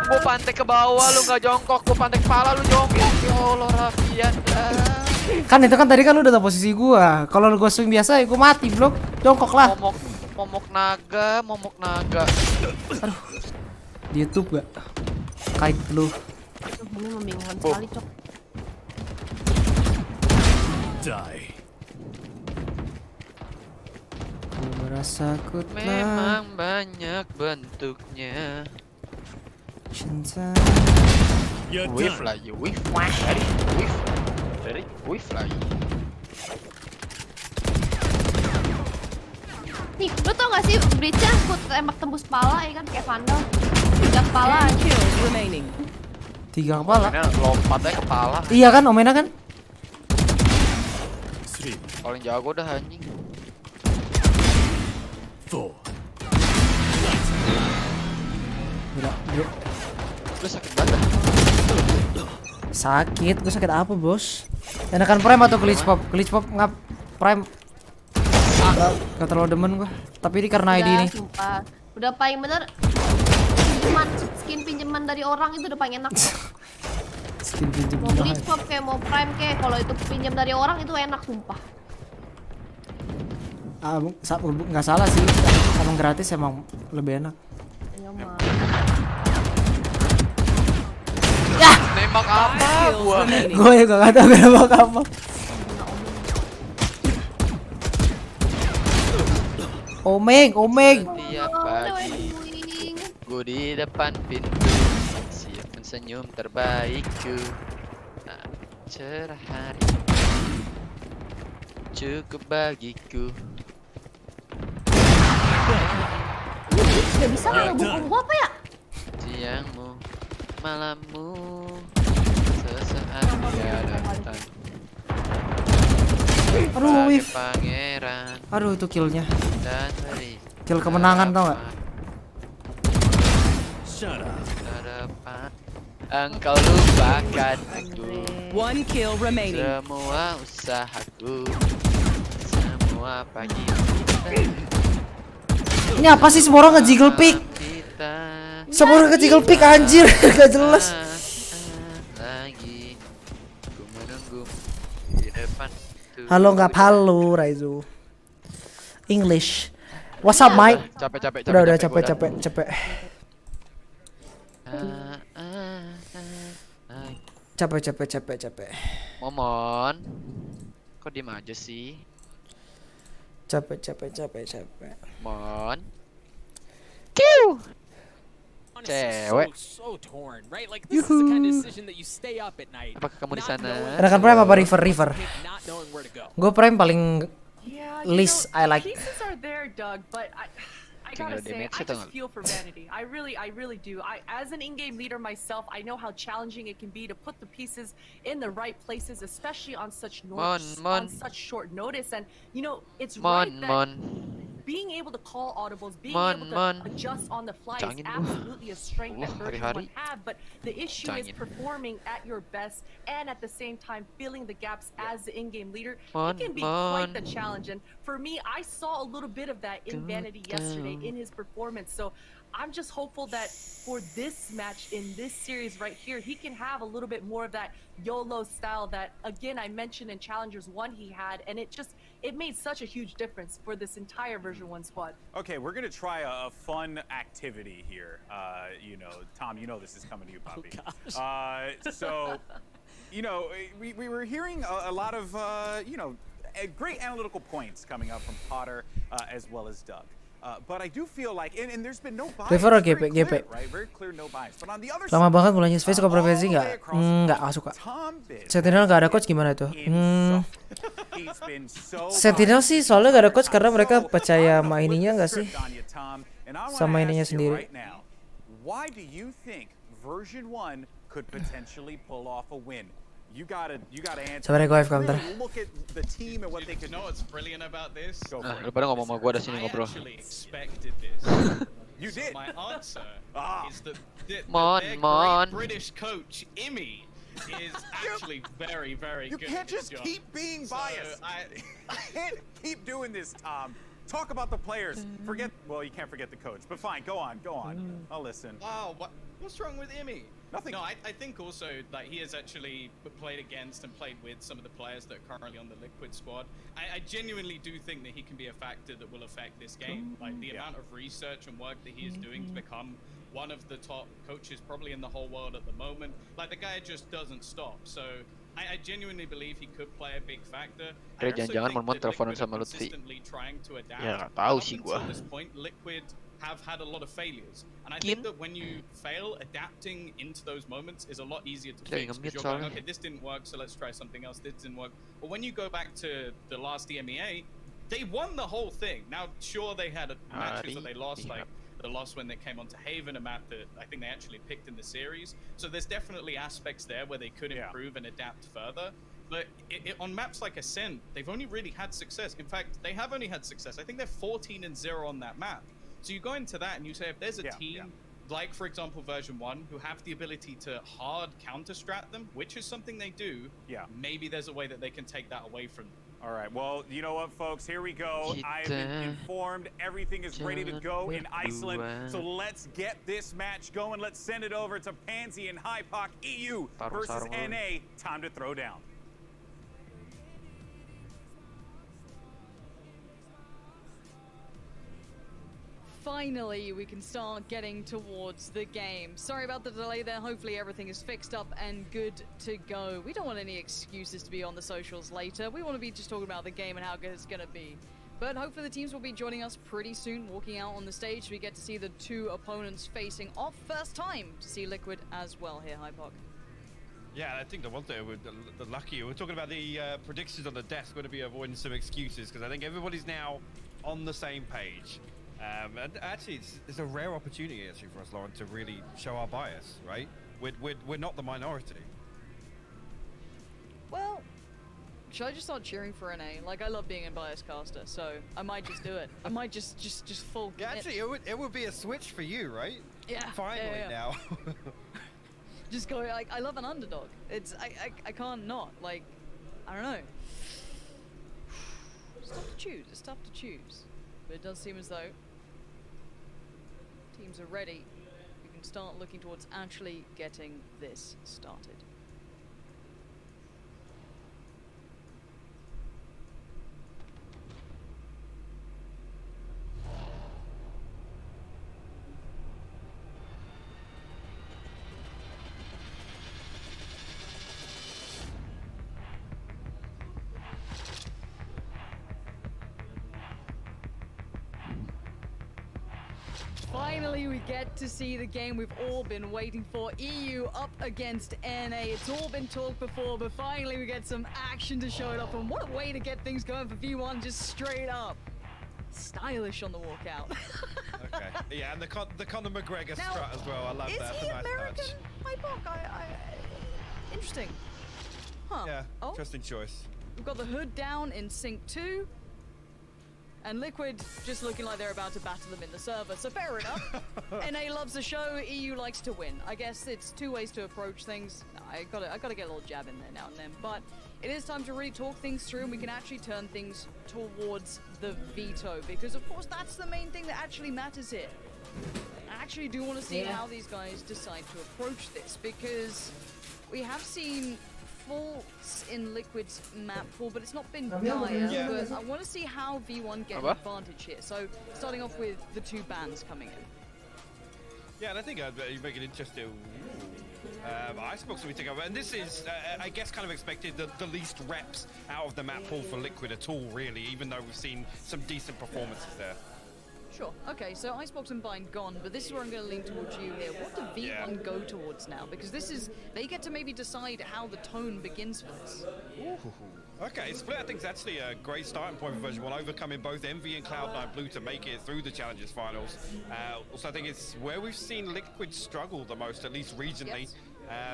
Gua pantai ke bawah lu nggak jongkok, gua pantai kepala lu jongkok. Ya Allah Raffian. Kan itu kan tadi kan lu udah tahu posisi gua. Kalau lu gua swing biasa ya gua mati, blok. Jongkok lah. Momok naga. Aduh. Di YouTube gak? Kait lu. Ini membingungkan sekali, Cok. Die. Ku merasa ku memang banyak bentuknya. Cinta. Wave lagi, wave lagi. Nih, lu tau gak sih bridge-nya aku tembak tembus pala ya kan kayak vandal. 3 kepala kills remaining. 3 kepala. Lompatnya kepala. Iya kan Omena kan? Paling jago dah anjing. 4. Gila. Lu sakit banget. Sakit, gue sakit apa bos? Enakan prime atau glitch pop? Glitch pop ngap prime Gak terlalu demen gua. Tapi ini karena ID nih. Sumpah. Udah paling bener skin pinjaman dari orang itu udah paling enak. Skin pinjam. Mau beli swap kayak mau prime kayak kalau itu pinjam dari orang itu enak sumpah. Nggak salah sih. Emang gratis emang lebih enak. Iya mah. Nembak apa gua? Gue juga nggak tahu nembak apa. Omeng. Tiap pagi gua di depan pintu, siap senyum terbaikku. Cerah hari cukup bagiku. Gak bisa ngebukung gua apa ya? Siangmu, malammu, sesaat dia datang. Aduh, Wif. Pangeran. Aduh, itu killnya. Dan beri Kill kemenangan tau gak? Shut up. Engkau lupakan aku. One kill remaining. Semua usahaku, semua pagi Ini apa sih semua orang nge-jiggle pick? Semua orang nge-jiggle pick anjir, gak jelas. Lagi ku menunggu di depan. Halo nggak halo Raizu. English. What's up, Mike? Capek. Udah capek. Capek. Momon, kok diem aja sih? Capek. Mon. Kiu. Cewek. So torn, right? Like this is the kind of decision that you stay up at night. Apakah kamu di sana? Enakan Prime apa River? Not knowing where to go. Gue Prime paling Yeah, least I like. Pieces are there, Doug, but I gotta say, I just feel for Vanity. I really do. As an in-game leader myself, I know how challenging it can be to put the pieces in the right places, especially on such short notice. And you know, it's right that being able to call audibles, being able to adjust on the fly is absolutely a strength that version 1 have. But the issue is performing at your best and at the same time filling the gaps as the in-game leader. It can be quite the challenge. And for me, I saw a little bit of that in Vanity yesterday in his performance. So I'm just hopeful that for this match in this series right here, he can have a little bit more of that YOLO style that, again, I mentioned in Challengers 1 he had, and it made such a huge difference for this entire version 1 squad. Okay, we're gonna try a fun activity here. You know, Tom, you know this is coming to you, Poppy. So, you know, we were hearing a lot of, you know, great analytical points coming up from Potter as well as Doug. But I do feel like, and there's been no bias. River Very GP. clear, right? Very clear, no bias. But on the other Lama side, banget mulainya Space suka preferensi nggak? Nggak suka. Sentinel nggak ada coach gimana tuh? Sentinel sih soalnya nggak ada coach karena mereka percaya sama ininya nggak sih? Sama ininya sendiri. Why do you think version 1 could potentially pull off a win? You gotta answer. Sabar ya, gue AFK bentar. Look at the team and what they could do. What's brilliant about this? Lu pada ngomong sama gua ada sini ngobrol. Expected this. You did. My answer is that Mon. British coach Imi is actually very You good. can't just keep being biased. I can't keep doing this, Tom. Talk about the players. Well, you can't forget the coach. But fine, go on. I'll listen. Wow, what's wrong with Imi? Nothing. No, I think also that he has actually played against and played with some of the players that are currently on the Liquid squad. I genuinely do think that he can be a factor that will affect this game. Like the amount of research and work that he is doing to become one of the top coaches probably in the whole world at the moment. Like the guy just doesn't stop. So I genuinely believe he could play a big factor. Jangan-jangan mau teleponan sama Lutfi. Ya nggak tahu sih gua. At this point, Liquid have had a lot of failures, and I think that when you fail, adapting into those moments is a lot easier to fix. Because you're going, okay, this didn't work, so let's try something else. This didn't work. But when you go back to the last EMEA, they won the whole thing. Now, sure, they had matches that they lost, like the loss when they came onto Haven, a map that I think they actually picked in the series. So there's definitely aspects there where they could improve and adapt further. But on maps like Ascent, they've only really had success. In fact, they have only had success. I think they're 14-0 on that map. So you go into that and you say, if there's a team, like for example version 1, who have the ability to hard counter strat them, which is something they do, maybe there's a way that they can take that away from them. All right, well, you know what, folks? Here we go. I've been informed everything is ready to go in Iceland. So let's get this match going. Let's send it over to Pansy and Hypoc EU versus NA. Time to throw down. Finally, we can start getting towards the game. Sorry about the delay there. Hopefully everything is fixed up and good to go. We don't want any excuses to be on the socials later. We want to be just talking about the game and how good it's going to be. But hopefully the teams will be joining us pretty soon, walking out on the stage. We get to see the two opponents facing off. First time to see Liquid as well here, Hypoc. Yeah, I think the one thing with the lucky, we're talking about the predictions on the desk, going to be avoiding some excuses, because I think everybody's now on the same page. And actually, it's a rare opportunity actually for us, Lauren, to really show our bias, right? We're not the minority. Well, should I just start cheering for NA? Like, I love being a bias caster, so I might just do it. I might just full commit. Yeah, actually, it would be a switch for you, right? Yeah. Finally now. Just go. Like, I love an underdog. It's I can't not. Like, I don't know. It's tough to choose. It's tough to choose, but it does seem as though teams are ready. We can start looking towards actually getting this started. Finally, we get to see the game we've all been waiting for. EU up against NA. It's all been talked before, but finally we get some action to show it up. And what a way to get things going for V1, just straight up. Stylish on the walkout. Okay. Yeah, and the Conor McGregor strut as well. I love that. Is he American? Hypoc? Interesting. Huh. Yeah, oh. Interesting choice. We've got the hood down in sync 2. And Liquid just looking like they're about to battle them in the server, so fair enough. NA loves the show, EU likes to win. I guess it's two ways to approach things. No, I gotta get a little jab in there now and then, but it is time to really talk things through, and we can actually turn things towards the veto, because of course that's the main thing that actually matters here. I actually do want to see how these guys decide to approach this, because we have seen faults in Liquid's map pool, but it's not been dire. But I want to see how V1 get an advantage here. So starting off with the two bans coming in. Yeah, and I think you make it interesting. Icebox we take over, and this is, I guess, kind of expected the least reps out of the map pool for Liquid at all, really, even though we've seen some decent performances there. Sure. Okay, so Icebox and Bind gone, but this is where I'm going to lean towards you here. What do V1 go towards now? Because this is, they get to maybe decide how the tone begins for this. Ooh. Okay, Split I think is actually a great starting point for version 1, overcoming both Envy and Cloud9 Blue to make it through the Challengers finals. Also, I think it's where we've seen Liquid struggle the most, at least regionally,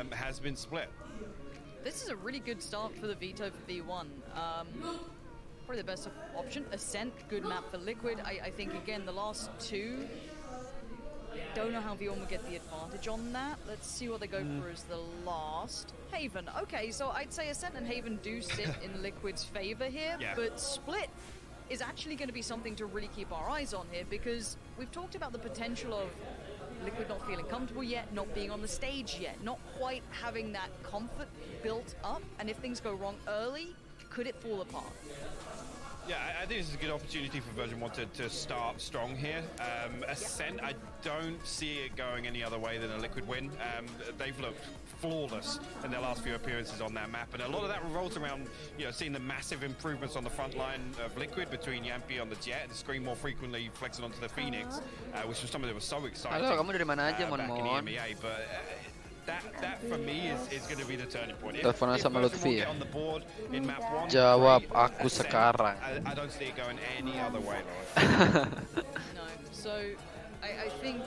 has been Split. This is a really good start for the veto for V1. Probably the best option. Ascent, good map for Liquid. I think, again, the last two, don't know how V1 will get the advantage on that. Let's see what they go for as the last. Haven. Okay, so I'd say Ascent and Haven do sit in Liquid's favor here, but Split is actually going to be something to really keep our eyes on here, because we've talked about the potential of Liquid not feeling comfortable yet, not being on the stage yet, not quite having that comfort built up, and if things go wrong early, could it fall apart? Yeah, I think this is a good opportunity for version 1 to start strong here. Ascent, I don't see it going any other way than a Liquid win. They've looked flawless in their last few appearances on that map, and a lot of that revolves around, you know, seeing the massive improvements on the front line of Liquid between Yampi on the Jet and Scream more frequently flexing onto the Phoenix, which was something that was so exciting. Halo, kamu dari mana aja, back in the Mon? MEA, but that for me is going to be the turning point. Teleponan sama Lutfi ya. On the board in map 1, Jawab great. aku sekarang. I don't see it going any other way. No, so I think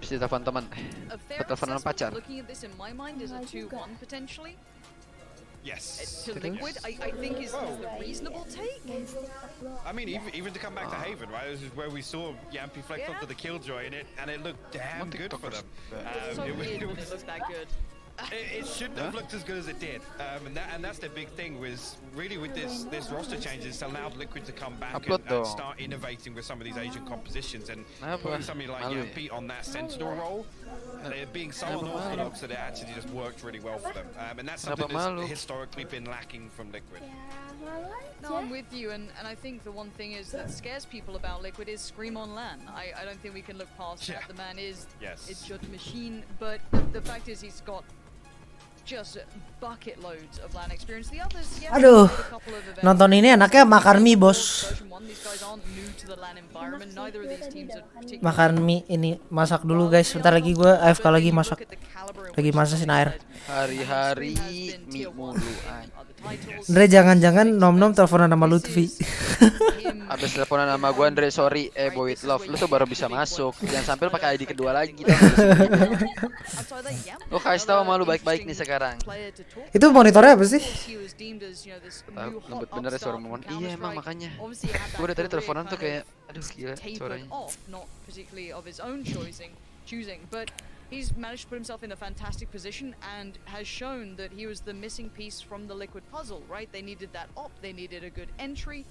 Bisa telepon teman. a fair Teleponan assessment pacar. looking at this in my mind is a 2-1 potentially. Yes. To Liquid, I think is the reasonable take. I mean, even to come back to Haven, right? This is where we saw Yampi flex onto the Killjoy in it, and it looked damn good for them. So weird when it looks that good. It shouldn't have looked as good as it did, and that's the big thing was really with this roster changes, it's allowed Liquid to come back and start innovating with some of these Asian compositions and putting somebody like Yampy on that sentinel role. They're being so unorthodox that it actually just worked really well for them, and that's something that's historically been lacking from Liquid. No, I'm with you, and I think the one thing is that scares people about Liquid is Scream on LAN. I don't think we can look past that. The man is it's just a machine, but the fact is he's got just bucket loads of LAN experience. The others, Aduh, nonton ini enaknya makan mie bos. Makan mie ini masak dulu guys. Bentar lagi gue AFK lagi masak. Lagi masakin air. Hari-hari mie mulu. Andre jangan-jangan nom-nom teleponan sama Lutfi. Abis teleponan sama gue Andre sorry boy with love lu tuh baru bisa masuk. Jangan sampai pakai ID kedua lagi. Lu kasih tau sama lu baik-baik nih sekarang. Itu monitornya apa sih? Lembut bener ya suara Momon. Iya emang makanya. Gue udah tadi teleponan tuh kayak aduh gila suaranya. He's managed to put himself in a fantastic position and has shown that he was the missing piece from the Liquid puzzle, right? They needed that op, they needed a good entry.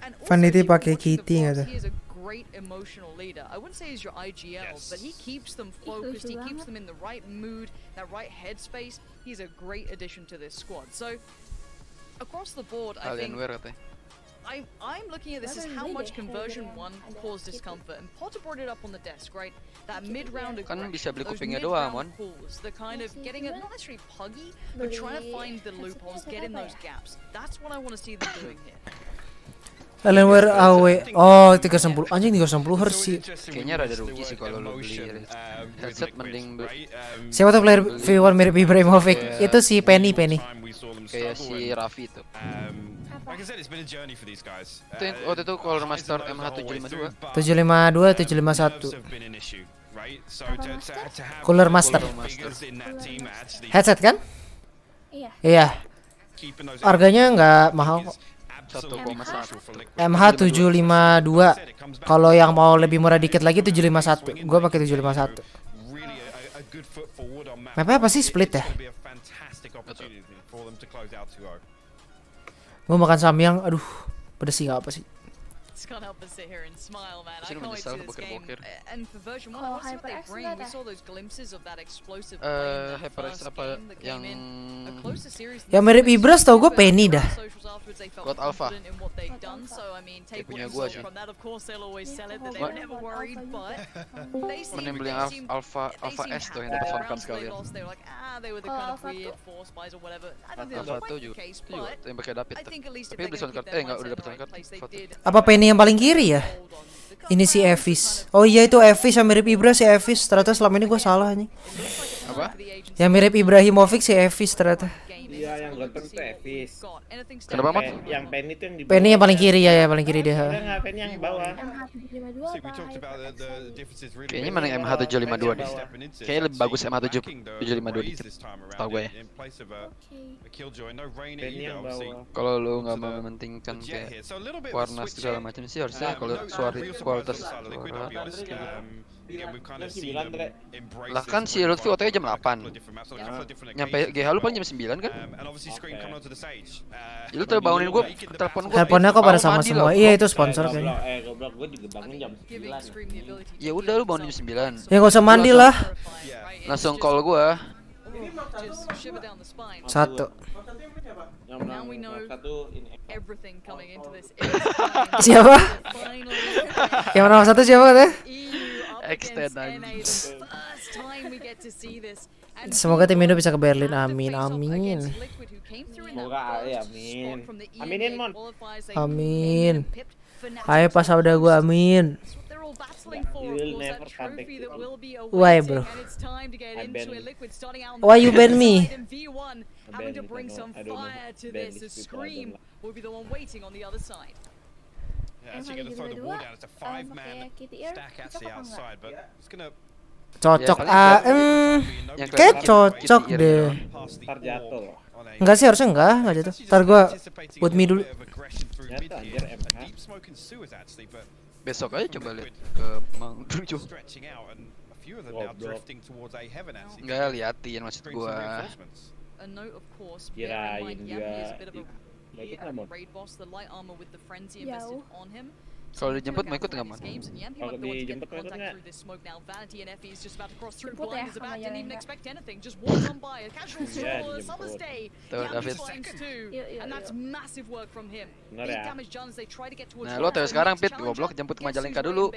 And Vanity pakai kitty nggak tuh? He is a great emotional leader. I wouldn't say he's your IGL, but he keeps them focused, he keeps them in the right mood, that right headspace. He's a great addition to this squad. So, across the board, I think... I'm looking at this as how much conversion 1 caused discomfort, and Potter brought it up on the desk, right? That mid-round aggression, those mid-round pulls, the kind of getting it, not necessarily puggy, but trying to find the loopholes, get in those gaps. That's what I want to see them doing here. Alienware AW. Oh 360 anjing 360 Hz sih. Kayaknya rada rugi sih kalau lu beli headset mending beli. Siapa tuh player V1 mirip Ibrahimovic? Itu si Penny. Kayak si Raffi itu. Like I said, it's been a journey for these guys. Waktu itu Color Master MH752. 751. Cooler Master. Headset kan? Iya. Harganya nggak mahal kok. 1,1. MH752. Kalau yang mau lebih murah dikit lagi 751. Gua pakai 751. Mapnya apa sih split ya? Gue makan samyang, aduh, pedes sih nggak apa sih? Can't help but sit here and smile, man. I can't wait to see this game. And for version 1, let's see what they bring. We saw those glimpses of that explosive play in the first game that came in. A closer series. Yang mirip Ibras tau gue Penny dah. God Alpha. Punya gue sih. Mending beli Alpha S tuh yang dapat soundcard sekalian. Alpha tuh juga yang pakai David. Tapi beli soundcard, enggak udah dapat soundcard. Apa Penny yang paling kiri ya? Ini si Evis. Oh iya itu Evis yang mirip Ibra si Evis. Ternyata selama ini gue salah nih. Apa? Yang mirip Ibrahimovic si Evis ternyata. Iya yang ganteng itu Evis. Kenapa Mat? Yang Penny itu yang di bawah. Penny yang paling kiri ya, paling kiri dia. Enggak, Penny yang di bawah. Kayaknya mana MH752 deh. Kayaknya lebih bagus MH752 dikit. Tahu gue ya. Kalau lu nggak mau mementingkan kayak warna segala macam sih harusnya kalau kualitas suara. Lah kan si Lutfi OTW jam 8. Nyampe GH lu paling jam 9 kan? Lu bangunin gua, telepon gua. Teleponnya kok pada sama semua. Iya itu sponsor kayaknya. Goblok gua juga bangun jam 9. Ya udah lu bangun jam 9. Ya enggak usah mandi lah. Langsung call gua. 1. Siapa? Yang nomor 1 siapa katanya? Extend anjing. Semoga tim Indo bisa ke Berlin. Amin. Semoga ya amin. Aminin Mon. Amin. Ayo pas udah gua amin. Why bro? Why you ban me? Cocok kayak cocok deh. Enggak sih harusnya enggak jatuh. Ntar gua buat mie dulu. Besok aja coba lihat ke Mang Dujo. few of them now drifting towards A heaven actually. Enggak liatin maksud Scream some gua. reinforcements. A note, of course, bear in mind, Yampy is a bit of a raid boss. The light armor with the frenzy invested on him. Kalau dijemput mau ikut nggak, Man? Kalau dijemput mau ikut nggak? Through this smoke now. Vanity and Effie is just about to cross through. Blind is about, didn't even expect anything. Just walked on by. A casual stroll, a summer's day. Yampy finds two, and that's massive work from him. Big damage done as they try to get towards. Nah, lo tahu sekarang Pit, goblok jemput ke Majalengka dulu.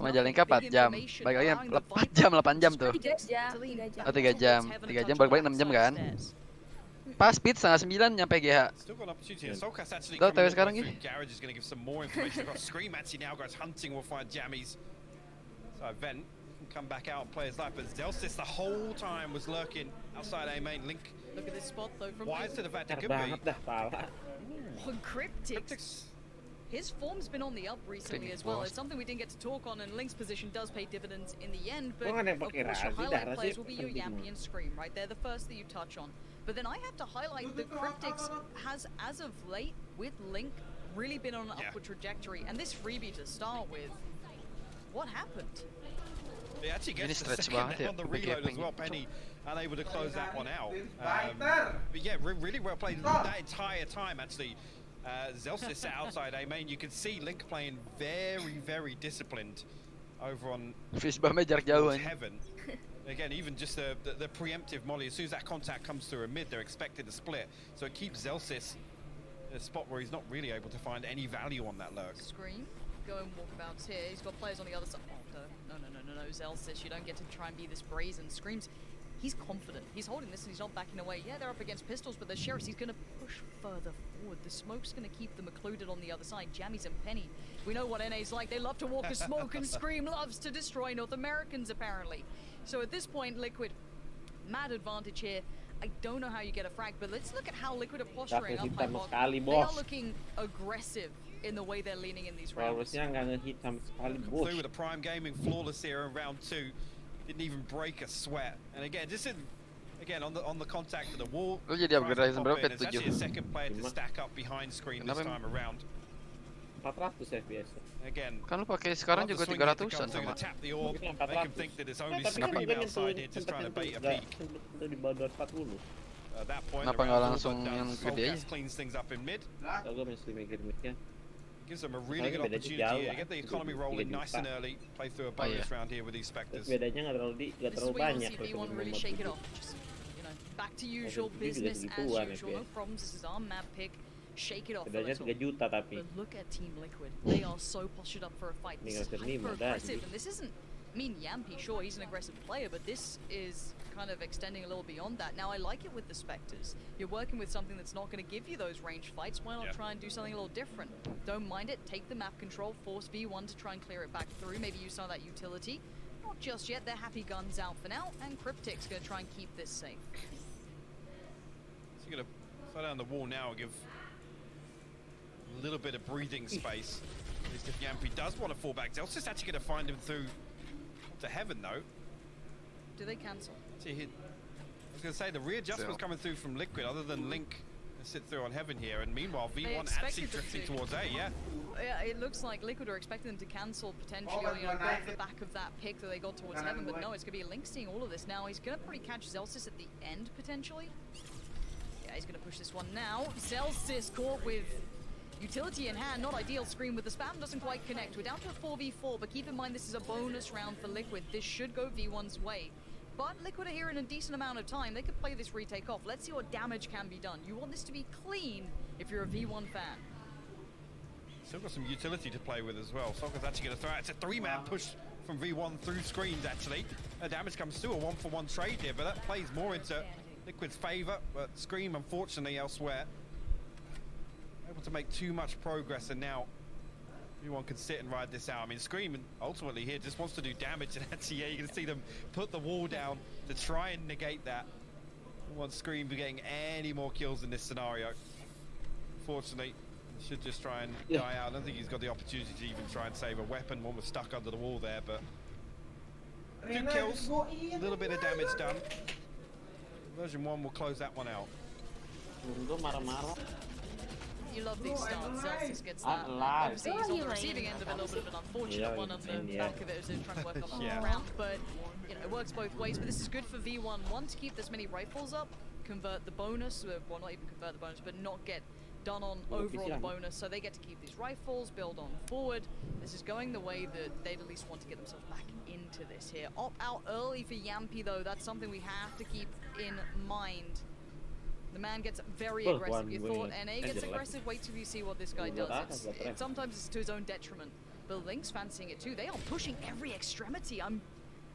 Majalengka 4 jam. Balik lagi 8 jam tuh. 3 jam. 3 jam balik 6 jam kan? Pas Pit setengah 9 nyampe GH. Lo tahu sekarang gini? Garage is going to give some more information across. Scream actually now goes hunting. Will find Jammies. So Vent can come back out and play his life, but zens the whole time was lurking outside A main. Link. Look at this spot though from. Wise to the fact it could be. Cryptics. His form's been on the up recently as well. It's something we didn't get to talk on, and Link's position does pay dividends in the end. But of course, your highlight players will be your Yampy and Scream, right? They're the first that you touch on. But then I have to highlight that Cryptics has, as of late, with Link, really been on an upward trajectory. And this freebie to start with, what happened? He actually gets the second on the reload as well. Penny unable to close that one out. But yeah, really well played that entire time actually. zens outside A main. You can see Link playing very disciplined over on Heaven. Again, even just the preemptive molly, as soon as that contact comes through a mid, they're expected to split. So it keeps zens in a spot where he's not really able to find any value on that lurk. Scream, go and walkabouts here. He's got players on the other side. Oh, no, zens, you don't get to try and be this brazen. Scream's, he's confident. He's holding this and he's not backing away. Yeah, they're up against pistols, but the sheriffs, he's going to push further forward. The smoke's going to keep them occluded on the other side. Jammies and Penny, we know what NA's like. They love to walk the smoke, and Scream loves to destroy North Americans, apparently. So at this point, Liquid, mad advantage here. I don't know how you get a frag, but let's look at how Liquid are posturing up high bot. They are looking aggressive in the way they're leaning in these rounds. Through with a prime gaming flawless here in round 2. Didn't even break a sweat. And again, this is on the contact of the wall. Lo jadi upgrade berapa? It's actually a second player to stack up behind Screen this time around. 400 FPS. Again, kan lu pakai sekarang juga 300-an sama. They can think that it's only Scream outside here just trying to bait a peek. Di bawah 240. At that point, kenapa nggak langsung yang gede aja? Cleans things up in mid. Gue mesti mikir midnya. Gives them a really good opportunity to get the economy rolling nice and early. Play through a bonus round here with these Spectres. Bedanya nggak terlalu banyak. V1 really shake it off. Just, back to usual business as usual. No problems. This is our map pick. Shake it off a little. 3 juta tapi. But look at Team Liquid. They are so postured up for a fight. This is hyper aggressive, and this isn't. I mean, Yampy, sure, he's an aggressive player, but this is kind of extending a little beyond that. Now, I like it with the Spectres. You're working with something that's not going to give you those ranged fights. Why not try and do something a little different? Don't mind it. Take the map control. Force V1 to try and clear it back through. Maybe use some of that utility. Not just yet. They're happy guns out for now, and Cryptic's going to try and keep this safe. So you're going to slow down the wall now and give a little bit of breathing space. At least if Yampy does want to fall back. zens is actually going to find him through to Heaven, though. Do they cancel? See, I was going to say, the readjustment's coming through from Liquid, other than Link sit through on Heaven here, and meanwhile, V1 actually drifting towards A, yeah, it looks like Liquid are expecting them to cancel potentially, or, go off the back of that pick that they got towards Heaven, but no, it's going to be Link seeing all of this now. He's going to probably catch zens at the end, potentially. Yeah, he's going to push this one now. zens caught with utility in hand, not ideal. Scream with the spam doesn't quite connect. We're down to a 4v4, but keep in mind this is a bonus round for Liquid. This should go V1's way. But Liquid are here in a decent amount of time. They could play this retake off. Let's see what damage can be done. You want this to be clean if you're a V1 fan. Still got some utility to play with as well. Soccer's actually going to throw out. It's a 3-man push from V1 through screens, actually. Damage comes to a 1-for-1 trade here, but that plays more into Liquid's favor. But Scream, unfortunately, elsewhere. Able to make too much progress, and now everyone can sit and ride this out. I mean, Scream ultimately here just wants to do damage, and actually, yeah, you can see them put the wall down to try and negate that. Don't want Scream getting any more kills in this scenario. Unfortunately, he should just try and die out. I don't think he's got the opportunity to even try and save a weapon. One was stuck under the wall there, but 2 kills, a little bit of damage done. Version 1 will close that one out. You love these starts. Celsius gets that. Obviously, he's on the receiving end of a little bit of an unfortunate one on the back of it as they're trying to work on the round. But you know, it works both ways. But this is good for V1. One, to keep this many rifles up, convert the bonus. Well, not even convert the bonus, but not get done on overall bonus. So they get to keep these rifles, build on forward. This is going the way that they'd at least want to get themselves back into this here. Opt out early for Yampy though. That's something we have to keep in mind. The man gets very aggressive. You thought NA gets aggressive. Wait till you see what this guy does. Sometimes it's to his own detriment. But Link's fancying it too. They are pushing every extremity. I'm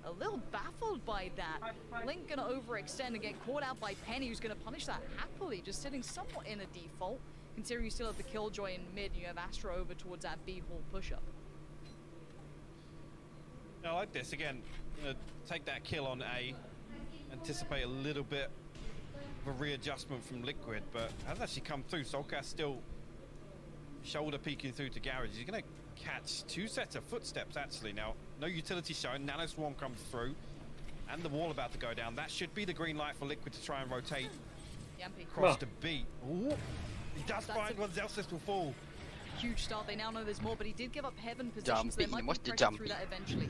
a little baffled by that. Link gonna overextend and get caught out by Penny, who's gonna punish that happily, just sitting somewhat in a default, considering you still have the Killjoy in mid and you have Astro over towards that B hall push-up. I like this. Again, take that kill on A, anticipate a little bit of a readjustment from Liquid, but hasn't actually come through. Solcast still shoulder peeking through to Garage. He's going to catch 2 sets of footsteps actually. Now, no utility shown. Nano Swarm comes through, and the wall about to go down. That should be the green light for Liquid to try and rotate across to B. Ooh, he does find one. Zelsys will fall. Huge start. They now know there's more, but he did give up heaven position, so they might be pressure through that eventually.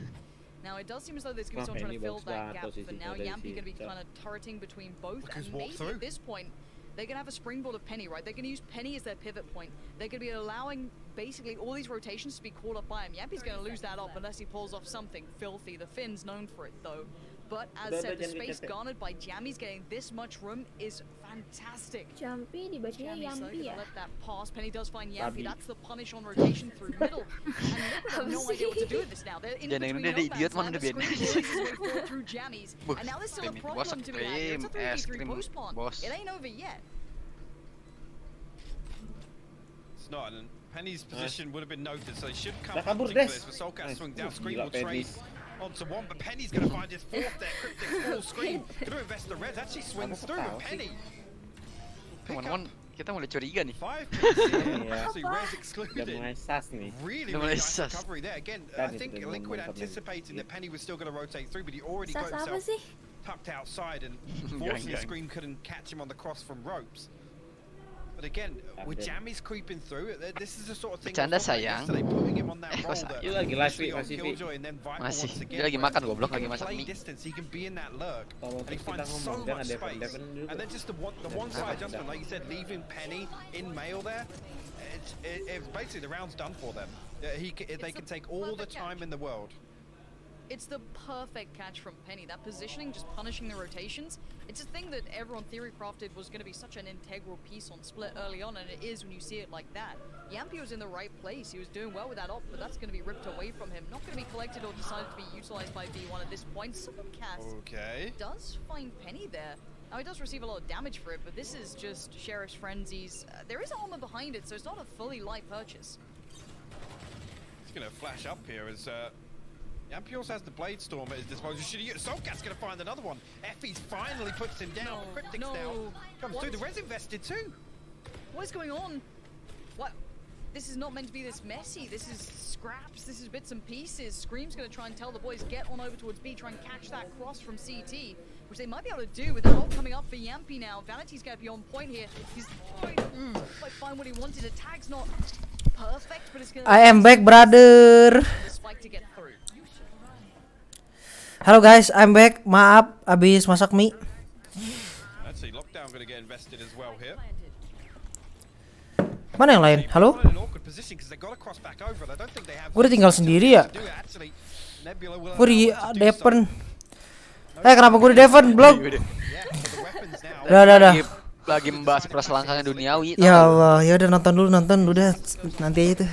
Now it does seem as though there's going to be someone trying to fill that gap, but now Yampy going to be kind of turreting between both, and maybe at this point they're going to have a springboard of Penny, right? They're going to use Penny as their pivot point. They're going to be allowing basically all these rotations to be caught up by him. Yampy's going to lose that up unless he pulls off something filthy. The Finn's known for it though. But as said, the space garnered by Jammy's getting this much room is fantastic. Jumpy dibacanya Yampy ya. Let that pass. Penny does find Yampy. That's the punish on rotation through middle. And Liquid have no idea what to do with this now. They're in between idiot mana the screen his way forward through Jammy's. And now there's still a problem to be had. It's a 3v3 post spawn. It ain't over yet. It's not, and Penny's position would have been noted, so he should come hunting for this. But Solcast swing down, Scream will trade onto one, but Penny's going to find his 4th there. Cryptic full Scream. Going to invest the res, actually swings through, and Penny. Kita mulai curiga nih. 5 picks here, so res excluded. Really nice recovery there. Again, I think Liquid anticipating that Penny was still going to rotate through, but he already got himself tucked outside, and fortunately Scream couldn't catch him on the cross from ropes. But again, with Jammy's creeping through, this is the sort of thing Bercanda sayang. putting him on that role that lagi live Killjoy and then Viper Masih. once again. Dia lagi makan goblok, lagi He can masak play mie. distance, he can be in that lurk, and he finds so much space. And then just the one side adjustment, like you said, leaving Penny in mail there, it's basically the round's done for them. They can take all the time in the world. It's the perfect catch from Penny. That positioning, just punishing the rotations. It's a thing that everyone theory crafted was going to be such an integral piece on Split early on, and it is when you see it like that. Yampy was in the right place. He was doing well with that op, but that's going to be ripped away from him. Not going to be collected or decided to be utilized by V1 at this point. Solcast does find Penny there. Now he does receive a lot of damage for it, but this is just Sheriff's Frenzies. There is armor behind it, so it's not a fully light purchase. He's going to flash up here as Yampy also has the Blade Storm at his disposal. Solcast's going to find another one. Effie's finally puts him down. Cryptic's down. Comes through. The res invested too. What is going on? What? This is not meant to be this messy. This is scraps. This is bits and pieces. Scream's going to try and tell the boys, get on over towards B, try and catch that cross from CT, which they might be able to do with that ult coming up for Yampy now. Vanity's going to be on point here. He's going to find what he wanted. The tag's not perfect, but it's going to... I am back, brother. The spike to get through. Halo guys, I'm back. Maaf, abis masak mie. Let's see, lockdown going to get invested as well here. Mana yang lain? Halo? Gue udah tinggal sendiri ya. Gue di Devon. Kenapa gue di Devon? Belum. Udah. Lagi membahas perselangkangan duniawi. Ya Allah, ya udah nonton dulu dah. Nanti aja tuh.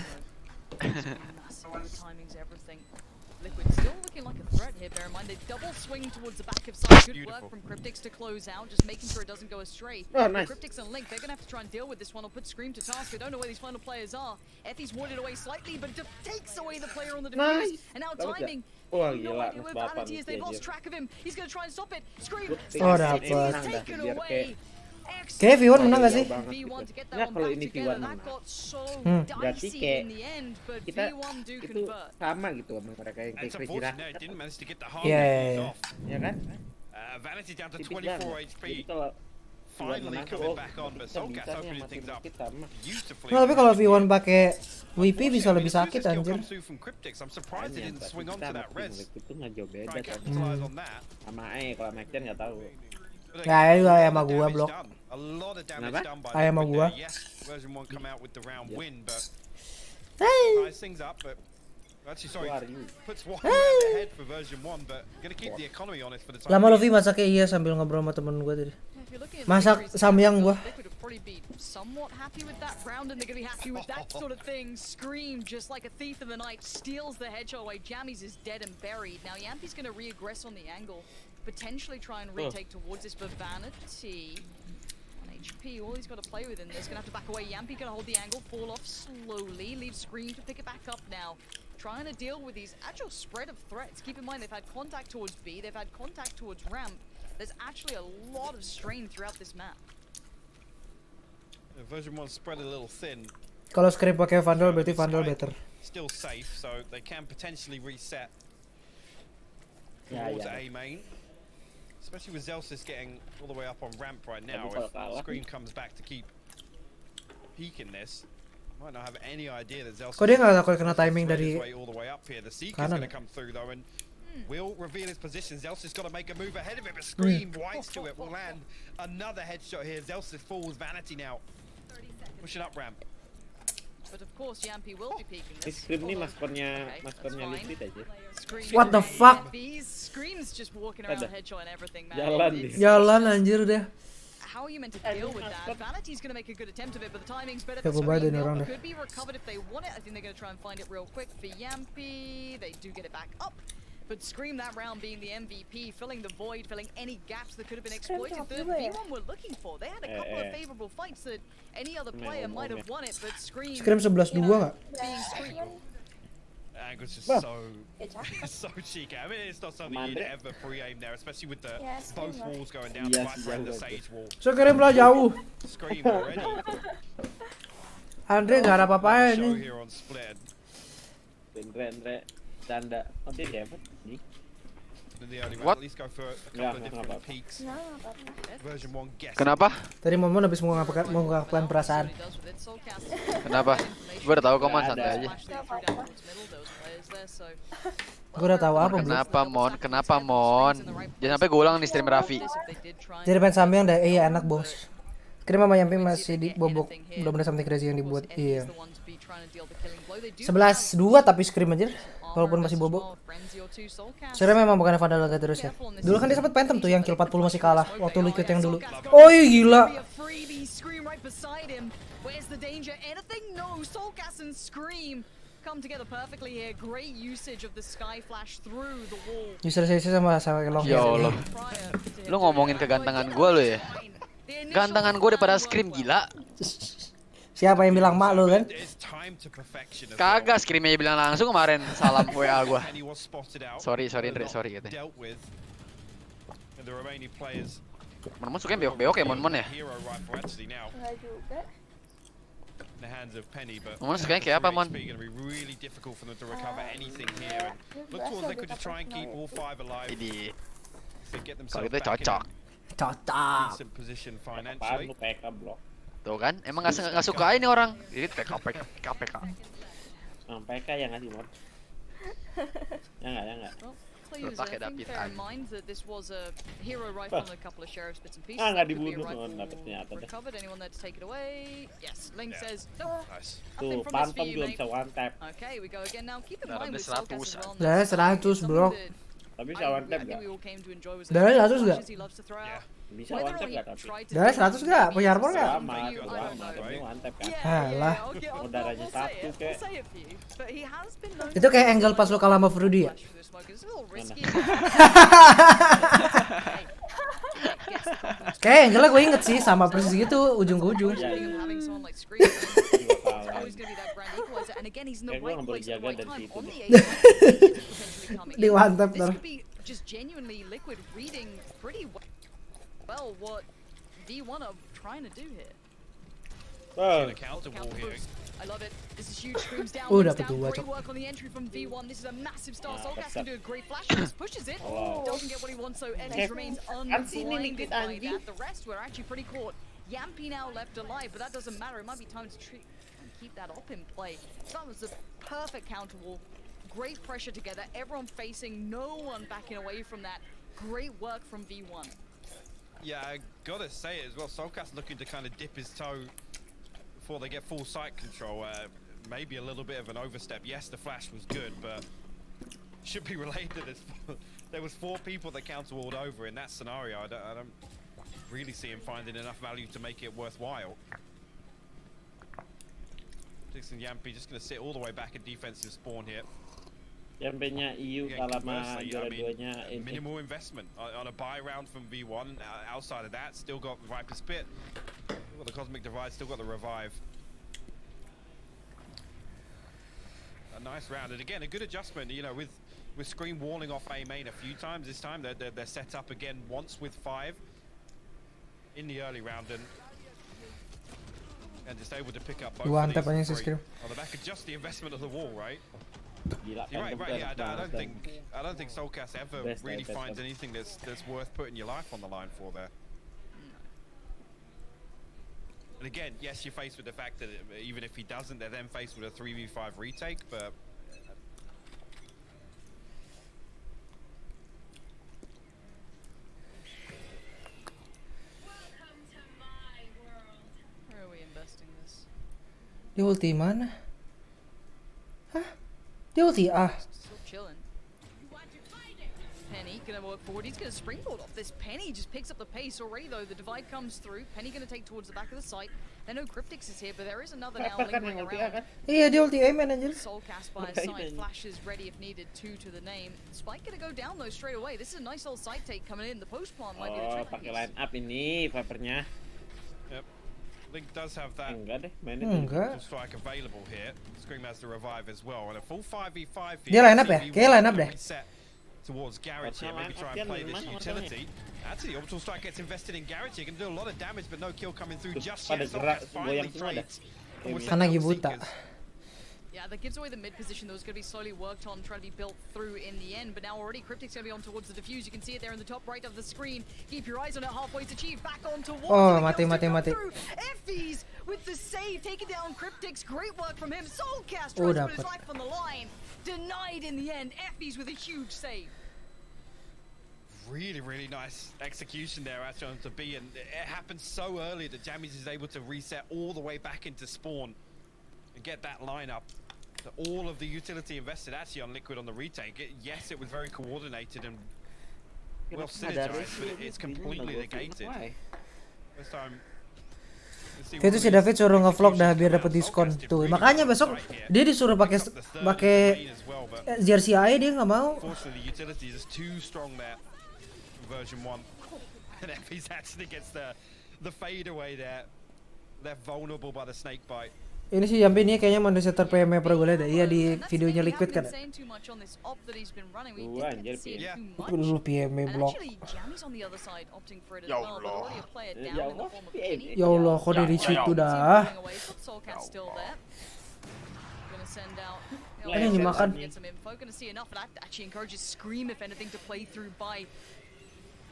Bear in mind, they double swing towards the back of side. Good work from Cryptics to close out, just making sure it doesn't go astray. Nice. Cryptics and Link, they're going to have to try and deal with this one or put Scream to task. I don't know where these final players are. Effie's warded away slightly, but it takes away the player on the defuse. And now timing. No idea where Vanity is. They've lost track of him. He's going to try and stop it. Scream. Dapat. Taken away. Kayak V1 menang gak sih? Nah kalau ini V1 menang. Berarti kayak kita itu sama gitu sama mereka yang kayak Kejira. Iya kan? Vanity down to 24 HP. Jadi kalau finally coming back on, but Solgas opening things up beautifully. Nah, tapi kalau V1 pakai WP bisa lebih sakit anjir. I'm surprised he didn't swing onto that res. Itu nggak jauh beda sama kalau Maxian nggak tahu. Ya, juga sama gua blok. A lot of damage done by Ayam sama gua. Yes, version 1 come out with the round win, but ties things up, but actually sorry, puts one ahead for version 1, but gonna keep the economy honest for the time. Lama Luffy masaknya iya sambil ngobrol sama temen gua tadi. Masak samyang gua. Somewhat happy with that round, and they're gonna be happy with that sort of thing. Scream, just like a thief in the night, steals the headshot away. Jammies is dead and buried. Now Yampy's gonna reaggress on the angle, potentially try and retake towards this, but Vanity on HP, all he's got to play with in this. Gonna have to back away. Yampy gonna hold the angle, fall off slowly, leave Scream to pick it back up now. Trying to deal with these actual spread of threats. Keep in mind they've had contact towards B, they've had contact towards ramp. There's actually a lot of strain throughout this map. Version 1 spread a little thin. Kalau Scream pakai Vandal berarti Vandal better. Still safe, so they can potentially reset towards A main. Especially with Zelsys getting all the way up on ramp right now. If Scream comes back to keep peaking this, might not have any idea that Zelsys. Kok dia nggak takut kena timing dari kanan? Will reveal his position. Zelsys got to make a move ahead of it, but Scream whites to it will land another headshot here. Zelsys falls. Vanity now pushing up ramp. But of course, Yampy will be peeking this. Scream ini maskernya Liquid aja. What the fuck? Scream's just walking around headshot and everything, man. Jalan anjir deh. How are you meant to deal with that? Vanity's going to make a good attempt of it, but the timing's better for Scream. It could be recovered if they want it. I think they're going to try and find it real quick for Yampy. They do get it back up. But Scream that round being the MVP, filling the void, filling any gaps that could have been exploited. The V1 were looking for. They had a couple of favorable fights that any other player might have won it, but Scream 11-2 nggak? Angle's just so cheeky. I mean, it's not something you'd ever pre-aim there, especially with the both walls going down, the Viper and the Sage wall. Scream lah jauh. Scream already. Andre nggak ada apa-apa ini. Andre tanda nanti dia apa? What? Kenapa? Tadi Momon habis mengungkapkan perasaan. Kenapa? Gue udah tahu kok man, santai aja. Gue udah tahu apa. Kenapa Mon? Jangan sampai gue ulang nih stream Raffi. Jadi main sambil deh, iya enak bos. Scream sama Yampy masih di bobok, belum ada something crazy yang dibuat. Iya. 11-2 tapi Scream aja. Walaupun masih bobok. Scream memang bukan Vandal lagi terus ya. Dulu kan dia sempat Phantom tuh yang kill 40 masih kalah waktu Liquid yang dulu. Oh iya gila. User sesi sama long. Ya Allah. Lu ngomongin kegantengan gue lo ya. Gantengan gue daripada Scream gila. Siapa yang bilang mak lu kan? Kagak, Scream aja bilang langsung kemarin salam WA gua. Sorry Andre, sorry katanya. Mon suka beok-beok ya Mon ya? Enggak juga. Mon sukanya kayak apa Mon? Ini kalau gitu cocok. Cocok. Apaan lu PK blok? Tuh kan, emang nggak suka ini orang. Jadi PK. PK yang ngasih Mon. Ya nggak. Please, I think bear in mind that this was a hero rifle and a couple of sheriff's bits and pieces. Nggak dibunuh ternyata. Recovered. Anyone there to take it away? Yes. Link says no. Tuh, Phantom belum bisa one tap. Okay, we go again now. Keep in mind with Solgas as well. Dari 100 bro. Tapi bisa one tap nggak? Dari 100 nggak? Bisa one tap nggak tapi? Dari 100 nggak? Punya armor nggak? Sama, tapi one tap kan? Alah. Udaranya 1 kek. Itu kayak angle pas lo kalah sama Frudy ya? Kayak angle gue inget sih, sama persis gitu, ujung ke ujung. Di mantap ntar. Oh. I love it. This is huge. Screams down. Dapat Down. dua, Great Cok. work on the entry from V1. This is a massive start. Soulcast can do a great flash. Just pushes it. Doesn't get what he wants, so Ennis remains unblinded by that. The rest were actually pretty caught. Yampy now left alive, but that doesn't matter. It might be time to keep that up in play. That was a perfect counter wall. Great pressure together. Everyone facing, no one backing away from that. Great work from V1. Yeah, I gotta say it as well. Soulcast looking to kind of dip his toe before they get full site control. Maybe a little bit of an overstep. Yes, the flash was good, but should be related. There was 4 people that counter-walled over in that scenario. I don't really see him finding enough value to make it worthwhile. Dixon Yampy just going to sit all the way back in defensive spawn here. Yampy-nya EU kalah sama juara duanya ini. Minimal investment on a buy round from V1. Outside of that, still got Viper's Pit, still got the Cosmic Divide, still got the Revive. A nice round, and again a good adjustment. You know, with Scream walling off A main a few times. This time they're set up again once with 5 in the early round, and just able to pick up both of these three on the back of just the investment of the wall, right? You're right. Yeah, I don't think Soulcast ever really finds anything that's worth putting your life on the line for there. And again, yes, you're faced with the fact that even if he doesn't, they're then faced with a 3v5 retake, but Where are we investing this? Di ulti mana? Hah? Di ulti A. Still chilling. Penny gonna work forward. He's gonna springboard off this. Penny just picks up the pace already though. The divide comes through. Penny gonna take towards the back of the site. They know Cryptix is here, but there is another now lingering around. Iya, di ulti A man anjir. Soulcast by his side, flashes ready if needed, 2 to the name. Spike gonna go down though straight away. This is a nice little side take coming in. The post plant might be the trick. Pakai line up ini Vipernya. Yep. Link does have that strike available here. Scream has the revive as well, and a full 5v5 here. Dia line up ya? Kayak line up deh. Towards Garrett here, maybe try and play this utility. Actually, Orbital Strike gets invested in Garrett here. Can do a lot of damage, but no kill coming through just yet. Finally trades. Karena buta. Yeah, that gives away the mid position that was going to be slowly worked on, trying to be built through in the end. But now already Cryptic's going to be on towards the defuse. You can see it there in the top right of the screen. Keep your eyes on it. Halfway's achieved. Back on towards. Oh, mati. Effie's with the save, taking down Cryptic's. Great work from him. Soulcast tries to put his life on the line. Denied in the end. Effie's with a huge save. Really nice execution there actually on to B, and it happens so early that Jammies is able to reset all the way back into spawn and get that lineup. So all of the utility invested actually on Liquid on the retake. Yes, it was very coordinated and well synergized, but it's completely negated. This time. Itu si David suruh ngevlog dah biar dapat diskon tuh. Makanya besok dia disuruh pakai jersey AE dia nggak mau. Version 1, and Effie's actually gets the fade away there. They're vulnerable by the snake bite. Ini sih Yampy nih kayaknya Manchester PM Pro gue lihat iya di videonya Liquid kan. Lu PM blok. Ya Allah, kok dari situ dah. Ini dimakan.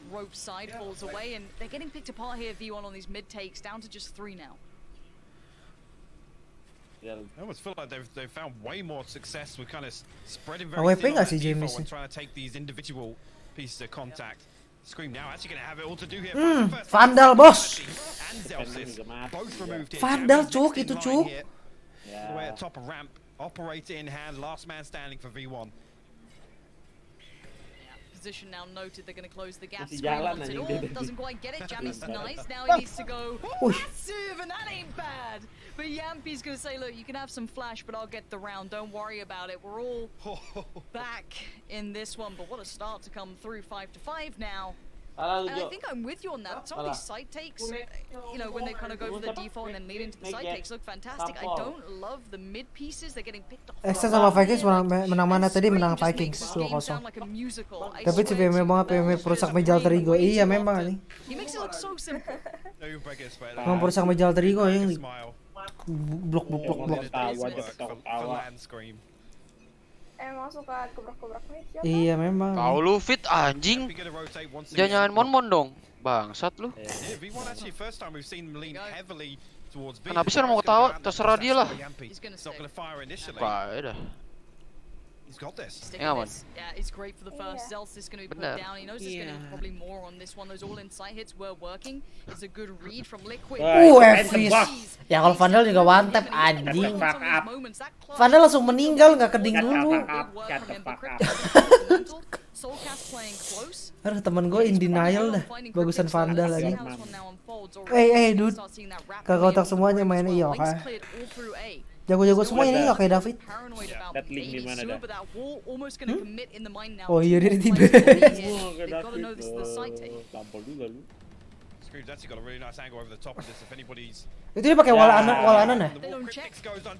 Rope side falls away, and they're getting picked apart here. V1 on these mid takes, down to just 3 now. I almost feel like they've found way more success with kind of spreading very thin on that default and trying to take these individual pieces of contact. Scream now actually going to have it all to do here. Vandal bos. Both removed here. Vandal cuk itu cuk. The way at top of ramp, operator in hand, last man standing for V1. Position now noted, they're going to close the gap. Scream wants it all, doesn't quite get it. Jammy's nice, now he needs to go massive, and that ain't bad. But Yampy's going to say, look, you can have some flash, but I'll get the round, don't worry about it. We're all back in this one, but what a start to come through, 5-5 now. And I think I'm with you on that. Some of these side takes, you know, when they kind of go for the default and then lead into the side takes, look fantastic. I don't love the mid pieces. They're getting picked off. Extend sama Vikings menang mana tadi? Menang Vikings 2-0. Tapi si PM perusak Mejal Terigo. Iya memang nih. He makes it look so simple. Memang perusak Mejal Terigo yang Blok. Emang suka gebrak-gebrak nih siapa? Iya memang. Kau lu fit anjing. Jangan mon dong. Bangsat lu. Kenapa sih orang mau ketawa? Terserah dia lah. Baik dah. Sticking this. Yeah, it's great for the first. Zels is going to be put down. He knows there's going to be probably more on this one. Those all insight hits were working. It's a good read from Liquid. Fizz. Ya kalau Vandal juga one tap anjing. Vandal langsung meninggal nggak keding dulu. Aduh temen gue in denial dah. Bagusan Vandal lagi. Dude. Kagak otak semuanya main iyo kan. Jago-jago semua ini nggak kayak David. Link di mana dah? Oh iya dia tiba. Tampol juga lu. Itu dia pakai walanan ya? They don't check. And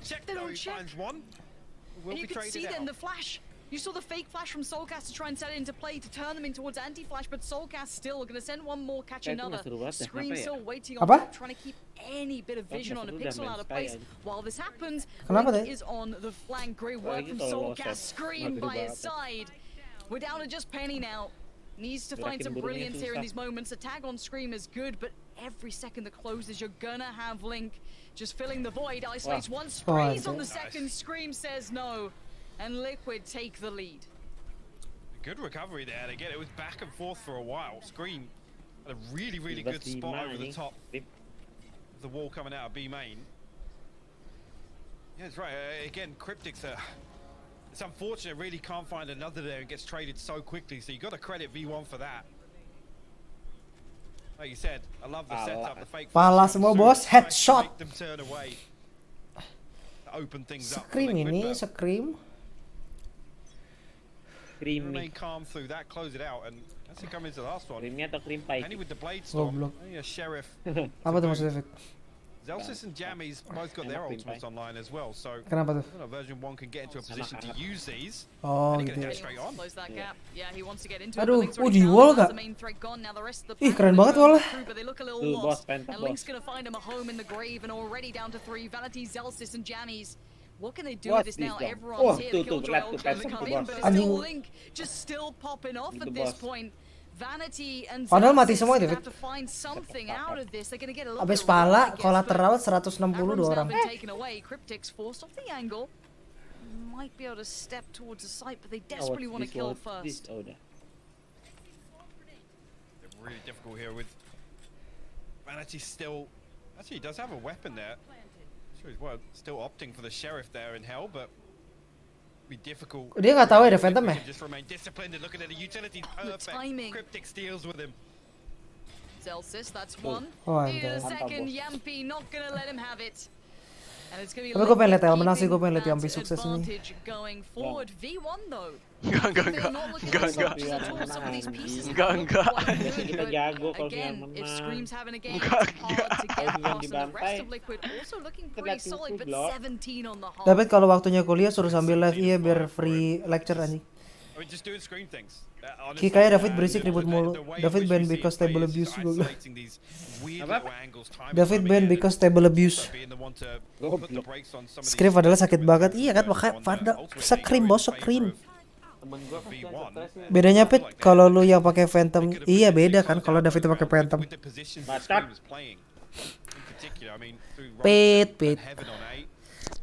you could see then the flash. You saw the fake flash from Soulcast to try and set it into play to turn them in towards anti-flash, but Soulcast still going to send one more, catch another. Scream still waiting on top, trying to keep any bit of vision on a pixel out of place. While this happens, Link is on the flank. Great work from Soulcast. Scream by his side. We're down to just Penny now. Needs to find some brilliance here in these moments. A tag on Scream is good, but every second that closes, you're gonna have Link just filling the void. Isolates one, sprays on the second. Scream says no. And Liquid take the lead. Good recovery there. Again, it was back and forth for a while. Scream had a really good spot over the top of the wall coming out of B main. Yeah, that's right. Again, Cryptic's it's unfortunate. Really can't find another there and gets traded so quickly. So you got to credit V1 for that. Like you said, I love the setup. The fake. Pala semua bos, headshot. Them turn away. Open things up. Scream ini, Scream. Remain calm through that, close it out, and as it comes into the last one. Penny with the blade storm. Sheriff. Apa tuh maksudnya? Zellsis and Jammies both got their ultimates online as well, so kenapa tuh? Version 1 can get into a position to use these. Oh gitu. Aduh, di wall gak? Ih keren banget wall. Link's gonna find him a home in the grave and already down to 3. Valenti, Zellsis and Jammies. What can they do with this now? Everyone's here. The Killjoy ultimates come in, but it's still Link just still popping off at this point. Vanity and Zellsis have to find something out of this. They're gonna get a little bit abis pala, kolateral 162 orang. Taken away. Cryptic's forced off the angle. Might be able to step towards the site, but they desperately want to kill first. They're really difficult here with Vanity still. Actually, he does have a weapon there. Sure, well, still opting for the sheriff there in hell, but be difficult. Dia nggak tahu ada Phantom ya? Just remain disciplined and looking at the utility. Perfect. Cryptic steals with him. Zellsis, that's one. The second, Yampi not gonna let him have it. And it's gonna be tapi gue pengen liat El menang sih, gue pengen liat Yampi sukses ini. Going forward, V1 though. Enggak. Kita jago kalau Again, menang. if Scream's having a game, it's hard to get past, and the rest of Liquid also looking pretty solid, but 17 on the half. David kalau waktunya kuliah suruh sambil live iya biar free lecture anjing. Kayak David berisik ribut mulu. David ban because table abuse gue. David ban because table abuse. Scream adalah sakit banget. Iya kan makanya Scream bos Scream. Bedanya Pit kalau lu yang pakai Phantom, iya beda kan kalau David pakai Phantom. Pit.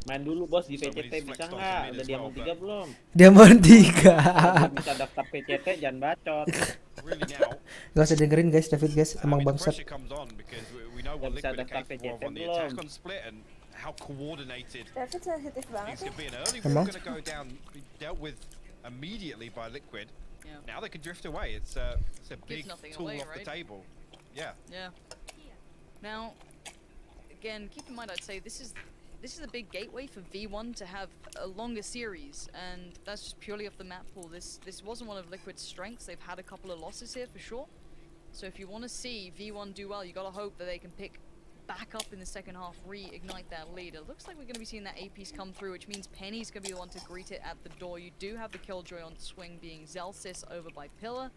Main dulu bos di PCT bisa nggak? Udah Diamond 3 belum? Diamond 3. Bisa daftar PCT jangan bacot. Gak usah dengerin guys, David guys emang bangsat. Gak bisa daftar PCT belum? David sensitif banget ya. Emang? Immediately by Liquid. Now they can drift away. It's a big tool off the table. Yeah. Now, again, keep in mind, I'd say this is a big gateway for V1 to have a longer series, and that's just purely off the map pool. This wasn't one of Liquid's strengths. They've had a couple of losses here for sure. So if you want to see V1 do well, you gotta hope that they can pick back up in the second half, reignite that lead. It looks like we're going to be seeing that A piece come through, which means Penny's going to be the one to greet it at the door. You do have the Killjoy on swing, being Zellsis over by Pillar.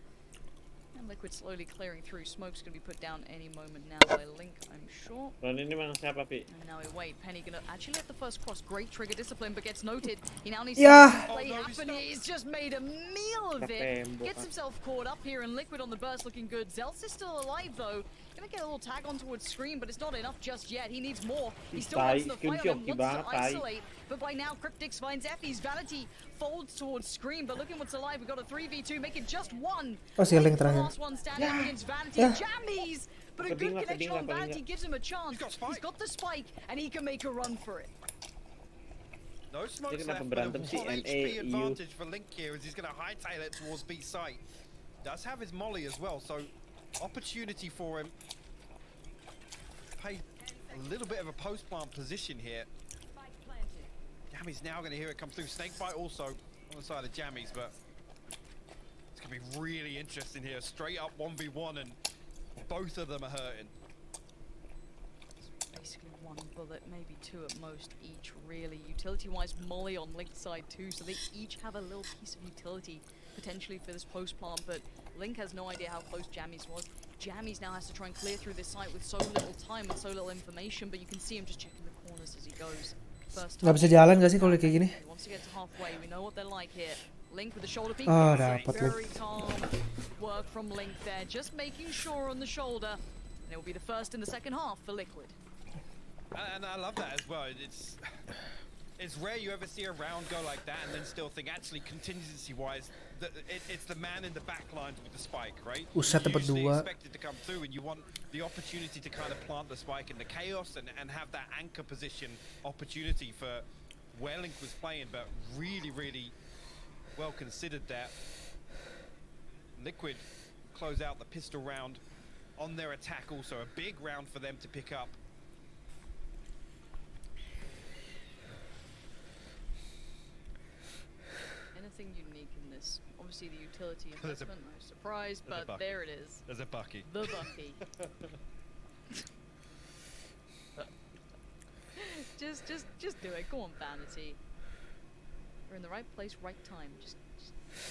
And Liquid slowly clearing through. Smoke's gonna be put down any moment now by Link, I'm sure. Ini memang siapa, Pi? And now we wait. Penny gonna actually let the first cross. Great trigger discipline, but gets noted. He now needs Yeah. to play happen. He's just made a meal of it. Gets himself caught up here, and Liquid on the burst looking good. Zelts is still alive though. Gonna get a little tag on towards Scream, but it's not enough just yet. He needs more. He still wants the fight on him, wants to isolate. But by now, Cryptix finds Effie's Vanity folds towards Scream, but look at what's alive. We've got a 3v2, make it just one. Oh, si Link terakhir. Last one standing up against Vanity. Jammies! But a good connection on Vanity gives him a chance. He's got the spike, and he can make a run for it. No smokes left, but a 1 HP advantage for Link here as he's going to hightail it towards B site. Does have his molly as well, so opportunity for him. Play a little bit of a post-plant position here. Jammies now going to hear it come through. Snakebite also on the side of Jammies, but it's going to be really interesting here. Straight up 1v1 and both of them are hurting. Basically one bullet, maybe two at most each, really. Utility-wise, Molly on Link's side too, so they each have a little piece of utility potentially for this post-plant, but Link has no idea how close Jammies was. Jammies now has to try and clear through this site with so little time and so little information, but you can see him just checking the corners as he goes. Nggak bisa jalan gak sih kalau kayak gini? He wants to get to halfway. We know what they're like here. Link with the shoulder peek. Oh, dapat Very calm work from Link there, just making sure on the shoulder. And it will be the first in the second half for Liquid. And I love that as well. It's rare you ever see a round go like that and then still think actually contingency-wise it's the man in the back lines with the spike, right? Uset dapat usually 2. expect it to come through and you want the opportunity to kind of plant the spike in the chaos and have that anchor position opportunity for where Link was playing, but really, really well considered that. Liquid close out the pistol round on their attack also. A big round for them to pick up. Anything unique in this? Obviously the utility investment, no surprise, but there it is. There's a Bucky. The Bucky. just do it. Go on, Vanity. We're in the right place, right time.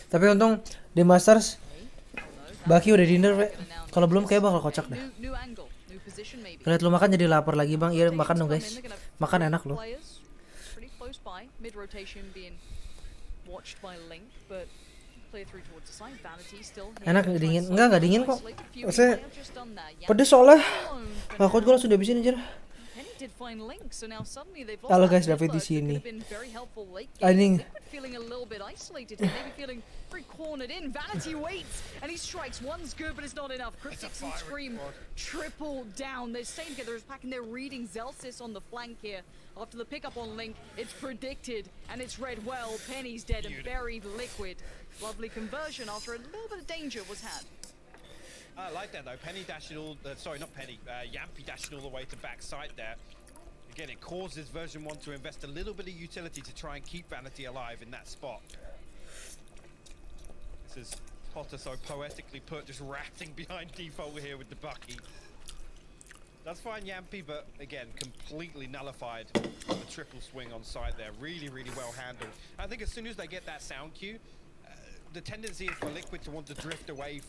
Tapi untung di Masters Baki udah dinner, kalau belum kayak bakal kocak deh. Lihat lu makan jadi lapar lagi bang. Iya makan dong guys. Makan enak loh. Pretty close by, mid rotation being watched by Link, but clear through towards the side. Vanity still here. Enak dingin. Enggak dingin kok. Maksudnya pedes soalnya. Takut gue langsung dihabisin aja. Halo guys, David di sini. Anjing. Feeling a little bit isolated, maybe feeling very cornered in. Vanity waits, and he strikes. One's good, but it's not enough. Cryptix and Scream triple down. They're staying together, they're packing, they're reading Zelsys on the flank here. After the pickup on Link, it's predicted, and it's read well. Penny's dead and buried. Liquid. Lovely conversion after a little bit of danger was had. I like that though. Penny dashing all, sorry, not Penny. Yampy dashing all the way to backside there. Again, it causes version 1 to invest a little bit of utility to try and keep Vanity alive in that spot. This is Potter so poetically put, just ratting behind default here with the Bucky. That's fine, Yampy, but again, completely nullified the triple swing on site there. Really, really well handled. I think as soon as they get that sound cue, the tendency is for Liquid to want to drift away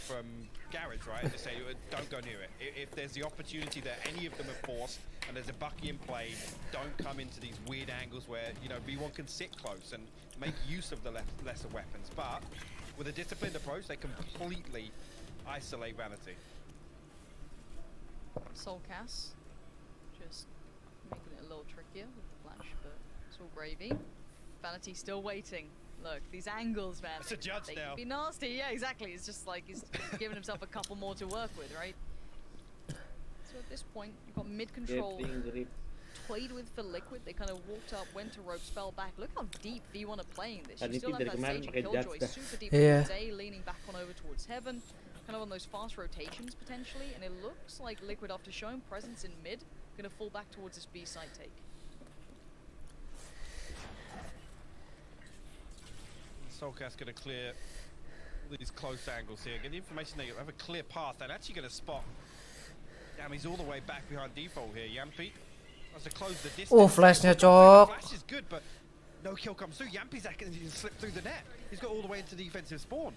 from Garage, right? To say, don't go near it. If there's the opportunity that any of them are forced and there's a Bucky in play, don't come into these weird angles where, you know, V1 can sit close and make use of the lesser weapons. But with a disciplined approach, they completely isolate Vanity. Soulcast, just making it a little trickier with the flash, but it's all gravy. Vanity still waiting. Look, these angles, man. It's a judge they now. can be nasty. Yeah, exactly. It's just like he's giving himself a couple more to work with, right? So at this point, you've got mid control toyed with for Liquid. They kind of walked up, went to ropes, fell back. Look how deep V1 are playing this. You still have that stage of Killjoy, super deep towards A, leaning back on over towards Heaven. Kind of on those fast rotations potentially, and it looks like Liquid, after showing presence in mid, gonna fall back towards this B side take. Soulcast going to clear all these close angles here. Get the information they have a clear path. They're actually going to spot. Damn, he's all the way back behind default here. Yampy has to close the distance. Oh, flashnya cok. Flash is good, but no kill comes through. Yampy's actually slip through the net. He's got all the way into defensive spawn.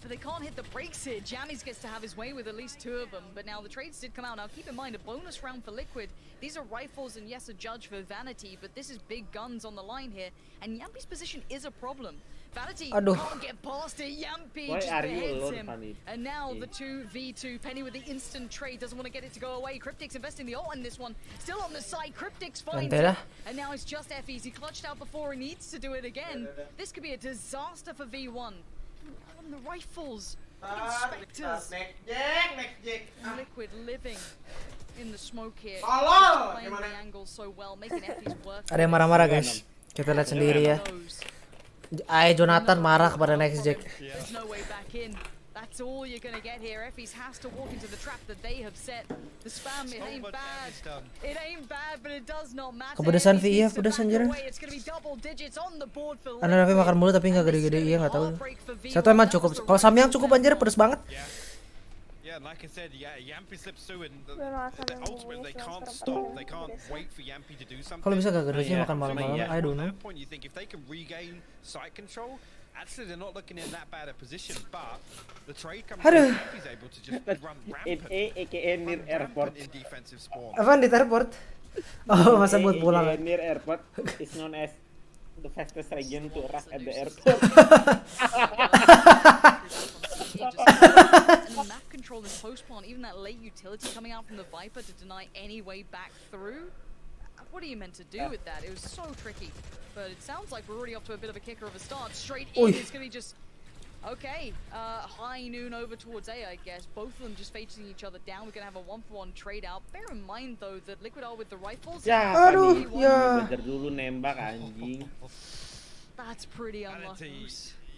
but they can't hit the brakes here. Jammies gets to have his way with at least 2 of them, but now the trades did come out. Now keep in mind, a bonus round for Liquid. These are rifles and yes, a judge for Vanity, but this is big guns on the line here, and Yampi's position is a problem. Vanity can't get past it. Yampi just hits him. And now the 2v2. Penny with the instant trade. Doesn't want to get it to go away. Cryptic's investing the ult on this one. Still on the side. Cryptic's finds it. And now it's just Effie's. He clutched out before. He needs to do it again. This could be a disaster for V1. On the rifles. Spectres. Liquid living in the smoke here. Playing the angle so well. Making Effie's work. Ada yang marah-marah guys. Kita lihat sendiri ya. Jonathan marah kepada Next Jack. There's no way back in. That's all you're gonna get here. Effie's has to walk into the trap that they have set. The spam, it ain't bad. It ain't bad, but it does not matter. Kepedesan V ya, pedes anjir. Ada Raffi makan mulu tapi nggak gede-gede, iya nggak tahu. Satu emang cukup. Kalau Samyang cukup anjir, pedes banget. Yeah, like I said, Yampi slips through and ultimately they can't stop. They can't wait for Yampi to do something. Kalau bisa gak gede sih makan malam-malam, I don't know. At that point, you think if they can regain site control, actually they're not looking in that bad a position, but the trade comes in, Yampi's able to just run rampant. AKA near airport. In defensive spawn. Apaan di airport? Oh, masa buat pulang. Near airport is known as the fastest region to rush at the airport. And the map control in post-plant, even that late utility coming out from the Viper to deny any way back through. What are you meant to do with that? It was so tricky. But it sounds like we're already off to a bit of a kicker of a start. Straight in, it's going to be just... Okay, high noon over towards A, I guess. Both of them just facing each other down. We're going to have a 1-for-1 trade out. Bear in mind, though, that Liquid are with the rifles. Aduh, ya. Belajar dulu nembak anjing. That's pretty unlucky.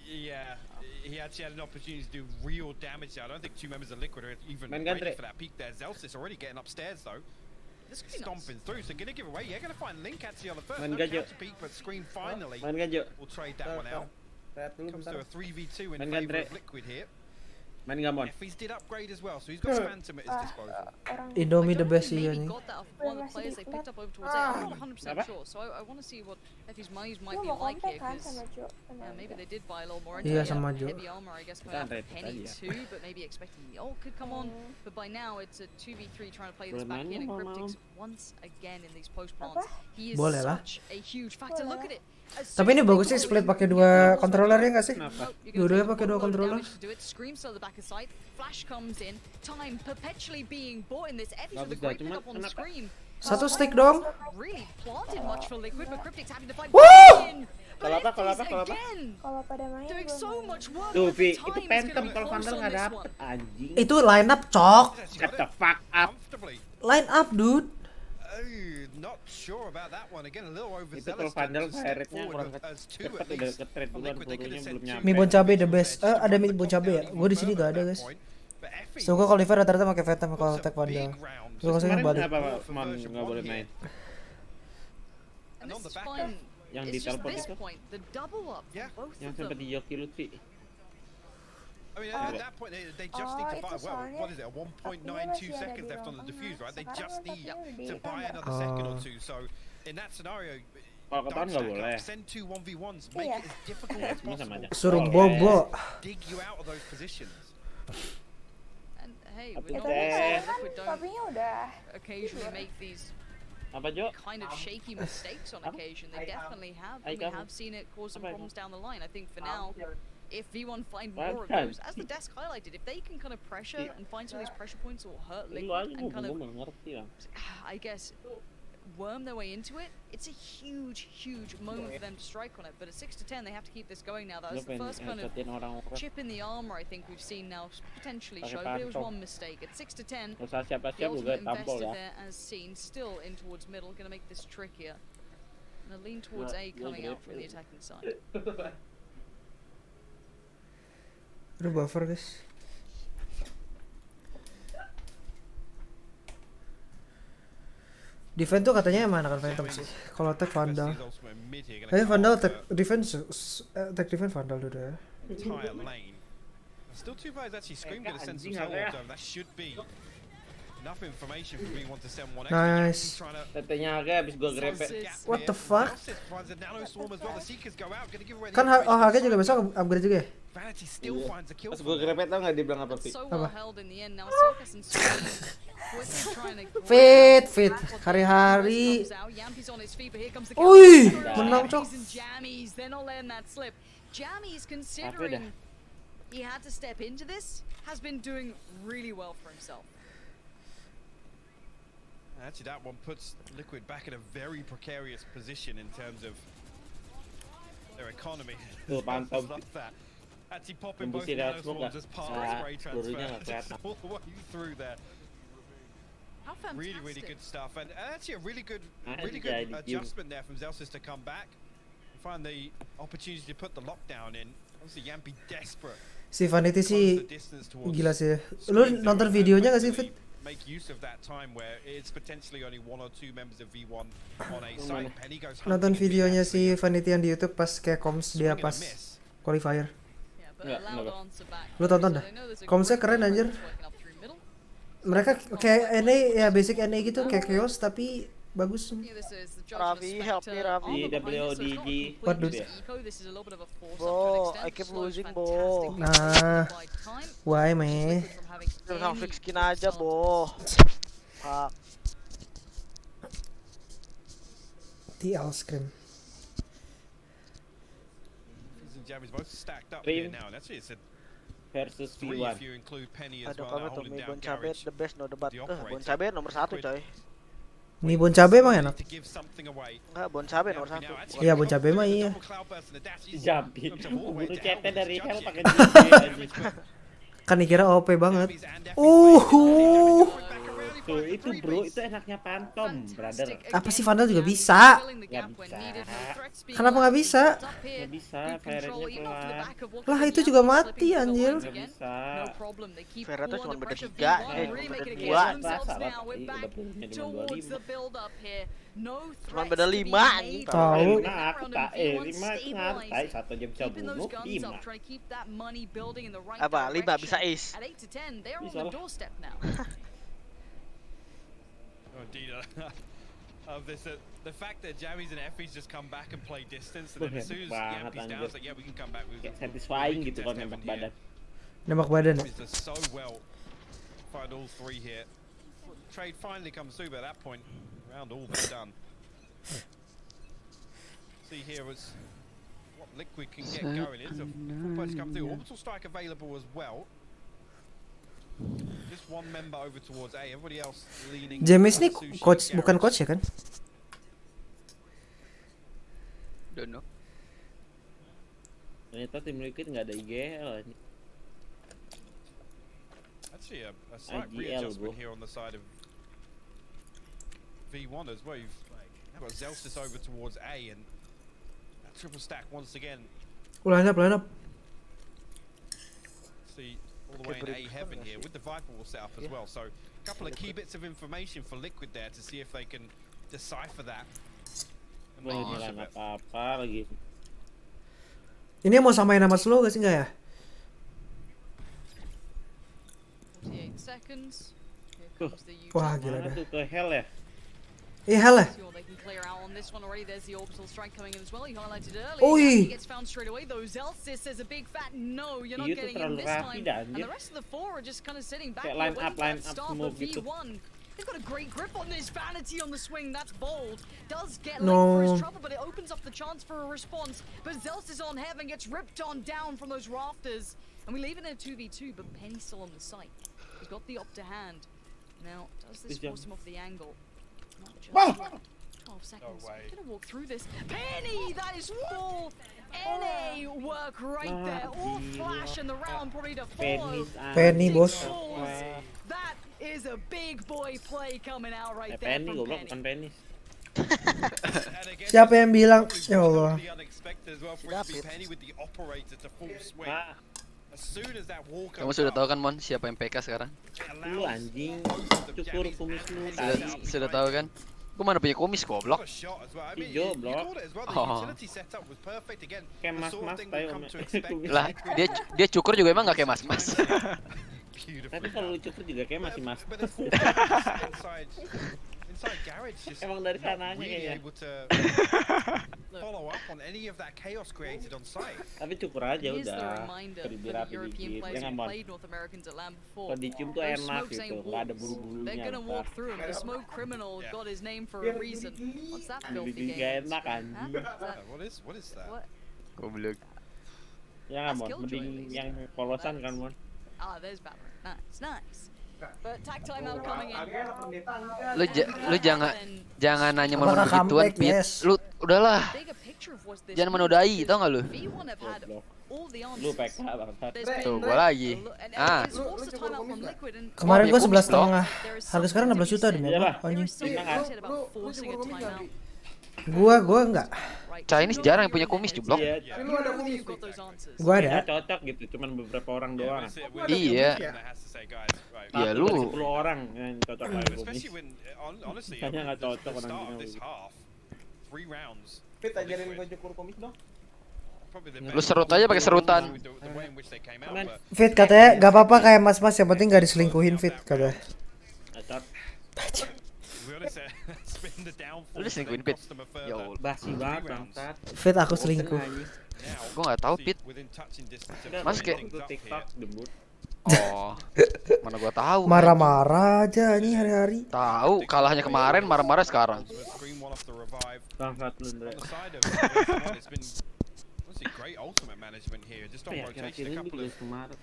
Yeah, he actually had an opportunity to do real damage there. I don't think 2 members of Liquid are even ready for that peak there. Zelsys already getting upstairs though. Stomping through, so gonna give away. Yeah, gonna find Link actually on the first. No counter peak, but Scream finally will trade that one out. Comes to a 3v2 in favor of Liquid here. Main gamon. Effie's did upgrade as well, so he's got Phantom at his disposal. Indomie the best sih ini. Got that off one of the players they picked up over towards A. I'm not 100% sure, so I want to see what Effie's monies might be like here, because maybe they did buy a little more. Iya sama Jo. Heavy armor, I guess, coming out from Penny too, but maybe expecting the ult could come on. But by now it's a 2v3 trying to play this back in, and Cryptic's once again in these post plants. He is such a huge factor. Look at it. Tapi ini bagus sih split pakai 2 controller ya nggak sih? Dua-duanya pakai 2 controller. Satu stick dong. Kalau apa? Kalau pada main. Tuh, Vi, itu Phantom kalau Vandal nggak dapet anjing. Itu line up, cok. Shut the fuck up. Line up, dude. Not sure about that one. Again, a little overzealous. Itu kalau Vandal firetnya kurang cepet udah ke-trade duluan, burunya belum nyampe. Mie bon cabe the best. Ada mie bon cabe ya? Gue di sini gak ada, guys. So gue kalau rata-rata pakai Phantom kalau attack Vandal. Gue kasih balik. Kenapa Mam nggak boleh main? Yang di telepon itu, yang sempat di Yoki Lutfi. I mean, at that point, they just need to buy. Well, what is it? 1.92 seconds left on the defuse, right? They just need to buy another second or two. So, in that scenario, kalau ketahuan nggak boleh. Send 2 1v1s, make it as difficult as possible. Suruh bobo. Dig you out of those positions. And hey, we're not saying Liquid don't occasionally make these kind of shaky mistakes on occasion. They definitely have. And we have seen it cause some problems down the line. I think for now, if V1 find more of those, as the desk highlighted, if they can kind of pressure and find some of these pressure points that will hurt Liquid and kind of, I guess, worm their way into it, it's a huge moment for them to strike on it. But at 6-10, they have to keep this going now. That's the first kind of chip in the armor I think we've seen now potentially show, but it was one mistake. At 6-10, the ultimate investor there as seen, still in towards middle, going to make this trickier. And a lean towards A coming out from the attacking side. Aduh buffer guys. Defense tuh katanya emang kan Phantom sih. Kalau attack Vandal. Vandal attack defense Vandal udah. Still 2 players actually Scream gonna send some solo, that should be Nice. Tetenya Hage habis gua grepet. What the fuck? Kan Hage juga besok upgrade juga ya? Pas gua grepet tau nggak dia bilang apa? Apa? Fit hari-hari. Wih, menang cok. Jammy's considering he had to step into this, has been doing really well for himself. Actually, that one puts Liquid back in a very precarious position in terms of their economy. Mantap. Love that. Actually popping both Tembusi lewat smoke nanoswarms as part of spray pelurunya nggak transfer. kelihatan. All the way through there. How fantastic. Really good stuff, and actually a really good Jadi, adjustment there from Zelsys to come back and find the opportunity to put the lockdown in. Obviously, Yampi desperate. Si Vanity sih gila sih. Lu nonton videonya gak sih, Fit? Make use of that time where it's potentially only one or two members of V1 on a site. Penny goes Nonton videonya si Vanity yang di YouTube pas kayak comms dia pas qualifier. Lu tonton dah. Comsnya keren anjir. Mereka kayak NA ya, basic NA gitu kayak chaos tapi bagus. Ravi, help me Ravi. WODG. What dude? Bo, I keep losing Bo. Nah, why me? Jangan fix skin aja Bo. Fuck. TL scream. Jammy's both stacked up here now, and actually it's a versus three V1. if you include Penny as Aduh, well. kamu tuh Holding mie down bon cabe Garage. the best no debat. Bon cabe nomor 1 coy. Mie bon cabe emang enak. Enggak, bon cabe nomor 1. Iya, bon cabe mah iya. Jampi. Buru CT dari hell pakai Kan dikira OP banget. Tuh, itu bro, itu enaknya Phantom, brother. Apa sih Vandal juga bisa? Gak bisa. Kenapa nggak bisa? Gak bisa, Ferretnya pelan. Lah itu juga mati anjir. Gak bisa. Ferret tuh cuma beda 3, beda 2. Rasa lah, udah punya cuma 25. Cuma beda 5 anjing. Tahu. Nah, aku tak 5 itu ngantai 1 jam bisa bunuh 5. Apa? 5 bisa ace. Bisa lah. Oh, indeed. Of this, the fact that Jammies and Effie's just come back and play distance, and then as soon as Yampy's down, it's like, yeah, we can come back. Kayak satisfying gitu kalau nembak badan. Nembak badan ya? Does so well. Find all three here. Trade finally comes through, but at that point, round all but done. See here was what Liquid can get going. It's a full punch come through. Orbital strike available as well. Just one member over towards A. Everybody else leaning. James nih coach, bukan coach ya kan? Don't know. Ternyata tim Liquid nggak ada IGL. Actually, a slight readjustment here on the side of V1 as well. You've got Zelsys over towards A, and that triple stack once again. Line up. See all the way in A heaven here with the Viper will set up as well. So a couple of key bits of information for Liquid there to see if they can decipher that. And make use of it. Apa lagi? Ini mau samain nama slow gak sih nggak ya? 48 seconds. Wah gila dah. Tuh ke hell ya? Iya hell ya? They can clear out on this one already. There's the orbital strike coming in as well. He highlighted earlier. Oi. He gets found straight away though. Zelsys says a big fat no. You're not getting in this time. And the rest of the four are just kind of sitting back. Line up Start semua of gitu. V1. They've got a great grip on this. Vanity on the swing. That's bold. Does get No. late for his trouble, but it opens up the chance for a response. But Zelsys on heaven gets ripped on down from those rafters. And we leave it in a 2v2, but Penny's still on the site. He's got the up to hand. Now, does this force him off the angle? Not just yet. 12 seconds. Gonna walk through this. Penny! That is full NA work right there. All flash in the round, probably to follow. Penny bos. That is a big boy play coming out right there Penny, from goblok bukan Penny. Siapa yang bilang? Ya Allah. Kamu sudah tahu kan Mon siapa yang PK sekarang? Lu anjing, cukur kumis lu. Sudah tahu kan? Gue mana punya kumis goblok? Hijau blok. Oh. Kayak mas-mas tayo. Lah dia cukur juga emang nggak kayak mas-mas. Tapi kalau lucu tuh juga kayak masih mas. Inside garage just Emang dari sananya really kayaknya. able to follow up on any of that chaos created on site. Tapi cukur aja Here's the udah. reminder Beri for the rapi European dikit. players Ya who nggak, Mon? played North Americans at LAN before. Kalau dicium tuh Those enak smokes gitu, ain't nggak ada wolves. bulu-bulunya. They're gonna walk ntar. through 'em. The smoke criminal got his name for a reason. What's that filthy Gigi game? gak enak anjing. What is that? What? Goblok. Ya nggak, Mon? Killjoy, Mending at least. yang polosan kan, Mon? Ah, there's Valorant. Nice. But tag timeout coming in. Lu jangan nanya Apakah momen begituan, comeback? Pit. Yes. Lu udahlah. Bigger picture of what's this Jangan mean, menodai, because tau gak lu? V1 have had all the Lu answers. PK bangsat. There's been Tuh, gua lagi. and Ah. it's also timeout from Liquid and Kemarin Oh, gue ya, 11,5. there is Harga sekarang 16 juta demi Iyalah. apa? Anjing. so excited about forcing a timeout. Gua enggak. Chinese jarang yang punya kumis jublok. Iya, Tapi lu ada kumis. Got those answers. Gua ya ada. cocok gitu, cuman beberapa orang doang. Iya. Iya lu. 10 orang yang cocok pakai kumis. Especially when honestly, Kayaknya nggak the cocok orang start of gini. this half, 3 rounds. Fit ajarin gue cukur kumis dong. Probably the Lu serut aja pakai serutan. the way in which they came out, Man. but Fit katanya gak apa-apa kayak mas-mas yang penting gak diselingkuhin Fit katanya. Cocok. to be honest, it's been the downfall. Lu diselingkuhin, that Pit? cost them a Ya further Allah. Basi banget bangsat. Fit aku selingkuh. Gua nggak tahu, Pit. within touching distance of Mas, bringing kayak- things Itu up TikTok here. debut. Oh. Mana gua tahu. Marah-marah aja nih hari-hari. Tahu kalahnya kemarin, marah-marah sekarang. Screen one off the revive. Bangsat lu, Ndre. On the side of Vermont, it's been honestly great ultimate management here. Just on Ya, rotation, a kira-kira couple ini of kemarin.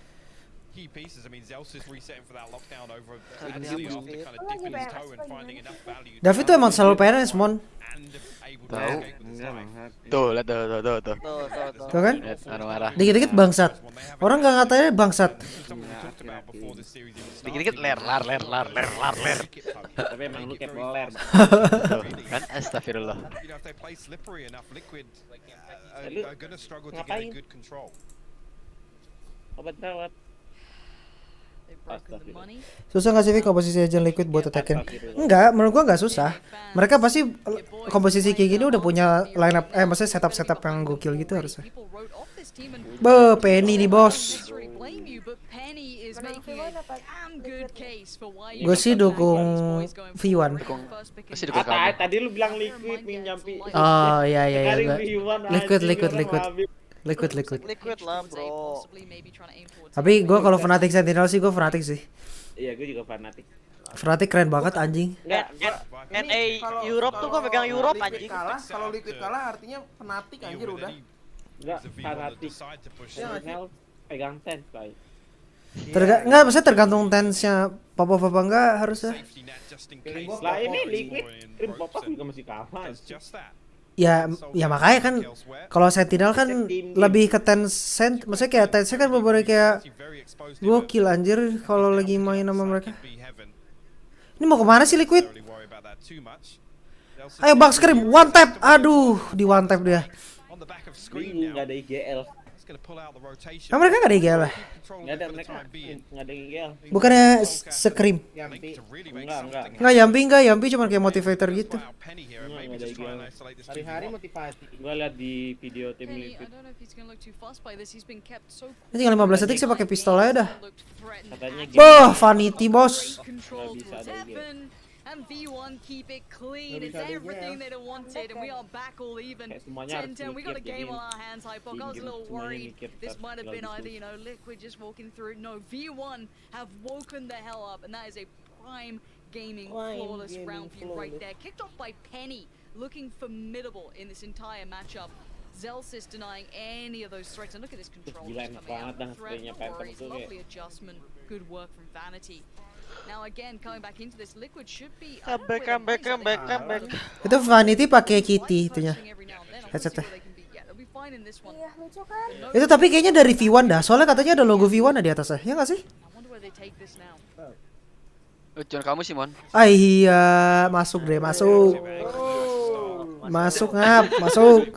key pieces. I mean, Zelsis resetting for that lockdown over Ini Anthony apa? after kind of dipping his toe and finding enough value. David tuh emang selalu PNS, Mon. And able to Tahu. escape with his Enggak life. bangsat. Tuh, lihat tuh. Tuh kan? Lihat marah-marah. Dikit-dikit bangsat. Orang gak ngatain bangsat. Something we talked about before this series even started. Dikit-dikit ler. Tapi emang lu kayak peler. Tuh, kan astagfirullah. You know, if they play slippery enough, Liquid Lu are going to struggle to get a ngapain? good control. Obat rawat. They've broken the money. Susah gak sih Vic komposisi agent Liquid buat attackin? Enggak, menurut gua gak susah. Mereka pasti komposisi kayak gini udah punya line up, maksudnya setup yang gokil gitu harusnya. People wrote off this team and Penny nih bos. necessarily blame you, but Penny is making a damn good case for why you Gue sih dukung V1. first pick Pasti dukung kamu. Tadi lu bilang liquid nih nyampi. Oh iya Sekarang gua- V1 Liquid. anjing, orang habis. Liquid. Liquid lah, bro. possibly maybe trying to aim towards Tapi gue kalau fanatik Sentinel sih gue fanatik sih. Iya, gue juga fanatik. Fanatik keren banget anjing. Enggak, NA Europe tuh gua pegang Europe anjing. Kalau liquid kalah artinya fanatik anjir udah. enggak fanatik. Sentinel pegang sens, Bay. Enggak, maksudnya tergantung tense-nya pop apa enggak harusnya. Lah ini liquid, Rim Pop juga masih kalah. Ya makanya kan kalau Sentinel kan lebih ke tense, maksudnya kayak tense kan beberapa kayak gokil anjir kalau lagi main sama mereka. Ini mau kemana sih Liquid? Ayo Bang Scream, one tap. Aduh, di one tap dia. Ini enggak ada IGL. Nah, mereka gak ada IGL lah. Enggak ada mereka. Enggak ada IGL. Bukannya Scream. Yampi. Enggak. Enggak Yampi cuma kayak motivator gitu. Enggak ada IGL. Hari-hari motivasi. Gua lihat di video tim Penny, I liquid. don't know if he's gonna look too fast by this. He's been kept so Ini tinggal 15 detik sih pakai pistol aja dah. Katanya Vanity bos. control bisa towards ada heaven, and V1 keep it clean. Nggak It's bisa ada everything IGL. they don't wanted, and we are back all even. Kayak semuanya harus 10-10, we got a mikir, game jadi on our hands. Hypok, I was a dingin, little semuanya worried. mikir, This ntar might have been kalau either, disuruh. Liquid just walking through. No, V1 have woken the hell up, and that is a prime gaming flawless round for you right there. Kicked off by Penny, looking formidable in this entire matchup. Zelsis denying any of those threats, and look at this control Gila, just enak coming out. banget dah Threat, spraynya no Phantom worries, tuh, lovely adjustment, good work from Vanity. Now again, coming back into this, Liquid should be Comeback. Itu Vanity pakai Kitty itunya. Headsetnya. Itu tapi kayaknya dari V1 dah. Soalnya katanya ada logo V1 di atasnya. Ya nggak sih? Lucuan kamu Simon. Ah iya, masuk deh, masuk. Masuk ngap, masuk.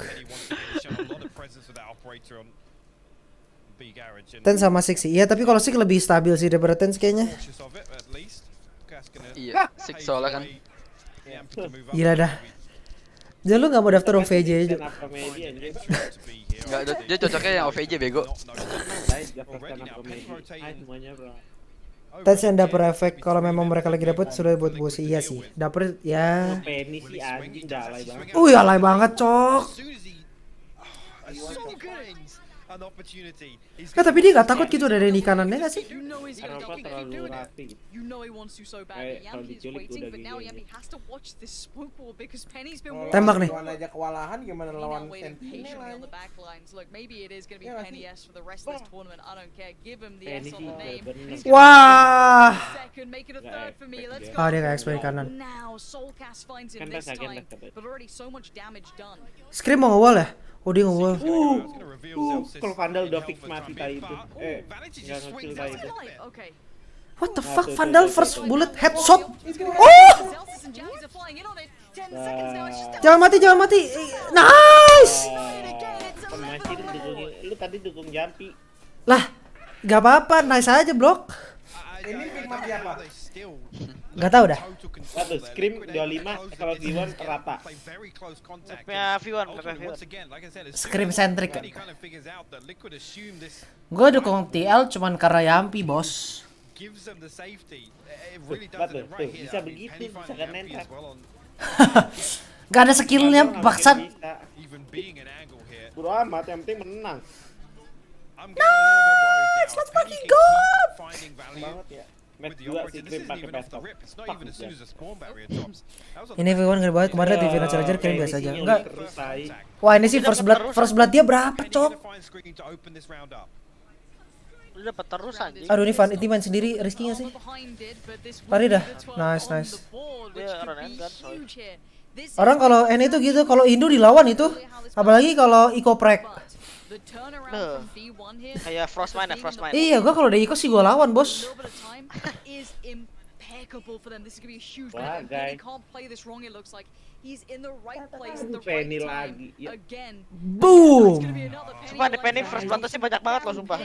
Ten sama Six sih. Iya, tapi kalau Six lebih stabil sih daripada Ten kayaknya. Iya, Six soalnya kan. Gila dah. Jadi lu nggak mau daftar OVJ aja? Enggak, dia cocoknya yang OVJ bego. Guys, daftar stand up comedy. Hai semuanya, bro. Tes and dapur efek kalau memang mereka lagi dapet sudah buat bos. Iya sih. Dapur ya. Penny sih anjing dah alay banget. Alay banget, cok. Nah, tapi dia gak takut gitu dari di kanannya gak sih? Karena apa terlalu rapi. Kayak kalau diculik udah gini. Tembak nih. Lawan aja kewalahan gimana lawan Sentinel aja. Wah. Oh, dia gak explain kanan. Scream mau nge-wall ya? Oh, dia nge-wall. Kalau Vandal udah fix mati tadi itu. Enggak ngekill tadi itu. What the fuck? Vandal first bullet headshot. Oh! Jangan mati. Nice. Masih lu tadi dukung Jampi. Lah, gak apa-apa, nice aja blok. Ini pick mati apa? Gak tau dah. Satu Scream 25 kalau V1 rata. Mapnya V1. Scream centric. Gue dukung TL cuman karena Yampi, bos. Betul, tuh bisa begitu, bisa kan nentrak. Gak ada skillnya, baksan. Buru amat, yang penting menang. Nice, let's fucking go. Banget ya. Match 2 si Scream pakai pistol. Ini V1 gede banget, kemarin di Final Challenger keren biasa aja. Enggak. Wah, ini sih first blood dia berapa, cok? Lu dapat terus anjing. Aduh, ini Van, ini main sendiri, risky gak sih? Lari dah. Nice. Dia run and gun, soy. Orang kalau N itu gitu, kalau Indo dilawan itu, apalagi kalau Iko Prek. Kayak Frostmine. Iya, gua kalau udah Iko sih gua lawan, bos. Wah, guys. Penny lagi. Boom. Sumpah di Penny first blood sih banyak banget loh, sumpah.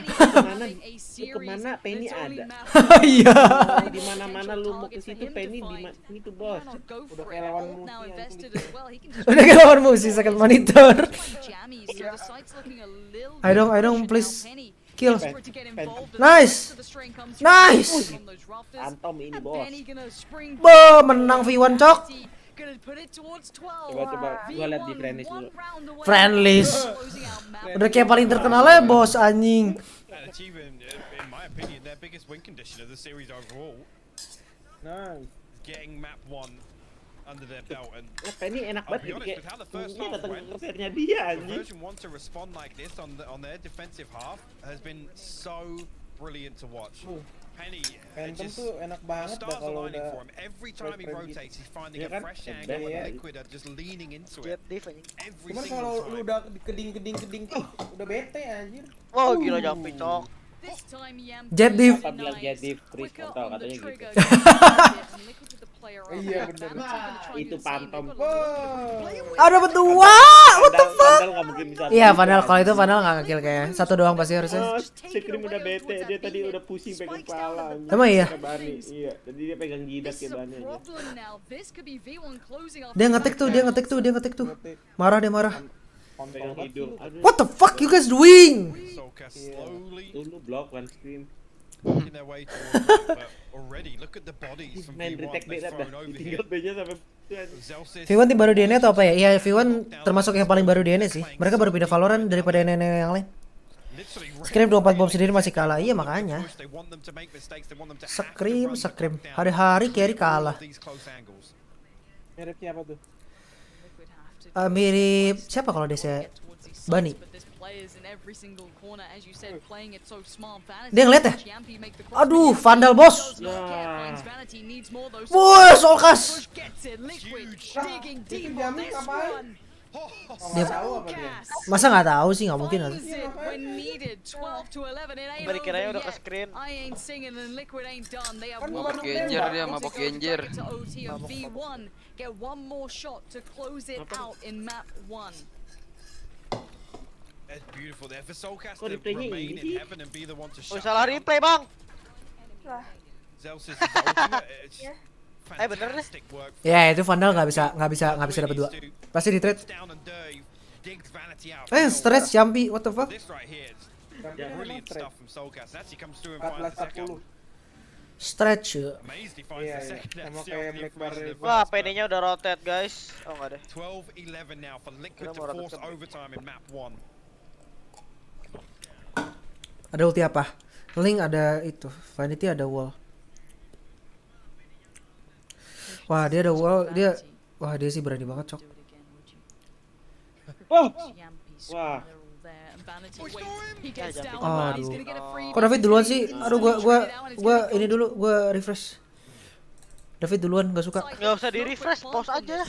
Kemana Penny ada? Iya. Di mana-mana lu mau ke situ Penny di itu, bos. Udah kayak lawan musuh. Udah kayak lawan musuh second monitor. I don't please kill. Nice. Antom ini, bos. Menang V1, cok. Coba gua lihat di friendlist dulu. Friendlist. Udah kayak paling terkenal ya, bos, anjing. Penny enak banget gitu kayak dia datang ke fairnya dia anjing. Phantom tuh enak banget dah kalau udah cuman kalau lu udah keding udah bete anjir. Wow, gila Jampi, cok. Jet div. Freeze kontol katanya gitu. Iya bener. Itu Phantom. Ada berdua. What the fuck? Iya, Vandal kalau itu Vandal enggak nge-kill kayaknya. Satu doang pasti harusnya. Scream udah bete, dia tadi udah pusing pegang kepala. Emang iya? Iya, jadi dia pegang jidat ke Bani aja. Dia ngetik tuh. Marah dia. Pegang hidung. What the fuck you guys doing? Lu block one Scream. Main retake beda dah. Tinggal B-nya sampai V1 tim baru DNA atau apa ya? Iya, V1 termasuk yang paling baru DNA sih. Mereka baru pindah Valorant daripada nenek yang lain. Scream 24 bom sendiri masih kalah. Iya makanya. Scream. Hari-hari carry kalah. Mirip siapa tuh? Mirip siapa kalau DC Bani? Dia ngeliat ya? Aduh, Vandal bos. Woi, Solkas. Dia masa nggak tahu sih, nggak mungkin lah. Balik kiranya udah ke screen. Mabok genjer. Kok replaynya ini sih? Oh, salah replay, Bang. Bener deh. Ya, itu Vandal nggak bisa dapat 2. Pasti di trade. Stretch Jumpy, what the fuck? Stretch. Iya, sama kayak Black Bar. Wah, PD-nya udah rotate, guys. Oh, enggak deh. 12-11 now for Liquid to force overtime in map 1. Ada ulti apa? Link ada itu, Vanity ada wall. Wah, dia ada wall, dia sih berani banget, Cok. Wah. Aduh. Kok David duluan sih? Aduh, gua ini dulu, gua refresh. David duluan, gak suka. Nggak usah di refresh, pause aja.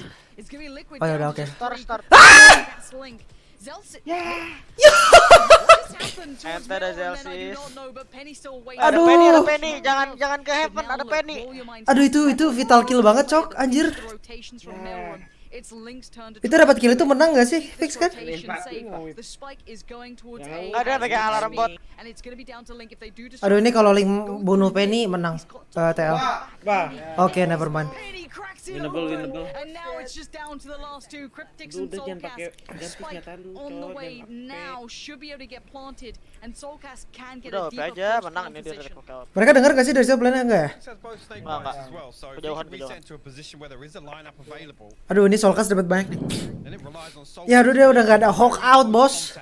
Oh ya udah, oke. Start. Ente ada Zelsis. Ada Penny, jangan ke heaven, ada Penny. Aduh, itu vital kill banget, Cok, anjir. Itu dapat kill itu menang gak sih? Fix kan? Ada pegang alarm bot. Aduh, ini kalau Link bunuh Penny menang TL. Oke, never mind. Winnable. And now it's just down to the last two. Cryptics and Soulcast. Spike on the way now should be able to get planted, and Soulcast can get a deeper aja menang ini dia position. Mereka dengar gak sih dari plan-nya enggak ya? Enggak. Kejauhan. Aduh, ini Soulcast dapat banyak nih. Ya aduh, dia udah gak ada hawk out, bos.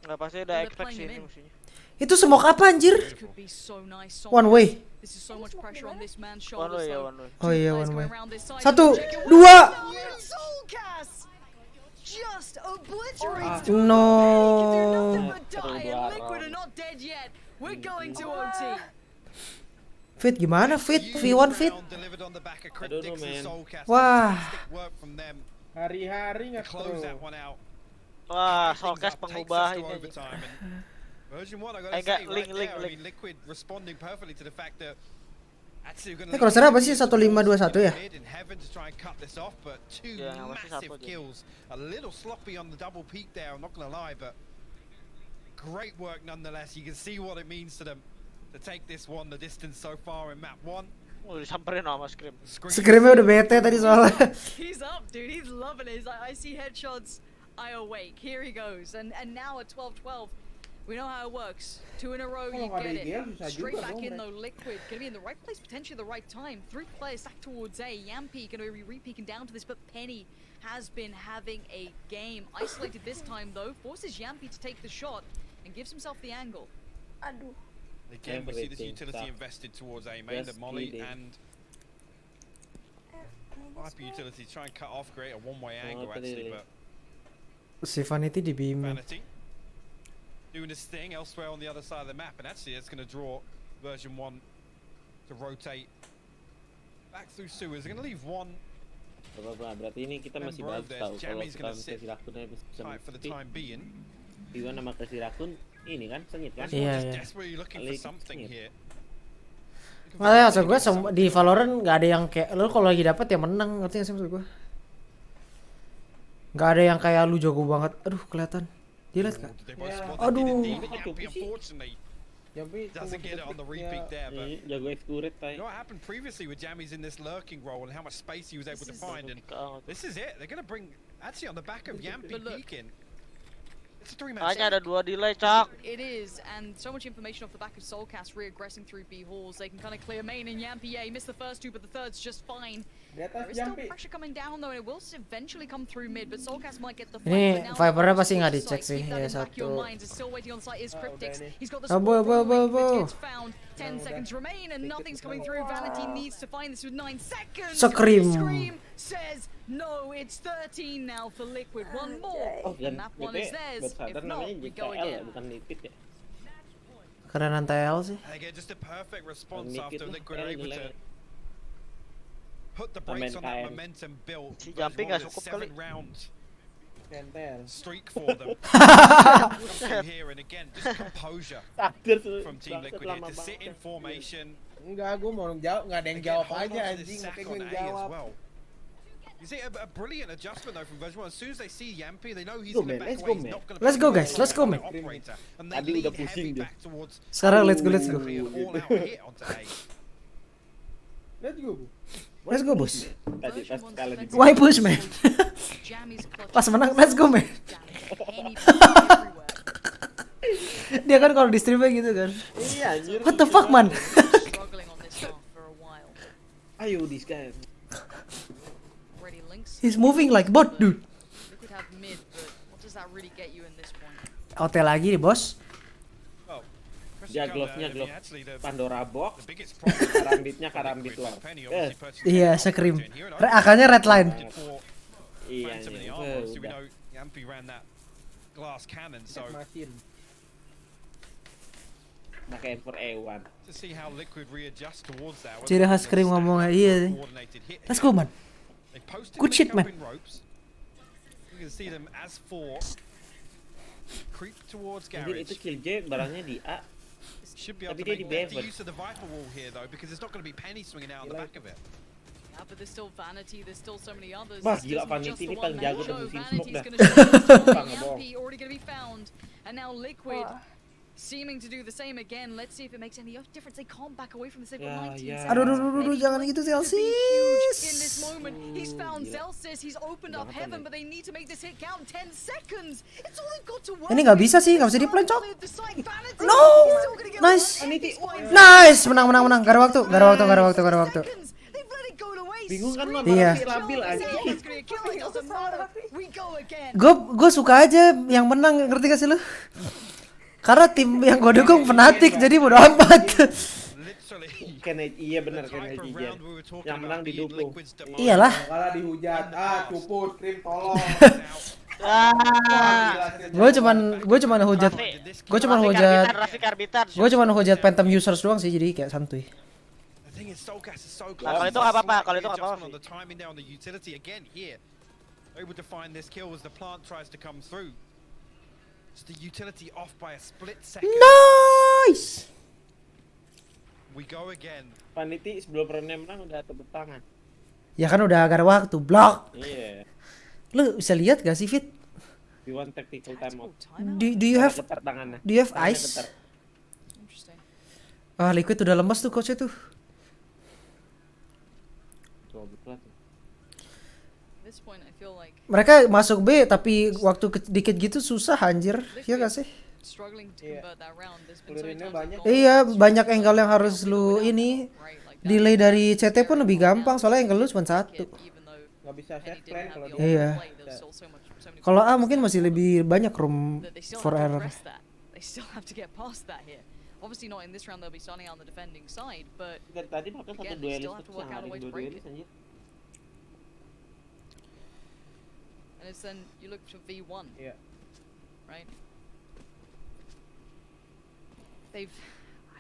Enggak, pasti ada expect sih ini musuhnya. Itu smoke apa anjir? One way. One way. Oh iya, one way. 1, 2. No. Fit gimana? Fit V1 fit. Wah. Hari-hari nge-throw. Wah, Soulcast pengubah ini. Enggak, link. Liquid responding perfectly to the fact that Ini crosshair apa sih? 1521 ya? A little sloppy on the double peak there, I'm not gonna lie, but great work nonetheless. You can see what it means to them to take this one the distance so far in map 1. Oh, disamperin sama Scream. Screamnya udah bete tadi soalnya. He's up, dude. He's loving it. I see headshots. I awake. Here he goes. And now at 12-12. We know how it works. 2 in a row, you get it. Straight back in though, Liquid. Gonna be in the right place, potentially the right time. 3 players stacked towards A. Yampy gonna be re-peeking down to this, but Penny has been having a game. Isolated this time though, forces Yampy to take the shot and gives himself the angle. Aduh. Again, we see this utility invested towards A main, the Molly and Viper utility try and cut off, create a one-way angle actually, but si Vanity di beam. Vanity doing this thing elsewhere on the other side of the map, and actually it's going to draw version 1 to rotate back through sewers. They're going to leave one. Berarti ini kita masih bagus tahu kalau kita kasih rakunnya bisa for the time being. Iwan nama kasih rakun ini kan sengit kan? Iya. Sengit. Makanya maksud gue di Valorant nggak ada yang kayak lo kalau lagi dapat ya menang, ngerti nggak sih maksud gue? Nggak ada yang kayak lu jago banget. Aduh, kelihatan. Dia lihat kak. Aduh. Doesn't get it on the repeat there, but jago execute you know what happened previously with Jammy's in this lurking role and how much space he was able to find, and this is it. They're gonna bring actually on the back of Yampy peeking. It's a 3-man set. Ada 2 delay, Cak. It is, and so much information off the back of Soulcast re-aggressing through B halls. They can kind of clear main, and Yampy, yeah, he missed the first 2, but the third's just fine. There is still pressure coming down though, and it will eventually come through mid, but Soulcast might get the fight. Ini Vipernya pasti nggak dicek sih, ya satu. Bo. 10 seconds remain, and nothing's coming through. Vanity needs to find this with 9 seconds. Scream says no, it's 13 now for Liquid. One more. Map 1 is theirs. If not, we go again. Karena TL sih. Again, just a perfect response after Liquid are able to put the brakes on that momentum built. Jumping nggak cukup kali. 7-round streak for them. Here and again, just composure from Team Liquid here to sit in formation. Enggak, gue mau jawab, nggak ada yang jawab aja anjing, makanya gue jawab. You see a brilliant adjustment though from version 1. As soon as they see Yampy, they know he's in the back way. He's not going to. Let's go guys, let's go man. Tadi udah pusing dia. Sekarang let's go. Let's go. Let's go bos. Why push man? Pas menang let's go man. Dia kan kalau di streamnya gitu kan. Iya anjir. What the fuck man? Ayo this guy. Already links. He's moving like bot, dude. Liquid have mid, but what does that really get you in this point? OT lagi nih, bos. Dia glove-nya glove Pandora box. Karambitnya luar. Iya, scream. Akalnya red line. Iya. Pakai M4A1. Ciri khas scream ngomongnya, iya. Let's go, man. Good shit, man. Anjir, itu Killjoy barangnya di A. Tapi dia di B. Yeah, but there's still Vanity, there's still so many others. Bah, gila Vanity ini paling jago di musim smoke dah. Already gonna be found. And now Liquid seeming to do the same again. Let's see if it makes any difference. They can't back away from this. They've got 19 seconds. Aduh, jangan gitu Celsius. In this moment, he's found Celsius. He's opened up heaven, but they need to make this hit count. 10 seconds. It's all they've got to work. Ini nggak bisa sih, nggak bisa di plan, cok. No, nice, nice, menang. Gak ada waktu. Bingung kan lo, iya. labil aja. Gue suka aja yang menang, ngerti gak sih lu? Karena tim yang gue dukung Fnatic, jadi bodo amat. Iya benar Kennedy. Yang menang didukung. Iyalah. Kalah dihujat. Cuput, krim tolong. Gue cuman hujat Phantom users doang sih, jadi kayak santuy. Kalau itu nggak apa-apa, Nice. Vanity sebelum roundnya menang udah tepuk tangan. Ya kan udah gak ada waktu, blok. Iya. Lu bisa lihat gak sih, Fit? We want tactical timeout. Do you have ice? Liquid udah lemas tuh coachnya tuh. Mereka masuk B tapi waktu dikit gitu susah anjir, ya gak sih? Iya, banyak angle yang harus lu ini. Delay dari CT pun lebih gampang soalnya angle lu cuma satu. Gak bisa set plan kalau dia. Iya. Kalau A mungkin masih lebih banyak room for error. Obviously not in this round, they'll be starting on the defending side, but dari tadi pakai satu duelis yang ada dua duelis anjir. And it's then you look for V1. Yeah. Right? I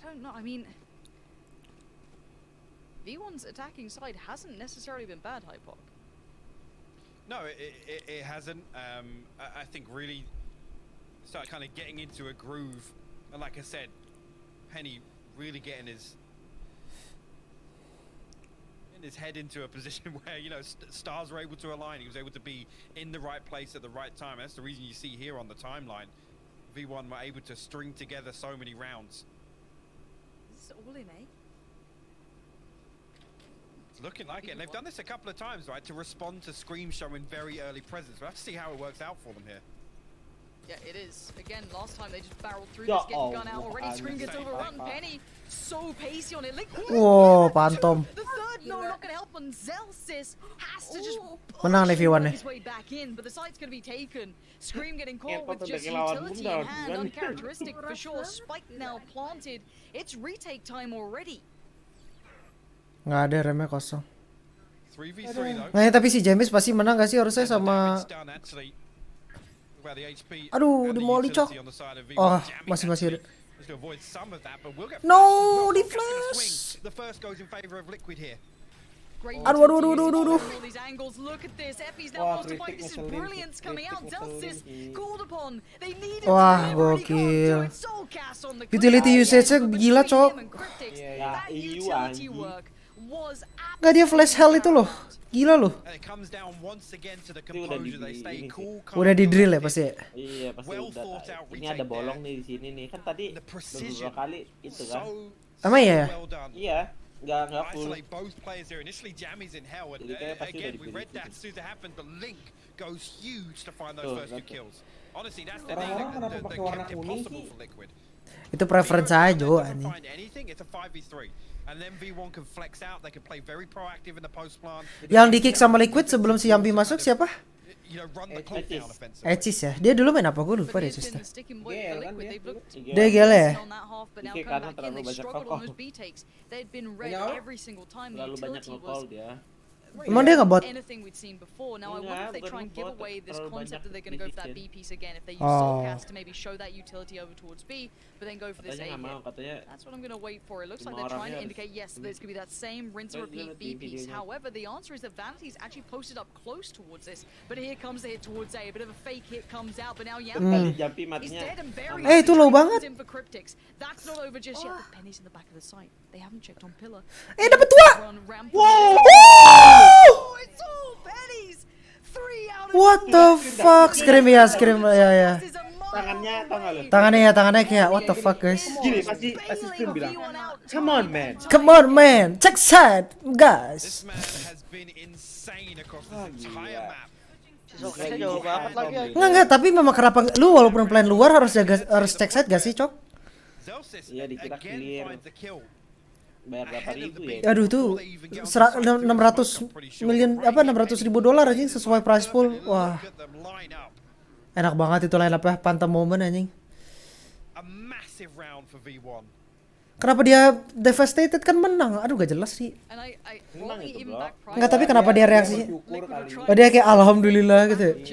don't know, I mean V1's attacking side hasn't necessarily been bad, Hypok. No, it hasn't. I think really start kind of getting into a groove, and like I said, Penny really getting his head into a position where, you know, stars are able to align. He was able to be in the right place at the right time. That's the reason you see here on the timeline, V1 were able to string together so many rounds. This is all in, eh? It's looking like it. And they've done this a couple of times, right, to respond to Scream showing very early presence. We'll have to see how it works out for them here. Yeah, it is. Again, last time they just barreled through this, get the gun out already. Scream gets overrun. Penny, so pacey on it. Wow, Phantom. The third, no, not gonna help. And Zelsis has to just menang nih V1 nih. his way back in, but the site's gonna be taken. Scream getting caught with just utility in hand, uncharacteristic for sure. Spike now planted. It's retake time already. Nggak ada, remnya kosong. Nah, tapi si James pasti menang gak sih harusnya sama. Aduh, di molly cok. Oh, masih ada. No, di flash. Aduh. Wah, gokil. Utility usage-nya gila, cok. Gak, dia flash hell itu loh. Gila loh. Udah di drill ya pasti ya? Iya, pasti udah. Ini ada bolong nih di sini nih. Kan tadi beberapa kali itu kan. Emang iya? Iya. Nggak full. Jadi kayak pasti udah dipilih. Orang-orang kenapa pakai warna kuning sih? Itu preference aja, anjing. And then V1 can flex out. They can play very proactive in the post plant. Yang di kick sama Liquid sebelum si Yampi masuk siapa? You know, run the clock down offensive. Ecis ya. Dia dulu main apa? Gue lupa deh Susta. GL kan dia. Dia GL ya. Oke, karena terlalu banyak nge-call. Terlalu banyak nge-call dia. Emang dia ngebot? Anything we'd seen before. Now I wonder if they try and give away this terlalu concept banyak that they're going to go for that decision. B piece again. If they use Soulcast to maybe show that utility over towards B, but then go for this A Katanya nggak mau, hit. katanya That's what I'm going to wait for. It looks like semua they're trying to orangnya indicate yes, there's going to be that same rinse and repeat B piece. However, the answer is that Vanity's actually posted up close towards this. But here comes the hit towards A. A bit of a fake hit comes out, but now Yampi is dead and buried. Itu low banget. In for Cryptics. That's not over just yet. The Penny's in the back of the site. They haven't checked on Pillar. Dapat tua. Wow! It's all Pennies. 3 out of What the fuck? Scream ya. tangannya, tau nggak lo? Tangannya kayak what the fuck guys. Gini pasti scream bilang, come on man. Come on man, check side guys. Jauh banget lagi. Enggak, tapi memang kenapa lu walaupun plan luar harus check side gak sih, Cok? Iya, dikira clear. Bayar berapa ribu ya? Aduh tuh 600 ribu dolar anjing sesuai price pool. Wah. Enak banget itu line up ya, Phantom Moment anjing. Kenapa dia devastated kan menang? Aduh gak jelas sih. Enggak, tapi kenapa dia reaksi? Oh, dia kayak alhamdulillah gitu.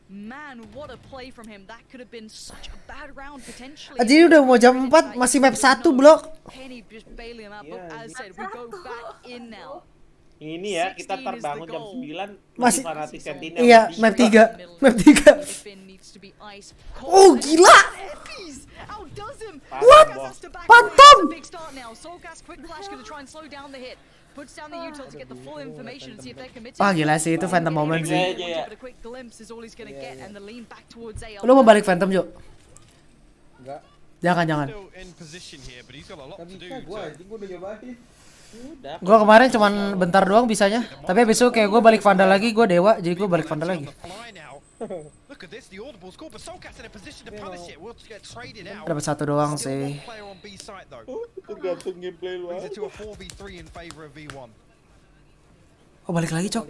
Man, what a play from him. That could have been such a bad round potentially. Jadi udah mau jam 4 masih map 1 blok. Penny just bailing him out, but as I said, we go back in now. Ini ya, kita terbangun jam 9 masih fanatik Sentinel. Iya, map 3. Map 3. Oh, gila. What? Phantom. Ah gila sih itu Phantom Moment sih. Lu mau balik Phantom Jo? Enggak. Jangan. Gak bisa gua udah nyobain. Gua kemarin cuman bentar doang bisanya. Tapi habis itu kayak gua balik Vandal lagi, gua dewa, jadi gua balik Vandal lagi. Dapat 1 doang sih. Tergantung gameplay lu. Oh balik lagi Cok.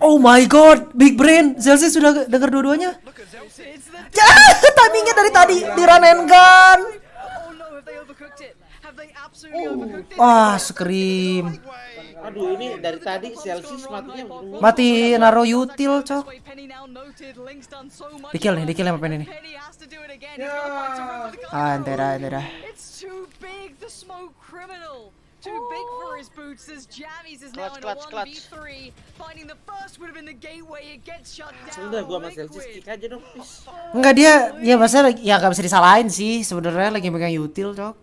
Oh my god, big brain. Zelsi sudah denger dua-duanya. Timingnya dari tadi di run and gun. Wah, scream. Aduh, ini dari tadi Celsius matinya mati naro util, Cok. Dikil sama pen ini. Antera. Too big for his boots as Jammies is now in a 1v3. Finding the first would have been the gateway. It gets shut down. Sudah gua sama Celsius kick aja dong, please. Enggak dia ya masa ya enggak bisa disalahin sih sebenarnya lagi megang util, Cok.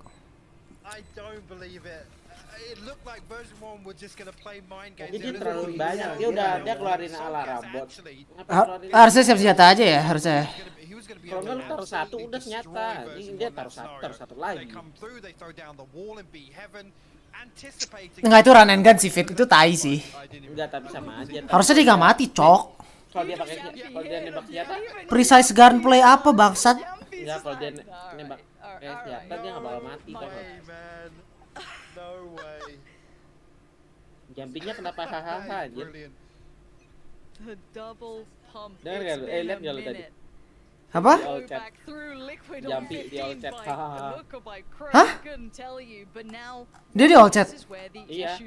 Jadi terlalu banyak. Dia keluarin alarm bot. Harusnya siap senjata aja ya, harusnya. Kalau enggak lu taruh 1 udah senjata. Ini dia taruh satu lagi. Enggak itu run and gun sih Fit, itu tai sih. Enggak, tapi sama aja. Harusnya dia enggak mati, Cok. Kalau dia nembak senjata. Precise gunplay apa bangsat? Enggak, kalau dia nembak senjata dia enggak bakal mati kok. No way. Jumpingnya kenapa hahaha aja? The double pump. Dengar enggak lu? Lihat enggak lu tadi? Apa? Jumping di all chat. Hah? Dia di all chat? Iya.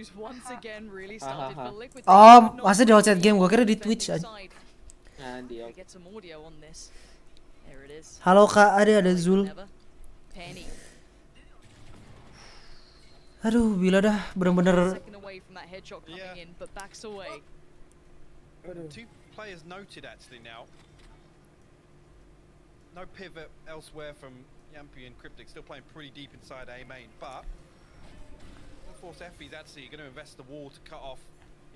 Oh, masa di all chat game? Gua kira di Twitch aja. Nah, di all. Halo Kak, ada Zul. Aduh, bila dah bener-bener. Two players noted actually now. No pivot elsewhere from Yampi and Cryptic, still playing pretty deep inside A main, but of course Effie's actually going to invest the wall to cut off.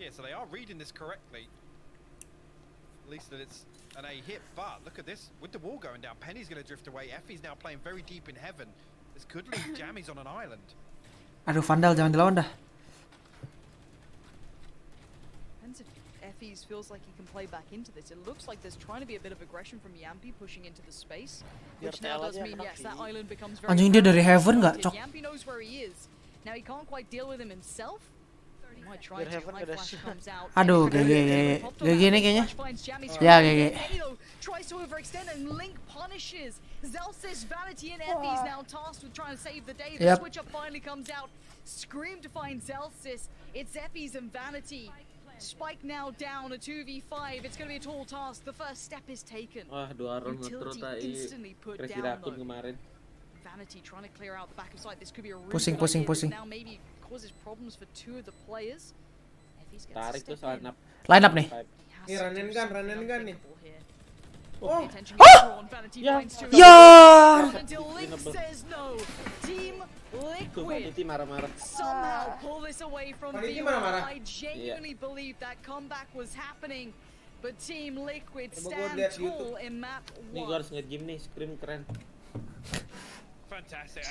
Yeah, so they are reading this correctly. At least that it's an A hit, but look at this, with the wall going down, Penny's going to drift away. Effie's now playing very deep in heaven. This could leave Jammies on an island. Aduh, Vandal jangan dilawan dah. FE's feels like he can play back into this. It looks like there's trying to be a bit of aggression from Yampi pushing into the space, which now does mean yes, that island becomes very. Anjing dia dari heaven nggak, cok? Yampi knows where he is. Now he can't quite deal with him himself. He might try to. Light flash comes out. Aduh, GG nih kayaknya. Ya, GG. Tries to overextend and Link punishes. Zels's Vanity and Effie's now tasked with trying to save the day. The switch up finally comes out. Scream to find Zels's. It's Effie's and Vanity. Spike now down a 2v5. It's going to be a tall task. The first step is taken. Wah, 2 round ngetro instantly put Crazy down Raccoon kemarin. Vanity trying to clear out the back of side. This could be a really Pusing. good idea. Now maybe causes problems for 2 of the players. Effie's gets Tarik tuh line up. Line up nih. Nih ranen gun nih. Oh! Ya! Link says no. Team Liquid marah-marah. somehow pull this away from Vanity V1. marah-marah. I genuinely believe that comeback was happening, but Team Liquid Coba gua stand lihat tall YouTube. in map Nih gue 1. harus nge-gym nih, scream keren. Fantastic.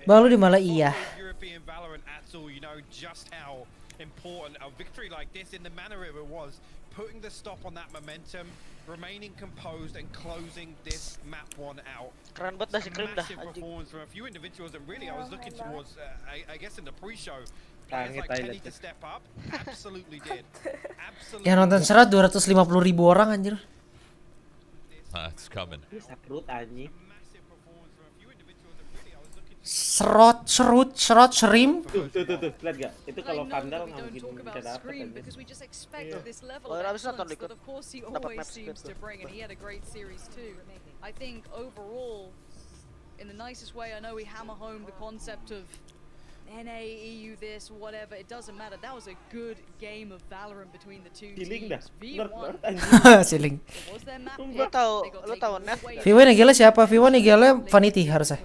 Baru di malah iya. European Valorant at all, you know just how important a victory like this in the manner it was, putting the stop on that momentum, remaining composed and closing this map 1 out. Keren banget dah si Krim dah, Massive anjing. performance from a few individuals, and really I was looking towards, I guess in the pre-show, Tangi players like Thailand. Kenny to step up, absolutely did. Absolutely. Yang nonton serat 250.000 orang anjir. It's coming. Sakrut anjing. Serot, serim. Tuh, lihat gak? Itu kalau Vandal nggak mungkin bisa dapet anjing. Because we just expect at this level Oh, of habis nonton excellence Liquid. that of course he Dapat always map speed seems tuh. to bring, and he had a great series too. I think overall, in the nicest way, I know we hammer home the concept of NA, EU, this, whatever, it doesn't matter. That was a good game of Valorant between the two Healing dah. teams. Nerd V1 anjing. Siling. was their map Lu pick. tahu They got lu taken tahu net away nggak? V1 Nigel siapa? V1 Nigel Vanity harusnya.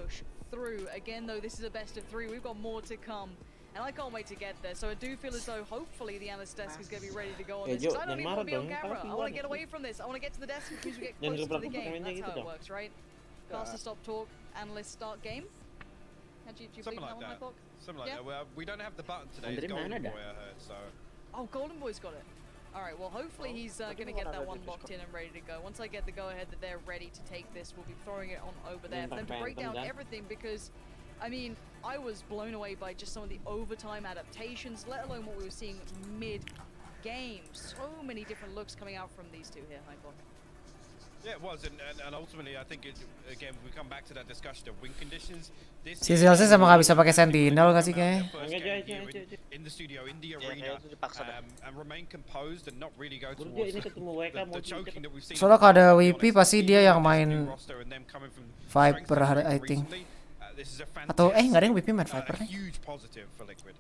through. Again, though, this is a best of 3. We've got more to come. And I can't wait to get there. So I do feel as though hopefully the analyst desk is going to be ready to go on this. Because I don't even want to be on camera. I want to get away from this. I want to get to the desk as soon as we get closer to the game. That's how it works, right? Caster stop talk, analyst start game. Do you believe Something that like one, that. Mythok? Something like Yeah? that. Well, we don't have the button today. Andre It's Golden mana dah? Boy, I heard, so. Oh, Golden Boy's got it. Alright, well hopefully he's going to get that one locked in and ready to go. Once I get the go-ahead that they're ready to take this, we'll be throwing it on over there for them to break down everything because, I mean, I was blown away by just some of the overtime adaptations, let alone what we were seeing mid-game. So many different looks coming out from these two here, Hyper. Yeah, it was, and ultimately I think, again, we come back to that discussion of win conditions. This Si Zels's emang gak bisa pakai sentinel gak sih kayaknya? in the studio, in the Ya, arena, itu dipaksa dah. and remain composed and not really go Bro, towards ini ketemu WK the mau choking that we've seen. Soalnya kalau ada WP pasti dia yang main Viper I think. Atau nggak ada yang WP main Viper nih. Huge positive for Liquid.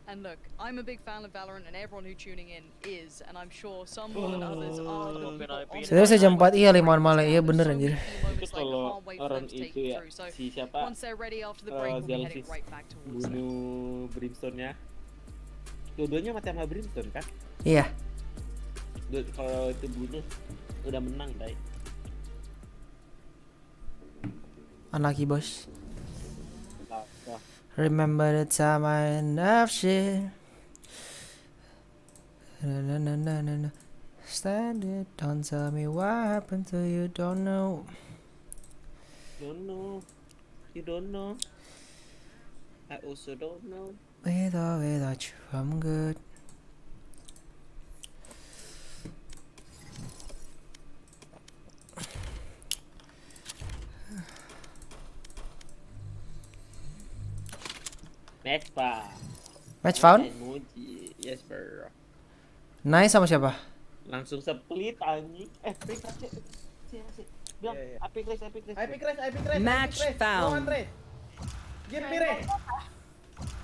And look, I'm a big fan of Valorant and everyone who tuning in is, and I'm sure some more than others are the people on Sebenarnya saya jam 4 iya 5 malam iya bener anjir. Itu kalau orang itu ya, si siapa? Once they're ready after the break, we'll be heading Zels's right back towards them. bunuh Brimstone-nya. Dua-duanya mati sama Brimstone kan? Iya. Kalau itu bunuh udah menang, Dai. Anaki bos. Remember the time I enough shit. Na na na na na. Stand it, don't tell me what happened to you, don't know. Don't know. You don't know. I also don't know. With or without you, I'm good. Match found? Emoji. Yes, bro. Nice sama siapa? Langsung split anjing. Split aja. Bilang, epic race. Match found. Give me race.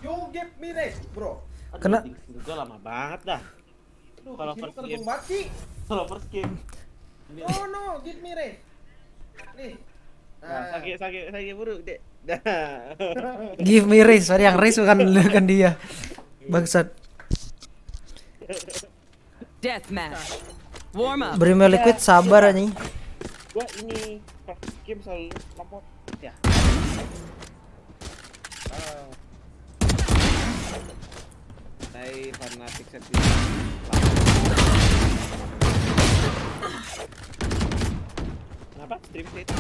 You give me race, bro. Kena. Udah lama banget dah. Kalau first game. Mati. Kalau first game. Oh no, give me race. Nih. Nah, sakit buruk, Dek. Give me race, sorry yang race bukan dia. Bangsat. Deathmatch. Warm up. Beri Liquid sabar anjing. Gua ini first game selalu lemot ya. Saya fanatik sendiri. Kenapa? Stream state.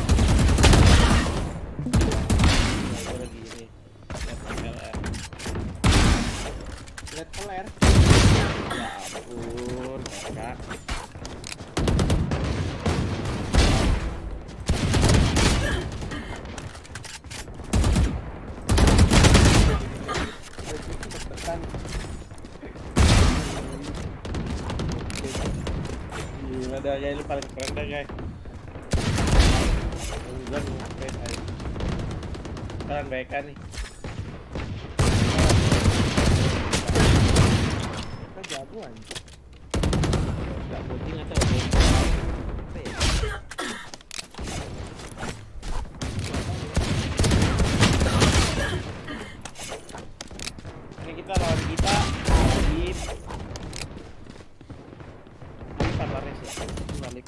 Lagi ini. Lihat flare. Ya ampun, Kak. Gila dah, ya lu paling keren dah, guys. Bulan ngapain aja. Sekarang mereka nih. Kita jagoan. Enggak booting atau apa ya? Ini kita lawan kita di Papares ya. Balik.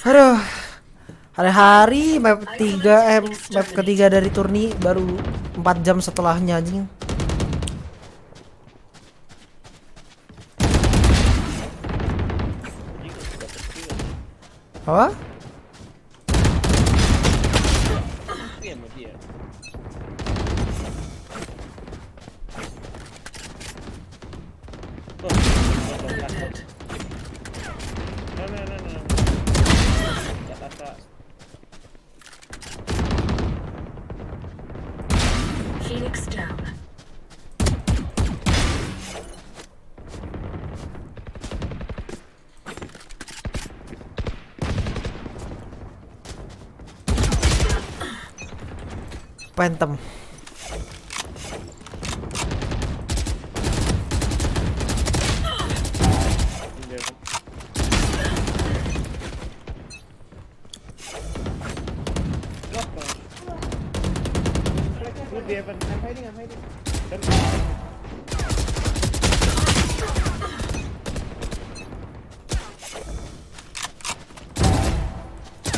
Aduh, hari-hari map ketiga dari turni baru 4 jam setelahnya anjing. Apa? Iya mau dia. Phoenix down. Phantom.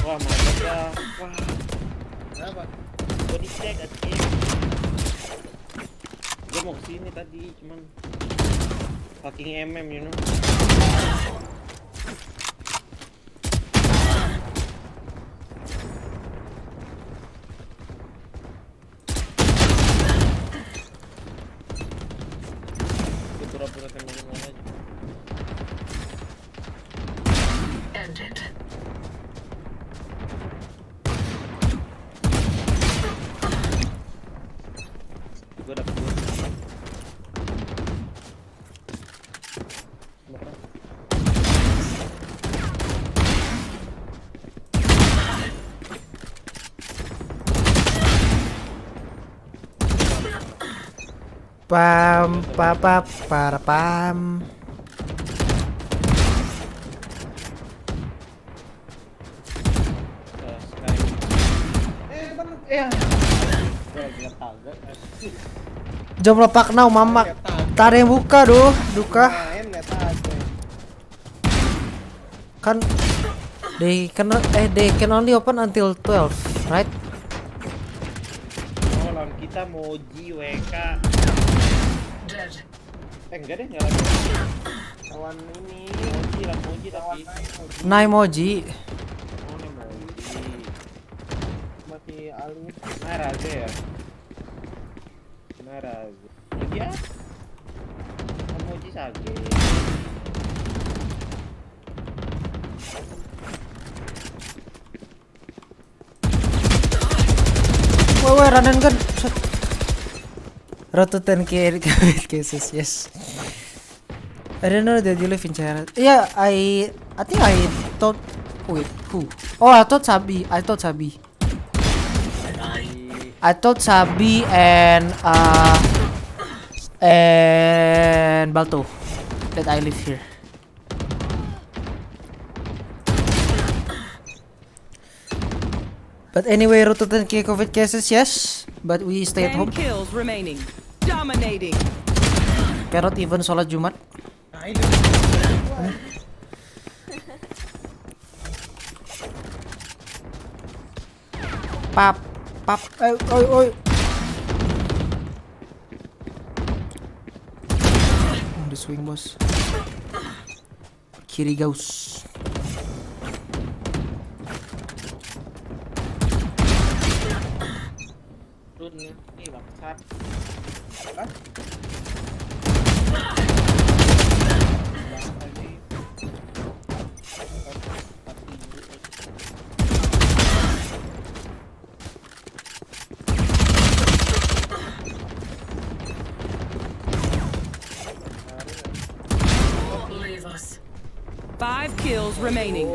Wah, mantap dah. Wah. Kenapa? Gua dicek aja. Gua mau kesini tadi, cuman fucking MM, you know. Gua pura-pura tembakin aja. Ended. Gue dapet dua. Pam para pam. Jom lepak now mamak. Tare yang buka doh, duka. Kan they can only open until 12, right? Oh, lawan kita Moji WK. Enggak deh, enggak lagi. Lawan ini Moji tapi Nai Moji. Oh, ini Moji. Mati alus. Naraze ya. Naraze. Iya. Moji sage. Wah, run and gun. Road to 10k cases, yes. I don't know that you live in China. Yeah, I think I thought. Wait, who? Oh, I thought Sabi and Balto that I live here. But anyway, road to 10k COVID cases, yes. But we stay at home. 10 kills remaining. Dominating. Cannot even sholat Jumat. Pap, pap, oi, oi. Di swing bos. Kiri gaus. Turun nih bangsat. Leave us. 5 kills remaining.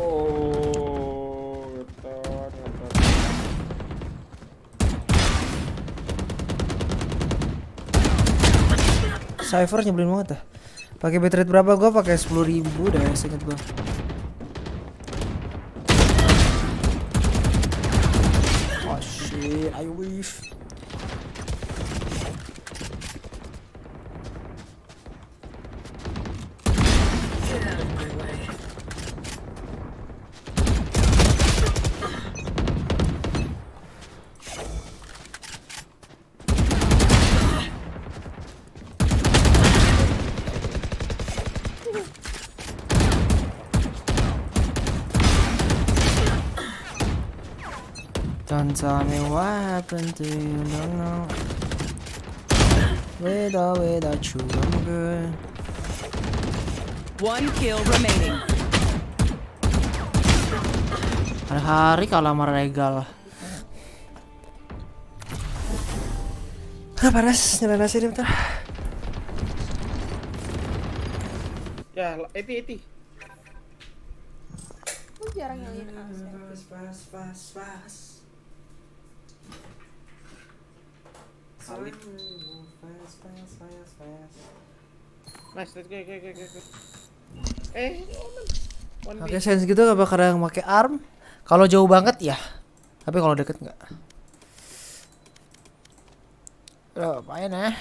Cypher nyebelin banget dah. Pakai bitrate berapa? Gua pakai 10.000 dah, seinget gua. Oh shit, ayo wave. Get out of my way. Don't tell me what happened to you, don't know. Without you, I'm good. 1 kill remaining. Hari-hari kalah sama regal. Panas, nyalain nasi deh bentar. Ya, eti. Lu jarang nyalain AC. Fast. Salib. Nice, let's go. Oke, sens gitu gak bakal yang pakai arm. Kalau jauh banget ya. Tapi kalau deket nggak. Lumayan ya.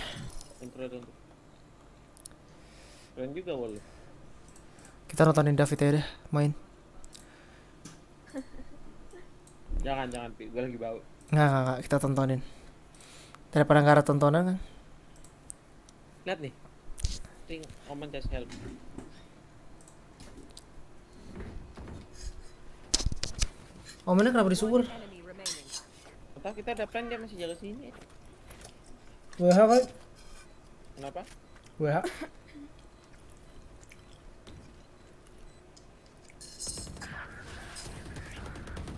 Keren juga boleh. Kita nontonin David ya deh, main. Jangan, Pi. Gue lagi bau. Nggak, kita tontonin. Daripada nggak ada tontonan kan. Lihat nih. Think Omen just help. Omennya kenapa disubur? Atau kita ada plan dia masih jaga sini. WH kan? Kenapa? WH.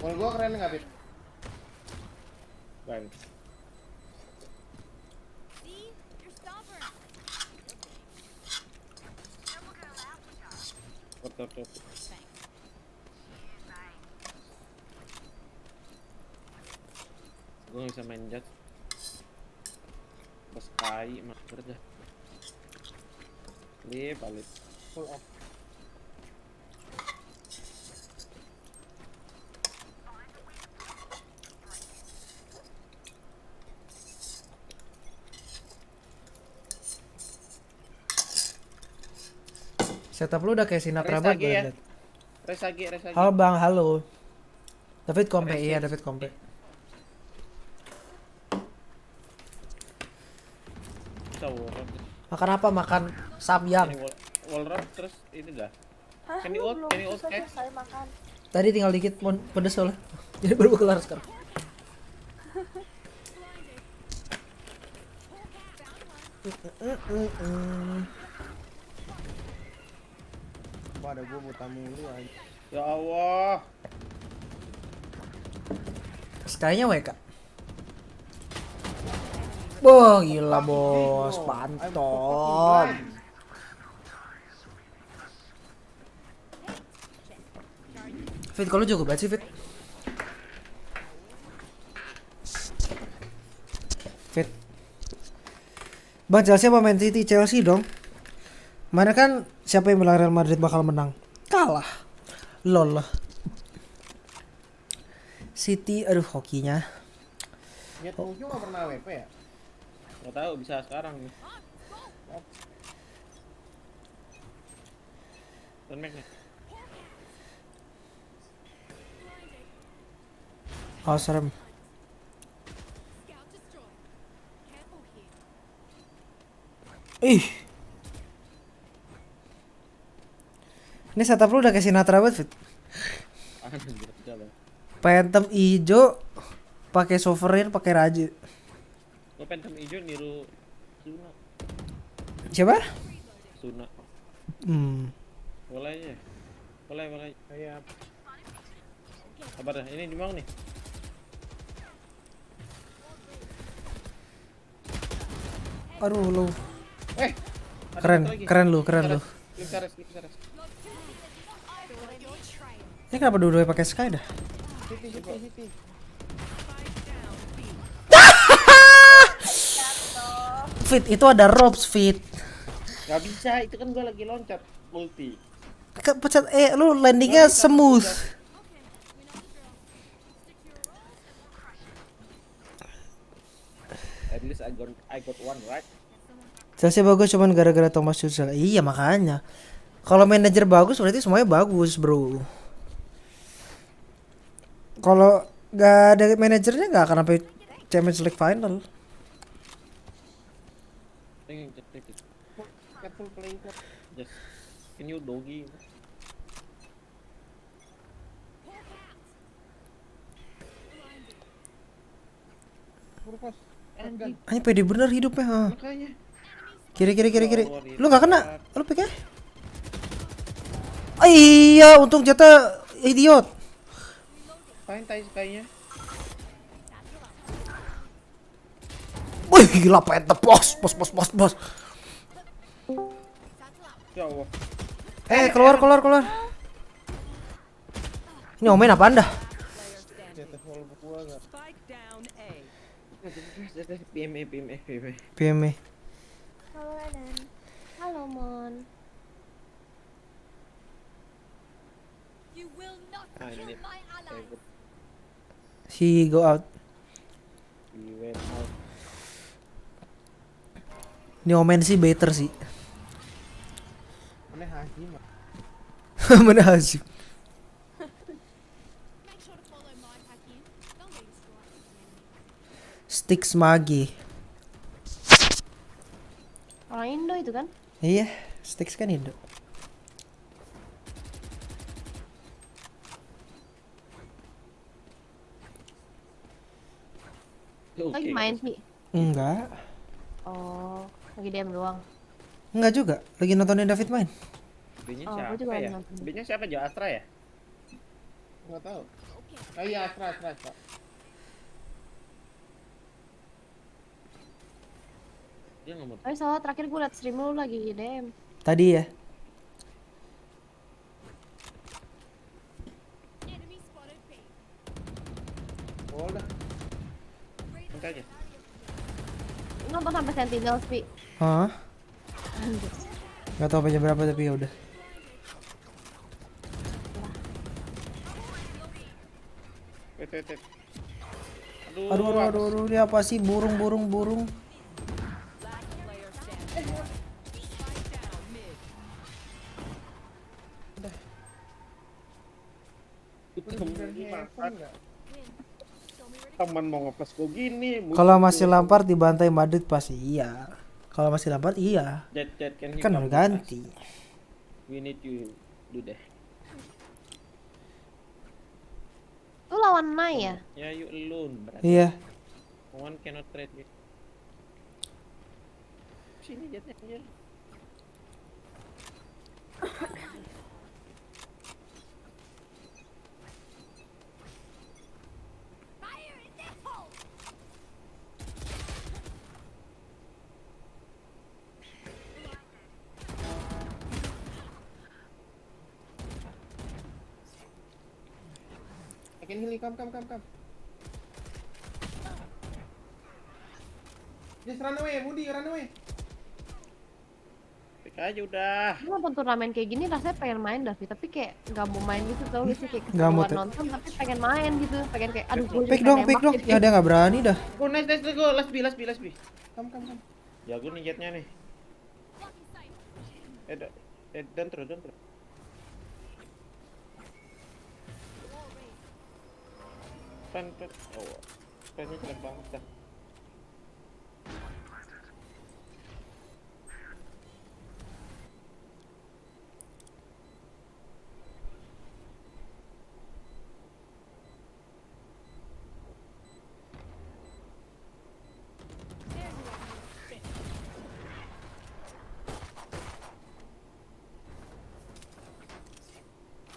Wall gua keren nggak, Pit? Keren. Top. Gue gak bisa main jet. Pas kai masker dah. Palit. Full off. Setup lu udah kayak Sinatra banget ya. liat. Res lagi. Halo Bang, halo. David Kompe, iya David Kompe. Bisa wallrun. Makan apa? Makan samyang. Wallrun terus ini dah. Hah? Can you ult kayak? Selesai makan. Tadi tinggal dikit, mon pedes soalnya. Jadi baru kelar sekarang. Wah, ada gua buta mulu aja. Ya Allah. Sekalinya WK. Wah, gila bos, pantom. Fit, kalau jago banget sih Fit. Bang, Chelsea apa Man City? Chelsea dong. Mana kan siapa yang bilang Real Madrid bakal menang? Kalah. Lol lah. City, aduh hokinya. Niat mungkin nggak pernah WP ya? Nggak tahu, bisa sekarang nih. Turn back nih. Oh, serem. Ih. Ini setup lu udah kayak Sinatra banget, Fit. Phantom ijo, pakai sovereign, pakai raja. Gue Phantom hijau niru Suna. Siapa? Suna. Boleh. Kayak apa dah? Ini di mana nih? Aduh lu. Keren lu. Lip. Ini kenapa dua-duanya pakai Sky dah? Hiti. Fit, itu ada ropes, Fit. Gak bisa, itu kan gua lagi loncat multi. Pencet lu landingnya smooth. At least I got one right. Chelsea bagus cuman gara-gara Thomas Tuchel. Iya makanya. Kalau manajer bagus berarti semuanya bagus, bro. Kalau gak ada manajernya gak akan sampai Champions League final. Careful playing club. Just can you doggy? Ini pede bener hidupnya, ha. Makanya. Kiri. Lu gak kena, lu pikir? Iya, untung jatah idiot. Paling tai kayaknya. Wih, gila pente bos. Ya Allah. Keluar. Ini omen apaan dah? PME. Halo Enan. Halo Mon. He go out. Ini omen sih better sih. Mana Hazim? Sticks Magi. Orang Indo itu kan? Iya, Sticks kan Indo. Lagi main sih? Enggak. Oh, lagi diam doang. Enggak juga, lagi nontonin David main. B-nya Oh, siapa gua juga ya? nonton. B-nya siapa? Jo Astra ya? Enggak tahu. Oh iya, Astra. Dia ngomong. Soalnya terakhir gue liat stream lu lagi DM. Tadi ya. Oh, udah. Makanya. Nonton sampai Sentinel sih. Hah? Gak tau jam berapa tapi ya udah. Wait. Aduh, ini apa sih burung. Teman mau ngepas kok gini. Kalau masih Lampard dibantai Madrid pasti iya. Kalau masih Lampard iya. Jet, Kan udah ganti. We need you do that. Lu lawan Nai ya? Ya, you alone, brother. Iya. One cannot trade with. Sini Jetnya aja. I can heal you, come. Just run away, Moody, run away. Pick aja udah. Gue nonton turnamen kayak gini rasanya pengen main dah, tapi kayak nggak mau main gitu tau gak sih, kayak Nggak mau keseruan nonton tapi pengen main gitu, pengen kayak aduh gue Pick dong. Ya dia nggak berani dah. Go nice, let's go. Last B. Come. Jago nih Jetnya nih. Don't throw. Oh, spennya jelek banget dah.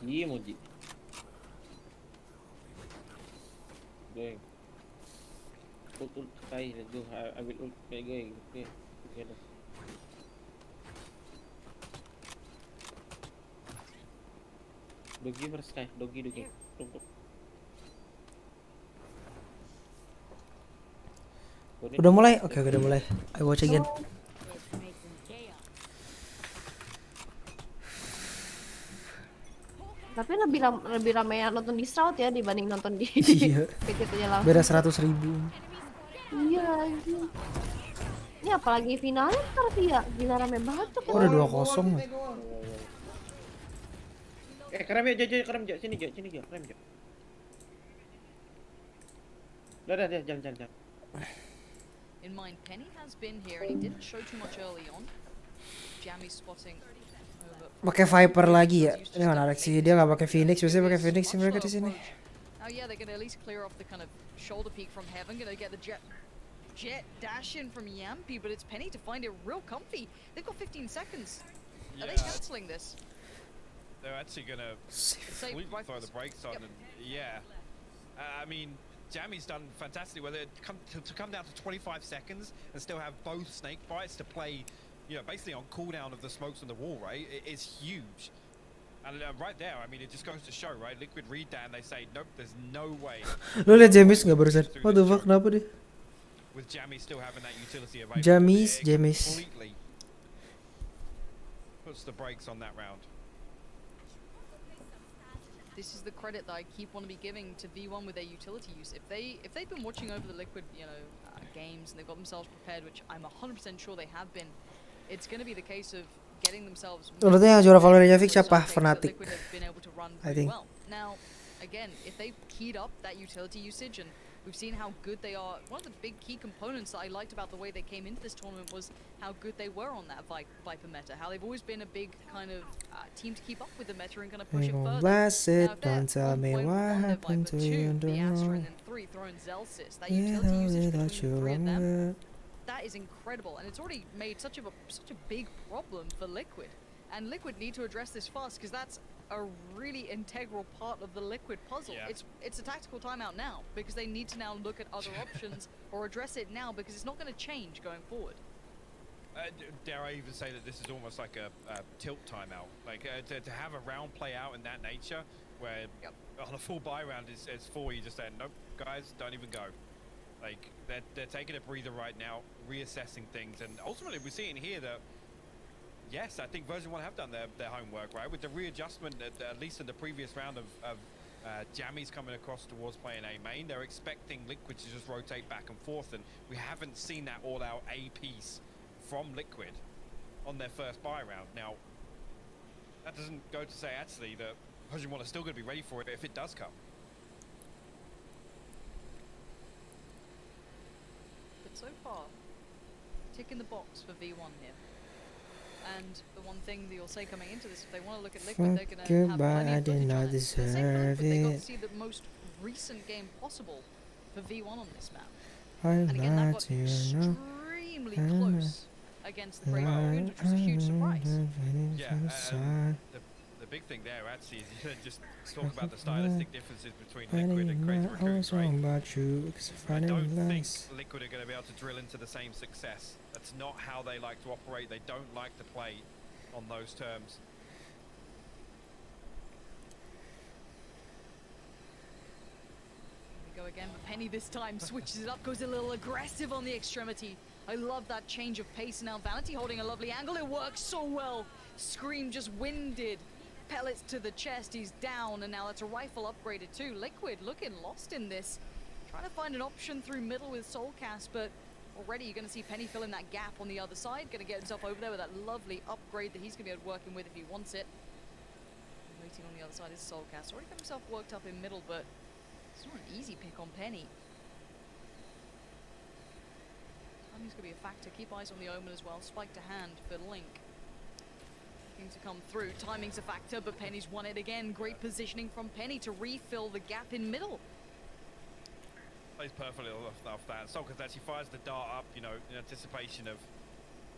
Iya Moji. Going. Ult kai, let's go. I will ult going. Okay. Together. Doggy first kai. Doggy. Dog. Udah mulai? Oke, udah mulai. I watch again. Tapi lebih ramai yang nonton di Stroud ya dibanding nonton di Iya. PCT-nya langsung. Beda 100.000. Iya anjing. Ini apalagi finalnya ntar sih ya, gila rame banget tuh. Udah 2-0. Kerem ya, kerem ya, sini ya, kerem ya. Udah, jangan. In mind, Penny has been here and he didn't show too much early on. Jammy spotting over. Pakai Viper lagi ya? Ini menarik sih, dia nggak pakai Phoenix, biasanya pakai Phoenix sih mereka di sini. Oh yeah, they're gonna at least clear off the kind of shoulder peek from Heaven. Gonna get the jet dash in from Yampi, but it's Penny to find it real comfy. They've got 15 seconds. Are they cancelling this? They're actually gonna completely throw the brakes on, and yeah, I mean, Jammy's done fantastic. Whether to come down to 25 seconds and still have both snake bites to play, you know, basically on cooldown of the smokes on the wall, right? It's huge. And right there, I mean, it just goes to show, right? Liquid read that and they say, nope, there's no way. Lo liat Jamis nggak barusan? What the fuck, kenapa dia? With Jammy still having that utility available, Jamis. completely puts the brakes on that round. This is the credit that I keep want to be giving to V1 with their utility use. If they've been watching over the Liquid, you know, games and they've got themselves prepared, which I'm 100% sure they have been, it's going to be the case of getting themselves. Menurutnya yang juara Valorant Javik siapa? Fnatic. I think. Now, again, if they've keyed up that utility usage and we've seen how good they are, one of the big key components that I liked about the way they came into this tournament was how good they were on that Viper meta. How they've always been a big kind of team to keep up with the meta and kind of push it further. Blast it, don't tell me what happened to you, the Astra, and then 3 throwing Zelsys. That utility usage between the 3 of them, that is incredible, and it's already made such a big problem for Liquid. And Liquid need to address this fast because that's a really integral part of the Liquid puzzle. Yeah. It's a tactical timeout now because they need to now look at other options or address it now because it's not going to change going forward. Dare I even say that this is almost like a tilt timeout? Like to have a round play out in that nature, where on a full buy round is 4, you just say, nope, guys, don't even go. Like they're taking a breather right now, reassessing things, and ultimately we're seeing here that yes, I think version 1 have done their homework, right? With the readjustment, at least in the previous round of Jammies coming across towards playing A main, they're expecting Liquid to just rotate back and forth, and we haven't seen that all-out A piece from Liquid on their first buy round. Now, that doesn't go to say actually that version 1 are still going to be ready for it if it does come. But so far, tick in the box for V1 here. And the one thing that you'll say coming into this, if they want to look at Liquid, they're going to have plenty of footage on it. The same for Liquid, they got to see the most recent game possible for V1 on this map. And again, that got extremely close against the Brave Dragoons, which was a huge surprise. Yeah, the big thing there actually is you just talk about the stylistic differences between Liquid and Crazy Raccoons, right? I don't think Liquid are going to be able to drill into the same success. That's not how they like to operate. They don't like to play on those terms. Here we go again, but Penny this time switches it up, goes a little aggressive on the extremity. I love that change of pace now. Vanity holding a lovely angle. It works so well. Scream just winded. Pellets to the chest. He's down, and now that's a rifle upgraded too. Liquid looking lost in this. Trying to find an option through middle with Soulcast, but already you're going to see Penny fill in that gap on the other side. Going to get himself over there with that lovely upgrade that he's going to be able to working with if he wants it. Waiting on the other side is Soulcast. Already got himself worked up in middle, but It's not an easy pick on Penny. Timing's going to be a factor. Keep eyes on the Omen as well. Spike to hand for Link. Looking to come through. Timing's a factor, but Penny's won it again. Great positioning from Penny to refill the gap in middle. Plays perfectly off that. Solkers actually fires the dart up, you know, in anticipation of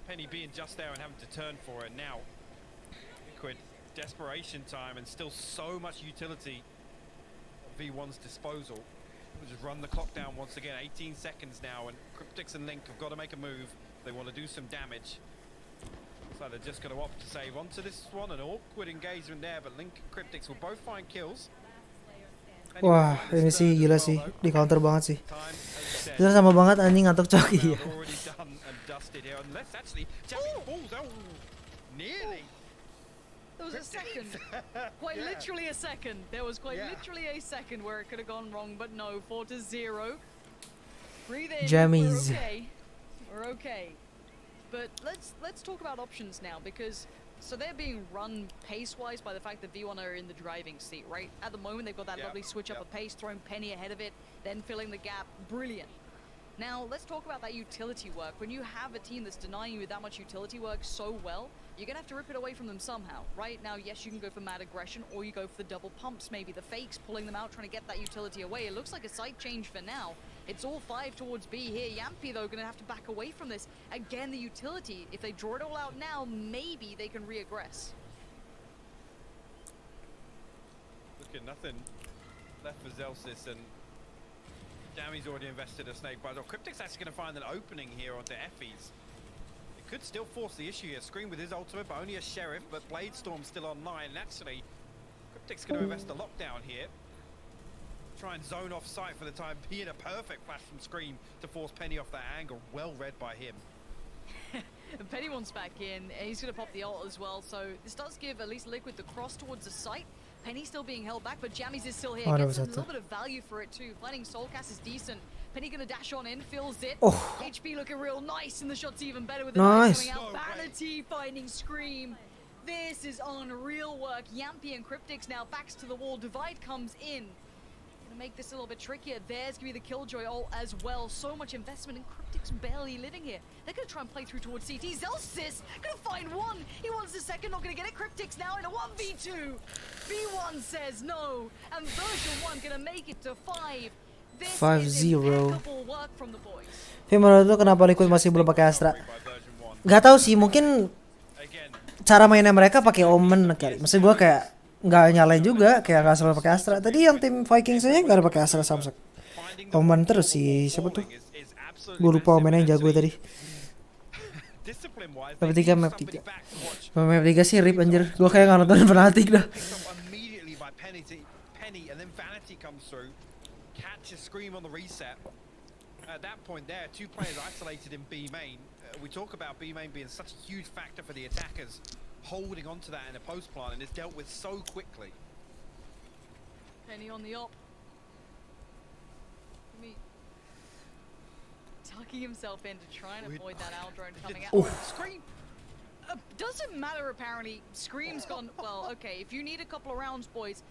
Penny being just there and having to turn for it. Now, Liquid, desperation time and still so much utility at V1's disposal. We'll just run the clock down once again. 18 seconds now, and Cryptix and Link have got to make a move. They want to do some damage. So they're just going to opt to save onto this one. An awkward engagement there, but Link and Cryptix will both find kills. Wah, ini sih gila sih, di counter banget sih. Itu sama banget anjing ngantuk cok iya. There was a second, quite literally a second. There was quite literally a second where it could have gone wrong, but no. 4-0. Breathe in. Jammies. We're okay. We're okay. But let's talk about options now, because so they're being run pace-wise by the fact that V1 are in the driving seat, right? At the moment, they've got that lovely switch up of pace, throwing Penny ahead of it, then filling the gap. Brilliant. Now, let's talk about that utility work. When you have a team that's denying you that much utility work so well, you're going to have to rip it away from them somehow, right? Now, yes, you can go for mad aggression, or you go for the double pumps, maybe the fakes, pulling them out, trying to get that utility away. It looks like a side change for now. It's all 5 towards B here. Yampy, though, going to have to back away from this. Again, the utility, if they draw it all out now, maybe they can re-aggress. Look at nothing left for Zelsys, and Dammy's already invested a snake bite. Cryptic's actually going to find an opening here onto Effie's. It could still force the issue here. Scream with his ultimate, but only a Sheriff, but Bladestorm's still online. And actually, Cryptic's going to invest a lockdown here. Try and zone off sight for the time being. A perfect flash from Scream to force Penny off that angle. Well read by him. Penny wants back in. He's going to pop the ult as well. So this does give at least Liquid the cross towards the site. Penny still being held back, but Jammies is still here. Gets a little bit of value for it too. Finding Soulcast is decent. Penny going to dash on in, fills it. HP looking real nice, and the shot's even better with the knife coming out. Vanity finding Scream. This is unreal work. Yampy and Cryptix now backs to the wall. Divide comes in. Make this a little bit trickier. There's gonna be the Killjoy ult as well. So much investment, and Cryptic's barely living here. They're gonna try and play through towards CT. Zelsys gonna find one. He wants the second, not gonna get it. Cryptic's now in a 1v2. V1 says no, and version 1 gonna make it to 5. This 5-0. is impeccable work from the boys. Tapi menurut lu kenapa Liquid masih belum pakai Astra? Gak tahu sih, mungkin cara mainnya mereka pakai Omen kali. Maksud gua kayak nggak nyalain juga, kayak nggak selalu pakai Astra. Tadi yang tim Vikings aja nggak ada pakai Astra Samsung. Omen terus sih, siapa tuh? Gue lupa Omen yang jago tadi. Map 3, map 3. Map 3 sih rip anjir. Gue kayak nggak nonton Fnatic dah. At that point there, 2 players isolated in B main. We talk about B main being such a huge factor for the attackers. Holding onto that in a post plant, and is dealt with so quickly. Penny on the op. Tucking himself in to try and avoid that owl drone coming out. Scream! Doesn't matter apparently. Scream's gone. Well, okay, if you need a couple of rounds, boys,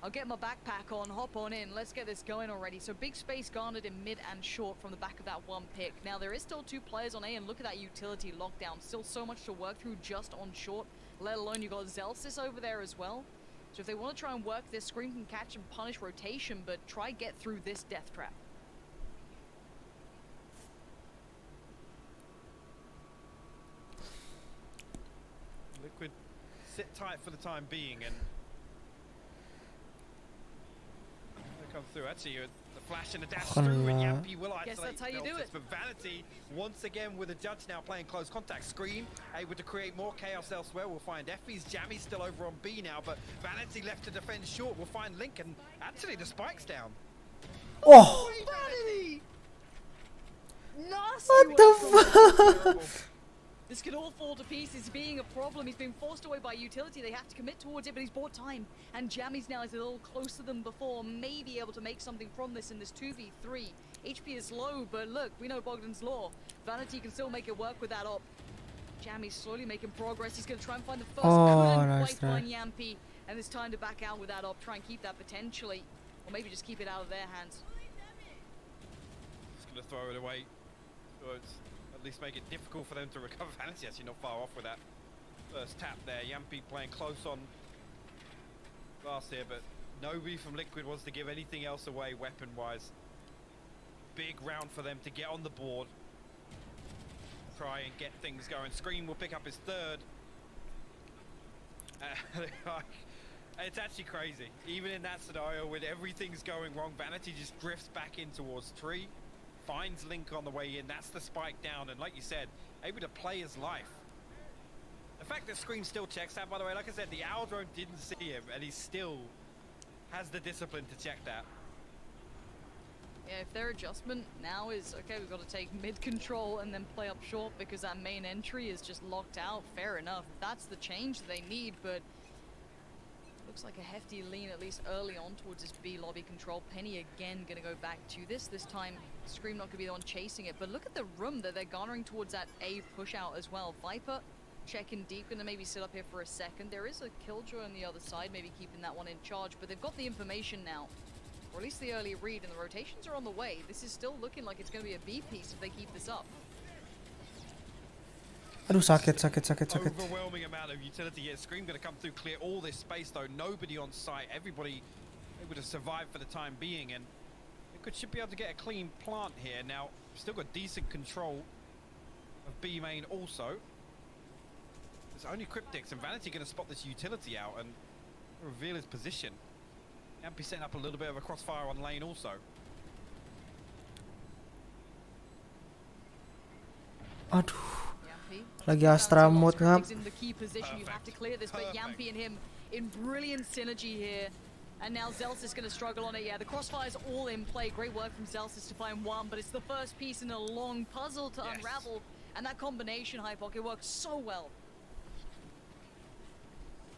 I'll get my backpack on, hop on in. Let's get this going already. So big space garnered in mid and short from the back of that one pick. Now there is still 2 players on A, and look at that utility lockdown. Still so much to work through just on short, let alone you got Zelsys over there as well. So if they want to try and work this, Scream can catch and punish rotation, but try get through this death trap. Liquid sit tight for the time being, and come through. Actually, the flash and the dash through, and Yampy will isolate. Guess that's how you do it. But Vanity, once again, with a judge now playing close contact. Scream, able to create more chaos elsewhere. We'll find Effie's. Jammy's still over on B now, but Vanity left to defend short. We'll find Link, and actually the spike's down. Oh! Vanity! Nasty What the fuck? This could all fall to pieces, being a problem. He's been forced away by utility. They have to commit towards it, but he's bought time. And Jammy's now is a little closer than before, maybe able to make something from this in this 2v3. HP is low, but look, we know Bogdan's law. Vanity can still make it work with that op. Jammy's slowly making progress. He's going to try and find the first. Couldn't quite find Yampy, and it's time to back out with that op. Try and keep that potentially. or maybe just keep it out of their hands. Just gonna throw it away. Or at least make it difficult for them to recover. Vanity actually not far off with that first tap there. Yampi playing close on last here, but nobody from Liquid wants to give anything else away weapon-wise. Big round for them to get on the board. Try and get things going. Scream will pick up his third. It's actually crazy. Even in that scenario, when everything's going wrong, Vanity just drifts back in towards tree, finds Link on the way in. That's the spike down, and like you said, able to play his life. The fact that Scream still checks that, by the way, like I said, the Owl Drone didn't see him, and he still has the discipline to check that. Yeah, if their adjustment now is, okay, we've got to take mid control and then play up short because that main entry is just locked out, fair enough. That's the change they need, but looks like a hefty lean, at least early on, towards this B lobby control. Penny again going to go back to this. This time, Scream not going to be the one chasing it, but look at the room that they're garnering towards that A push out as well. Viper checking deep, going to maybe sit up here for a second. There is a Killjoy on the other side, maybe keeping that one in charge, but they've got the information now. Or at least the early read, and the rotations are on the way. This is still looking like it's going to be a B piece if they keep this up. Aduh, sakit. Overwhelming amount of utility here. Scream going to come through, clear all this space though. Nobody on site. Everybody able to survive for the time being, and it should be able to get a clean plant here. Now, still got decent control of B main also. There's only Cryptics, and Vanity going to spot this utility out and reveal his position. Yampy setting up a little bit of a crossfire on lane also. Aduh. Lagi Astra mode ngap. In the key position, you have to clear this, but Yampy and him in brilliant synergy here. And now Zels is going to struggle on it. Yeah, the crossfire's all in play. Great work from Zels to find one, but it's the first piece in a long puzzle to unravel. And that combination, High Pocket, worked so well.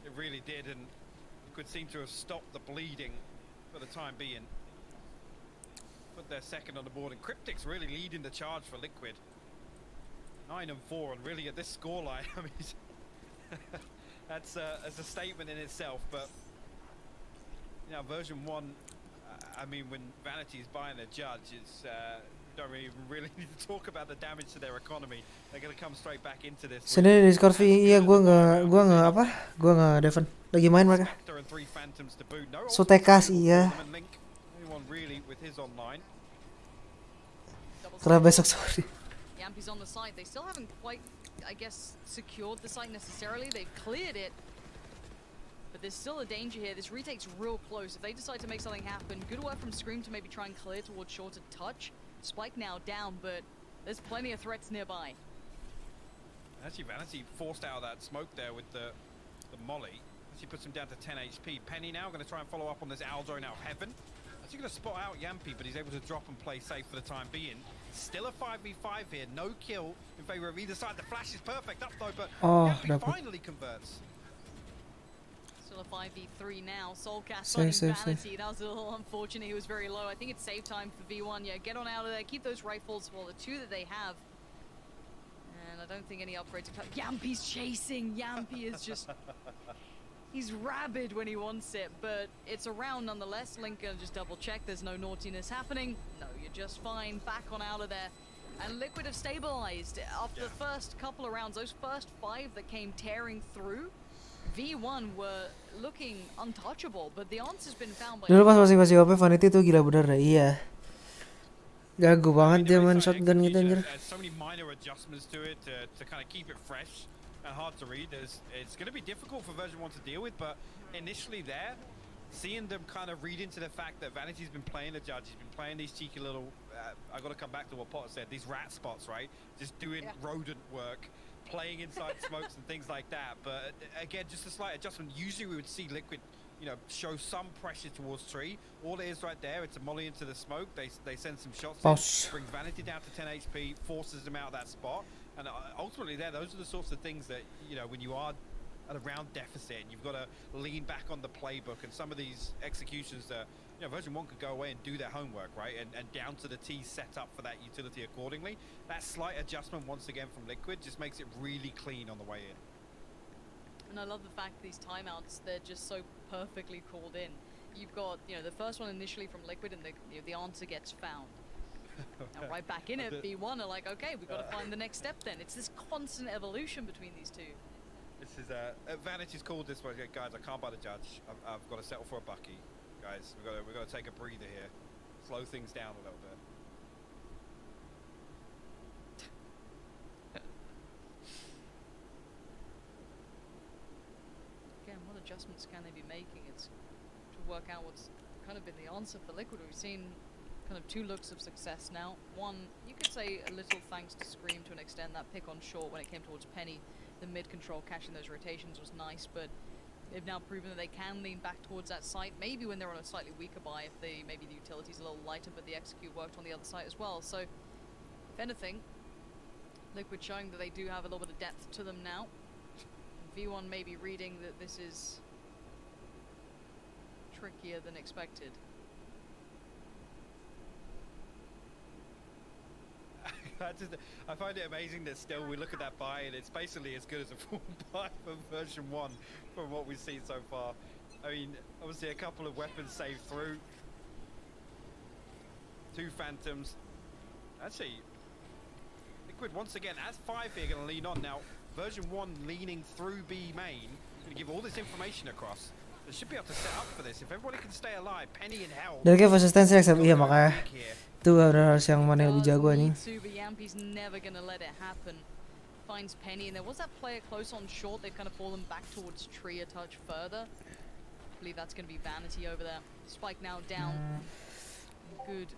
It really did, and could seem to have stopped the bleeding for the time being. Put their second on the board, and Cryptic's really leading the charge for Liquid. 9 and 4, and really at this scoreline, I mean, that's a statement in itself. But you know, version 1, I mean, when Vanity is buying a judge, it's don't really need to talk about the damage to their economy. They're going to come straight back into this. Sini di Discord iya gua nggak Devon lagi main mereka. So TK sih ya. Karena besok sorry. Yampy's on the site. They still haven't quite, I guess, secured the site necessarily. They've cleared it, but there's still a danger here. This retake's real close. If they decide to make something happen, good work from Scream to maybe try and clear towards shorter touch. Spike now down, but there's plenty of threats nearby. Actually, Vanity forced out of that smoke there with the molly. She puts him down to 10 HP. Penny now going to try and follow up on this Owl Drone out of heaven. Actually going to spot out Yampy, but he's able to drop and play safe for the time being. Still a 5v5 here, no kill in favor of either side. The flash is perfect up though, but Yampy finally converts. Still a 5v3 now. Soulcast finding Vanity. That was a little unfortunate. He was very low. I think it's save time for V1. Yeah, get on out of there. Keep those rifles. Well, the two that they have. And I don't think any upgrades are cut. Yampy's chasing. Yampy is just... He's rabid when he wants it, but it's a round nonetheless. Link gonna just double check. There's no naughtiness happening. No, you're just fine. Back on out of there. And Liquid have stabilized. After the first couple of rounds, those first 5 that came tearing through, V1 were looking untouchable, but the answer's been found by... Dulu pas masih OP Vanity tuh gila bener deh, iya. Jago banget dia main shotgun gitu anjir. So many minor adjustments to it to kind of keep it fresh and hard to read. It's going to be difficult for version 1 to deal with, but initially there, seeing them kind of read into the fact that Vanity's been playing the judge, he's been playing these cheeky little, I got to come back to what Potter said, these rat spots, right? Just doing rodent work, playing inside smokes and things like that. But again, just a slight adjustment. Usually we would see Liquid, you know, show some pressure towards tree. All it is right there, it's a molly into the smoke. They send some shots in, brings Vanity down to 10 HP, forces them out of that spot. And ultimately there, those are the sorts of things that, you know, when you are at a round deficit and you've got to lean back on the playbook, and some of these executions that, you know, version 1 could go away and do their homework, right? And down to the T set up for that utility accordingly. That slight adjustment once again from Liquid just makes it really clean on the way in. And I love the fact these timeouts, they're just so perfectly called in. you've got, you know, the first one initially from Liquid, and the answer gets found. Now right back in it, V1 are like, okay, we've got to find the next step then. It's this constant evolution between these two. This is Vanity's called this one, guys. I can't buy the judge. I've got to settle for a bucky, guys. We've got to take a breather here, slow things down a little bit. Again, what adjustments can they be making? It's to work out what's kind of been the answer for Liquid. We've seen kind of two looks of success now. One, you could say a little thanks to Scream to an extent. That pick on short when it came towards Penny, the mid control catching those rotations was nice, but they've now proven that they can lean back towards that site. Maybe when they're on a slightly weaker buy, if maybe the utility's a little lighter, but the execute worked on the other side as well. So, if anything, Liquid showing that they do have a little bit of depth to them now. V1 may be reading that this is trickier than expected. I find it amazing that still we look at that buy and it's basically as good as a full buy for version 1 from what we've seen so far. I mean, obviously a couple of weapons saved through. 2 Phantoms. Actually, Liquid once again, as 5 here, going to lean on. Now, version 1 leaning through B main, going to give all this information across. They should be able to set up for this. If everybody can stay alive, Penny in hell. Dari kayak konsistensi XM, iya makanya itu harus yang mana yang lebih jago anjing. Yampy's never gonna let it happen. Finds Penny, and there was that player close on short. They've kind of fallen back towards tree a touch further. I believe that's gonna be Vanity over there. Spike now down. Good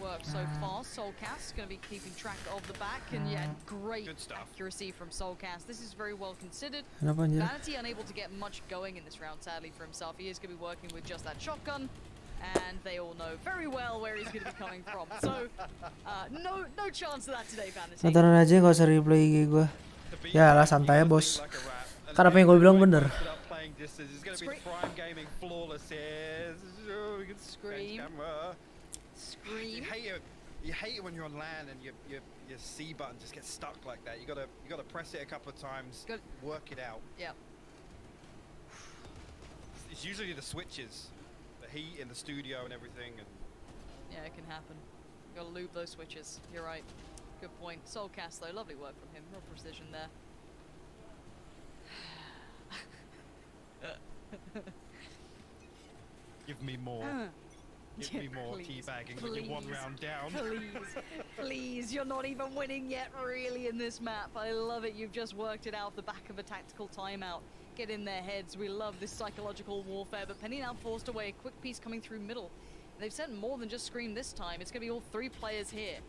work so far. Soulcast gonna be keeping track of the back, and yeah, great accuracy from Soulcast. This is very well considered. Vanity unable to get much going in this round, sadly for himself. He is gonna be working with just that shotgun. And they all know very well where he's going to be coming from. So, no chance of that today, Vanity. Nontonin aja nggak usah replay IG gue. Ya lah santai ya bos. Kan apa yang gue bilang bener. Scream. You hate it when you're on LAN and your C button just gets stuck like that. You gotta press it a couple of times, work it out. Yeah. It's usually the switches. Heat in the studio and everything, and yeah, it can happen. You gotta lube those switches. You're right. Good point. Soulcast though, lovely work from him. Real precision there. Give me more. Give me more teabagging when you're 1 round down. Please, you're not even winning yet, really, in this map. I love it. You've just worked it out off the back of a tactical timeout. Get in their heads. We love this psychological warfare, but Penny now forced away. Quick piece coming through middle. They've sent more than just Scream this time. It's going to be all 3 players here.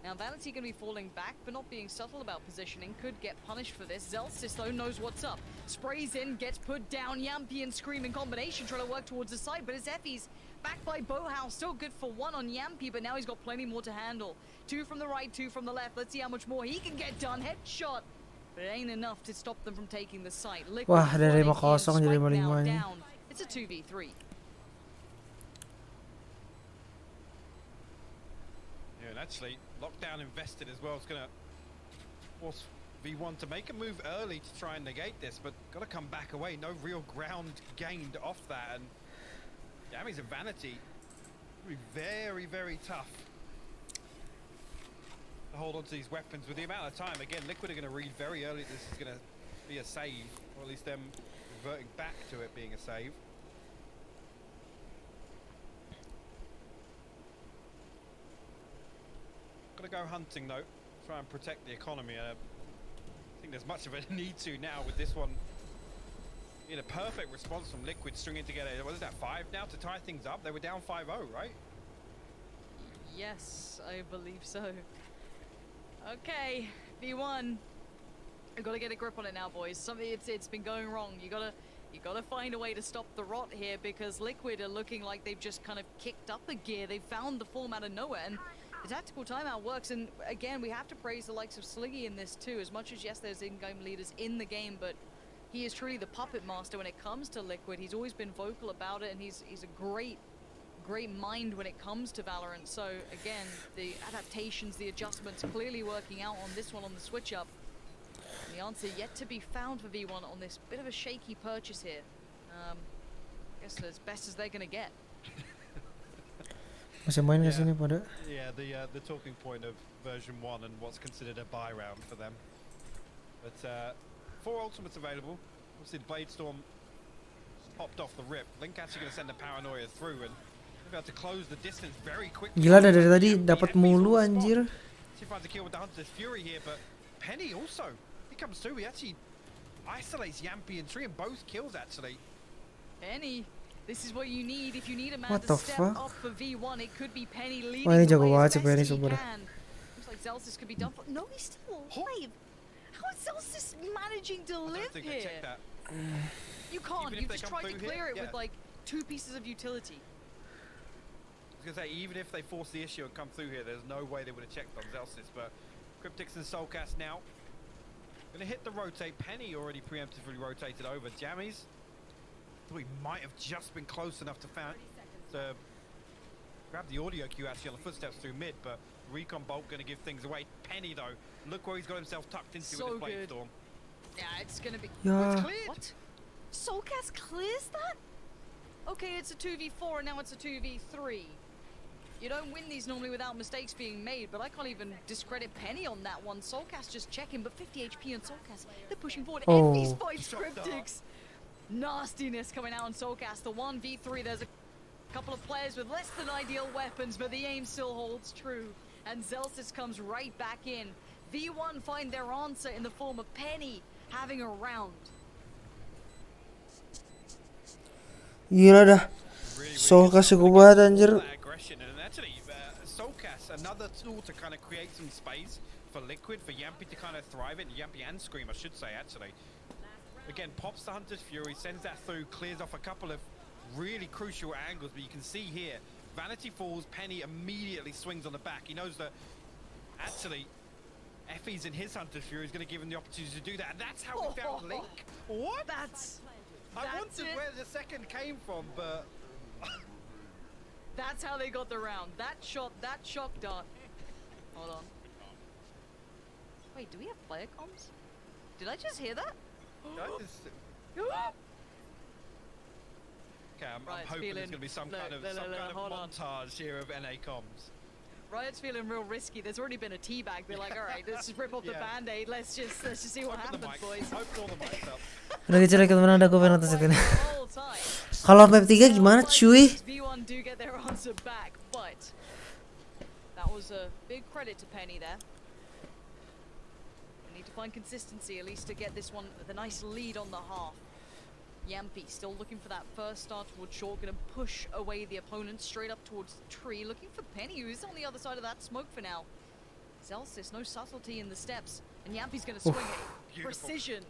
Now Vanity going to be falling back, but not being subtle about positioning. Could get punished for this. guyssss though knows what's up. Sprays in, gets put down. Yampy and Scream in combination trying to work towards the side, but it's Effie's back by Bowhouse. Still good for 1 on Yampy, but now he's got plenty more to handle. 2 from the right, 2 from the left. Let's see how much more he can get done. Headshot. But it ain't enough to stop them from taking the site. Wah, dari 5-0 jadi 5-5 ini. It's a 2v3. Yeah, and actually, lockdown invested as well. It's gonna force V1 to make a move early to try and negate this, but gotta come back away. No real ground gained off that, and Yammy's and Vanity will be very, very tough. Hold on to these weapons with the amount of time. Again, Liquid are going to read very early this is going to be a save, or at least them reverting back to it being a save. Got to go hunting though, try and protect the economy. I think there's much of a need to now with this one. In a perfect response from Liquid stringing together. What is that, 5 now to tie things up? They were down 5-0, right? Yes, I believe so. Okay, V1. We've got to get a grip on it now, boys. It's been going wrong. You gotta find a way to stop the rot here, because Liquid are looking like they've just kind of kicked up a gear. They've found the form out of nowhere, and the tactical timeout works. And again, we have to praise the likes of Sliggy in this too. As much as yes, there's in-game leaders in the game, but he is truly the puppet master when it comes to Liquid. He's always been vocal about it, and he's a great mind when it comes to Valorant. So again, the adaptations, the adjustments clearly working out on this one on the switch up. And the answer yet to be found for V1 on this bit of a shaky purchase here. Guess as best as they're gonna get. Masih main ke sini pada? Yeah, the talking point of version 1 and what's considered a buy round for them. But 4 ultimates available. Obviously, the Blade Storm popped off the rip. Link actually going to send the Paranoia through and they're about to close the distance very quickly. Gila dari tadi dapat mulu anjir. She finds a kill with the Hunter's Fury here, but Penny also, he comes through. He actually isolates Yampy and Tree and both kills actually. Penny, this is what you need if you need a man to step up for V1. It could be Penny leading Wah, ini the jago way banget as sih best Penny he sebenarnya. can. Looks like Zelsys could be done for. No, he's still alive. How is Zelsys managing to live here? You can't. You've just tried to clear it with like 2 pieces of utility. I was going to say, even if they force the issue and come through here, there's no way they would have checked on Zelsys, but Cryptix and Soulcast now. Going to hit the rotate. Penny already preemptively rotated over. Jammies, we might have just been close enough to grab the audio cue actually on the footsteps through mid, but Recon Bolt going to give things away. Penny though, look where he's got himself tucked into with his Blade Storm. Yeah, it's going to be... Yeah. It's cleared. What? Soulcast clears that? Okay, it's a 2v4 and now it's a 2v3. You don't win these normally without mistakes being made, but I can't even discredit Penny on that one. Soulcast just checking, but 50 HP on Soulcast. They're pushing forward. Oh. Effie's fight Cryptix. Nastiness coming out on Soulcast. The 1v3, there's a couple of players with less than ideal weapons, but the aim still holds true. And Zelsys comes right back in. V1 find their answer in the form of Penny having a round. Gila dah. Soulcast jago banget anjir. And actually, Soulcast, another tool to kind of create some space for Liquid, for Yampy to kind of thrive in. Yampy and Scream, I should say, actually. Again, pops the Hunter's Fury, sends that through, clears off a couple of really crucial angles, but you can see here, Vanity falls, Penny immediately swings on the back. He knows that, actually, Effie's in his Hunter's Fury is going to give him the opportunity to do that, and that's how we found Link. What? I wondered where the second came from, but... That's how they got the round. That shot, that shock dart. Hold on. Wait, do we have player comms? Did I just hear that? Okay, I'm hoping there's going to be some kind of montage here of NA comms. Riot's feeling real risky. There's already been a teabag. They're like, all right, let's just rip off the band-aid. Let's just see what happens, boys. Udah kecil mana ada gue pengen nonton ini. Kalau map 3 gimana cuy? V1 do get their answer back, but that was a big credit to Penny there. We need to find consistency at least to get this one with a nice lead on the half. Yampy still looking for that first start towards short, gonna push away the opponent straight up towards the tree, looking for Penny, who's on the other side of that smoke for now. Zelsys, no subtlety in the steps, and Yampy's gonna swing it. Beautiful. Precision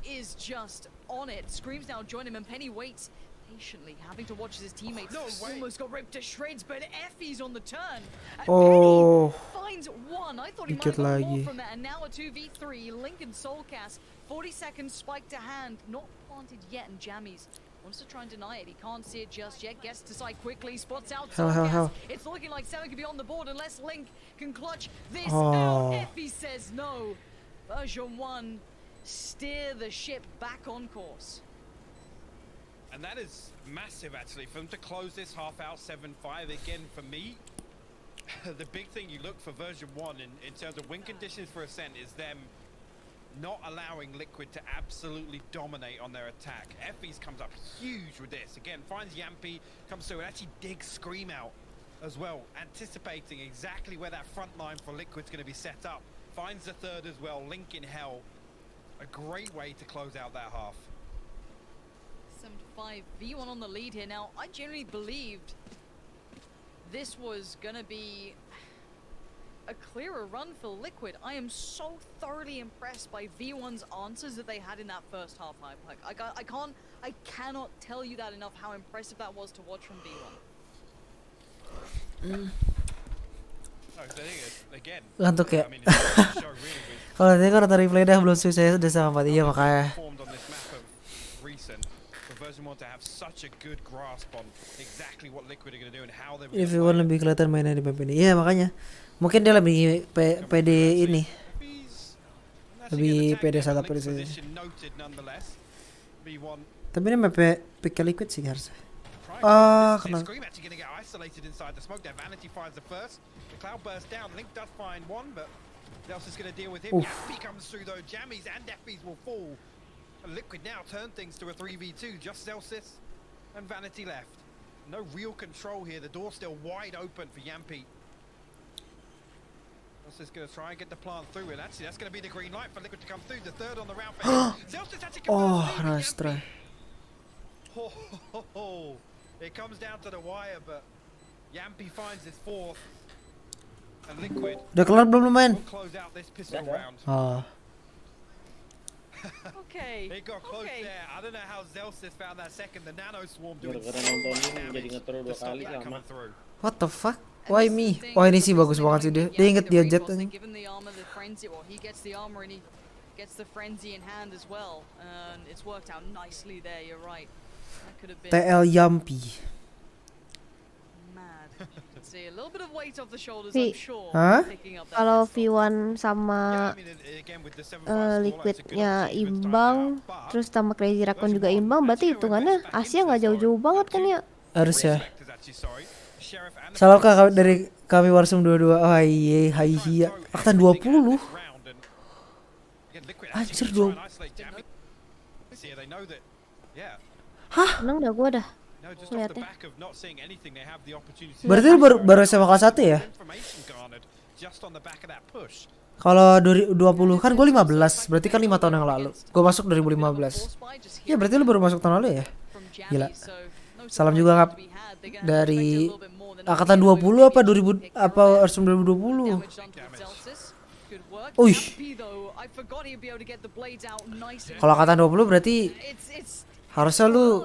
is just on it. Screams now join him, and Penny waits patiently, having to watch as his teammates almost got ripped to shreds, but Effie's on the turn. And Penny finds one. I thought he might have got more from that, and now a 2v3. Link and Soulcast, 40 seconds spike to hand, not planted yet, and Jammies wants to try and deny it. He can't see it just yet, gets to side quickly, spots out Soulcast. It's looking like 7 could be on the board unless Link can clutch this out. Effie says no. Version 1 steer the ship back on course. And that is massive, actually, for them to close this half out 7-5. Again, for me, the big thing you look for version 1 in terms of win conditions for Ascent is them not allowing Liquid to absolutely dominate on their attack. Effie's comes up huge with this. Again, finds Yampy, comes through and actually digs Scream out as well, anticipating exactly where that front line for Liquid's going to be set up. Finds the third as well, Link in Hell. A great way to close out that half. 7-5, V1 on the lead here. Now, I genuinely believed this was gonna be a clearer run for Liquid. I am so thoroughly impressed by V1's answers that they had in that first half. I cannot tell you that enough, how impressive that was to watch from V1. Ngantuk ya. Kalau tadi kan nonton replay dah belum saya udah sama 4 iya makanya. Everyone lebih kelihatan mainnya di map ini. Iya makanya. Mungkin dia lebih pede ini. Lebih pede setup di sini. Tapi ini map pick Liquid sih harusnya. kena. Scream actually going to get isolated inside the smoke there. Vanity finds the first. The cloud bursts down. Link does find one, but Dels is going to deal with him. Yappy comes through though. Jammies and Deffies will fall. And Liquid now turn things to a 3v2. Just Celsius and Vanity left. No real control here. The door's still wide open for Yampy. Celsius going to try and get the plant through, and actually that's going to be the green light for Liquid to come through. The third on the round for him. Celsius actually Nice try. It comes down to the wire, but Yampy finds his fourth. And Liquid Udah kelar belum main? will close out this pistol round. Okay. It got close there. I don't know how Celsius found that second. The nano swarm doing Gara-gara nontonin jadi nge-throw 2 kali sama. What the fuck? Why me? Wah ini sih bagus banget sih dia. Dia inget dia jet aja. Given the armor, the frenzy, well, he gets the armor and he gets the frenzy in hand as well. And it's worked out nicely there. You're right. That could have been TL Yampy. mad. See a little bit of weight off the shoulders, Vi, I'm sure. Picking up that kalau pistol. V1 sama Liquidnya imbang, terus sama Crazy Raccoon juga imbang, berarti hitungannya Asia nggak jauh-jauh banget kan ya? Harus ya. Salahkah dari kami Warsum 22? Oh iya, iya. Aktan 20. Anjir 20. Hah? Menang dah gua dah. Lihatnya. Berarti lu baru SMA kelas 1 ya? Kalau 20 kan gue 15, berarti kan 5 tahun yang lalu. Gue masuk 2015. Ya berarti lu baru masuk tahun lalu ya? Gila. Salam juga Kap. Dari angkatan 20 apa 2000 apa Warsum 2020? Wih. Kalau angkatan 20 berarti harusnya lu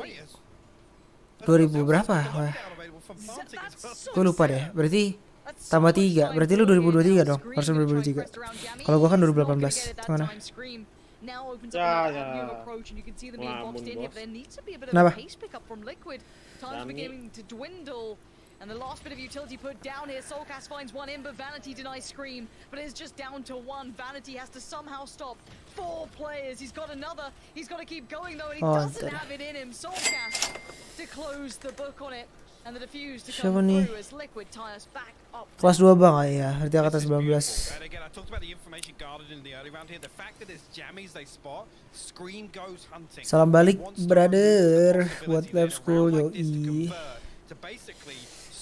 2000 berapa? Gue lupa deh. Berarti tambah 3. Berarti lu 2023 dong. Warsum 2023. Kalau gua kan 2018. Gimana? Kenapa? And the last bit of utility put down here. Soulcast finds one in, but Vanity denies Scream. But it's just down to one. Vanity has to somehow stop 4 players. He's got another. He's got to keep going though, and he doesn't have it in him. Soulcast to close the book on it, and the defuse to come through as Liquid tie us back up. Kelas 2 bang ya, berarti angkatan 19. Salam balik brother buat lab school yoi.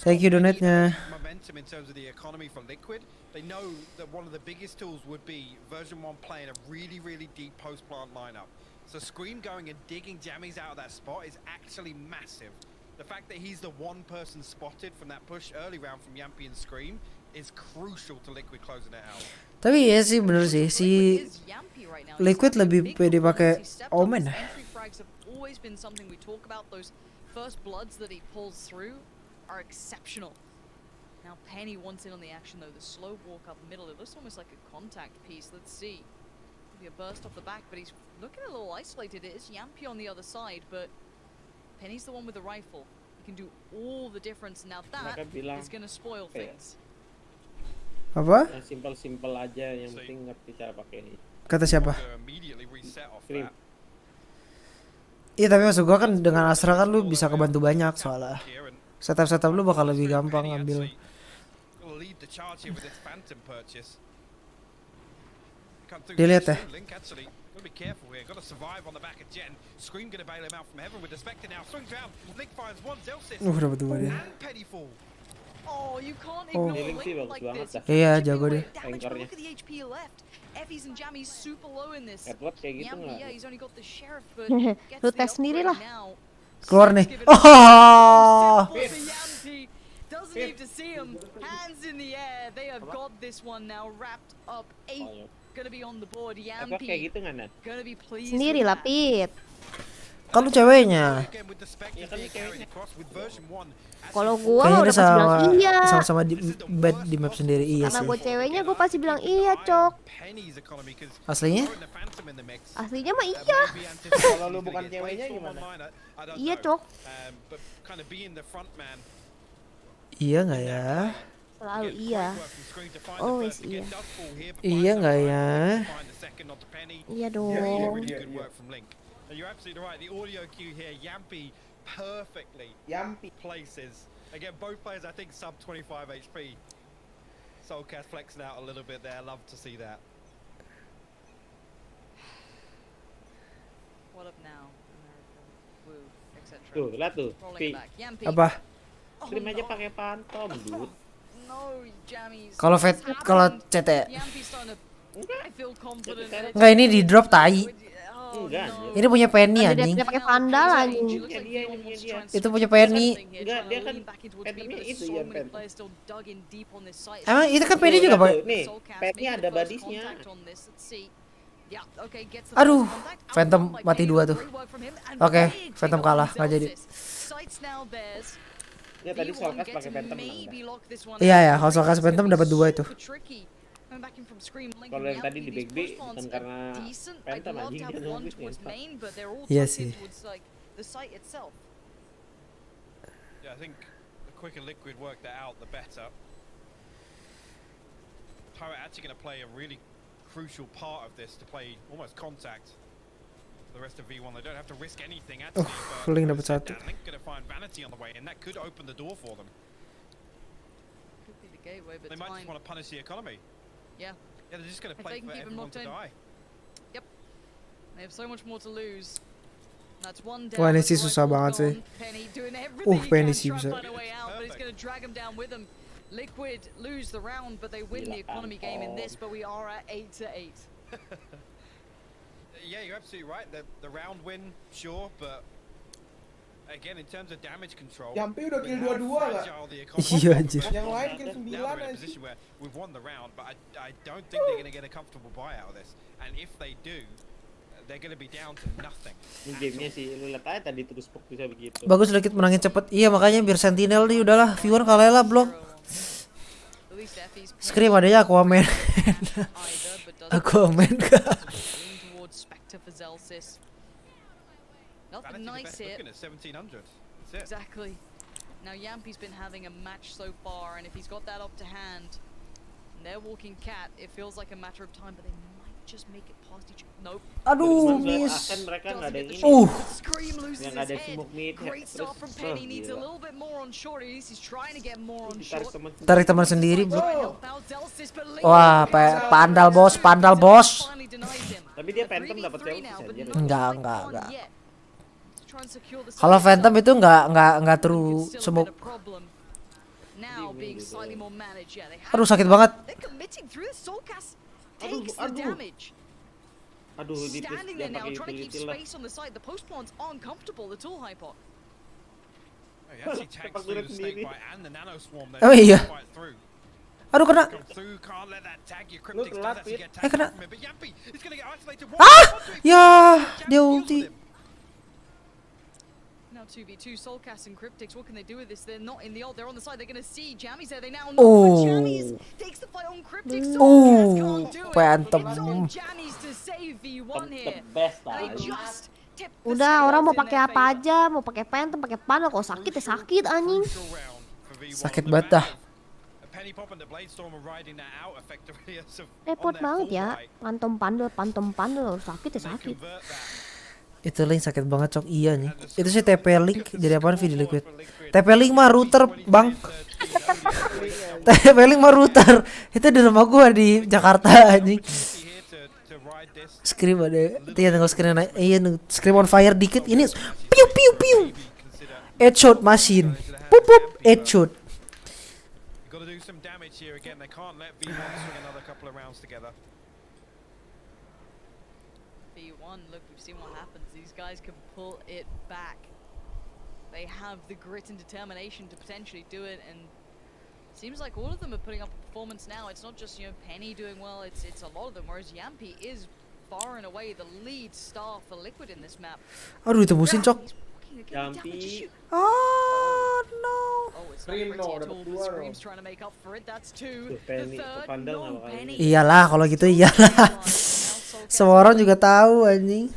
Thank you donate-nya. Momentum in terms of the economy for Liquid. They know that one of the biggest tools would be version 1 playing a really, really deep post-plant lineup. So Scream going and digging Jammies out of that spot is actually massive. The fact that he's the one person spotted from that push early round from Yampy and Scream is crucial to Liquid closing it out. Tapi ya sih bener sih, si Liquid lebih pede pakai Omen. First bloods that he pulls through are exceptional. Now Penny wants in on the action though. The slow walk up middle, it looks almost like a contact piece. Let's see. Maybe a burst off the back, but he's looking a little isolated. It is Yampy on the other side, but Penny's the one with the rifle. He can do all the difference. Now that is going to spoil things. Apa? Yang simpel-simpel aja, yang penting ngerti cara pakai ini. Kata siapa? Scream. Iya tapi maksud gua kan dengan Astra kan lu bisa kebantu banyak soalnya. Setup lu bakal lebih gampang ambil. Dilihat ya. Dapat 2 dia. Oh, you can't ignore Link like this. Iya, jago deh. Tankernya. Effie's and Jammy's super low in this. Edward kayak gitu nggak? Yeah, he's only got the sheriff, but Lu tes sendiri lah. Keluar nih. Doesn't need to see him. Hands in the air. They have got this one now wrapped up. 8 gonna be on the board. Edward kayak gitu nggak, Nat? Gonna be pleased. Sendiri lah, Pit. Kalau ceweknya. Ya kan ceweknya. Kalau gua udah pasti bilang iya. Sama-sama di bed di map sendiri iya sih. Karena gua ceweknya gua pasti bilang iya, Cok. Aslinya? Aslinya mah iya. Kalau lu bukan ceweknya gimana? Iya, Cok. Iya nggak ya? Selalu iya. Always iya. Iya nggak ya? Iya dong. You're absolutely right. The audio cue here, Yampy perfectly places. Again, both players I think sub 25 HP. Soulcast flexing out a little bit there. Love to see that. What up now? Woo, etc. Tuh, lihat tuh. Rolling it back. Yampy. Apa? Scream aja pakai phantom, dude. No, Jammies. Kalau CT. Yampy's starting to I feel confident. Enggak, ini di drop tai. Enggak. Ini punya Penny anjing. Dia pakai vandal anjing. Itu punya Penny. Enggak, dia kan Phantomnya itu ya Phantom. Emang itu kan Penny juga, Pak? Nih, petnya ada badisnya. Aduh, Phantom mati 2 tuh. Oke, Phantom kalah, nggak jadi. Ya tadi Soulcast pakai Phantom menang. Iya ya, kalau Soulcast Phantom dapat 2 itu. Kalau yang tadi di Big B bukan karena Phantom anjing dia nungguin. Iya sih. Yeah, I think the quicker Liquid work that out, the better. Pirate actually going to play a really crucial part of this to play almost contact. The rest of V1, they don't have to risk anything actually. Link dapat 1. Link going to find Vanity on the way, and that could open the door for them. Could be the gateway, but they might just want to punish the economy. Yeah. Yeah, they're just going to play for everyone to die. Yep. They have so much more to lose. That's one down. Wah, ini sih susah banget sih. Penny sih bisa. But he's going to drag him down with him. Liquid lose the round, but they win the economy game in this. But we are at 8-8. Yeah, you're absolutely right. The round win, sure, but again, in terms of damage control, Yampy udah kill 2-2 enggak? Iya anjir. Yang lain kill 9 anjir. We've won the round, but I don't think they're going to get a comfortable buy out of this. And if they do, they're going to be down to nothing. Ini gamenya sih, lu lihat aja tadi terus Spock bisa begitu. Bagus sedikit menangin cepet. Iya, makanya biar Sentinel nih udahlah, viewer kalah lah belum. Scream adanya Aquaman. Aquaman kah? Nothing nice here. Exactly. Now Yampy's been having a match so far, and if he's got that up to hand, and they're walking cat, it feels like a matter of time, but they might just make it past each other. Nope. Aduh, miss. Kan mereka nggak ada yang ini. Scream loses Yang his ada head. smoke mid. Great start from Penny. Needs a little bit more on short. He's trying to get more on short. Tarik teman sendiri, bro. Wah, pandal bos, pandal bos. Tapi dia Phantom dapat Celsius aja. Enggak. Kalau Phantom itu enggak true smoke. Aduh, sakit banget. Aduh, standing there now, trying to keep utility lah. space on the side. The post plants aren't comfortable at all, Hypok. He actually tags through the snake bite and the nano swarm there. Oh iya. Aduh, kena. Can't let that tag your cryptics does actually get Kena. tagged from it, but Yampy is going to get isolated. Ah! Ya, dia ulti. Now 2v2, Soulcast and Cryptics, what can they do with this? They're not in the ult, they're on the side, they're going to see Jammies there, they now know Oh. Jammies takes the fight on Cryptics, Soulcast can't do it. Phantom. It's on Jammies to save V1 here. And they just tipped the Udah, orang mau scales in pakai their apa favor. aja, mau pakai Phantom, pakai panel, kalau sakit ya sakit anjing. Sakit banget dah. Repot banget ya, pantom pandel, sakit ya sakit. Itu link sakit banget cok, iya nih. Itu sih TP link jadi apaan video Liquid. TP link mah router, Bang. TP link mah router. Itu di rumah gua di Jakarta anjing. Scream ada. Itu ya tengok screen naik. Iya, scream on fire dikit. Ini piu piu piu. Headshot machine. Pup pup headshot. Got to do some damage here again. They can't let V1 swing another couple of rounds together. V1, look, we've seen what happens. These guys can pull it back. They have the grit and determination to potentially do it, and seems like all of them are putting up a performance now. It's not just, you know, Penny doing well, it's a lot of them, whereas Yampy is far and away the lead star for Liquid in this map. Aduh, ditebusin cok. Yampy. Oh no. Oh, it's not pretty at all, but Scream's trying to make up for it. That's two. Penny, The third, pandang no apa Penny. Iyalah kalau gitu iyalah. Semua orang juga tahu anjing.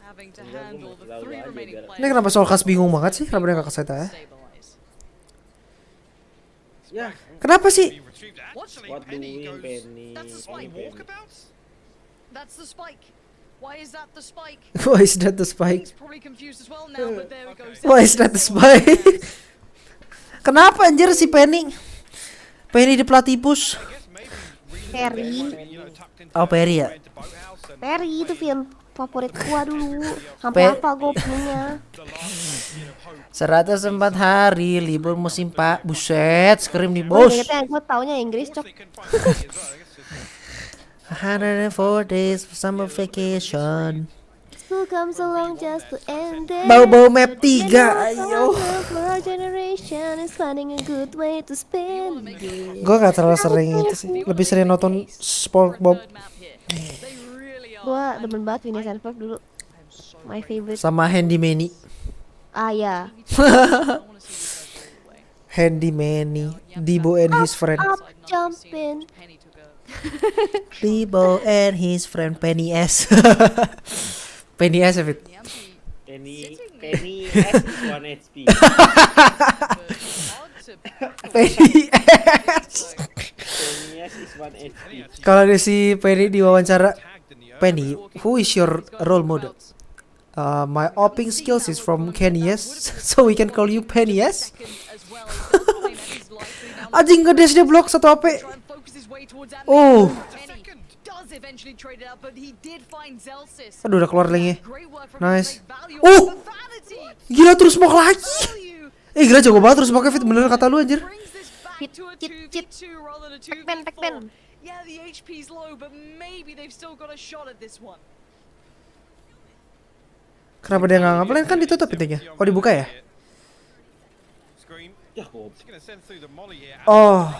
Having to handle the three remaining players. Ini kenapa Soulcast bingung banget sih? Kenapa dia nggak keseta ya? Ya. Kenapa sih? What doing Penny? That's the spike. That's the spike. Why is that the spike? Why is that the spike? He's probably confused as well now, but there we go. Why is that the spike? Kenapa anjir si Penny? Penny di platypus. Perry. Oh Perry ya. Perry itu film favorit gua dulu. Sampai apa gua punya. 104 hari libur musim Pak. Buset, scream nih bos. Gua taunya Inggris, Cok. 104 days of summer vacation. School comes along just to end it. Bau-bau map 3, ayo. For our generation is finding a good way to spend it. Gue gak terlalu sering itu sih. Lebih sering nonton SpongeBob. Gua demen banget Phineas and Ferb dulu. My favorite. Sama Handy Manny. Ah ya. Handy Manny, Debo and his friend. Up, jumping. Debo and his friend Penny S. Penny S Fit. Penny S is 1 HP. Penny S. Penny S is 1 HP. Kalau ada si Penny diwawancara, Penny, who is your role model? My opping skills is from Kenny S, so we can call you Penny S. Anjing ngedes dia blok 1 HP. Oh. Aduh udah keluar lagi. Nice. Gila terus smoke lagi. Gila jago banget terus smoke Fit, bener kata lu anjir. Cheat. Tekpen. Kenapa dia nggak ngapain kan ditutup pintunya? Oh dibuka ya? Oh.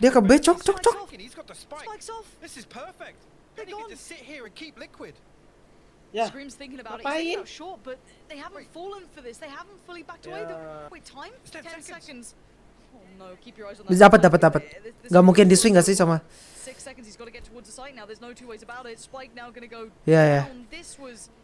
Dia ke B, cok. Ya, Scream's thinking about it. ngapain? He's out short, but they haven't fallen for this. They haven't fully backed away. Wait, time? 10 seconds. Oh no, keep your eyes on that. Dapat. Gak mungkin di swing gak sih sama? 6 seconds. He's got to get towards the site now. There's no two ways about it. Spike now gonna go Yeah. down. This was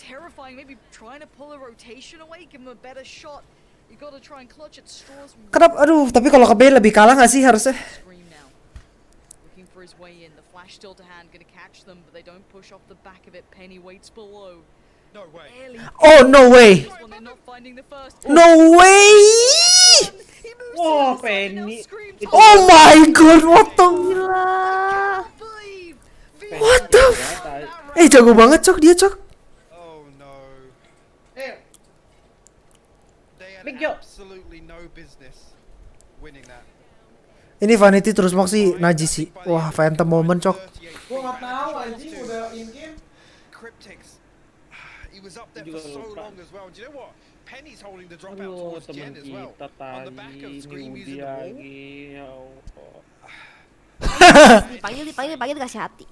terrifying. Maybe trying to pull a rotation away, give him a better shot. You got to try and clutch at straws. Kenapa? Aduh, tapi kalau ke B lebih kalah gak sih harusnya? Scream now. Looking for his way in. The flash still to hand, gonna catch them, but they don't push off the back of it. Penny waits below. No way. Oh no way. No way. Wow, Penny. Oh my god, what the? What the? Jago banget cok dia cok. Oh no. Big job. Absolutely no business winning that. Ini Vanity terus mau sih najis sih. Wah, phantom moment cok. Gua nggak tahu anjing udah in game. Cryptics. He was up there for so long as well. Do you know what? Penny's holding the dropout towards Jen as well. On the back of Scream using the wall. Dipanggil dikasih hati.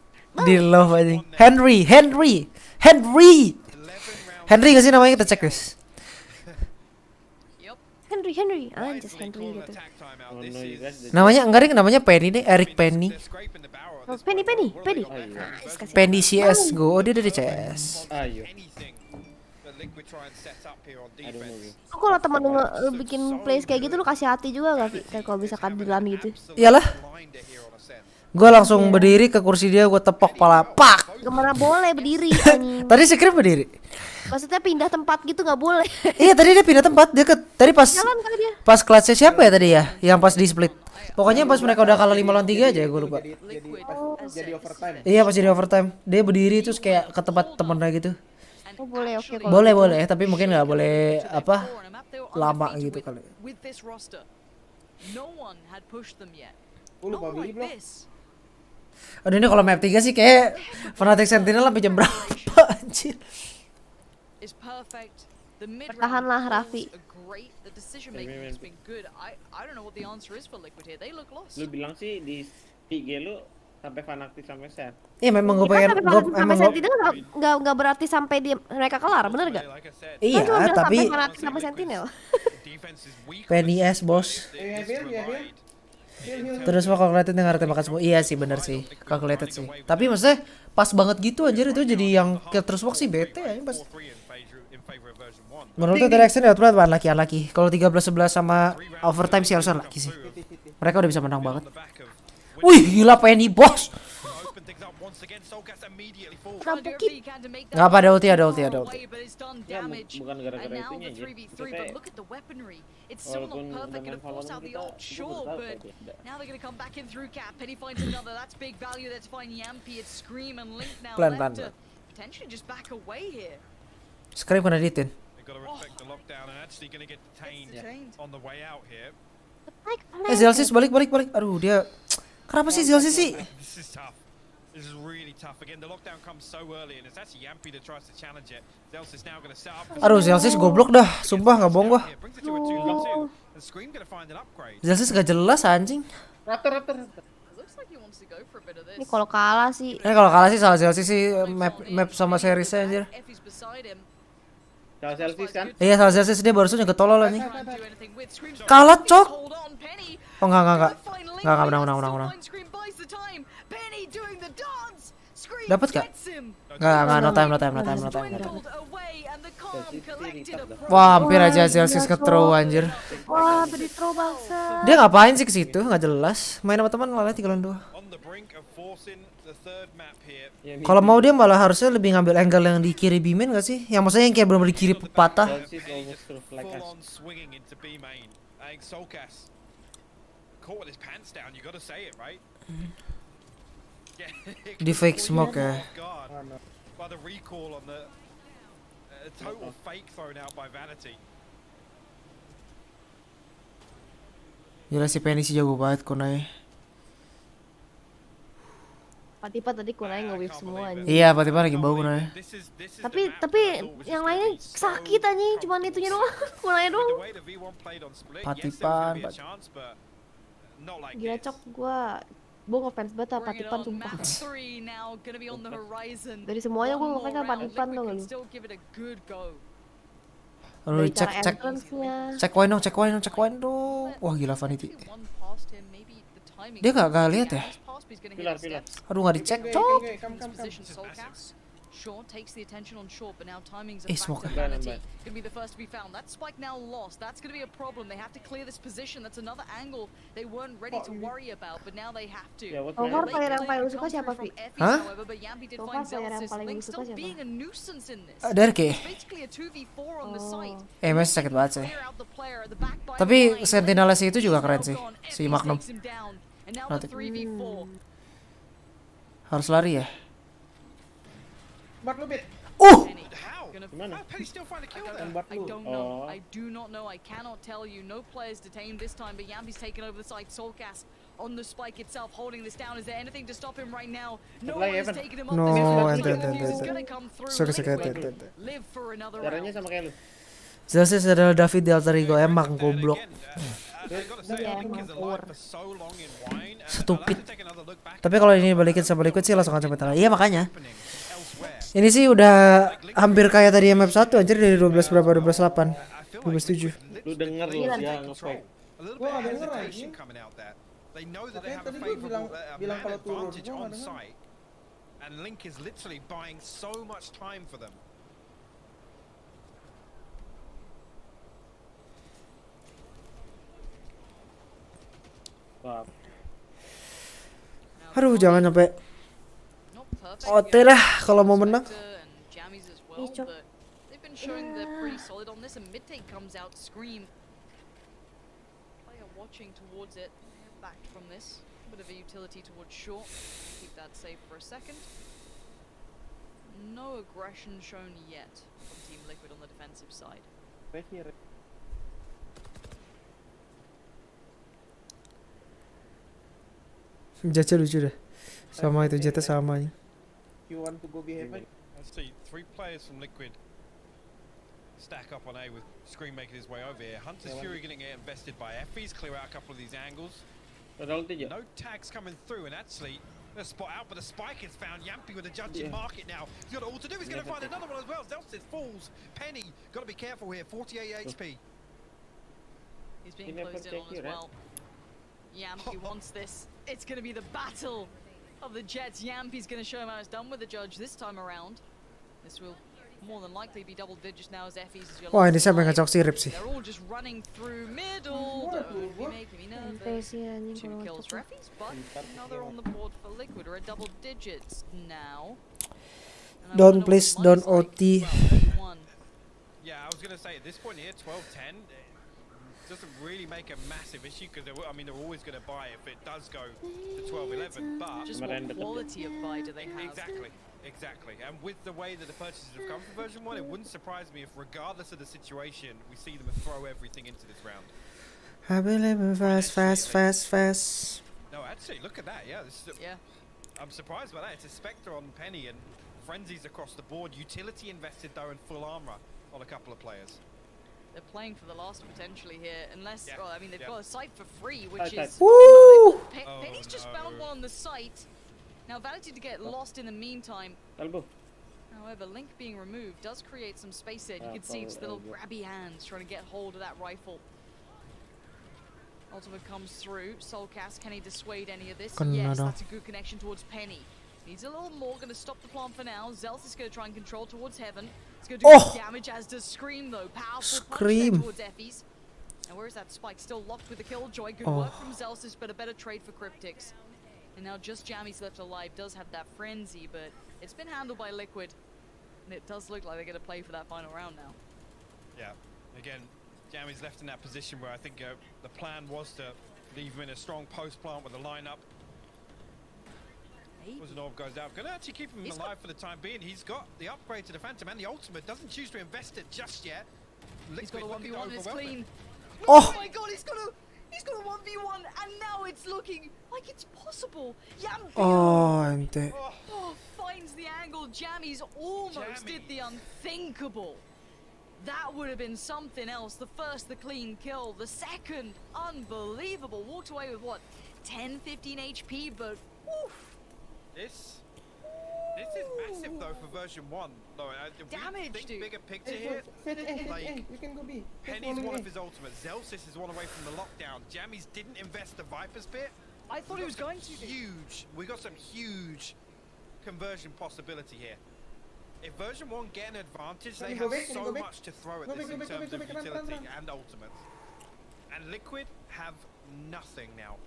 Di love anjing. Henry gak sih namanya, kita cek guys. Henry. Anjir Henry gitu. Namanya Penny deh, Eric Penny. Penny. Penny CS go, oh dia dari CS. Ayo. Aku kalau temen lu bikin plays kayak gitu lu kasih hati juga gak, Vi? Kayak kalau bisa kadilan gitu. Iyalah. Gue langsung berdiri ke kursi dia, gue tepok pala, pak. Gimana boleh berdiri? Tadi Scream berdiri. Maksudnya pindah tempat gitu nggak boleh. Iya tadi dia pindah tempat, dia tadi pas Jalan kali dia. Pas clutch siapa ya tadi ya, yang pas di split. Pokoknya pas mereka udah kalah 5 lawan 3 aja, gue lupa. Jadi overtime. Iya pas jadi overtime, dia berdiri terus kayak ke tempat temennya gitu. Oh boleh, oke. Boleh, tapi mungkin nggak boleh apa lama gitu kali. Lupa beli blok. Aduh ini kalau map 3 sih kayak Fnatic Sentinel sampai jam berapa anjir. Pertahanlah Raffi. Lu bilang sih di IG lu sampai fanatik sampai set. Iya memang gue pengen sampai Sentinel nggak berarti sampai mereka kelar, bener gak? Iya tapi sampai Sentinel. Penny S bos. Terus mau calculated yang ngerti makan semua. Iya sih bener sih, calculated sih. Tapi maksudnya pas banget gitu anjir, itu jadi yang terus walk sih bete ya pas. Menurut tuh direction ya tuh unlucky. Kalau 13-11 sama overtime sih harusnya unlucky sih. Mereka udah bisa menang banget. Wih gila Penny bos. once again, Soulcast immediately falls. Rampukin. Nggak apa, ada ulti, ada ulti, ada ulti. Ya, bukan gara-gara And now itunya the aja. 3v3, Maksudnya, but look at the weaponry. It's still not walaupun perfect, and dengan of course out the ult, sure, but now they're gonna come back in through cap. Penny finds another, that's big value there to find Yampy. It's Scream and Link now Pelan, left pelan, to potentially just back away here. Scream kena ditin. They've got to respect the lockdown and actually going to get detained on the way out here. Zelsis balik. Aduh dia. Kenapa sih Zelsis sih? This is tough. This is really tough. Again, the lockdown comes so early, and it's actually Yampy that tries to challenge it. Zels is now going to set up. Aduh Zelsis goblok dah, sumpah nggak bohong gua. Brings it to a 2v2, and Scream going to find an upgrade. Zelsis gak jelas anjing. Raptor. Looks like he wants to go for a bit of this. Ini kalau kalah sih. Ini kalau kalah sih salah Zelsis sih map sama seriesnya anjir. Effie's beside him. Kalau Celsius kan? Iya salah Zelsis dia barusan juga tolol anjing. Kalah cok. Oh enggak. Enggak menang. Dapat gak? Enggak, no time. Wah, hampir aja Zelsis ke-throw anjir. Wah, beri throw bangsa. Dia ngapain sih ke situ? Enggak jelas. Main sama teman malah 3 lawan 2. Kalau mau dia malah harusnya lebih ngambil angle yang di kiri B main gak sih? Yang maksudnya yang kayak belum di kiri patah. Di fake smoke ya. Jelas si Penny sih jago banget Kunai. Patipa tadi Kunai nge-whip semua anjing. Iya, Patipa lagi bau Kunai. Tapi yang lainnya sakit anjing, cuman itunya doang. Kunai doang. Patipan. Gila cok gua ngefans banget sama Patipan sumpah. Dari semuanya gua ngefans sama Patipan dong lu. Aduh, cek wine dong. Wah gila Vanity. Dia gak lihat ya? Pilar. Aduh gak dicek cok. Shaw takes the attention on short, but now timing's a Smoke. factor. Vanity gonna be the first to be found. That spike now lost. That's gonna be a problem. They have to clear this position. That's another angle they weren't ready to worry about, but now they have to. So far player yang paling lu suka siapa Vi? Hah? But Yampy did So far find player yang Zelsis. paling lu Link suka still siapa? being a nuisance in this. Derke. Basically a 2v4 on the site. MS sakit banget sih. Tapi Sentinel itu juga keren sih. Si Magnum. Nanti. Harus lari ya. Bart lu bit. Gimana? I don't know. I do not know. I cannot tell you. No players detained this time, but Yampy's taken over the site. Soulcast on the spike itself, holding this down. Is there anything to stop him right now? No one is taking him off. This is gonna come through. Liquid live for another round. Caranya sama kayak lu. Zelsis adalah David di alter ego emang goblok. Stupid. Tapi kalau ini balikin sama Liquid sih langsung aja metal. Iya makanya. Ini sih udah hampir kayak tadi map 1 anjir dari 12 berapa 12-8. 12-7. Lu denger lu dia nge-fake. Gua gak denger anjing. Makanya tadi gua bilang kalau turun gua gak denger. And Link is literally buying so much time for them. Aduh jangan sampai OT lah kalau mau menang. They've been showing they're pretty solid on this, and mid take comes out. Scream. Player watching towards it. Backed from this. Bit of a utility towards short. Keep that safe for a second. No aggression shown yet from Team Liquid on the defensive side. Jatnya lucu deh. Sama itu jatnya sama nih. You want to go behind? Let's see, 3 players from Liquid stack up on A with Scream making his way over here. Hunter's Fury getting invested by Effie's, clear out a couple of these angles. No tags coming through, and actually a spot out, but the spike is found. Yampy with a judge in market now. He's got all to do. He's going to find another one as well. Zelsis falls. Penny, got to be careful here. 48 HP. He's being closed in on as well. Yampy wants this. It's going to be the battle of the Jets. Yampy's going to show him how it's done with the judge this time around. This will more than likely be double digits now as Effie's is your Wah, ini last siapa yang alive. ngecok sirip sih? They're all just running through middle. Don't be making me nervous. 2 kills for Effie's, but another on the board for Liquid. We're at double digits now. Don't please, don't OT. Yeah, I was gonna say at this point here, 12-10 doesn't really make a massive issue because I mean they're always gonna buy if it does go to 12-11, but just what quality of buy do they have? Exactly. And with the way that the purchases have come for version 1, it wouldn't surprise me if regardless of the situation, we see them throw everything into this round. I believe fast. No, actually, look at that. Yeah, I'm surprised by that. It's a Spectre on Penny and frenzies across the board. Utility invested though in full armor on a couple of players. They're playing for the last potentially here, unless well, I mean they've got a site for free, which is Woo! Penny's just found one on the site. Now Vanity to get lost in the meantime. However, Link being removed does create some space there. You can see its little grabby hands trying to get hold of that rifle. Ultimate comes through. Soulcast, can he dissuade any of this? Yes, that's a good connection towards Penny. Needs a little more, gonna stop the plant for now. Zels is gonna try and control towards Heaven. It's gonna do good damage, as does Scream though. Powerful punch there towards Effie's. And where is that Spike? Still locked with the Killjoy. Good work from Zelsis, but a better trade for Cryptics. And now just Jammy's left alive, does have that frenzy, but it's been handled by Liquid. And it does look like they're gonna play for that final round now. Yeah, again, Jammy's left in that position where I think the plan was to leave him in a strong post plant with a lineup. Was an orb goes out. Gonna actually keep him alive for the time being. He's got the upgrade to the Phantom and the ultimate. Doesn't choose to invest it just yet. He's got a 1v1, it's clean. Oh my god, he's got a 1v1, and now it's looking like it's possible. Ente. Finds the angle. Jammy's almost did the unthinkable. That would have been something else. The first, the clean kill. The second, unbelievable. Walked away with what, 10, 15 HP, but oof. This is massive though for version 1. Though, damage, think dude. Bigger picture here. Like, we can go B. Penny's one of his ultimates. Zelsis is one away from the lockdown. Jammy's didn't invest the Viper's bit. I thought he was going to. Huge. We got some huge conversion possibility here. If version 1 get an advantage, they have so much to throw at this in terms of utility and ultimates. And Liquid have nothing now.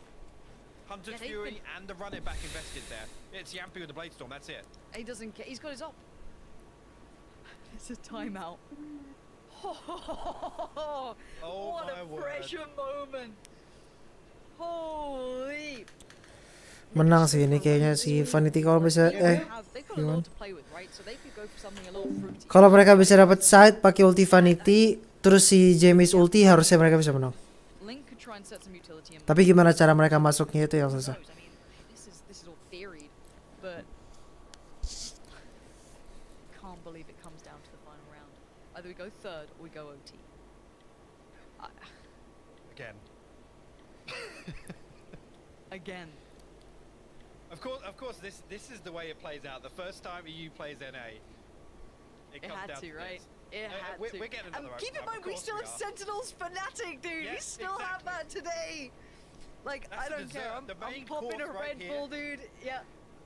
Hunter's Fury and the run it back invested there. It's Yampi with the Blade Storm, that's it. He doesn't care. He's got his op. It's a timeout. What a pressure moment. Holy. Menang sih ini kayaknya si Vanity kalau bisa gimana? Kalau mereka bisa dapat side pakai ulti Vanity, terus si James ulti, harusnya mereka bisa menang. Tapi gimana cara mereka masuknya itu yang susah. This is all theory, but can't believe it comes down to the final round. Either we go third or we go OT. Again. Again. Of course, this is the way it plays out. The first time EU plays NA, it comes had down to, right? this. It had to. We're getting another keep in mind, we still have Sentinels Fnatic, dude. Yeah, we still have that today. Like, I don't care. I'm popping a Red Bull, dude. Yeah.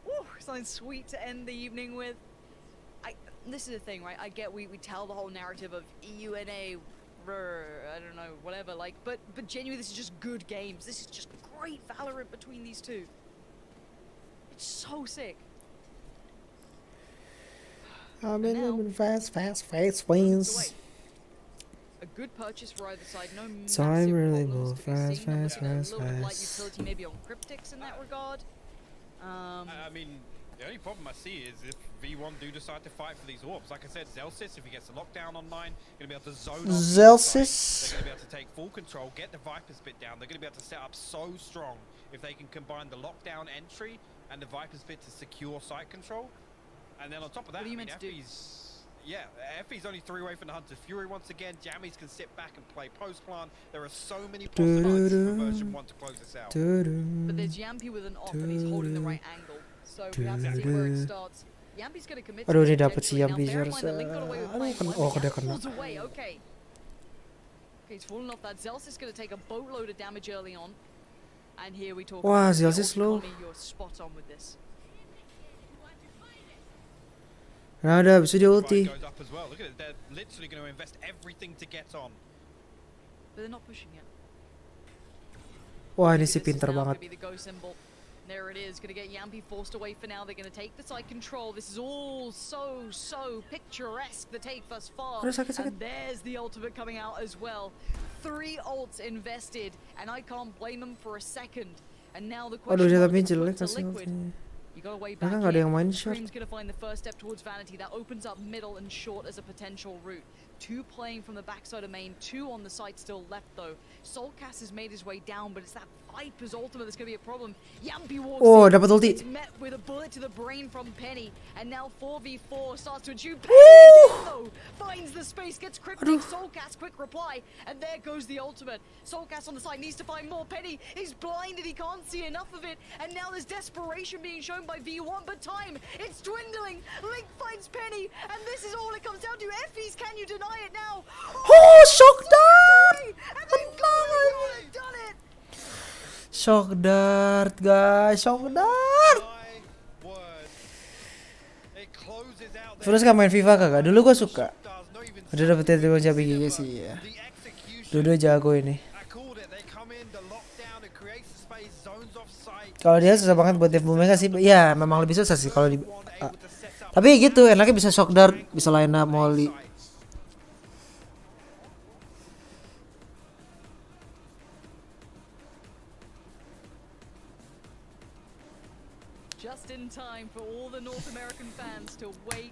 Woo, something sweet to end the evening with. This is the thing, right? I get we tell the whole narrative of EU NA, I don't know, whatever. Like, but genuinely, this is just good games. This is just great Valorant between these two. It's so sick. I'm in fast wins. A good purchase for either side. No Time really move fast. Utility maybe on Cryptics in that regard. I mean, the only problem I see is if V1 do decide to fight for these orbs. Like I said, Zelsis, if he gets the lockdown online, going to be able to zone off. Zelsis. They're going to be able to take full control, get the Viper's bit down. They're going to be able to set up so strong if they can combine the lockdown entry and the Viper's bit to secure site control. And then on top of that, Effie's only 3 away from the Hunter's Fury once again. Jammies can sit back and play post plant. There are so many possibilities for version 1 to close this out. But there's Yampi with an off and he's holding the right angle. So we have to see where it starts. Yampi's going to commit to Aduh, it ini dapat si now, Yampi bear in mind harusnya. that Link got away with playing one, Oh, but dia Yampi kena. pulls away, okay. He's falling off that. Zels is going to take a boatload of damage early on. And here we talk Wah, about Zels is slow. You're spot on with this. Nah udah bisa dia ulti. Goes up as well. Look at it. They're literally going to invest everything to get on. But they're not pushing it. Wah ini sih pinter banget. Be the go symbol. There it is, gonna get Yampi forced away for now. They're gonna take the side control. This is all so picturesque, the take thus far. Aduh, sakit. And there's the ultimate coming out as well. 3 ults invested, and I can't blame them for a second. And now the Aduh question dia mark tapi is jelek put to kasih Liquid. ultinya. You gotta wait Mereka back nggak ada yang here. main short. Cream's gonna find the first step towards Vanity. That opens up middle and short as a potential route. 2 playing from the backside of main, 2 on the side still left though. Soulcast has made his way down, but it's that Viper's ultimate that's gonna be a problem. Yampi walks in. Dapat ulti. It's met with a bullet to the brain from Penny, and now 4v4 starts to ensue. Penny again, though, finds the space, gets cryptic. Soulcast quick reply, and there goes the ultimate. Soulcast on the side needs to find more. Penny is blinded, he can't see enough of it, and now there's desperation being shown by V1, but time, it's dwindling. Link finds Penny, and this is all it comes down to. Effie's, can you deny it now? Oh, shock dart! And they've done it! Shock dart guys, shock dart. Terus gak main FIFA kagak? Dulu gua suka. Udah dapetin tim siapa gigi sih ya. Dua jago ini. Kalau dia susah banget buat dev Bumega sih. Ya memang lebih susah sih kalau di. Tapi gitu enaknya bisa shock dart, bisa line up molly. Just in time for all the North American fans to wake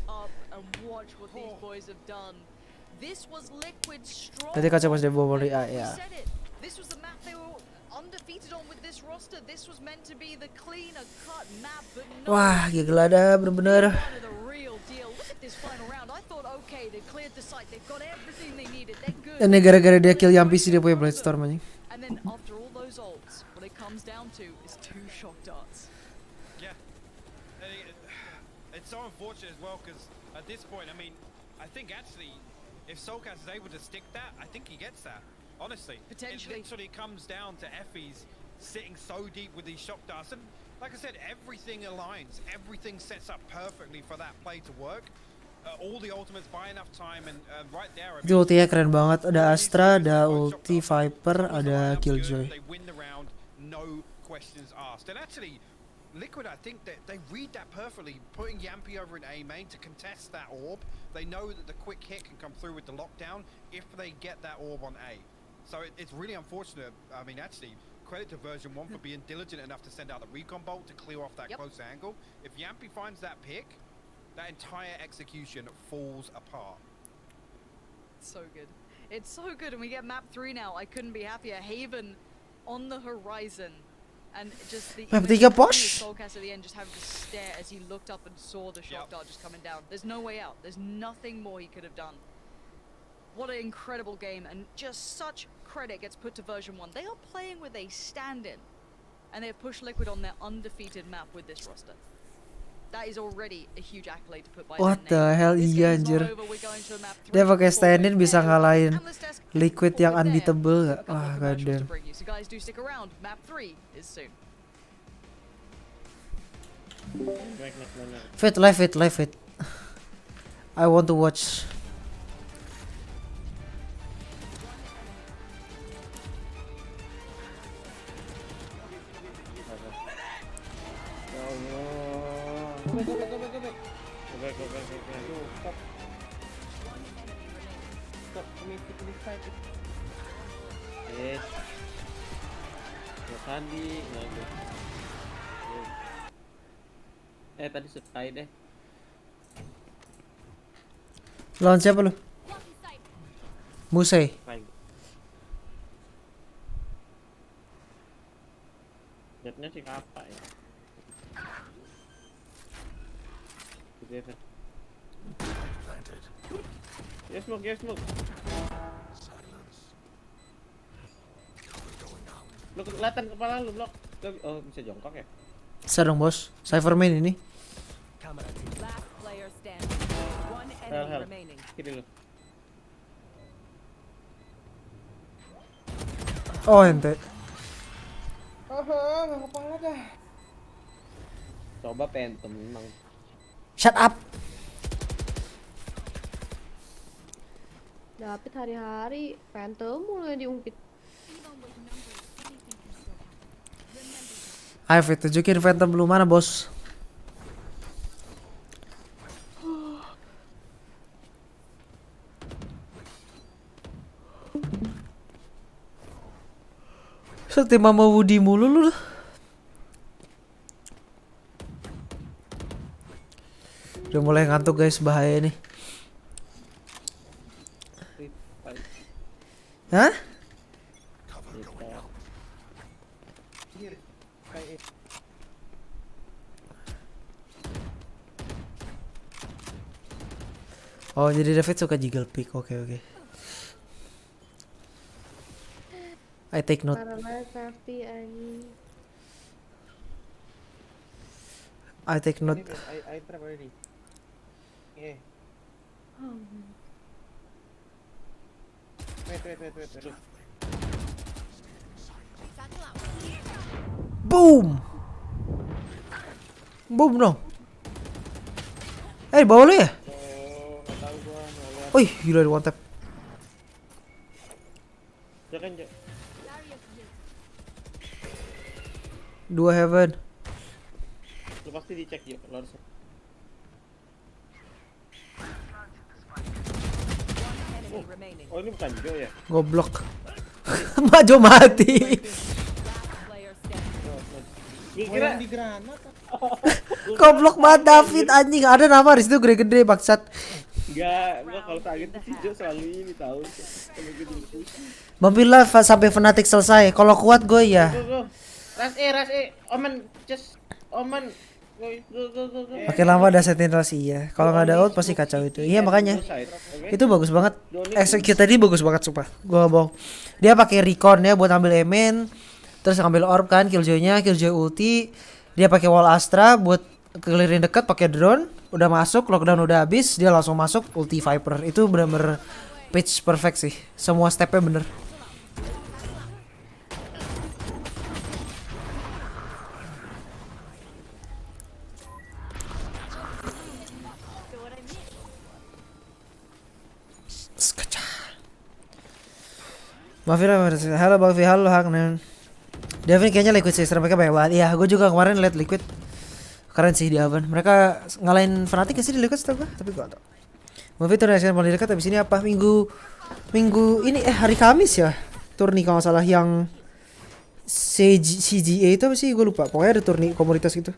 up and watch what these boys have done. This was Liquid's strong. Tadi kaca mas Devo molly ya. This was the map they were undefeated on with this roster. This was meant to be the cleaner cut map, but no. Wah, gila dah bener-bener. The real deal. Look at this final round. I thought, okay, they cleared the site. They've got everything they needed. They're good. Dan gara-gara dia kill Yampi sih dia punya Bladestorm anjing. And then after all those ults, what it comes down to is 2 shock darts. Yeah. It's so unfortunate as well because at this point, I mean, I think actually, if Soulcast is able to stick that, I think he gets that. Honestly, potentially. It literally comes down to Effie's sitting so deep with these shock darts, and like I said, everything aligns, everything sets up perfectly for that play to work. All the ultimates buy enough time, and right there. Itu ultinya keren banget. Ada Astra, ada ulti Viper, ada Killjoy. They win the round, no questions asked, and actually. Liquid, I think that they read that perfectly, putting Yampi over in A main to contest that orb. They know that the quick hit can come through with the lockdown if they get that orb on A. So it's really unfortunate. I mean, actually, credit to version 1 for being diligent enough to send out the recon bolt to clear off that close angle. If Yampi finds that pick, that entire execution falls apart. So good. It's so good, and we get map 3 now. I couldn't be happier. Haven on the horizon. And just the Map 3 push. Soulcast at the end just having to stare as he looked up and saw the shock dart just coming down. There's no way out. There's nothing more he could have done. What an incredible game, and just such credit gets put to version 1. They are playing with a stand-in, and they have pushed Liquid on their undefeated map with this roster. That is already a huge accolade to put by What the hell, iya anjir. Dia pakai stand-in bisa ngalahin Liquid yang unbeatable gak? Wah, goddamn. So guys, do stick around. Map 3 is soon. Fit, live it. I want to watch. Tadi selesai deh. Lawan siapa lu? Musai. Jetnya sih apa ya? Yes, smoke. Lu kelihatan kepala lu, Blok. Oh, bisa jongkok ya? Bisa dong, Bos. Cypherman ini. Last player standing. One enemy remaining. Kiri lu. Oh, ente. Nggak kepala dah. Coba Phantom memang. Shut up. David hari-hari Phantom mulai diungkit. Ayo Fit, tunjukin Phantom lu mana bos. Setim sama Woody mulu lu. Udah mulai ngantuk guys, bahaya nih. Hah? Oh jadi David suka jiggle pick, oke. I take note. Karena tapi anjing. I take note. I trap already. Yeah. Wait. Boom. Boom dong. Bawa lu ya? Wih, gila di one tap. Jangan. Dua heaven. Lu pasti dicek ya, lo harus. Oh ini bukan Jo ya? Goblok. Maju mati. Kira di granat. Goblok banget David anjing. Ada nama di situ gede-gede bangsat. Enggak, gua kalau target si Jo selalu ini tahu. Kalau gitu. Mampirlah sampai fanatik selesai. Kalau kuat gue ya. Go. Ras E. Omen. Go. Makin lama ada sentinel sih ya. Kalau nggak ada ult pasti kacau itu. Iya makanya. Itu bagus banget. Execute tadi bagus banget sumpah. Gua bohong. Dia pakai recon ya buat ambil emen. Terus ngambil orb kan, killjoy ulti. Dia pakai wall astra buat kelirin dekat pakai drone. Udah masuk, lockdown udah habis, dia langsung masuk ulti Viper. Itu bener-bener pitch perfect sih. Semua stepnya bener. Halo Bang Vi, halo Hagnen. Devin kayaknya Liquid Sister mereka banyak banget. Iya, gue juga kemarin liat Liquid. Keren sih di Haven. Mereka ngalahin Fnatic gak sih di Liquid setahu gue? Tapi gue gak tau. Bang Vi tuh reaction paling dekat abis ini apa? Minggu ini hari Kamis ya. Turni kalau gak salah yang CGA itu apa sih? Gue lupa. Pokoknya ada turni komunitas gitu.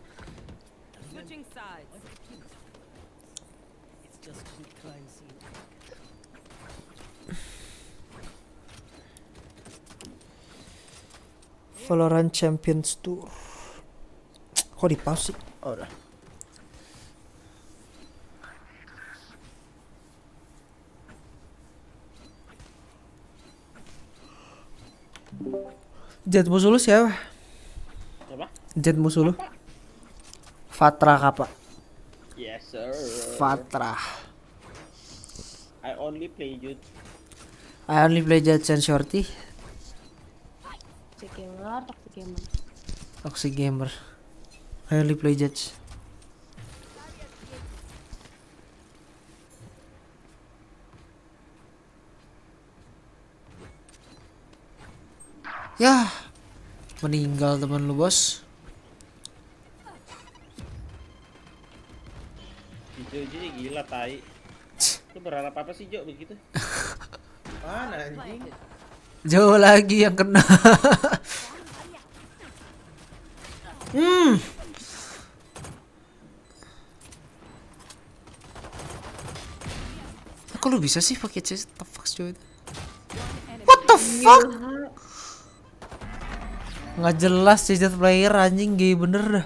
Valorant Champions Tour. Kok di pause sih? Oh udah. Jet musuh lu siapa? Siapa? Jet musuh lu? Fatra Kapa. Yes sir. Fatra. I only play Jet and Shorty. Toxic gamer. I only play Jets. Yah, meninggal teman lu bos. Jo gila tai. Lu berharap apa sih Jo begitu? Mana anjing? Jauh lagi yang kena. Kok lu bisa sih pakai chest? What the fuck cuy? What the fuck? Nggak jelas chest player anjing, gay bener dah.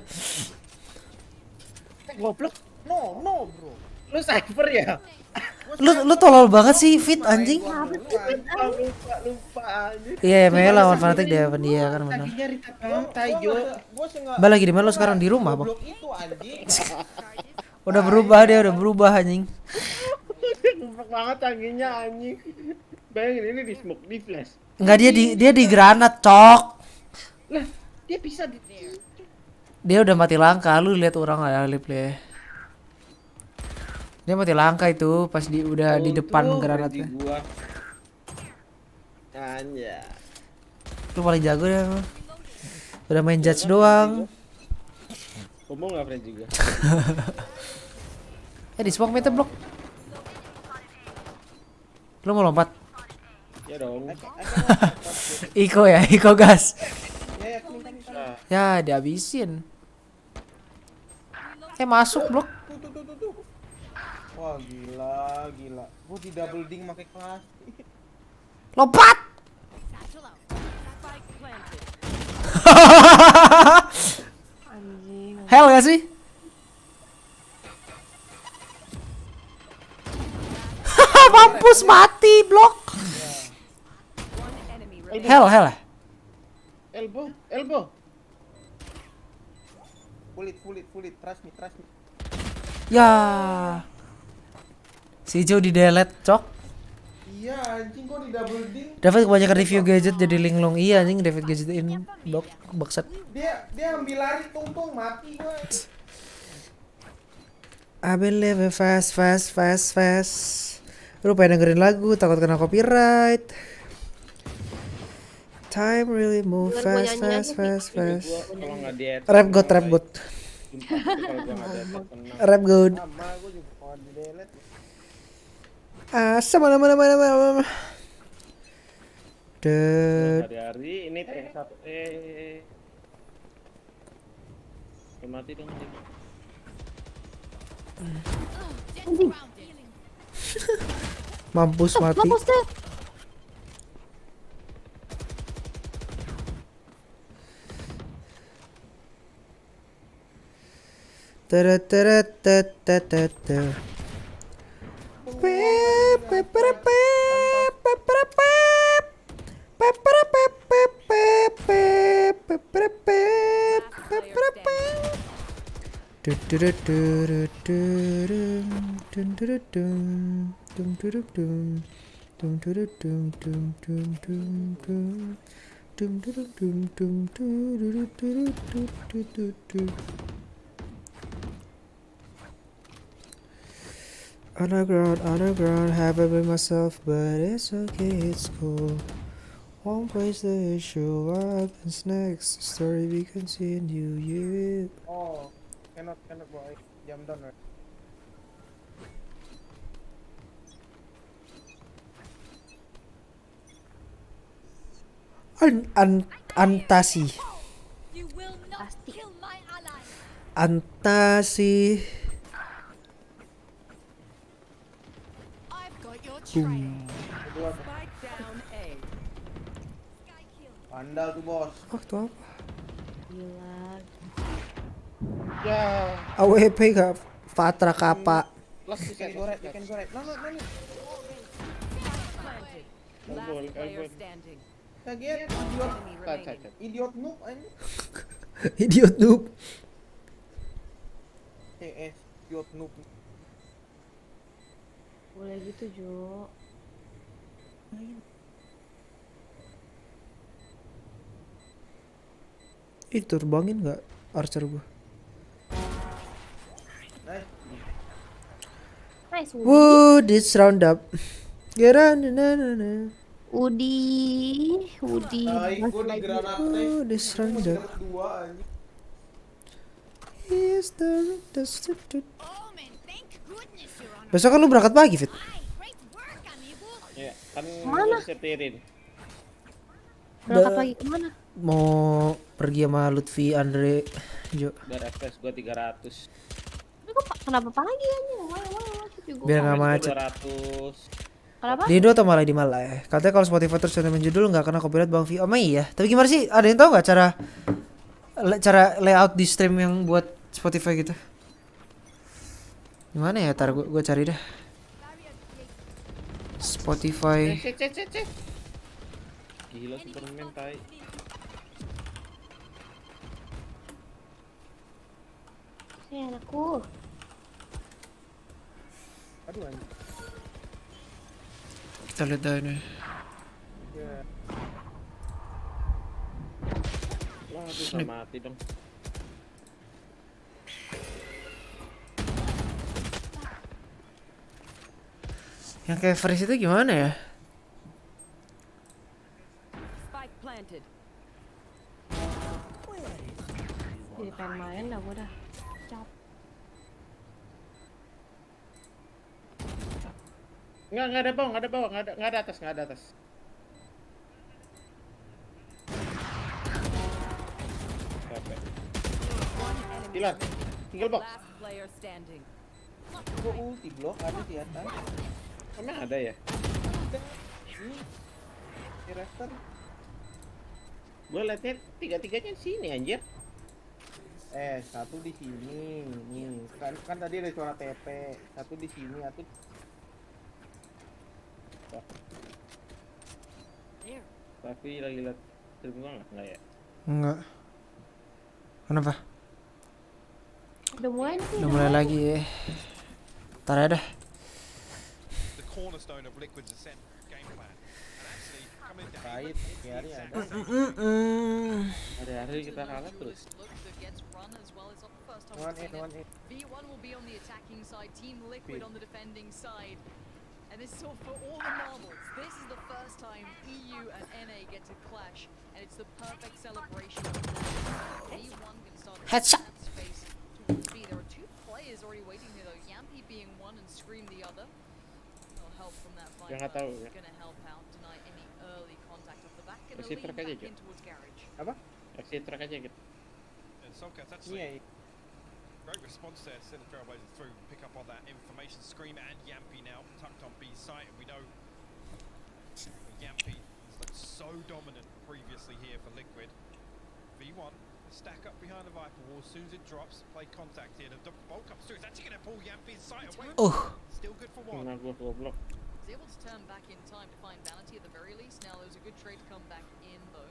Goblok. No bro. Lu cyber ya? Lu tolol banget sih Fit anjing. Lupa anjing. Iya, Mel lawan Fnatic dia kan benar. Balik lagi di mana lu sekarang? Di rumah, Bang. Udah berubah anjing. Goblok banget tanginya anjing. Bayangin ini di smoke, di flash. Enggak, dia di granat, cok. Lah, dia bisa di. Dia udah mati langka, lu lihat orang enggak replay. Dia mati langka itu pas udah di depan granatnya. Anjay. Lu paling jago ya. Udah main judge doang. Ngomong nggak friend juga. Di smoke mete blok. Lu mau lompat? Ya dong. Iko gas. Ya, Ya dihabisin. Masuk blok. Tuh. Wah gila. Gua di double ding pakai kelas. Lompat. Hell gak sih? Mampus mati blok. Hell. Elbow. Full it. Trust me. Ya. Si Jo di delete cok. Iya anjing gua di double ding. David kebanyakan review gadget jadi linglong. Iya anjing David gadget ini blok baksat. Dia ambil lari tung mati gua. I've been living fast. Lu pengen dengerin lagu takut kena copyright. Time really move fast. Kalau nggak diet. Rap god. Rap god. Sama. Hari-hari ini T1 mati dong. Mampus mati. Underground, haven't been myself, but it's okay, it's cool. One place the issue, what happens next? Story we continue, yeah. Oh, cannot boy. Jam down right. Antasi. Antasi. Andal tuh bos. Waktu apa? Gila. Ya. AWP gak Fatra Kapa. Last you can go right. No. Last player standing. Kaget idiot noob anjing. Idiot noob. Idiot noob. Boleh gitu Jo. Terbangin nggak archer gua? Nice. Woo, this round up. Get on, na. Udi. Gua di granat Oh, this round up. Is the besok kan lu berangkat pagi, Fit? Ya, kan mana? Setirin. Berangkat pagi kemana? Mau pergi sama Lutfi, Andre, Jo. Biar FPS gua 300. Ini kok kenapa pagi aja? Biar nggak macet. 200. Kenapa? Di Indo atau malah di Malay? Katanya kalau Spotify terus sentimen judul nggak kena copyright Bang Vi. Oh iya. Tapi gimana sih? Ada yang tahu nggak cara layout di stream yang buat Spotify gitu? Gimana ya? Tar gue cari dah. Spotify. Cek. Gila Superman tai. Anakku. Aduh anjing. Kita lihat dah ini. Wah, bisa mati dong. Yang kayak freeze itu gimana ya? Spike planted. Jadi pengen main dah gue dah. Cap. Nggak ada bawah, nggak ada atas. Hilang, tinggal box. Last player standing. Gua ulti blok ada di atas. Emang ada ya? Di Raptor. Gue liatnya tiga-tiganya di sini anjir. Satu di sini. Nih, kan tadi ada suara TP. Satu di sini, satu. Tapi lagi liat stream gua nggak ya? Enggak. Kenapa? Udah mulai nih. Udah mulai lagi ya. Ntar ya dah. The cornerstone of Liquid's ascent game plan. And actually coming down. Right, hari ada. Hari-hari kita kalah terus. One in. V1 will be on the attacking side, Team Liquid on the defending side. And this is all for all the marbles. This is the first time EU and NA get to clash, and it's the perfect celebration. V1 can start to Headshot. space towards B. There are two players already waiting here though. Yampy being one and Scream the other. No help from that fight. Yang nggak tahu ya. Gonna help out, deny any early contact off the back, and Kasih lean track aja, back Jo. in towards garage. Apa? Kasih track aja gitu. And Solcast actually Iya. great response there to send the Trailblazers through, pick up on that information. Scream and Yampy now tucked on B site, and we know Yampy has looked so dominant previously here for Liquid. V1 stack up behind the Viper wall as soon as it drops, play contact here. The bolt comes through. It's actually going to pull Yampy's sight away. Still good for one. Kena gua goblok. Was able to turn back in time to find Vanity at the very least. Now there was a good trade to come back in though.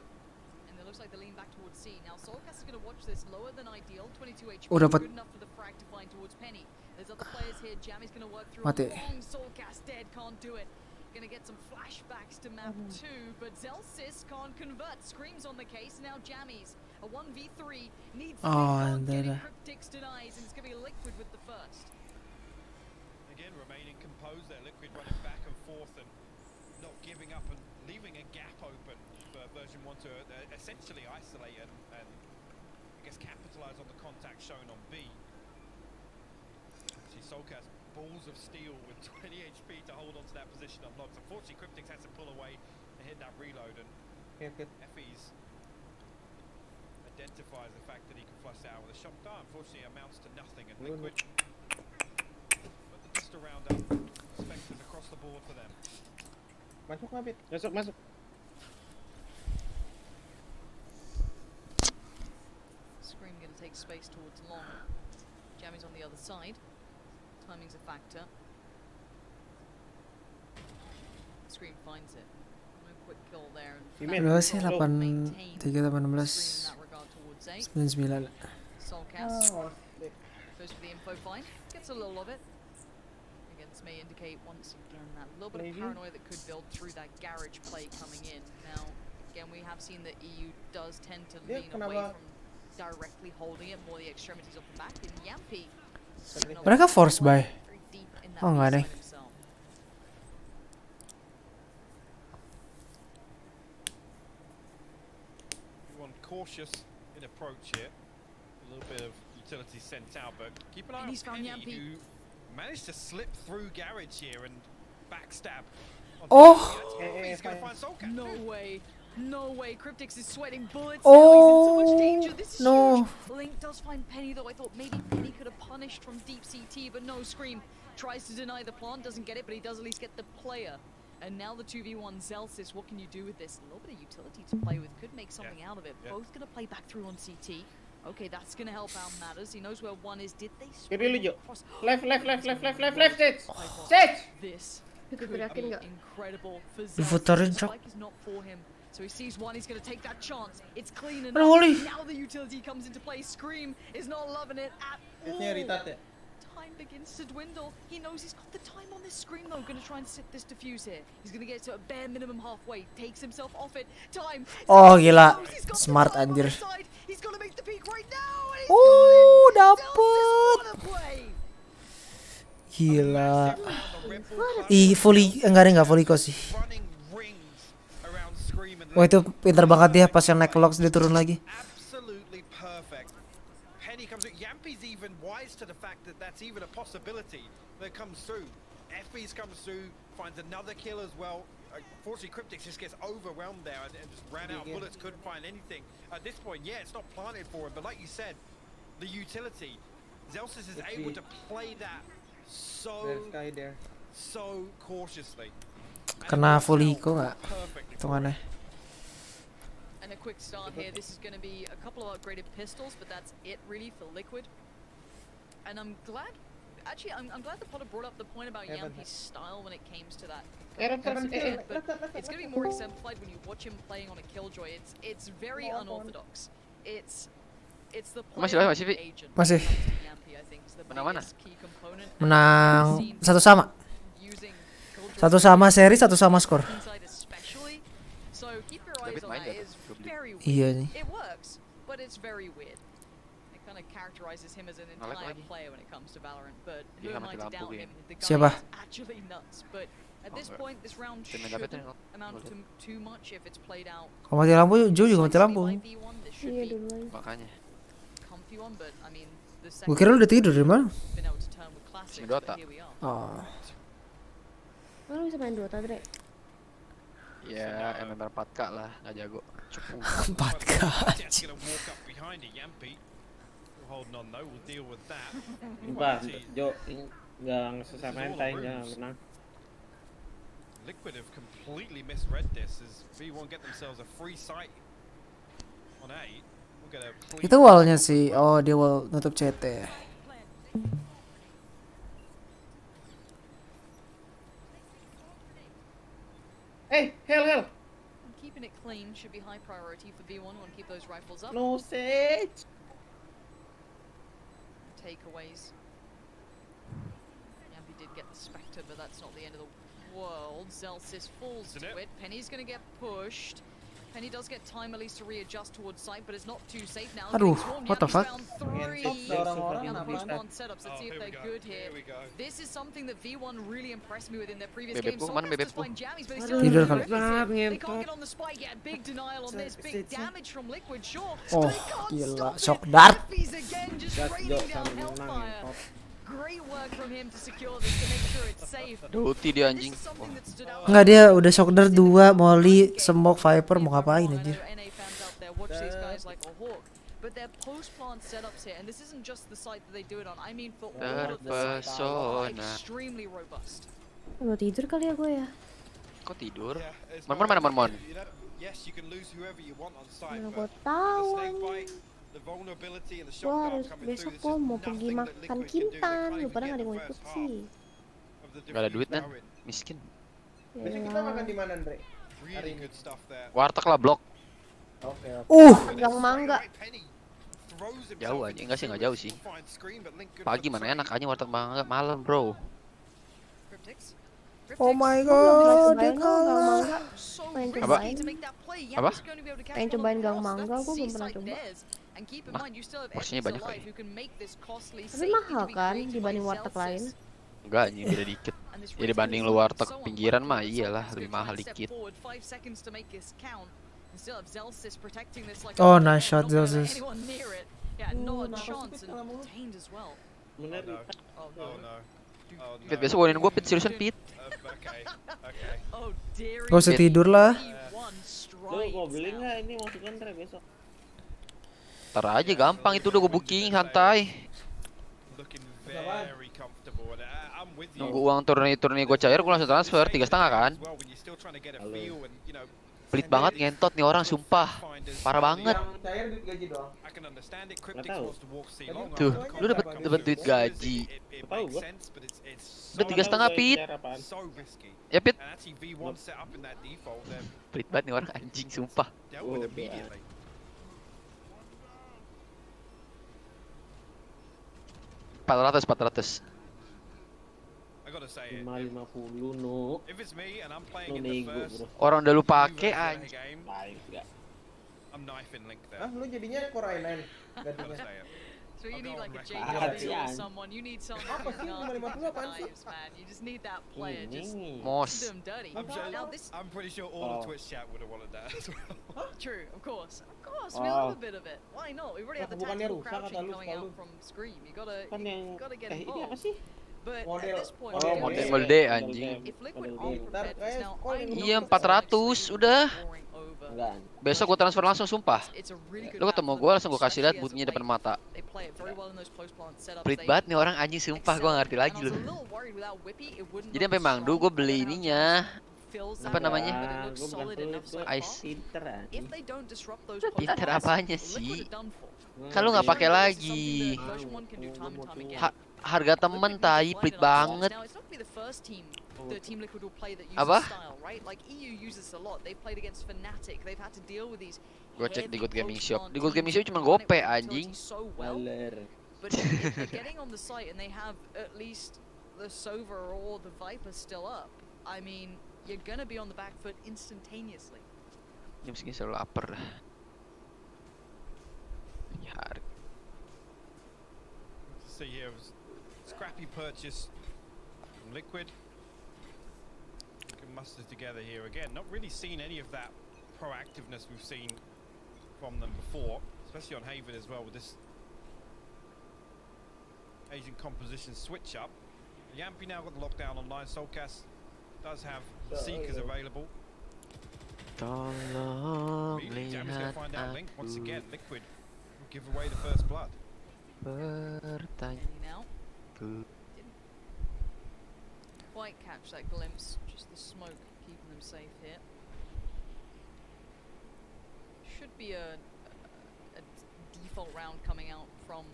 And it looks like they lean back towards C. Now Soulcast is going to watch this lower than ideal. 22 HP. Dapat. Good enough for the frag to find towards Penny. There's other players here. Jammy's going to work through Mati. a long Soulcast dead. Can't do it. Going to get some flashbacks to map 2. But Zelsys can't convert. Screams on the case. Now Jammy's. A 1v3. Needs to get it. Cryptics denies. And it's going to be Liquid with the first. Again, remaining composed there. Liquid running back and forth and not giving up and leaving a gap open for version 1 to essentially isolate and I guess capitalize on the contact shown on B. See Soulcast, balls of steel with 20 HP to hold onto that position unlocked. Unfortunately, Cryptics has to pull away and hit that reload, and Effie's identifies the fact that he can flush out with a shock dart. Unfortunately, amounts to nothing, and Liquid but just around up. Spectres across the board for them. Masuk Mabit. Masuk. Scream going to take space towards long. Jammy's on the other side. Timing's a factor. Scream finds it. No quick kill there. Berapa sih? 8-3-18-16 99. Soulcast goes for the info find. Gets a little of it. Again, this may indicate once again that little bit of paranoia that could build through that garage play coming in. Now, again, we have seen that EU does tend to lean away from directly holding it, more the extremities off the back. And Yampy, Mereka force buy. Oh enggak deh. You want cautious in approach here. A little bit of utility sent out, but keep an eye on Penny, who managed to slip through garage here and backstab. He's gonna find Soulcast. No way. No way. Cryptics is sweating bullets. Oh, now. He's in so much danger. This is no. huge. Link does find Penny though. I thought maybe Penny could have punished from deep CT, but no. Scream tries to deny the plant, doesn't get it, but he does at least get the player. And now the 2v1 Zelsys, what can you do with this? A little bit of utility to play with, could make something out of it. Both gonna play back through on CT. Okay, that's gonna help out matters. He knows where one is. Did they Kiri lu, Jo. Left, Sage! This could be incredible for Zelsys. Spike is not for him. So he sees one, he's gonna take that chance. It's clean enough. Now the utility comes into play. Scream is not loving it at all. Time begins to dwindle. He knows he's got the time on this Scream though. Gonna try and sit this defuse here. He's gonna get to a bare minimum halfway. Takes himself off it. Time. Oh gila, smart anjir. He's gonna make the peak right now. Dapet. Gila. Ih, enggak fully kok sih. Wah itu pintar banget dia pas yang naik locks dia turun lagi. Absolutely perfect. Penny comes through. Yampy's even wise to the fact that that's even a possibility that comes through. FB's comes through, finds another kill as well. Unfortunately, Cryptix just gets overwhelmed there and just ran out of bullets, couldn't find anything. At this point, yeah, it's not planted for him, but like you said, the utility. sens is able to play that so cautiously. Kena fully kok nggak? Hitungannya. And a quick start here. This is going to be a couple of upgraded pistols, but that's it really for Liquid. And I'm glad. Actually, I'm glad the Potter brought up the point about Yampy's style when it came to that. But it's going to be more exemplified when you watch him playing on a Killjoy. It's very unorthodox. It's the player agent. Masih. Yampy, I think, is the biggest key component. Menang 1-1. 1-1 seri, 1-1 skor. So keep your eyes on that. It's very weird. Iya nih. It works, but it's very weird. It kind of characterizes him as an entire player when it comes to Valorant, but who am I to doubt him? The guy is actually nuts, but at this point this round shouldn't amount to too much if it's played out. Kalau mati lampu, Jo juga mati lampu. Iya dulu. Makanya. Comfy one, but I mean the Gue kira lu udah tidur di mana? Dota. Oh. Lu bisa main Dota, Dre? Ya, MMR 4K lah, nggak jago. 4K. Sumpah, Jo nggak ngesusah main time jangan menang. Liquid have completely misread this as V1 get themselves a free sight on A. Itu wallnya sih. Oh, dia wall nutup CT. Hell. Keeping it clean should be high priority for V1. Want to keep those rifles up. No sage. Takeaways. Yampy did get the Spectre, but that's not the end of the world. sens falls to it. Penny's gonna get pushed. Penny does get time at least to readjust towards site, but it's not too safe now. Aduh, what the fuck? Setups. Let's see if they're good here. This is something that V1 really impressed me with in their previous games. Tidur kali. They can't get on the spike yet. Big denial on this. Big damage from Liquid, sure. Oh, gila, shock dart. Just raining down hellfire. Great work from him to secure this to make sure it's safe. Duti dia anjing. Enggak, dia udah shock dart 2, molly, smoke, viper mau ngapain aja. Terpesona. Mau tidur kali ya gue ya? Kok tidur? Mana Mon? Mana gue tahu anjing. Gue harus besok gue mau pergi makan kintan. Lu pada nggak ada yang mau ikut sih? Gak ada duit kan? Miskin. Besok kita makan di mana, Andre? Hari ini. Warteg lah, blok. Oke. Gang Mangga. Jauh aja, enggak sih, nggak jauh sih. Pagi mana enak aja warteg Mangga, malam bro. Oh my god, Apa? Pengen cobain Gang Mangga, gue belum pernah coba. Porsinya banyak kali. Tapi mahal kan dibanding warteg lain? Enggak, ini beda dikit. Ya dibanding lu warteg pinggiran mah iyalah lebih mahal dikit. Oh, nice shot sens. Pit, besok warin gue Pit, seriusan Pit. Gak usah tidur lah. Lu mau beli nggak ini masukan Dre besok? Ntar aja gampang, itu udah gue booking, santai. Nunggu uang turni gue cair, gue langsung transfer 3,5 kan. Pelit banget ngentot nih orang, sumpah. Parah banget. Tuh, lu dapat duit gaji. Udah 3,5 Pit. Ya Pit. Pelit banget nih orang, anjing, sumpah. 400. 550 no. Nego bro. Orang udah lu pake anjing. Baik enggak. Lu jadinya Core i9 gantinya. So you need like a JW or someone. You need someone who's not knives, man. You just need that player just to do them dirty. I'm pretty sure all of Twitch chat would have wanted that as well. True, of course. Of course, we love a bit of it. Why not? We already have the tactical crouching coming out from Scream. You gotta get involved. But at this point, Mode anjing. if Liquid aren't prepared for this now, I know Iya 400 udah. Besok gue transfer langsung sumpah. Lu ketemu gue langsung gue kasih lihat butnya depan mata. Pelit banget nih orang anjing sumpah, gue ngerti lagi loh. Jadi sampai mangdu gue beli ininya. Apa namanya? Ice. Pinter apanya sih? Kan lu nggak pakai lagi. Harga temen tai pelit banget. Apa? Gue cek di Good Gaming Shop. Di Good Gaming Shop cuma gope anjing. But if they're getting on the site and they have at least the Sova or the Viper still up, I mean, you're gonna be on the back foot instantaneously. Jam segini selalu lapar. So yeah, it was scrappy purchase from Liquid. We can muster together here again. Not really seen any of that proactiveness we've seen from them before, especially on Haven as well with this Asian composition switch up. Yampy now got the lockdown online. Soulcast does have Seekers available. Tolong lihat Link once again. Liquid will give away the first blood. Pertanyaan. Didn't quite catch that glimpse. Just the smoke keeping them safe here. Should be a default round coming out from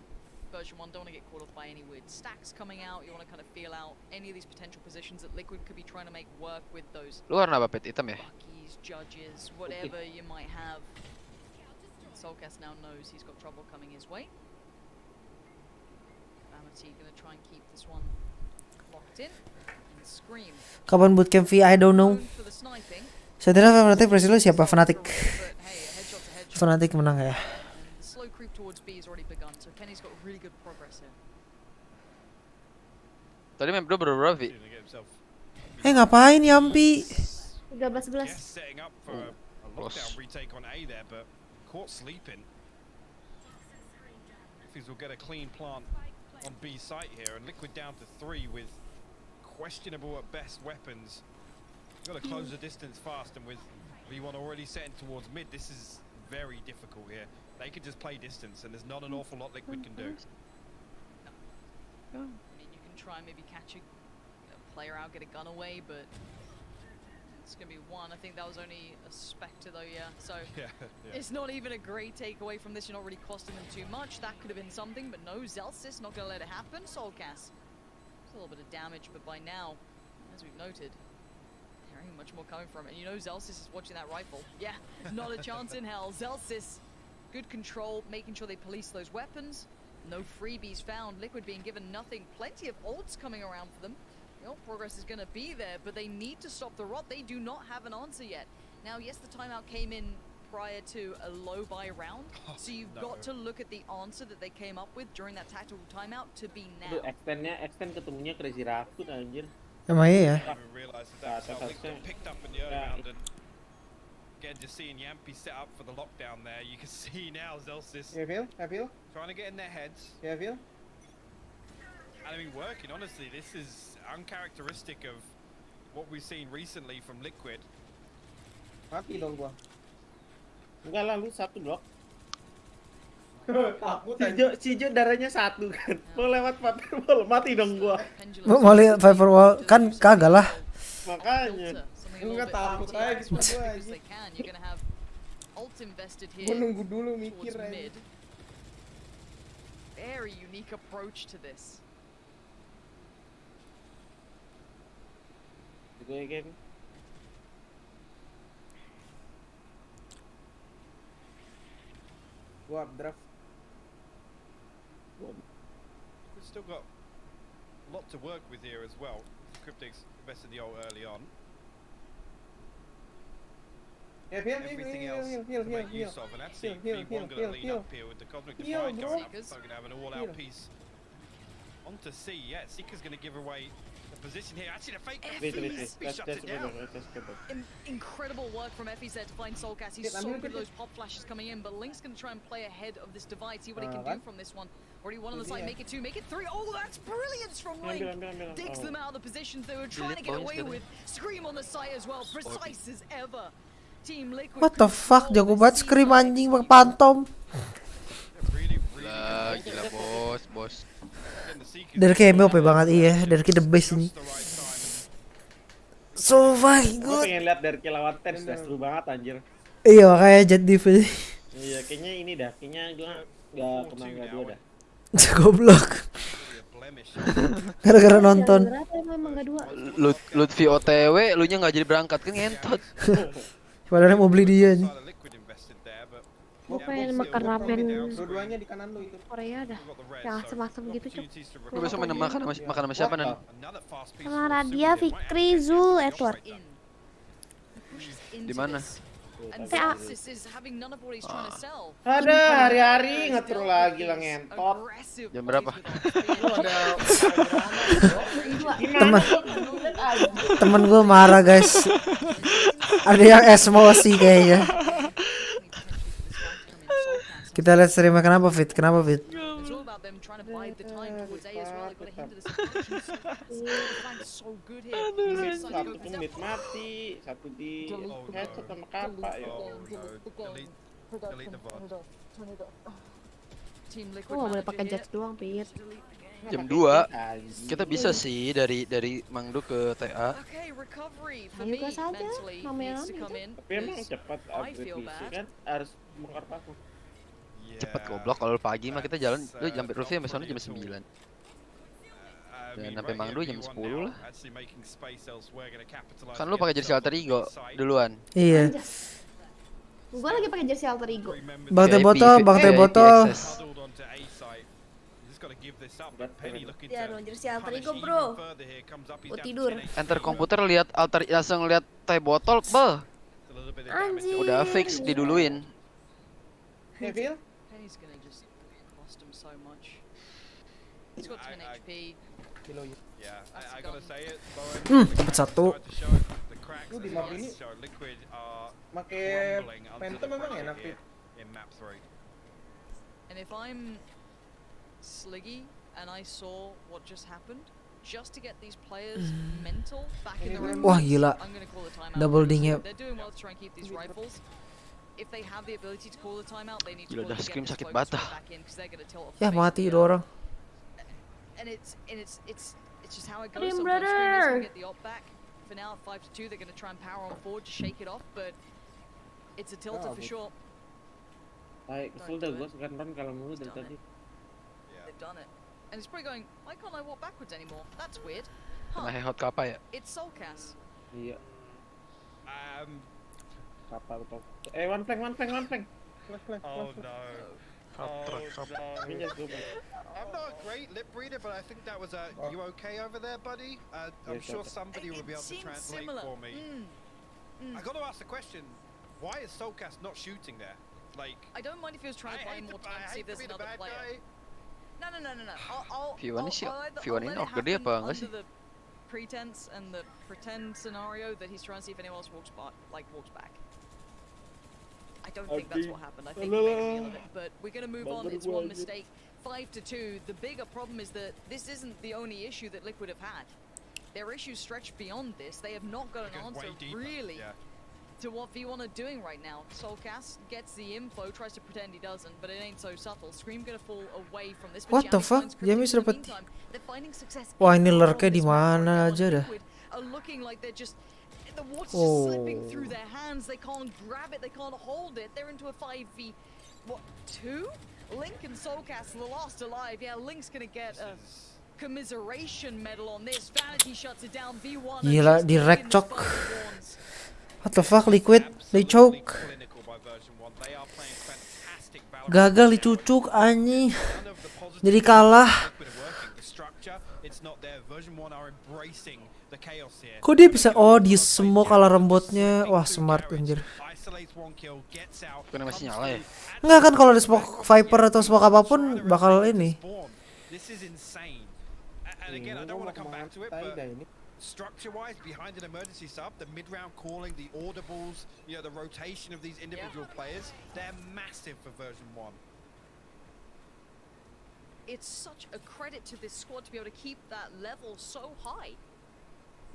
version 1. Don't want to get caught off by any weird stacks coming out. You want to kind of feel out any of these potential positions that Liquid could be trying to make work with those. Lu warna apa, Pet? Hitam ya? Buckies, judges, whatever you might have. Soulcast now knows he's got trouble coming his way. Amity gonna try and keep this one locked in. And Scream. Kapan bootcamp V? I don't know. Saya tidak Fnatic presiden lu siapa? Fnatic. Fnatic menang ya. Slow creep towards B has already begun, so Kenny's got really good progress here. Tadi main berapa Vi? Ngapain Yampi? 13-11. Setting up for a lockdown retake on A there, but caught sleeping. Things will get a clean plant on B site here, and Liquid down to 3 with questionable at best weapons. Got to close the distance fast, and with V1 already setting towards mid, this is very difficult here. They can just play distance, and there's not an awful lot Liquid can do. I mean, you can try and maybe catch a player out, get a gun away, but it's gonna be one. I think that was only a Spectre though, yeah. So it's not even a great takeaway from this. You're not really costing them too much. That could have been something, but no, guyssss not gonna let it happen. Soulcast, it's a little bit of damage, but by now, as we've noted, there ain't much more coming from it. And you know guyssss is watching that rifle. Yeah, not a chance in hell. guyssss, good control, making sure they police those weapons. No freebies found. Liquid being given nothing. Plenty of ults coming around for them. Progress is going to be there, but they need to stop the rot. They do not have an answer yet. Now, yes, the timeout came in prior to a low buy round, so you've got to look at the answer that they came up with during that tactical timeout to be now. Extend ketemunya Crazy Raccoon anjir. Emang iya ya? Again, just seeing Yampy set up for the lockdown there. You can see now guyssss trying to get in their heads. And I mean, working, honestly, this is uncharacteristic of what we've seen recently from Liquid. Mati dong gua. Enggak lah, lu satu blok. Takut si Jo darahnya 1 kan. Mau lewat Viper mati dong gua. Mau lihat Viper wall kan kagak lah. Makanya. Enggak takut aja gitu gua aja. Gua nunggu dulu mikir aja. Very unique approach to this. Again. Gua updraft. We've still got a lot to work with here as well. Cryptics invested the ult early on. Ya, everything else to make use of. And that's it. V1 going to lead up here with the Cosmic Divide going up. So going to have an all-out piece onto C. Yeah, Seeker's going to give away the position here. Actually, the fake shuts it down. Incredible work from Effie's there to find Soulcast. He's so good at those pop flashes coming in, but Link's going to try and play ahead of this divide, see what he can do from this one. Already one on the side, make it 2, make it 3. Oh, that's brilliance from Link. Digs them out of the positions they were trying to get away with. Scream on the side as well, precise as ever. Team Liquid. What the fuck, jago banget Scream anjing bang Phantom. Gila bos. Dari cameo OP banget iya, dari the best ini. So fucking Gue good. pengen lihat dari lawan Ten, udah seru banget anjir. Iya makanya Jet Div. Iya, kayaknya ini dah, kayaknya gue gak kemang gak dua dah. Goblok. Gara-gara nonton. Lutfi OTW, lu nya nggak jadi berangkat kan ngentot. Padahal mau beli dia nih. Gue pengen makan ramen. Dua-duanya di kanan lu itu. Korea dah. Yang asem-asem gitu cuk. Lu besok makan sama siapa Nan? Sama Radia, Fikri, Zul, Edward. Di mana? TA. Ada hari-hari ngatur lagi lah ngentot. Jam berapa? Temen gue marah guys. Ada yang emosi kayaknya. Kita lihat streamnya kenapa Fit? Kenapa Fit? Satu menit mati, satu di headshot sama kappa ya. Oh, boleh pakai jet doang, Pit. Jam 2 kita bisa sih dari Mangdu ke TA. Ayo gas aja, namanya tapi emang cepat upgrade PC kan harus bongkar paku. Cepet goblok kalau pagi mah kita jalan lu sampai Rufi sampai sana jam 9. Dan sampai Mangdu jam 10 lah. Kan lu pakai jersey alter ego duluan. Iya. Gua lagi pakai jersey alter ego. Bang teh botol. Ya dong jersey alter ego, bro. Gua tidur. Enter komputer lihat langsung lihat teh botol, beh. Anjing. Udah fix diduluin. Neville? Dapat satu. Lu di map ini pakai Phantom memang enak Fit. And if I'm Sliggy and I saw what just happened, just to get these players mental back in the room. Wah gila. Double dingnya. They're doing well to try and keep these rifles. If they have the ability to call the timeout, they need to Gila dah Scream sakit batah. Ya mati 2 orang. And it's just how it goes. Sometimes Scream is gonna get the op back. For now, 5-2, they're gonna try and power on forward to shake it off, but it's a tilter for sure. Baik, kesel dah gue sekarang kalau mulu dari tadi. They've done it, and it's probably going. Why can't I walk backwards anymore? That's weird. Kena headshot ke apa ya? It's Soulcast. Iya. Kapal top. One flank. Oh no. I'm not a great lip reader, but I think that was you okay over there, buddy? I'm sure somebody will be able to translate for me. I got to ask the question: why is Soulcast not shooting there? Like, I don't mind if he was trying to buy more time to see if there's another player. No. V1 ini ork gede apa enggak sih? The pretense and the pretend scenario that he's trying to see if anyone else walks back. I don't think that's what happened. I think he made a meal of it. But we're going to move on. It's one mistake. 5-2. The bigger problem is that this isn't the only issue that Liquid have had. Their issues stretch beyond this. They have not got an answer really to what V1 are doing right now. Soulcast gets the info, tries to pretend he doesn't, but it ain't so subtle. Scream gonna fall away from this. What the fuck? Jamis dapat. Wah ini lurknya di mana aja dah. Looking like they're just the water's just slipping through their hands. They can't grab it. They can't hold it. They're into a 5v2. Link and Soulcast the last alive. Yeah, Link's gonna get a commiseration medal on this. Vanity shuts it down. V1. Gila direct choke. What the fuck Liquid? They choke. Gagal dicucuk anjing. Jadi kalah. Kok dia bisa di smoke ala rembotnya. Wah smart anjir. Bukan masih nyala ya? Enggak kan kalau ada smoke Viper atau smoke apapun bakal ini. This is insane. And again, I don't want to come back to it, but structure-wise, behind an emergency sub, the mid-round calling, the audibles, you know, the rotation of these individual players, they're massive for version 1. It's such a credit to this squad to be able to keep that level so high.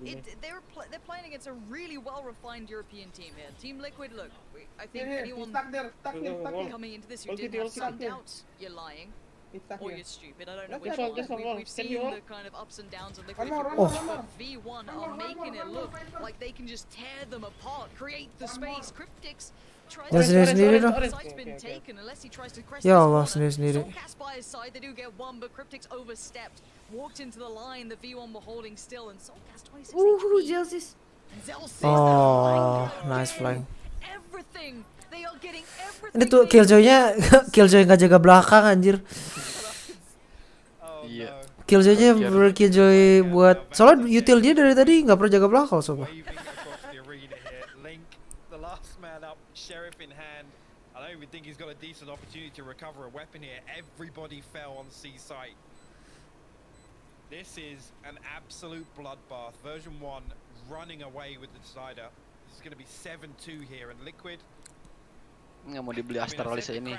They're playing against a really well-refined European team here. Team Liquid, look, I think anyone coming into this who didn't have some doubts, you're lying. Or you're stupid. I don't know which one. We've seen the kind of ups and downs of Liquid, but V1 are making it look like they can just tear them apart, create the space. Cryptics tries to site's been taken unless he tries to crest Ya Allah, sendiri-sendiri. Soulcast by his side, they do get one, but Cryptics overstepped, walked into the line, the V1 were holding still, and Soulcast 26 HP. guyssss. Oh, nice flying. Everything. They are getting everything. Ini tuh Killjoy-nya Killjoy nggak jaga belakang anjir. Iya. Killjoy-nya berkilljoy buat soalnya util dia dari tadi nggak pernah jaga belakang sobat. The last man up, Sheriff in hand. I don't even think he's got a decent opportunity to recover a weapon here. Everybody fell on C site. This is an absolute bloodbath. Version 1 running away with the decider. This is going to be 7-2 here, and Liquid nggak mau dibeli Astralis ini.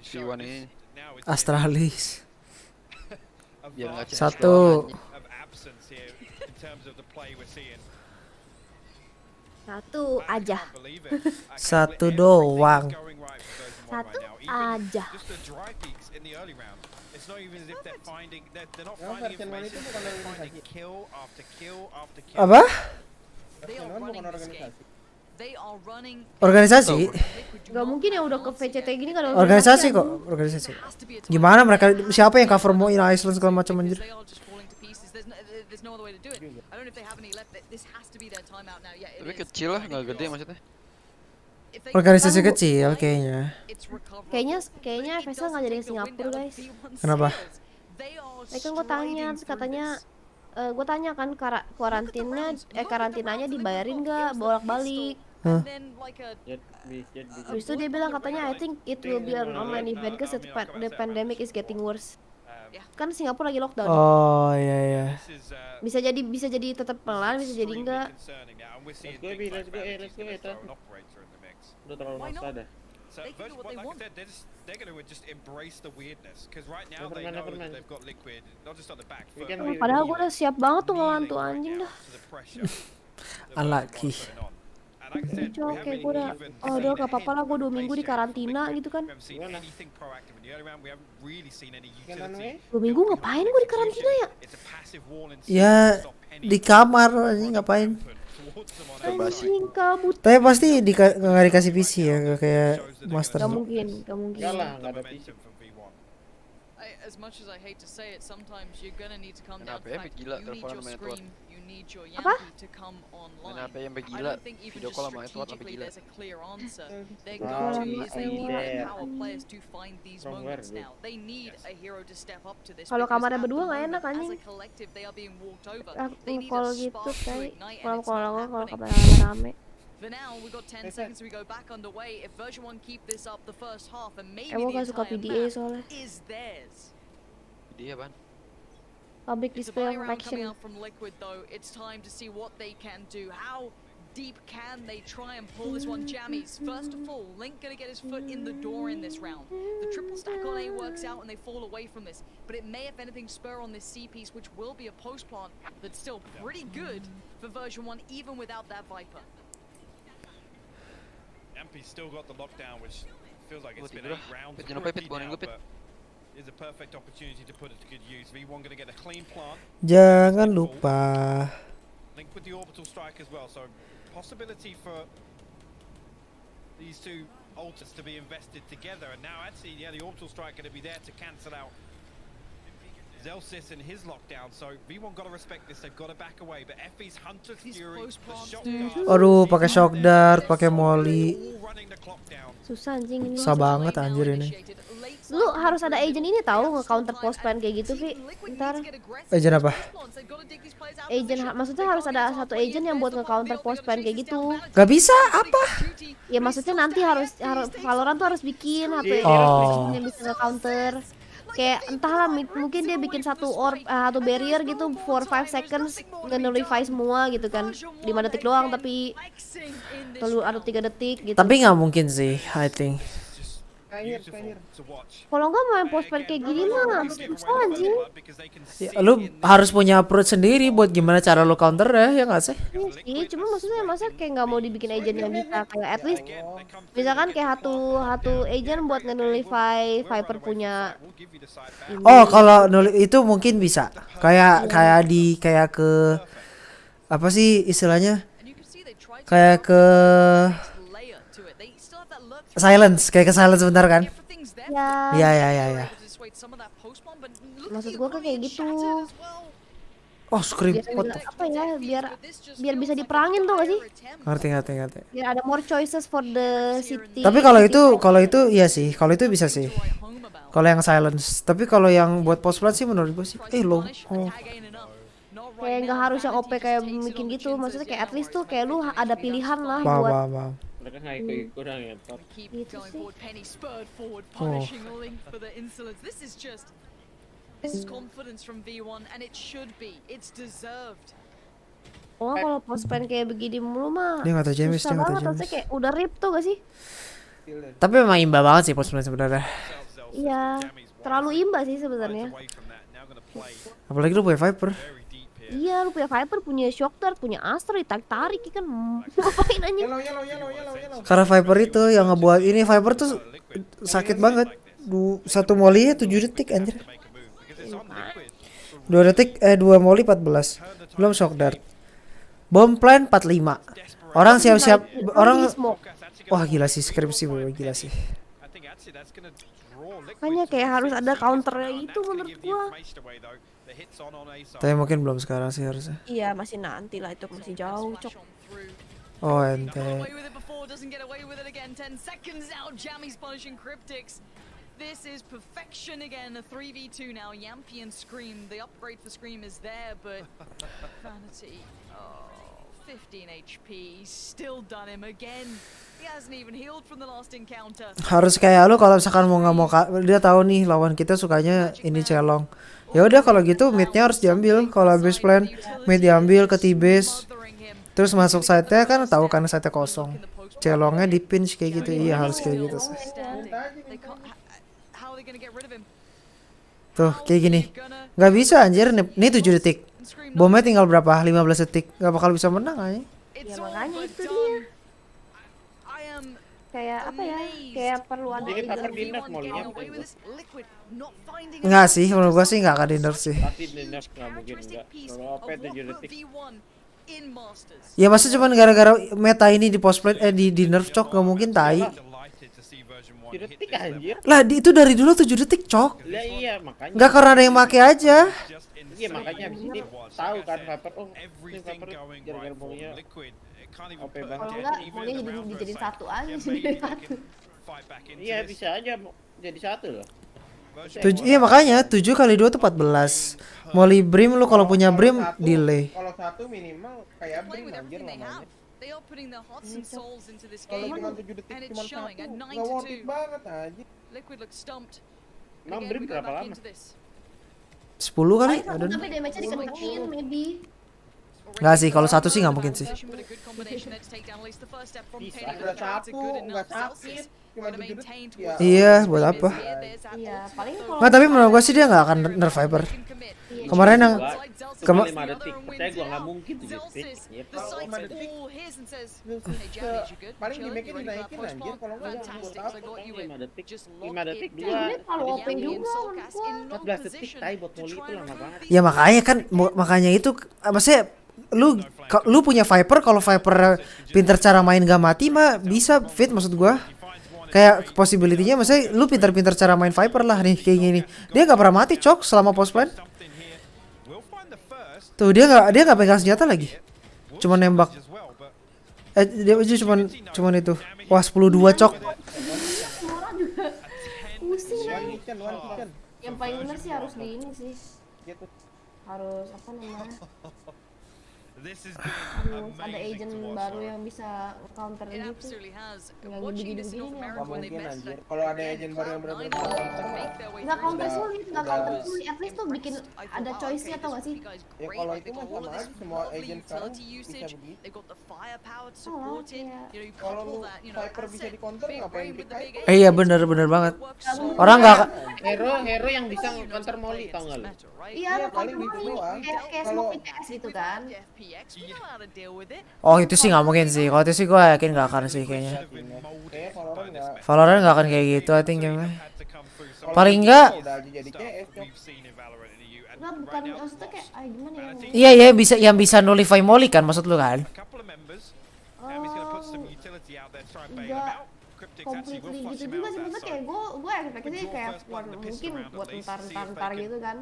V1 ini. Astralis. Biar nggak Satu. Satu aja. Satu doang. Satu aja. Apa? Organisasi? Gak mungkin ya udah ke VCT gini kan organisasi kok, organisasi. Gimana mereka siapa yang cover mau in Iceland segala macam anjir? Tapi kecil lah, nggak gede maksudnya. Organisasi kecil kayaknya. Kayaknya Vessel nggak jadi ke Singapura guys. Kenapa? Kan gue tanya, terus katanya gue tanya kan karantinanya dibayarin nggak bolak-balik. Habis itu dia bilang katanya I think it will be an online event because the pandemic is getting worse. Kan Singapura lagi lockdown. Oh iya. Bisa jadi tetap pelan, bisa jadi enggak. Let's go itu. Udah terlalu maksa dah. So version 1, like I said, they're going to just embrace the weirdness because right now they know that they've got Liquid not just on the back foot. Padahal gue udah siap banget tuh ngelawan tuh anjing dah. Unlucky. Oke, gue udah gak apa-apa lah, gue 2 minggu di karantina gitu kan. 2 minggu ngapain gue di karantina ya? Ya di kamar anjing ngapain? Anjing kabut. Tapi pasti nggak dikasih PC ya, kayak master. Gak mungkin. Enggak lah, nggak ada PC. As much as I hate to say it, sometimes you're gonna need to come down to the fact you need your scream, you need your Yankee to come online. I don't think even just strategically there's a clear answer. Their go-to is they need power players to find these moments now. They need a hero to step up to this. Kalau kamarnya berdua nggak enak anjing. As a collective, they are being walked over. Kalau gitu kayak kalau kamarnya rame. For now, we've got 10 seconds. We go back underway. If version 1 keep this up the first half, and maybe the entire map is theirs. Dia ban. Public display of coming action. out from Liquid though, it's time to see what they can do. How deep can they try and pull this one? Jammies, first of all, Link gonna get his foot in the door in this round. The triple stack on A works out and they fall away from this, but it may, if anything, spur on this C piece, which will be a post plant that's still pretty good for version 1, even without that Viper. MP's still got the lockdown, which feels like it's been 8 rounds already now, but is a perfect opportunity to put it to good use. V1 going to get a clean plant. Jangan lupa. Link with the orbital strike as well, so possibility for these two ultras to be invested together. And now actually, yeah, the orbital strike going to be there to cancel out sens and his lockdown, so V1 got to respect this. They've got to back away, but Effie's Hunter's Fury, the shock dart. Aduh, pakai shock dart, pakai molly. Susah anjing ini. Susah banget anjir ini. Lu harus ada agent ini tahu nge-counter post plan kayak gitu, Vi. Ntar. Agent apa? Agent, maksudnya harus ada satu agent yang buat nge-counter post plan kayak gitu. Gak bisa, apa? Ya maksudnya nanti harus Valorant tuh harus bikin satu yang bisa counter. Kayak entahlah mungkin dia bikin satu barrier gitu for 5 seconds nge-nullify semua gitu kan. 5 detik doang tapi perlu ada 3 detik gitu. Tapi nggak mungkin sih, I think. Kalau nggak main postpone kayak gini mah susah anjing. Ya, lu harus punya approach sendiri buat gimana cara lu counter ya nggak sih? Iya sih, cuma maksudnya masa kayak nggak mau dibikin agent yang bisa kayak at least misalkan kayak satu agent buat nge-nullify Viper punya ini. Oh, kalau itu mungkin bisa. Kayak ke apa sih istilahnya? Kayak ke silence, kayak ke silence bentar kan? Ya. Maksud gua kayak gitu. Oh, scream. Apa ya? Biar bisa diperangin tuh gak sih? Ngerti. Biar ada more choices for the city. Tapi kalau itu iya sih, kalau itu bisa sih. Kalau yang silence, tapi kalau yang buat post plant sih menurut gua sih low. Kayak nggak harus yang OP kayak bikin gitu, maksudnya kayak at least tuh kayak lu ada pilihan lah buat. Mereka nggak ikut-ikutan ya, Top. Gitu sih. Oh, kalau postpone kayak begini mulu mah. Dia nggak tahu James, susah banget, maksudnya kayak udah rip tuh gak sih? Tapi memang imba banget sih post plant sebenarnya. Iya, terlalu imba sih sebenarnya. Apalagi lu punya Viper. Iya, lu punya Viper, punya Shock Dart, punya Astra, ditarik kan ngapain aja? Karena Viper itu yang ngebuat ini Viper tuh sakit banget. Satu molly 7 detik anjir. 2 detik 2 molly 14. Belum Shock Dart. Bomb plan 45. Orang siap-siap wah gila sih skripsi gila sih. Makanya kayak harus ada counternya gitu menurut gua. Tapi mungkin belum sekarang sih harusnya. Iya, masih nanti lah, itu masih jauh, Cok. Oh, ente. This is perfection again, a 3v2 now. Yampy and Scream, the upgrade for Scream is there, but Vanity, 15 HP, still done him again. He hasn't even healed from the last encounter. Harus kayak lu kalau misalkan nggak mau dia tahu nih lawan kita sukanya ini celong. Ya udah kalau gitu midnya harus diambil. Kalau habis plan mid diambil ke T-base. Terus masuk site-nya kan tahu kan site-nya kosong. Celongnya di pinch kayak gitu. Iya harus kayak gitu sih. Tuh kayak gini. Nggak bisa anjir. Ini 7 detik. Bomnya tinggal berapa? 15 detik. Nggak bakal bisa menang aja. Ya makanya itu dia. Kayak apa ya? Kayak perlu ada Enggak sih, menurut gua sih nggak akan di-nerf sih. Pasti di-nerf nggak mungkin enggak. Kalau OP 7 detik. Ya masa cuma gara-gara meta ini di post plate di nerf Cok, nggak mungkin tai. 7 detik anjir. Lah itu dari dulu 7 detik Cok. Lah iya makanya. Nggak karena ada yang make aja. Iya makanya abis ini tahu kan Viper ini Viper gara-gara maunya OP banget. Kalau enggak maunya dijadiin satu aja jadi satu. Iya bisa aja jadi satu loh. Iya makanya 7 kali 2 tuh 14. Molly Brim lu kalau punya Brim delay. Kalau satu minimal kayak Brim anjir namanya. Kalau cuma 7 detik cuma satu nggak worth it banget aja. Emang Brim berapa lama? 10 kali? Tapi damage-nya dikencengin maybe. Nggak sih, kalau satu sih nggak mungkin sih. Udah satu, nggak sakit. Iya, buat apa? Iya, paling kalau Nggak, tapi menurut gua sih dia nggak akan nerf Viper. Kemarin yang 5 detik, percaya gua nggak mungkin 7 detik. Paling gimmicknya dinaikin anjir, kalau nggak buat apa? 5 detik, 5 detik 2. kalau open juga 14 detik, tai buat Molly itu lama banget. Ya makanya kan, makanya itu, maksudnya lu punya Viper, kalau Viper pinter cara main gak mati mah bisa fit maksud gua. Kayak possibility-nya maksudnya lu pinter-pinter cara main Viper lah nih kayak gini. Dia gak pernah mati Cok selama post plan. Tuh dia gak pegang senjata lagi. Cuma nembak. Dia aja cuman itu. Wah 10-2 Cok. pusing yang paling benar sih harus di ini sih. Harus apa namanya? Harus ada agent baru yang bisa counter It gitu. absolutely has. Lagi Watching this in North begini-begini America when they mungkin messed anjir. that Kalau ada agent baru yang benar-benar counter mah. Nggak counter sulit, nggak counter sulit. At least tuh bikin ada choice-nya atau nggak sih? Ya kalau itu mah sama aja semua agent sekarang bisa begitu. Kalau lu Viper bisa di counter ngapain kita? Iya bener banget. Orang nggak Hero yang bisa counter molly tau nggak lu? Iya, paling gitu doang. Kayak smoke IPS gitu kan. Oh itu sih nggak mungkin sih. Kalau itu sih gue yakin nggak akan sih kayaknya. Valorant nggak akan kayak gitu. I think game. Paling nggak. Enggak, bukan maksudnya kayak gimana ya? Iya bisa yang bisa nullify molly kan maksud lu kan? Enggak completely gitu juga sih, maksudnya kayak gue ekspektasi kayak mungkin buat entar gitu kan.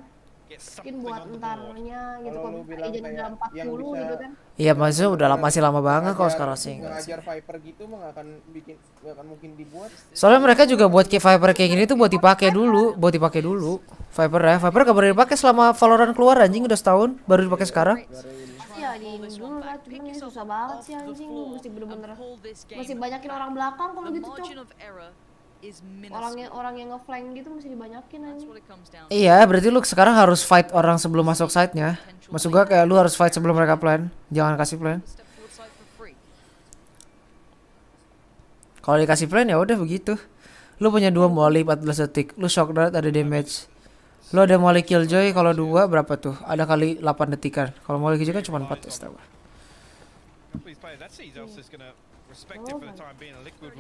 Mungkin buat entarnya gitu kalau agent udah 40 gitu kan. Iya maksudnya udah masih lama banget kalau sekarang sih. Ngajar Viper gitu mah nggak akan mungkin dibuat. Soalnya mereka juga buat Viper kayak gini tuh buat dipakai dulu. Viper gak boleh dipakai selama Valorant keluar anjing, udah setahun baru dipakai sekarang. Iya di dulu lah, cuman ini susah banget sih anjing, mesti bener-bener masih banyakin orang belakang kalau gitu cok. Orang yang nge-flank gitu mesti dibanyakin anjing. Iya, berarti lu sekarang harus fight orang sebelum masuk site-nya. Maksud gua kayak lu harus fight sebelum mereka plan. Jangan kasih plan. Kalau dikasih plan ya udah begitu. Lu punya 2 molly 14 detik, lu shock dart ada damage. Lu ada molly killjoy kalau 2 berapa tuh? Ada kali 8 detikan. Kalau molly killjoy kan cuma 4 ya setahu.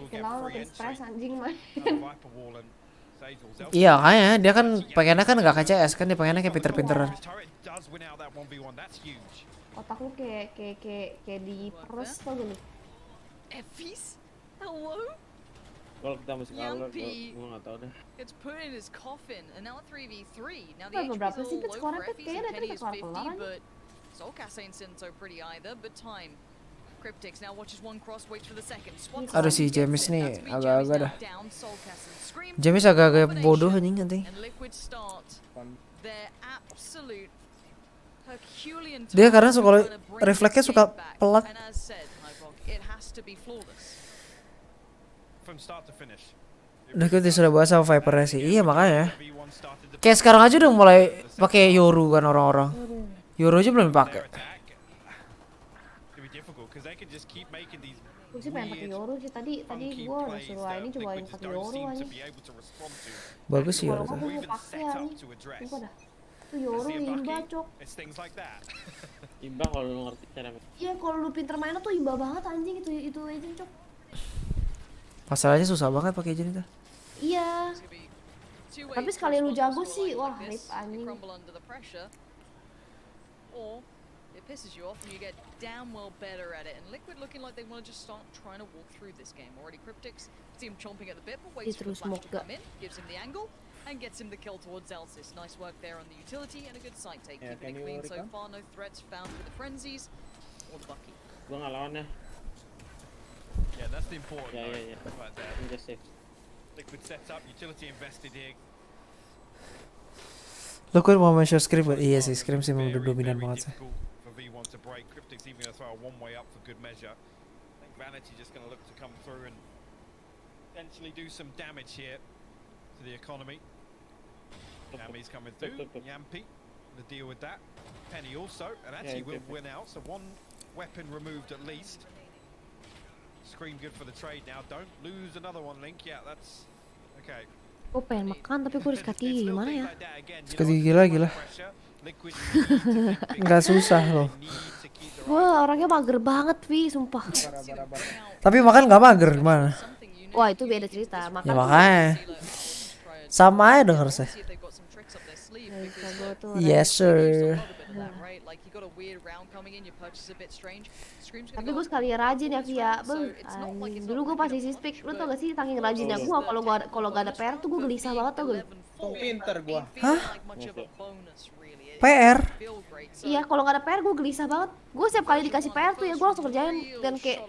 Kenal lo stress anjing main. Iya kayaknya dia kan pengennya kan gak KCS kan, dia pengennya kayak pinter-pinteran. Otak lu kayak di peres tau gak lu? Evis? Hello? Kalau kita masih kalah, gue nggak tahu deh. It's put in his coffin, and now 3v3. Now the Berapa entries sih all pit low skornya for pit? Effie's Kayaknya and dari Penny is tadi kelar-kelar 50, but Soulcast ain't sitting so pretty either. But time. Cryptics now watches one cross, waits for the second. Aduh si James nih agak-agak dah. James agak-agak bodoh anjing nanti. Dia karena kalau refleksnya suka pelat. Udah kita sudah bahas sama Vipernya sih. Iya makanya. Kayak sekarang aja udah mulai pakai Yoru kan orang-orang. Yoru aja belum pakai. Gue sih pengen pakai Yoru sih, tadi gue udah suruh ini cobain pakai Yoru aja. Bagus sih Yoru. Kalau gue mau pakai aja. Lupa dah. Tuh Yoru imba cok. Imba kalau lu ngerti cara. Iya kalau lu pinter mainnya tuh imba banget anjing itu agent cok. Masalahnya susah banget pakai agent itu. Iya. Tapi sekali lu jago sih, wah rip anjing. It pisses you off and you get damn well better at it. And Liquid looking like they want to just start trying to walk through this game. Already Cryptics see him chomping at the bit, but waits for the flash to come in, gives him the angle, and gets him the kill towards Elsis. Nice work there on the utility and a good side take. Keeping it clean so far, no threats found with the Frenzies or the Bucky. Gua nggak lawan ya. Yeah, that's the important note right there. Just safe. Liquid set up, utility invested here. Liquid mau main short scrim, iya sih scrim sih memang dominan banget sih. V1 to break. Cryptic's even going to throw a one-way up for good measure. I think Vanity just going to look to come through and potentially do some damage here to the economy. Yami's coming through. Yampi to deal with that. Penny also, and actually will win out. So one weapon removed at least. Scream good for the trade now. Don't lose another one, Link. Yeah, that's okay. Gue pengen makan tapi gue harus kaki gimana ya? Sekali gila. Nggak susah loh. Wah orangnya mager banget Vi, sumpah. Tapi makan nggak mager gimana? Wah itu beda cerita. Makan ya makanya. Sama aja dong harusnya. Yes sir. Tapi gue sekali rajin ya Via. Dulu gue pas isi spec, lu tau gak sih saking rajinnya gue kalau gak ada PR tuh gue gelisah banget tau gak? Pinter gue. Hah? PR? Iya kalau gak ada PR gue gelisah banget. Gue setiap kali dikasih PR tuh ya gue langsung kerjain. Dan kayak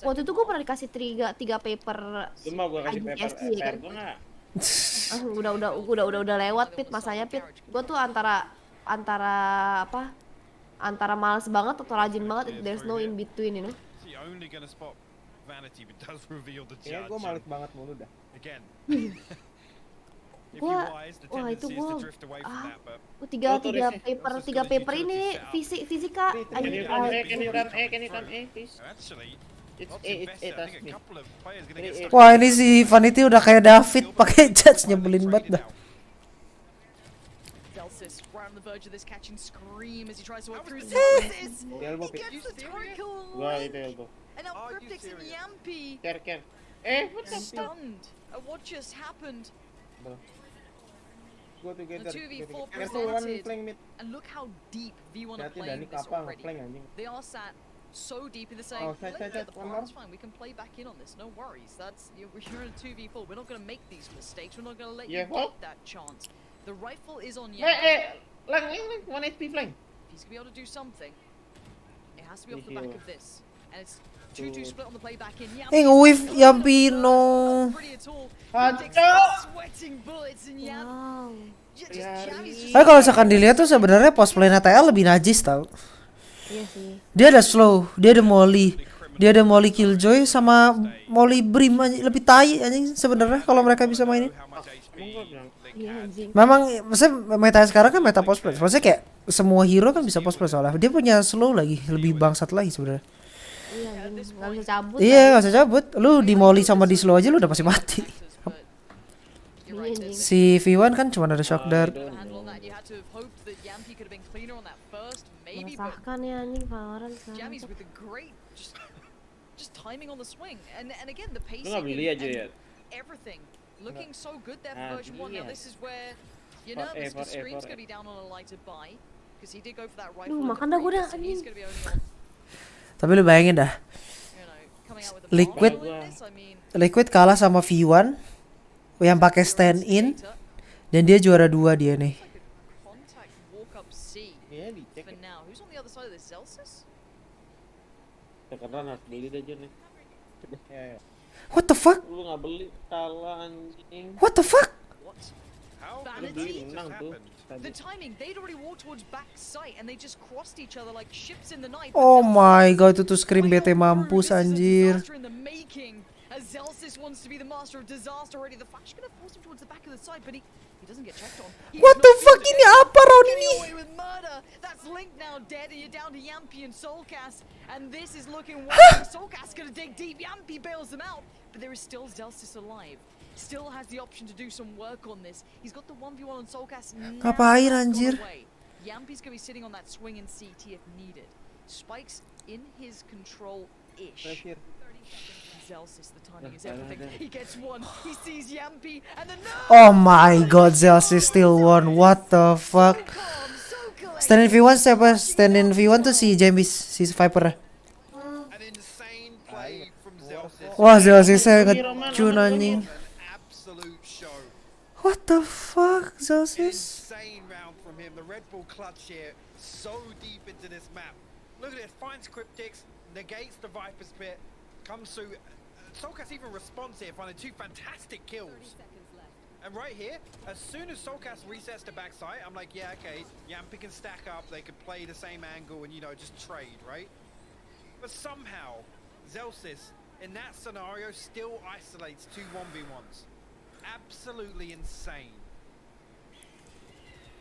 waktu itu gue pernah dikasih 3 paper IVPL kan. Udah lewat Pit masanya Pit. Gue tuh antara apa antara malas banget atau rajin banget. There's no in between, you know. Ya gue males banget mulu dah. Tiga paper ini fisika. Can you run A, please? It's A, trust me. Wah ini si Vanity udah kayak David pakai judge, nyebelin banget dah. Sens right on the verge of this, catching Scream as he tries to work through Sens. He gets the Torricle link. And now Cryptics and Yampy What the stunned at what just happened. Go together. 2v4 presented. And look how deep V1 are playing this already. They are sat so deep in the same that's fine, we can play back in on this, no worries. That's you're in a 2v4, we're not going to make these mistakes, we're not going to let you get that chance. The rifle is on Yam. Lang, 1 HP flank. If he's going to be able to do something, it has to be off the back of this. And it's 2-2 split on the play back in. With Yampy, no. Sweating bullets in Yam. Kalau misalkan dilihat tuh sebenarnya post play TL lebih najis tau. Iya sih. Dia ada slow, dia ada molly, killjoy sama molly brim lebih tai anjing sebenarnya kalau mereka bisa mainin. Memang maksudnya meta sekarang kan meta post play. Maksudnya kayak semua hero kan bisa post play soalnya. Dia punya slow lagi, lebih bangsat lagi sebenarnya. Iya, nggak bisa cabut. Iya, nggak bisa cabut. Lu di molly sama di slow aja lu udah pasti mati. Si V1 kan cuma ada shock dart. Meresahkan ya anjing Valorant sekarang. Just timing on the swing and again the pacing. Lu nggak beli aja ya. Everything looking so good there for version 1. Now this is where you're nervous because Scream's going to be down on a lighter buy because he did go for that rifle. Makan dah gue dah anjing. Tapi lu bayangin dah. Liquid kalah sama V1 yang pakai stand in dan dia juara 2 dia nih. Karena harus beli aja nih. What the fuck? Lu nggak beli kalah anjing. What the fuck? The timing, they'd already walked towards back site and they just crossed each other like ships in the night. Oh my god, itu tuh Scream BT mampus anjir. As sens wants to be the master of disaster already, the Flash gonna force him towards the back of the side, but he doesn't get checked on. What the fuck, ini apa round ini? That's Link now dead, and you're down to Yampy and Soulcast, and this is looking wild. Soulcast gonna dig deep, Yampy bails them out, but there is still sens alive. Still has the option to do some work on this. He's got the 1v1 on Soulcast. Ngapain anjir? Yampy's gonna be sitting on that swing in CT if needed. Spike's in his control-ish. sens, the timing is everything. He gets one, he sees Yampy, and then oh my god, sens still won. What the fuck? Stand in V1 siapa? Stand in V1 tuh si James, si Viper. Wah, sens saya ngecun anjing. What the fuck, sens? Insane round from him. The Red Bull clutch here, so deep into this map. Look at this, finds Cryptics, negates the Viper spit, comes through. Soulcast even responds here, finding 2 fantastic kills. And right here, as soon as Soulcast resets to backside, I'm like, yeah, okay, Yampy can stack up, they could play the same angle and, you know, just trade, right? But somehow, sens, in that scenario, still isolates 2 1v1s. Absolutely insane.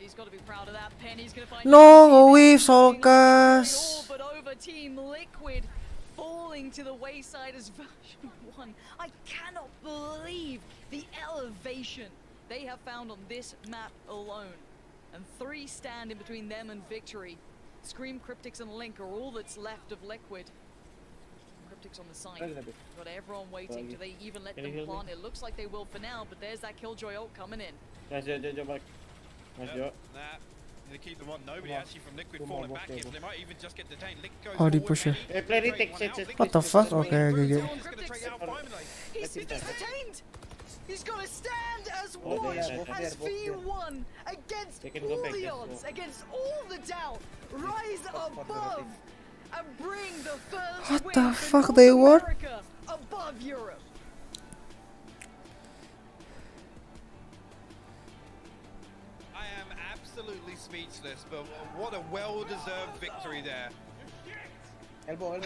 He's got to be proud of that pen. He's going to find no with Soulcast. But over Team Liquid falling to the wayside as version 1. I cannot believe the elevation they have found on this map alone. And 3 stand in between them and victory. Scream, Cryptics and Link are all that's left of Liquid. Cryptics on the side. Got everyone waiting. Do they even let them plant? It looks like they will for now, but there's that Killjoy ult coming in. Nice job. They keep them on. Nobody actually from Liquid falling back here. They might even just get detained. Link goes oh, di push ya. What the fuck? Okay, GG. He's detained. He's got to stand as one, as V1 against all the odds, against all the doubt. Rise above and bring the first what the fuck they were? Above Europe. I am absolutely absolutely speechless, but what a well-deserved victory there. Elbow.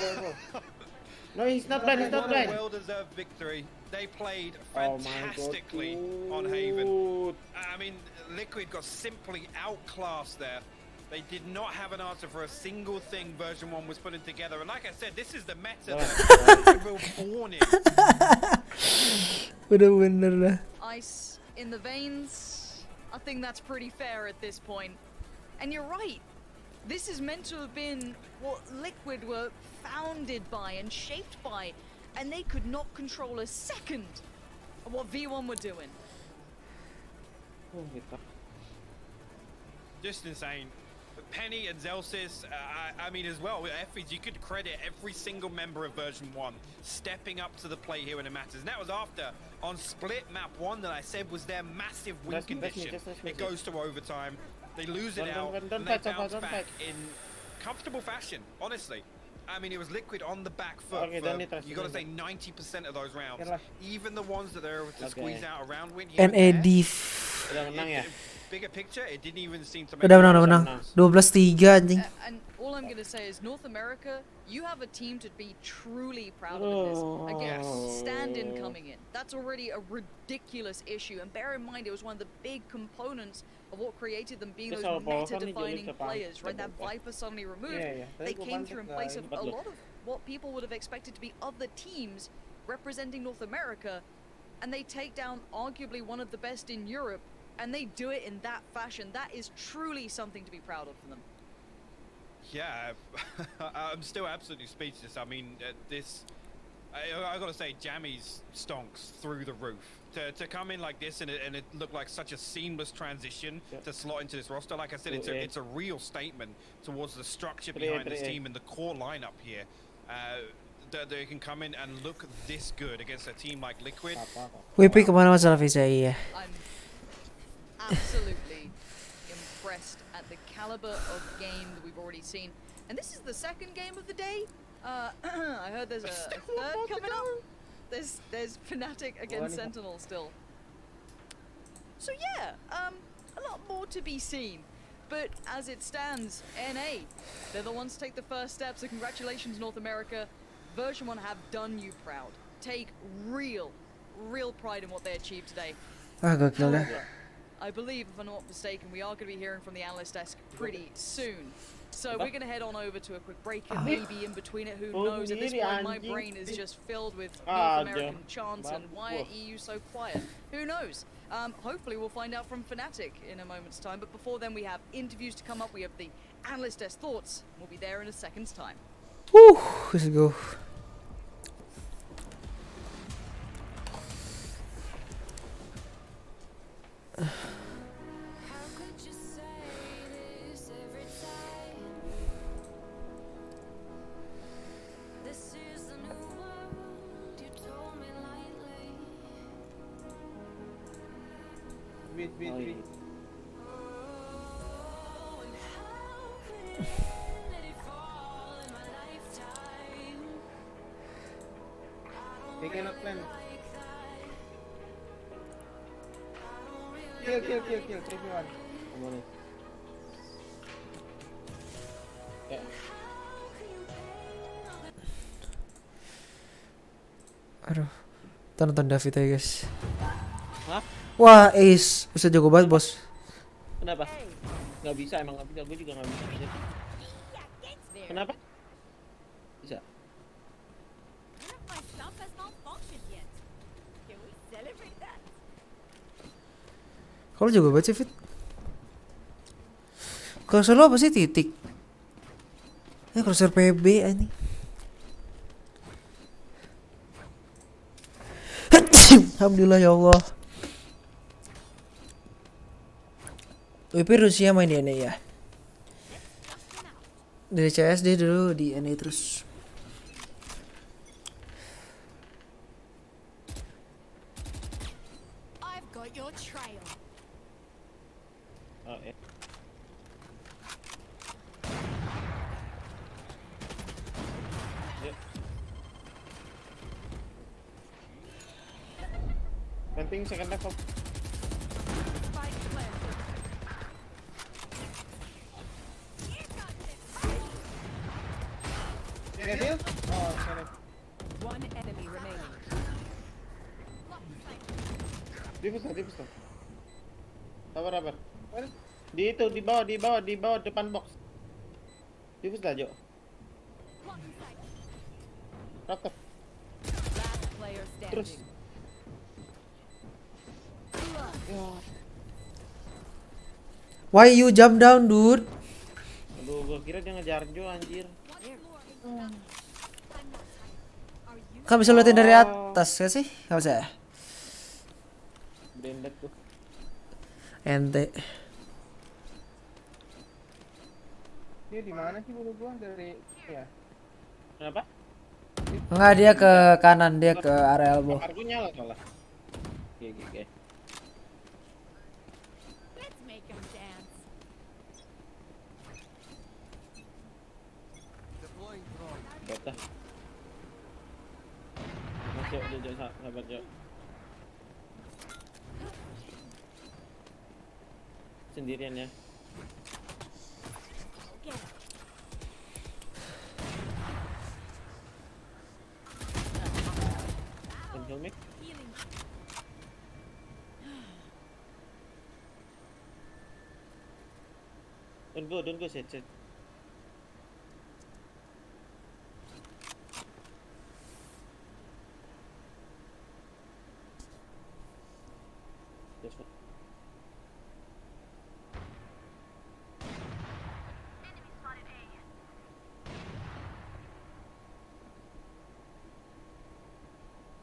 No, he's not blind. He's not What a blind. well-deserved victory. They played fantastically on Haven. I mean, Liquid got simply outclassed there. They did not have an answer for a single thing version 1 was putting together. And like I said, this is the meta that we're born in. Bener-bener dah. Ice in the veins. I think that's pretty fair at this point. And you're right. This is meant to have been what Liquid were founded by and shaped by, and they could not control a second of what V1 were doing. Just insane. Penny and Zelsis, I mean as well, with Effies, you could credit every single member of version 1 stepping up to the plate here when it matters. And that was after, on split map 1 that I said was their massive win condition. It goes to overtime, they lose it out, and they bounce back in comfortable fashion, honestly. I mean, it was Liquid on the back foot for, you got to say, 90% of those rounds. Even the ones that they're able to squeeze out a round win here And there, Udah menang ya? bigger picture, it didn't even seem to make Udah menang. 12-3 anjing. And all I'm gonna say is North America, you have a team to be truly proud of in this. Again, stand-in coming in. That's already a ridiculous issue. And bear in mind, it was one of the big components of what created them being those meta-defining players, right? That Viper suddenly removed. They came through in place of a lot of what people would have expected to be other teams representing North America, and they take down arguably one of the best in Europe, and they do it in that fashion. That is truly something to be proud of for them. Yeah, I'm still absolutely speechless. I mean, I gotta say, Jammy's stonks through the roof. To come in like this and it looked like such a seamless transition to slot into this roster. Like I said, it's a real statement towards the structure behind this team and the core lineup here. That they can come in and look this good against a team like Liquid. WP kemana masalah visa iya. Absolutely impressed at the caliber of game that we've already seen. And this is the second game of the day. I heard there's a third coming up. There's Fnatic against Sentinel still. So yeah, a lot more to be seen. But as it stands, NA, they're the ones to take the first step. So congratulations, North America. Version 1 have done you proud. Take real pride in what they achieved today. Gokil dah. I believe, if I'm not mistaken, we are going to be hearing from the analyst desk pretty soon. So we're going to head on over to a quick break and maybe in between it, who knows? At this point, my brain is just filled with North American chants and why are EU so quiet? Who knows? Hopefully we'll find out from Fnatic in a moment's time. But before then, we have interviews to come up. We have the analyst desk thoughts. We'll be there in a second's time. Woo, let's go. Beat. They cannot plan. Kill. 3v1. Boleh. Ya. Aduh. Kita nonton David aja guys. Hah? Wah, Ace bisa jago banget bos. Kenapa? Nggak bisa, emang nggak bisa. Gue juga nggak bisa. Kenapa? Bisa. Kalau jago banget sih Fit. Crosshair lo apa sih titik? Crosshair PB ini. Alhamdulillah ya Allah. WP Rusia main di NA ya. Dari CSD dulu di NA terus. I've got your trail. Oh, ya. Penting second level. Neville? Oh, sorry. One enemy remaining. Dipus lah. Sabar. Di itu, di bawah depan box. Dipus lah, Jo. Rokok. Last player Terus. standing. Why you jump down, dude? Aduh, gua kira dia ngejar Jo anjir. Kan bisa liatin dari atas gak sih? Gak bisa ya? Blended tuh. Ente. Dia di mana sih menurut gua dari ya? Kenapa? Enggak, dia ke kanan, dia ke area elbow. Kartu nyala malah. Oke. Let's make him dance. Beta. Masuk Jo, sahabat Jo. Sendirian ya. Control mic. Don't go, set. Yes, sir.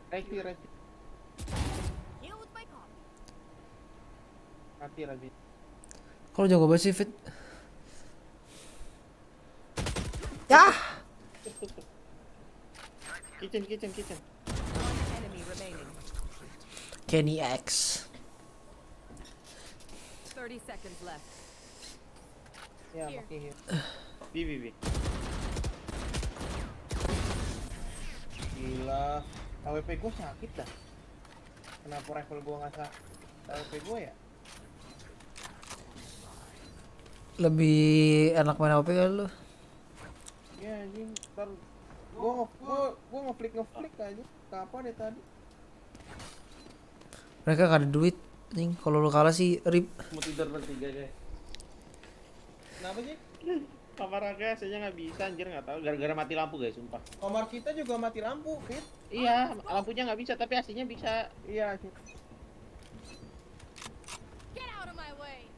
Right here. Mati lagi. Kalau jago banget sih, Fit. Ya. Kitchen. One enemy remaining. Kenny X. 30 seconds left. Ya, Here. pakai here. B. Gila, AWP gue sakit dah. Kenapa rifle gue nggak sakit? AWP gue ya? Lebih enak main AWP kan lu? Ya anjing, ntar gue ngeflick aja. Kapan deh tadi? Mereka gak ada duit. Anjing, kalau lu kalah sih rip. Mau tidur bertiga guys. Kenapa sih? Kamar aja saja nggak bisa anjir, nggak tahu gara-gara mati lampu guys, sumpah. Kamar kita juga mati lampu, Fit. Iya, lampunya nggak bisa tapi aslinya bisa. Iya. Get out of my way.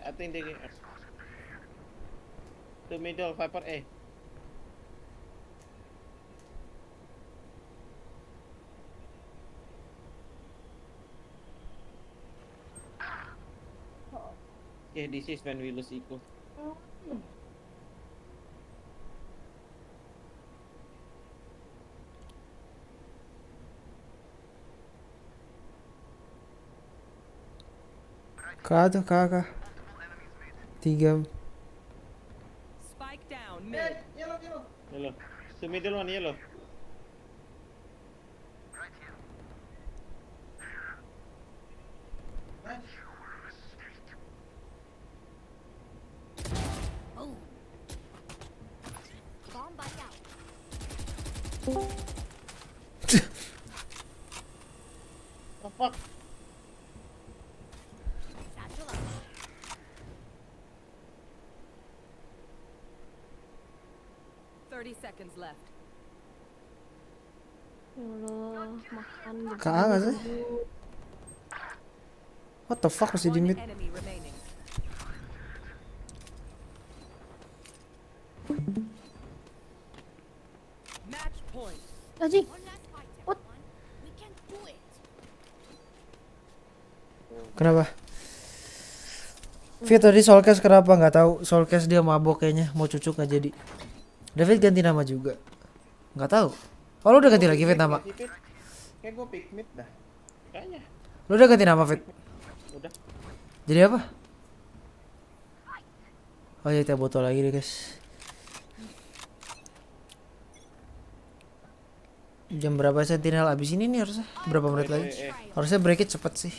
I think they to middle Viper A. Okay, this is when we lose equal. Kakak. 3. Spike down mid. Yellow. To middle one yellow. Oh. Bomb buddy out. Oh fuck. Satchel up. Seconds left. Allah, makan gitu. Kagak sih. What the fuck masih di mid? Enemy remaining. Match point. Anjing. What? Kenapa? Fit tadi Soulcast kenapa nggak tahu? Soulcast dia mabok kayaknya, mau cucuk nggak jadi. David ganti nama juga. Nggak tahu. Oh lu udah ganti lagi Fit nama? Kayak gue pick mid dah. Kayaknya. Lu udah ganti nama Fit? Udah. Jadi apa? Oh iya kita botol lagi deh guys. Jam berapa Sentinel abis ini nih harusnya? Berapa menit lagi? Harusnya break it cepet sih.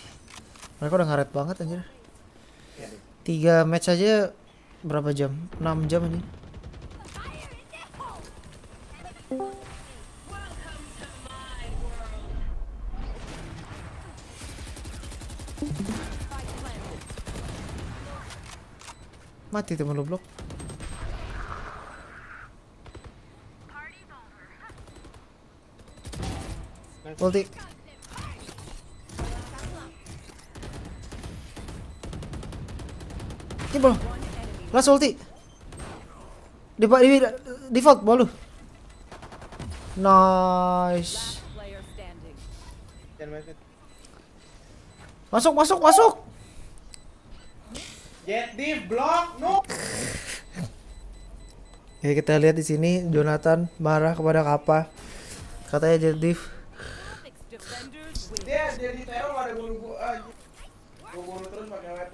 Mereka udah ngaret banget anjir. 3 match aja Berapa jam? 6 jam ini. Mati temen lu blok. Ulti. Kibol. Langsung ulti. Di default bolu. Nice. Masuk. Jet div block no. Ya kita lihat di sini Jonathan marah kepada Kappa. Katanya Jet div. Dia di teror ada gua aja. Gua bunuh terus pakai WP.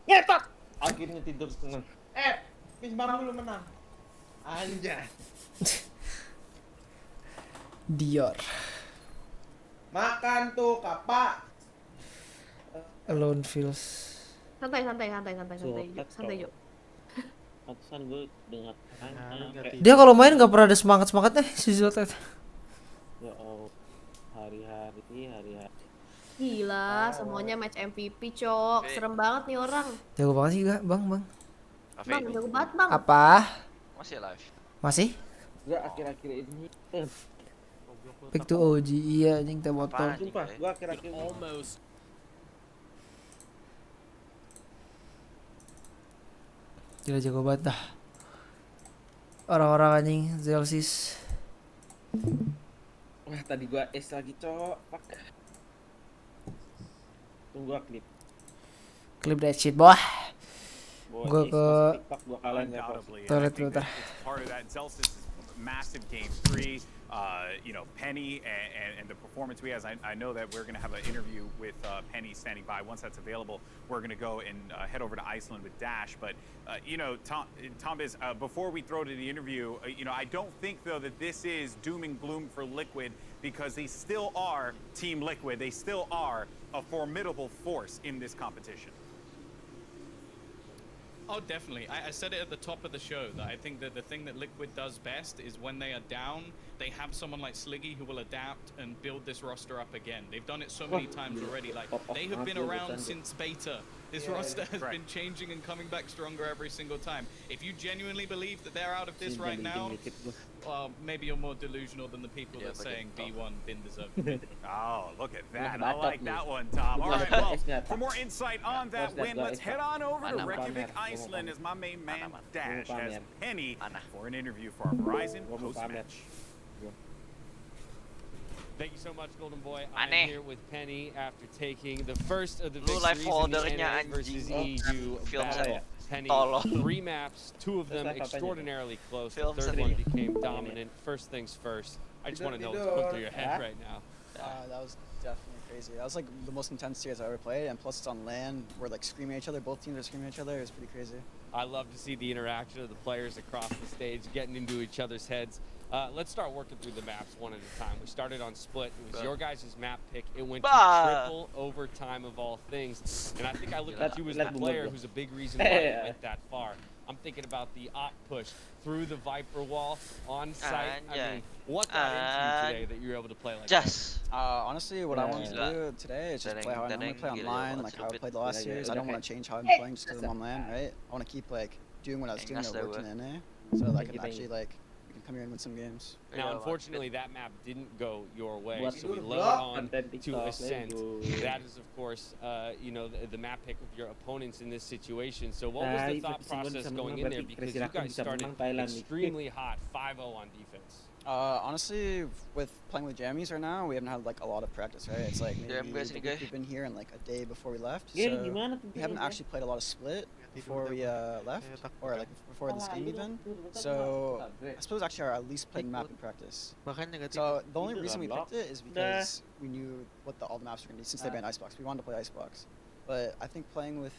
Ngetak. Akhirnya tidur setengah. Bis bangun lu menang. Anjay. Dior. Makan tuh Kappa. Alone feels. Santai yuk. Pantesan gue dengar Dia kalau main nggak pernah ada semangatnya si Zoltan. ya Allah, hari-hari. Gila, semuanya match MVP, Cok. Serem banget nih orang. Jago banget sih gak, Bang. Bang, jago banget, Bang. Apa? Masih live. Masih? Gak akhir-akhir ini. Pick to OG, iya anjing teh botol. Sumpah, gua akhir-akhir ini. Gila jago banget dah. Orang-orang anjing Zelsis. Wah, tadi gua es lagi, Cok. Fuck. Tunggu gua klip. Clip that shit, boy. Gua ke Undoubtedly, toilet I think bentar. that it's part of that. Celsius is massive game 3. You know, Penny and the performance we has. I know that we're going to have an interview with Penny standing by. Once that's available, we're going to go and head over to Iceland with Dash. But you know, Tom Biz, before we throw to the interview, you know, I don't think though that this is doom and gloom for Liquid, because they still are Team Liquid. They still are a formidable force in this competition. Oh, definitely. I said it at the top of the show that I think that the thing that Liquid does best is when they are down, they have someone like Sliggy who will adapt and build this roster up again. They've done it so many times already. Like, they have been around since beta. This roster has been changing and coming back stronger every single time. If you genuinely believe that they're out of this right now, maybe you're more delusional than the people that are saying B1 didn't deserve it. Oh, look at that. I like that one, Tom. All right, well, for more insight on that win, let's head on over to Reykjavik, Iceland, as my main man, Dash, has Penny for an interview for our Horizon post-match. Thank you so much, Golden Boy. I'm here with Penny after taking the first of the Lu live victories in the holdernya NA versus anjing. EU Film battle. saya. Penny, Tolong. 3 maps, 2 of them extraordinarily close. The Film third saya. one became dominant. First things first. I just want to know what's going through your head right now. That was definitely crazy. That was like the most intense series I ever played, and plus it's on LAN. We're like screaming at each other. Both teams are screaming at each other. It was pretty crazy. I love to see the interaction of the players across the stage, getting into each other's heads. Let's start working through the maps one at a time. We started on Split. It was your guys' map pick. It went to triple overtime of all things. And I think I look at you as the player who's a big reason why it went that far. I'm thinking about the op push through the Viper wall on site. I mean, what got into you today that you were able to play like that? Honestly, what I wanted to do today is just play how I normally play online, like how I played the last series. I don't want to change how I'm playing just because I'm on LAN, right? I want to keep like doing what I was doing that worked in NA, so that I can actually like come here and win some games. Now, unfortunately, that map didn't go your way, so we load on to Ascent. That is, of course, you know, the map pick with your opponents in this situation. So what was the thought process going in there? Because you guys started extremely hot, 5-0 on defense. Honestly, with playing with jammies right now, we haven't had like a lot of practice, right? It's like maybe we've been here and like a day before we left, so we haven't actually played a lot of Split before we left, or like before this game even. So I suppose actually our least played map in practice. So the only reason we picked it is because we knew what all the maps were going to be since they banned Icebox. We wanted to play Icebox, but I think playing with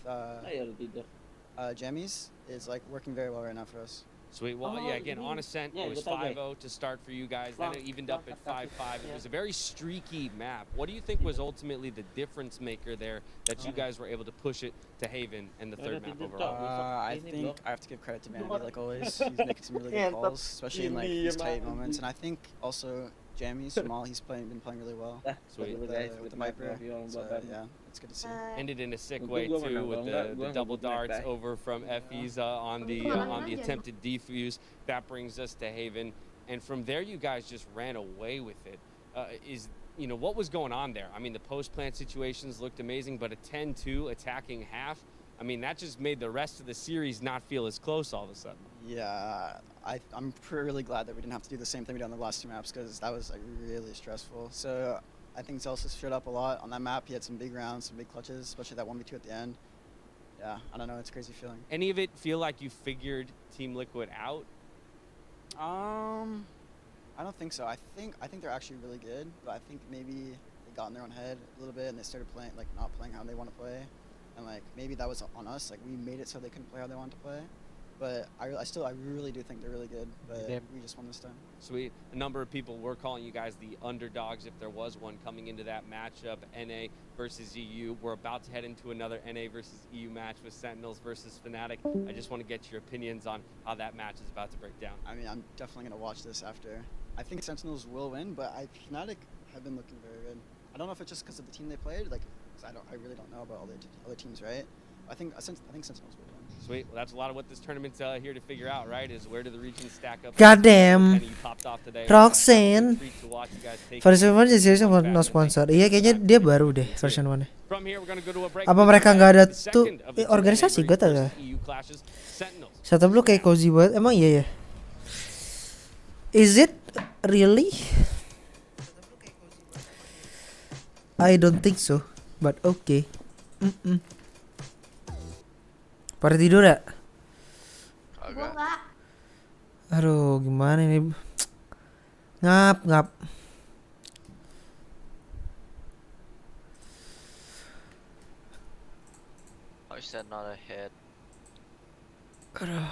jammies is like working very well right now for us. Sweet. Well, yeah, again, on Ascent, it was 5-0 to start for you guys. Then it evened up at 5-5. It was a very streaky map. What do you think was ultimately the difference maker there that you guys were able to push it to Haven and the third map overall? I think I have to give credit to Vanity, like always. He's making some really good calls, especially in like these tight moments. And I think also Jamie, Jamal, he's been playing really well with the Viper. So, yeah, it's good to see. Ended in a sick way too with the double darts over from Effie's on the attempted defuse. That brings us to Haven, and from there you guys just ran away with it. What was going on there? I mean, the post plant situations looked amazing, but a 10-2 attacking half. I mean, that just made the rest of the series not feel as close all of a sudden. Yeah, I'm really glad that we didn't have to do the same thing we did on the last two maps, because that was like really stressful. So I think Celsius showed up a lot on that map. He had some big rounds, some big clutches, especially that 1v2 at the end. Yeah, I don't know, it's a crazy feeling. Any of it feel like you figured Team Liquid out? I don't think so. I think they're actually really good, but I think maybe they got in their own head a little bit and they started playing not playing how they want to play, and like maybe that was on us. Like we made it so they couldn't play how they wanted to play. But I really do think they're really good, but we just won this time. Sweet. A number of people were calling you guys the underdogs if there was one coming into that matchup, NA versus EU. We're about to head into another NA versus EU match with Sentinels versus Fnatic. I just want to get your opinions on how that match is about to break down. I mean, I'm definitely going to watch this after. I think Sentinels will win, but Fnatic have been looking very good. I don't know if it's just because of the team they played, like, cause I really don't know about all the other teams, right? I think Sentinels will win. Sweet. Well, that's a lot of what this tournament's here to figure out, right? Is where do the regions stack up? Goddamn. Roxanne. Version 1 jadi no sponsor. Iya kayaknya dia baru deh version 1. Apa mereka nggak ada tuh organisasi gue tau ya. Satu blue kayak cozy banget. Emang iya ya? Is it really? I don't think so, but okay. Pada tidur ya? Gua enggak. Aduh, gimana ini? Ngap. How is that not a hit? Aduh.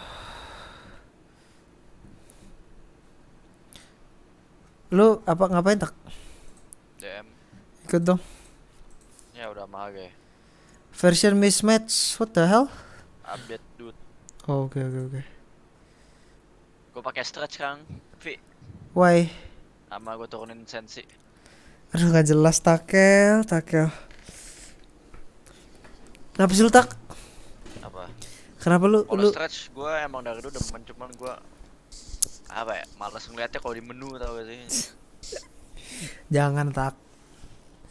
Lu ngapain tak? DM. Ikut dong. Ya udah mage. Version mismatch, what the hell? Update dude. Oh, oke. Gue pakai stretch sekarang, tapi Why? sama gue turunin sensi. Aduh nggak jelas takel. Kenapa sih lu tak? Apa? Kenapa lu? Kalau stretch gue emang dari dulu demen, cuman gue males ngeliatnya kalau di menu tau gak sih? Jangan tak.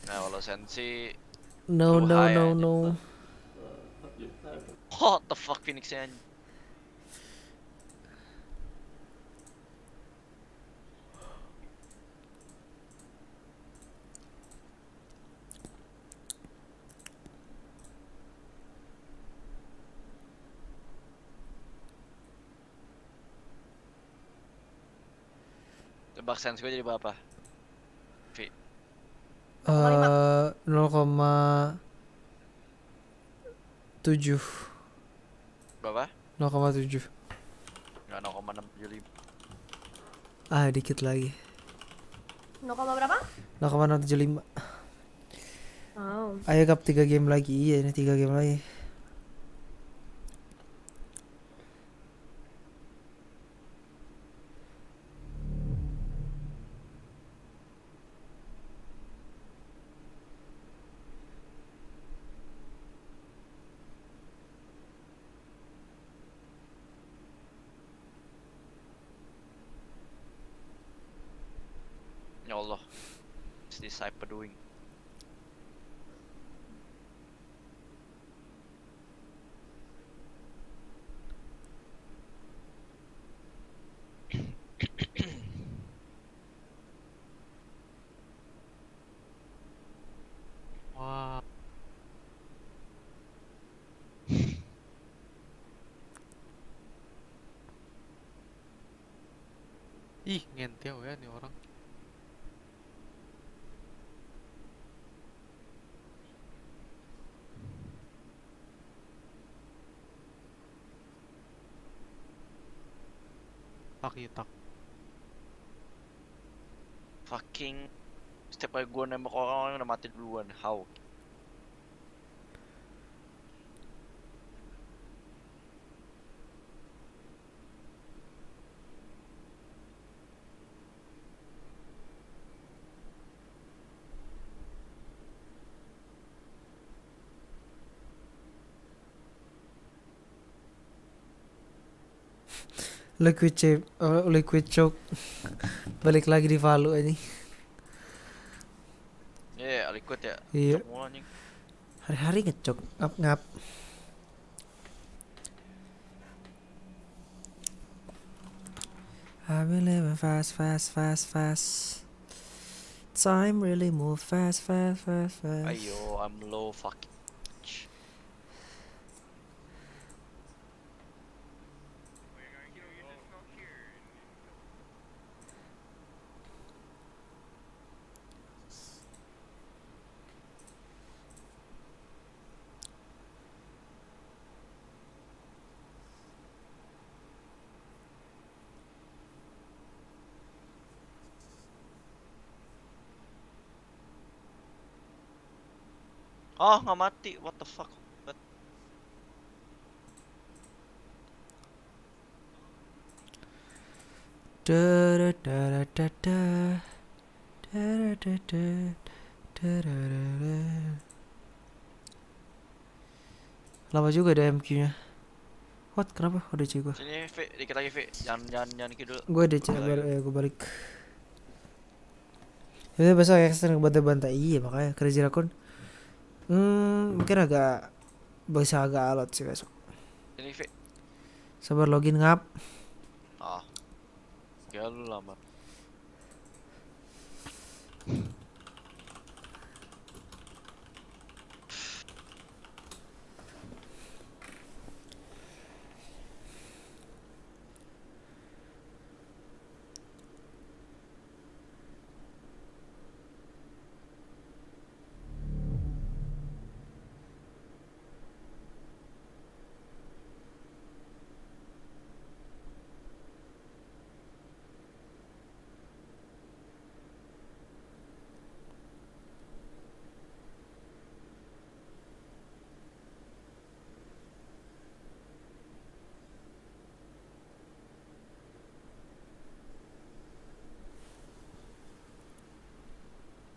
Nah kalau sensi No. What the fuck Phoenix-nya? Tebak sense gue jadi berapa? V. 0,7. Berapa? 0,7. Enggak 0,675. Ah, dikit lagi. 0, berapa? 0,075. Oh. Ayo Kap 3 game lagi. Iya, ini 3 game lagi. Ya Allah, what's this Cypher doing? Wah. Ih, ngentel ya nih orang. Nitak. Fucking setiap kali gue nembak orang udah mati duluan. How? Liquid chip, liquid choke. Balik lagi di Valu ini. Iya, liquid ya. Iya. Cok mulu anjing. Hari-hari ngecok, ngap. I've been living fast. Time really move fast. Ayo, I'm low fucking. Oh, nggak mati. What the fuck? But... Lama juga ada MQ-nya. What? Kenapa? Oh, DC gua. Sini, V, dikit lagi, V. Jangan dikit dulu. Gue DC gue balik. Jadi besok ya sering bantai-bantai. Iya, makanya Crazy Raccoon. Mungkin bisa agak alot sih besok. Sini, V. Sabar login ngap. Ah. Ya lu lama.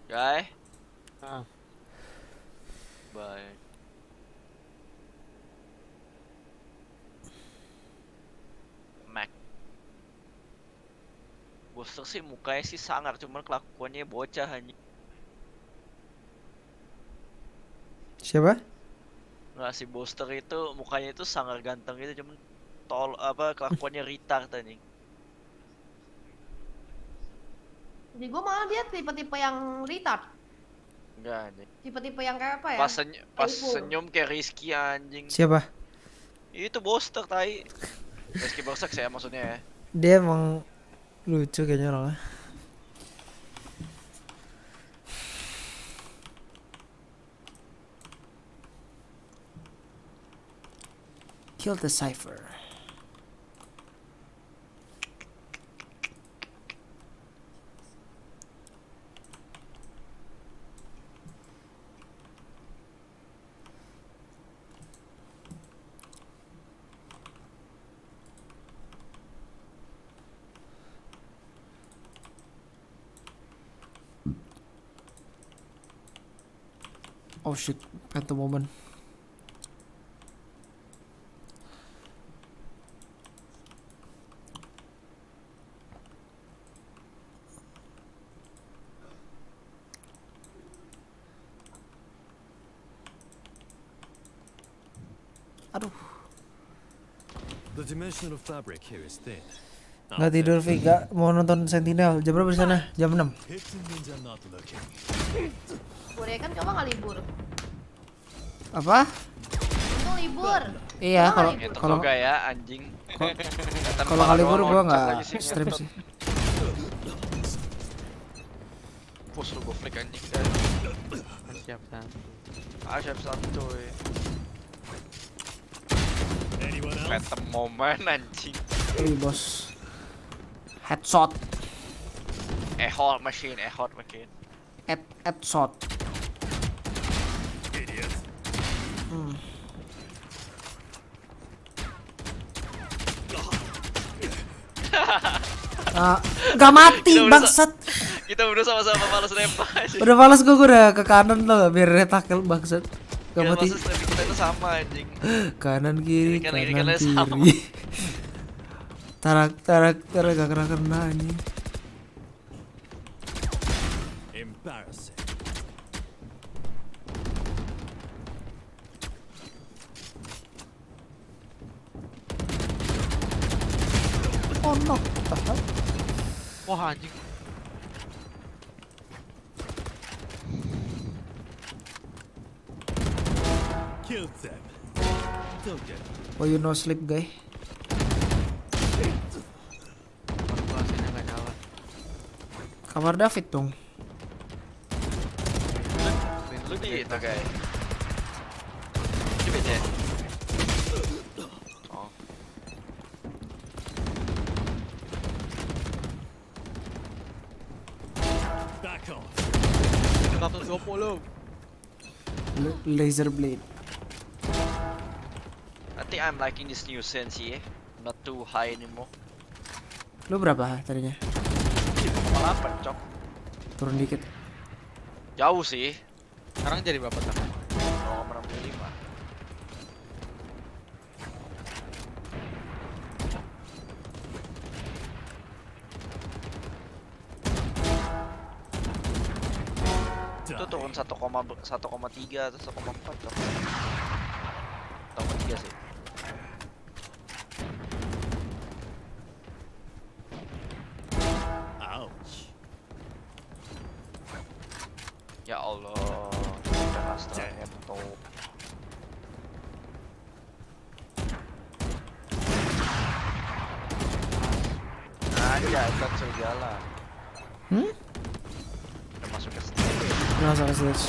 Guy? Bye. Mac. Booster sih mukanya sih sangar, cuman kelakuannya bocah anjing. Siapa? Nggak, si Booster itu mukanya itu sangar ganteng gitu, cuman kelakuannya retard anjing. Jadi gue malah dia tipe-tipe yang retard. Enggak anjing. Tipe-tipe yang kayak apa ya? Pas senyum kayak Rizky anjing. Siapa? Itu Booster tai. Rizky Berserk saya maksudnya ya. Dia emang lucu kayaknya orangnya. Kill the cipher. Oh shit, phantom moment. Aduh. The dimensional fabric here is thin. Nggak tidur Vika, mau nonton Sentinel. Jam berapa di sana? Jam 6. Gue kan coba nggak libur. Apa? Itu libur. Iya, kalau enggak ya anjing. Kalau nggak libur gua nggak stream sih. Push lu gue flick anjing. Siap satu coy. Phantom moment anjing. Bos. Headshot. Hot machine. Headshot. Gak mati bangsat. Kita udah sama-sama malas nembak. Udah males gue udah ke kanan loh biar retakel bangsat. Gak mati. Kita itu sama anjing. Kanan kiri kanan sama. kiri. Tarak gak kena anjing. Embarrassing. Oh no. Wah anjing. Kill them. Don't get Oh you no sleep guy. Kamar David dong. Lu di itu guys. Di BC. Oh. back off. 120. Laser blade. I think I'm liking this new sense here. Not too high anymore. Lu berapa tadinya? 8 cok. Turun dikit. Jauh sih. Sekarang jadi berapa tak? 0,65. Itu turun 1,3 atau 1,4 cok. 1,3 sih. Ouch. Ya Allah, udah rastranya betul. Aja, kan jalan. Udah masuk ke stage. Udah masuk ke stage.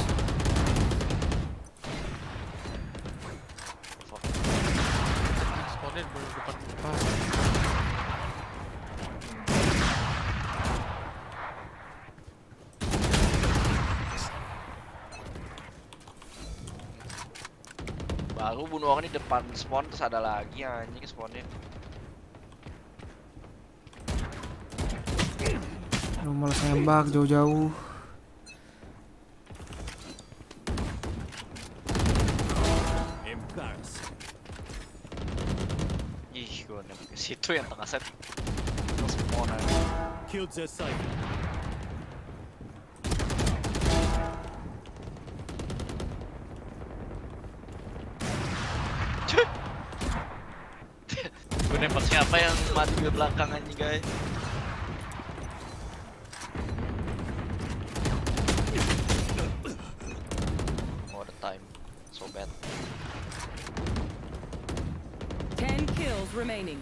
Spawnnya baru depan muka. Baru bunuh orang di depan spawn terus ada lagi anjing spawnnya. Lu malas nembak jauh-jauh. Embarrassing. Ih, gua nembak ke situ yang tengah set. Terus spawn aja. Killed their cipher. Gue nembak siapa yang mati di belakang anjing guys. Oh the time, so bad. 10 kills remaining.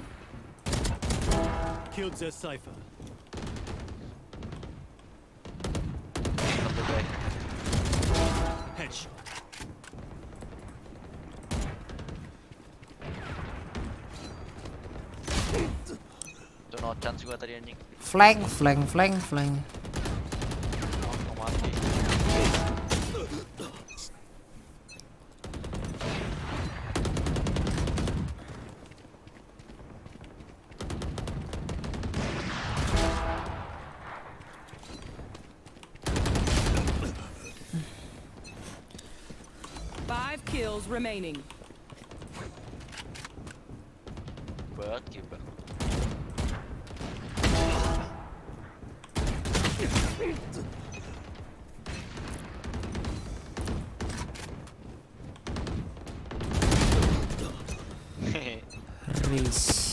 Killed their cipher. Satu guys. Headshot. Itu no chance gua tadi anjing. Flank. Oh, mati. Five kills remaining. Buat kiba. Race.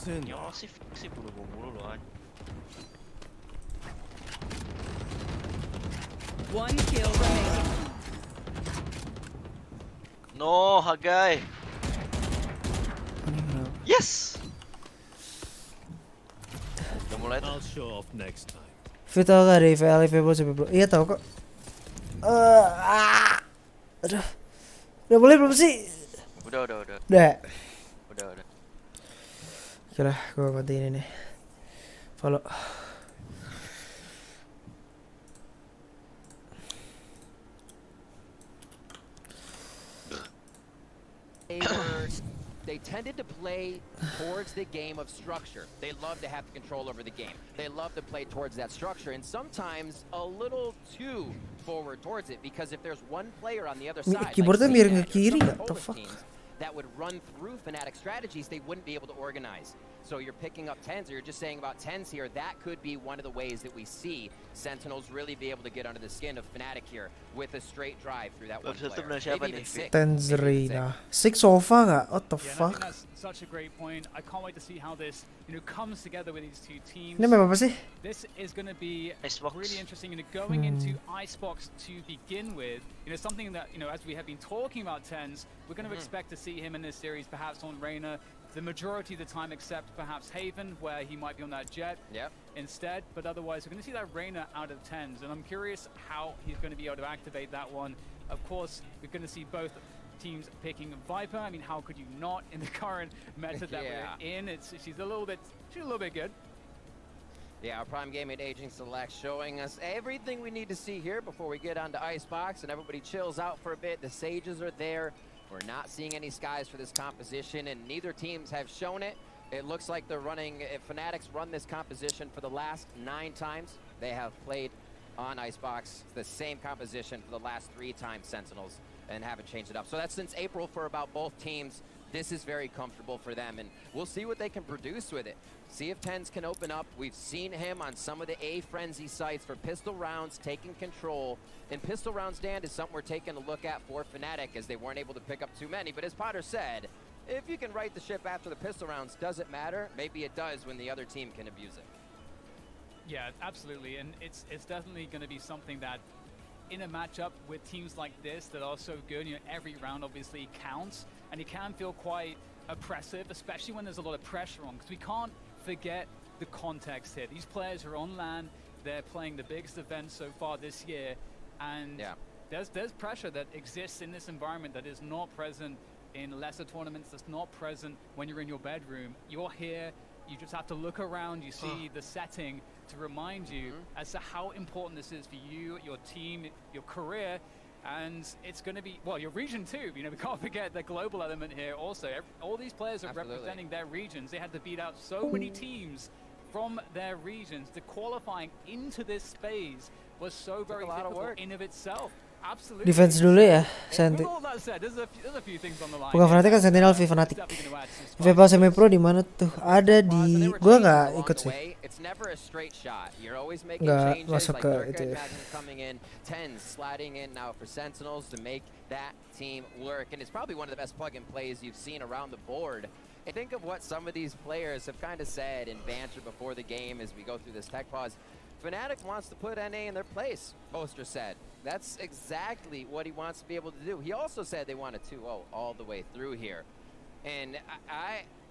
Ya sih bunuh mulu loh anjing. One kill remaining. No, Hagai. Yes. Udah mulai tuh. I'll show off next time. tau gak ada IVPL sampai bro? Iya tau kok. Aduh. Udah boleh belum sih? Udah. Udah. Udah. Oke lah, gue matiin ini. Follow. They tended to play towards the game of structure. They love to have control over the game. They love to play towards that structure, and sometimes a little too forward towards it, because if there's one player on the other side, Keyboardnya miring ke kiri nggak? The fuck? that would run through Fnatic strategies, they wouldn't be able to organize. So you're picking up tens, or you're just saying about tens here, that could be one of the ways that we see Sentinels really be able to get under the skin of Fnatic here with a straight drive through that one player. Maybe even six. Tenzrina. 6 sofa nggak? What the fuck? That's such a great point. I can't wait to see how this, comes together with these two teams. Ini map apa sih? This is going to be really interesting. Going into Icebox to begin with, something that, as we have been talking about tens, we're going to expect to see him in this series, perhaps on Reyna, the majority of the time, except perhaps Haven, where he might be on that jet instead. But otherwise, we're going to see that Reyna out of tens, and I'm curious how he's going to be able to activate that one. Of course, we're going to see both teams picking Viper. I mean, how could you not in the current meta that we're in? She's a little bit good. Yeah, our Prime Gaming Aging Select showing us everything we need to see here before we get onto Icebox and everybody chills out for a bit. The Sages are there. We're not seeing any skies for this composition, and neither teams have shown it. It looks like they're running, if Fnatic's run this composition for the last 9 times, they have played on Icebox the same composition for the last 3 times Sentinels and haven't changed it up. So that's since April for about both teams. This is very comfortable for them, and we'll see what they can produce with it. See if Tens can open up. We've seen him on some of the A Frenzy sites for pistol rounds, taking control. And pistol round stand is something we're taking a look at for Fnatic, as they weren't able to pick up too many. But as Potter said, if you can right the ship after the pistol rounds, does it matter? Maybe it does when the other team can abuse it. Yeah, absolutely, and it's definitely going to be something that, in a matchup with teams like this that are so good, every round obviously counts, and it can feel quite oppressive, especially when there's a lot of pressure on, because we can't forget the context here. These players are on LAN, they're playing the biggest event so far this year, and there's pressure that exists in this environment that is not present in lesser tournaments, that's not present when you're in your bedroom. You're here, you just have to look around, you see the setting to remind you as to how important this is for you, your team, your career, and it's going to be, well, your region too. We can't forget the global element here also. All these players are representing their regions. They had to beat out so many teams from their regions. The qualifying into this space was so very difficult in of itself. Absolutely. Defense dulu ya, Senti. Bukan Fnatic kan Sentinel v Fnatic. IVPL semi pro di mana tuh? Ada di, gua nggak ikut sih. Nggak masuk ke itu ya. Tens sliding in now for Sentinels to make that team work, and it's probably one of the best plug and plays you've seen around the board. And think of what some of these players have kind of said in banter before the game as we go through this tech pause. Fnatic wants to put NA in their place, Boaster said. That's exactly what he wants to be able to do. He also said they want a 2-0 all the way through here. And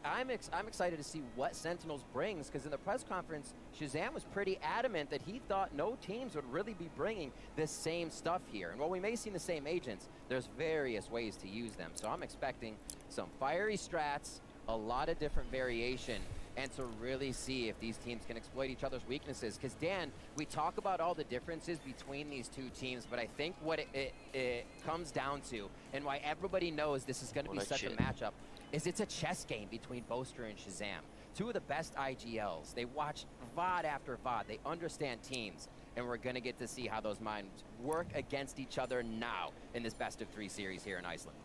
I'm excited to see what Sentinels brings, because in the press conference, Shazam was pretty adamant that he thought no teams would really be bringing this same stuff here. And while we may see the same agents, there's various ways to use them. So I'm expecting some fiery strats, a lot of different variation, and to really see if these teams can exploit each other's weaknesses. Because, Dan, we talk about all the differences between these two teams, but I think what it comes down to, and why everybody knows this is going to be such a matchup, is it's a chess game between Boaster and Shazam. Two of the best IGLs. They watch VOD after VOD. They understand teams, and we're going to get to see how those minds work against each other now in this best-of-3 series here in Iceland.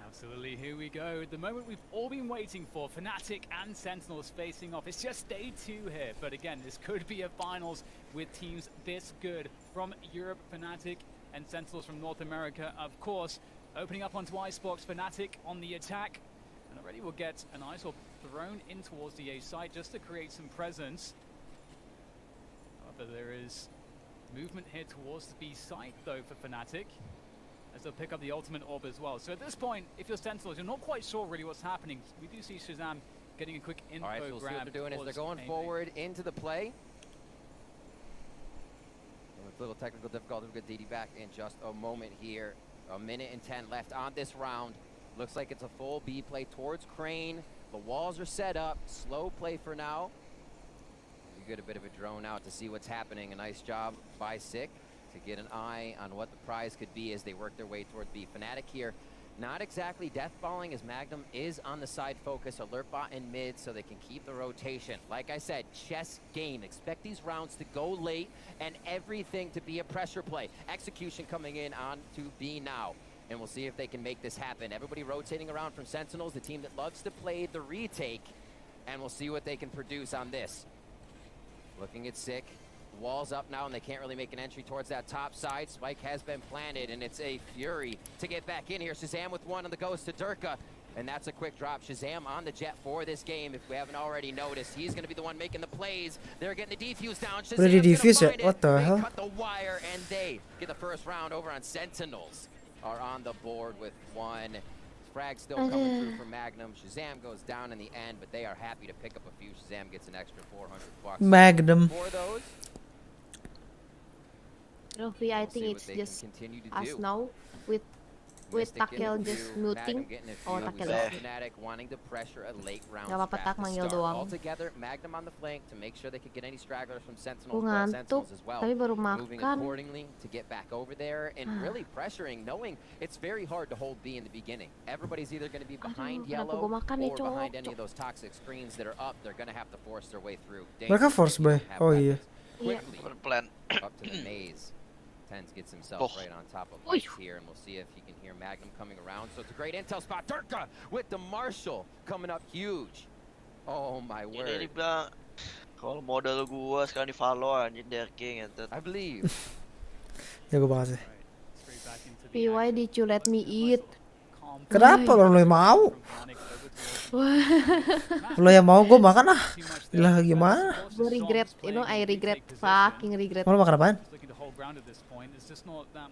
Absolutely, here we go. The moment we've all been waiting for, Fnatic and Sentinels facing off. It's just day 2 here, but again, this could be a finals with teams this good from Europe, Fnatic, and Sentinels from North America, of course. Opening up onto Icebox, Fnatic on the attack, and already we'll get an ice orb thrown in towards the A site just to create some presence. However, there is movement here towards the B site, though, for Fnatic, as they'll pick up the ultimate orb as well. So at this point, if you're Sentinels, you're not quite sure really what's happening. We do see Shazam getting a quick info grab. All right, so we'll see what they're doing is they're going forward into the play. Little technical difficulty. We'll get DD back in just a moment here. A minute and 10 left on this round. Looks like it's a full B play towards Crane. The walls are set up. Slow play for now. You get a bit of a drone out to see what's happening. A nice job by Sick to get an eye on what the prize could be as they work their way toward B. Fnatic here, not exactly deathballing as Magnum is on the side focus. Alert bot in mid so they can keep the rotation. Like I said, chess game. Expect these rounds to go late and everything to be a pressure play. Execution coming in on to B now. And we'll see if they can make this happen. Everybody rotating around from Sentinels, the team that loves to play the retake. And we'll see what they can produce on this. Looking at Sick. Walls up now, and they can't really make an entry towards that top side. Spike has been planted, and it's a fury to get back in here. Shazam with one on the ghost to Durka. And that's a quick drop. Shazam on the jet for this game, if we haven't already noticed. He's going to be the one making the plays. They're getting the defuse down. Shazam's what the hell? They cut the wire, and they get the first round over on Sentinels. Are on the board with one. Frag still coming through for Magnum. Shazam goes down in the end, but they are happy to pick up a few. Shazam gets an extra $400 Magnum. for those. Rofi, I think it's just us now with Takel just muting. Oh, Takel. Gak apa-apa, Tak manggil doang. Gue ngantuk, tapi baru makan. Kenapa gue makan nih, cowok? Mereka force by. Oh iya. Plan. Up to the maze. Tens gets himself right on top of Mike here, and we'll see if he can hear Magnum coming around. So it's a great intel spot. Durka with the Marshall coming up huge. Oh my word. Ini bilang kalau modal gua sekarang di follow anjir Derking entet. I believe. Ya gue banget sih. PY did you let me eat? Kenapa lo yang mau? Lo yang mau gue makan ah. Gila gimana? Gue regret, I regret, fucking regret. Mau lo makan apaan?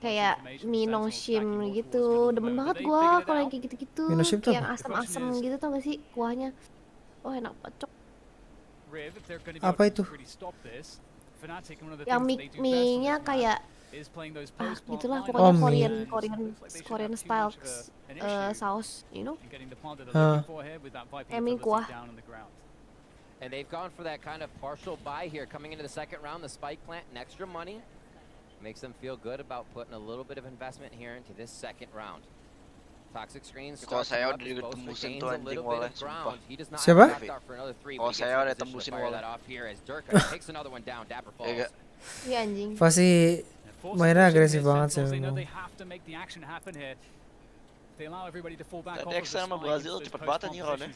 Kayak minoshim gitu, demen banget gua kalau yang kayak gitu-gitu, yang asam-asam gitu, tau gak sih kuahnya? Oh enak pacok. Apa itu? Yang mie-nya kayak gitulah pokoknya Korean style saus, you know? Mie kuah. And they've gone for that kind of partial buy here coming into the second round. The spike plant and extra money makes them feel good about putting a little bit of investment here into this second round. Toxic screens. Kalau saya udah ditembusin tuh anjing oleh sumpah. Siapa? Kalau saya udah tembusin oleh. Iya anjing. Pasti mainnya agresif banget sih memang. Tadi X sama Brazil cepet banget anjing lawannya.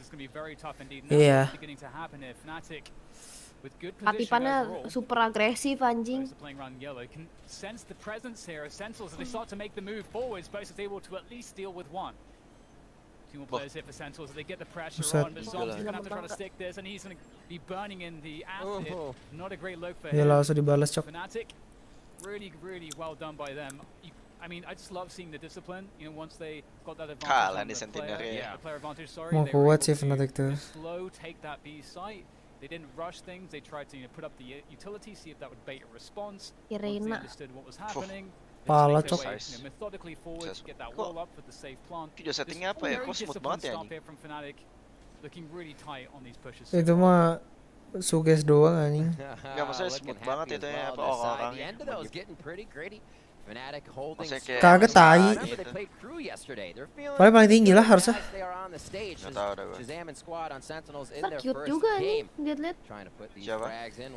Iya. Katipannya super agresif anjing. Sense the presence here of Sentinels as they start to make the move forwards. Both is able to at least deal with one. Two more players here for Sentinels as they get the pressure on, but Zom's gonna have to try to stick this, and he's gonna be burning in the acid. Not a great look for him. Ya langsung dibalas cok. Fnatic, really well done by them. I mean, I just love seeing the discipline. You know, once they got that advantage on the player advantage, sorry, Mau kuat sih Fnatic tuh. Slow take that B site. They didn't rush things. They tried to put up the utility, see if that would bait a response. Once they understood what was happening, Pala cok. methodically forward to get that wall up for the safe plant. Video settingnya apa ya? Kok smooth banget ya anjing? From Fnatic, looking really tight on these pushes. Itu mah suges doang anjing. Enggak maksudnya smooth banget itu ya apa orang-orangnya. Kagak tai. Paling tinggi lah harusnya. Cute juga nih, lihat-lihat. Siapa?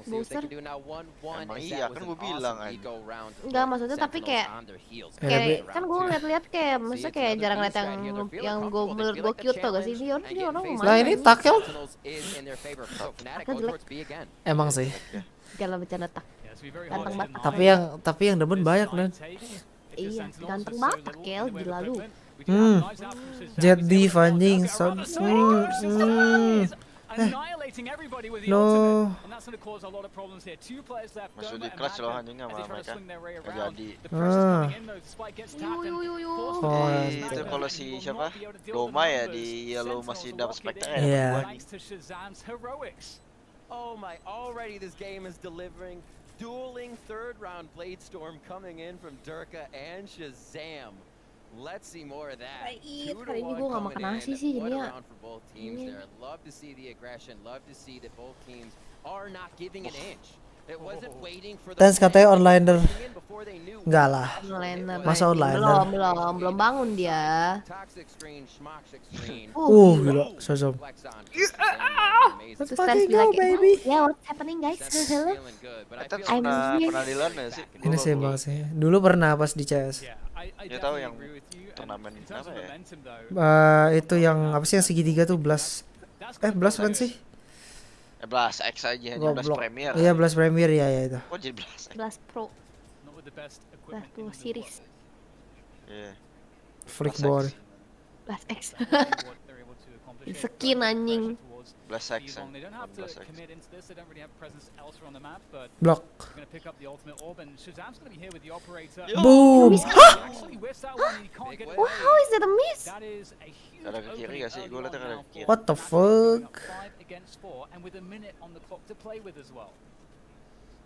Booster. Emang iya kan gue bilang aja. Enggak maksudnya tapi kayak kan gue lihat-lihat kayak maksudnya kayak jarang lihat yang gue menurut gue cute tuh gak sih dia orang mau. Lah ini Takel. Takel jelek. Emang sih. Jangan bercanda Tak. Ganteng banget. Tapi yang demen banyak dan. Iya, ganteng banget Takel, gila lu. Jet div anjing. No. Masuk di clutch loh anjing sama mereka. Jadi. Itu kalau si siapa? Doma ya di Yellow masih dapat spec ya. Iya. Oh my, already this game is delivering dueling third round blade storm coming in from Durka and Shazam. Let's see more of that. Baik, hari ini gue gak makan nasi sih What a jadinya. round for both teams there. Love to see the aggression. Love to see that both teams are not giving an inch. It wasn't waiting for the Tens katanya onliner. Enggak lah. Onliner. Masa onliner? Belum bangun dia. Gila, so. Terus Stans bilang kayak, yeah, what's happening guys? Hello. I'm here. Ini sih bang sih. Dulu pernah pas di CS. Dia tahu yang turnamen apa ya? Itu yang apa sih yang segitiga tuh Blast. Blast kan sih? Blast X aja, Blast Premier. Iya, Blast Premier ya itu. Oh, jadi Blast X. Blast Pro. Blast Pro series. Iya. Flickboard. Blast X. Skin anjing. Blast X. Blok. Boom. Wow, how is that a miss? Ada ke kiri gak sih? Gue liatnya ada ke kiri. What the fuck?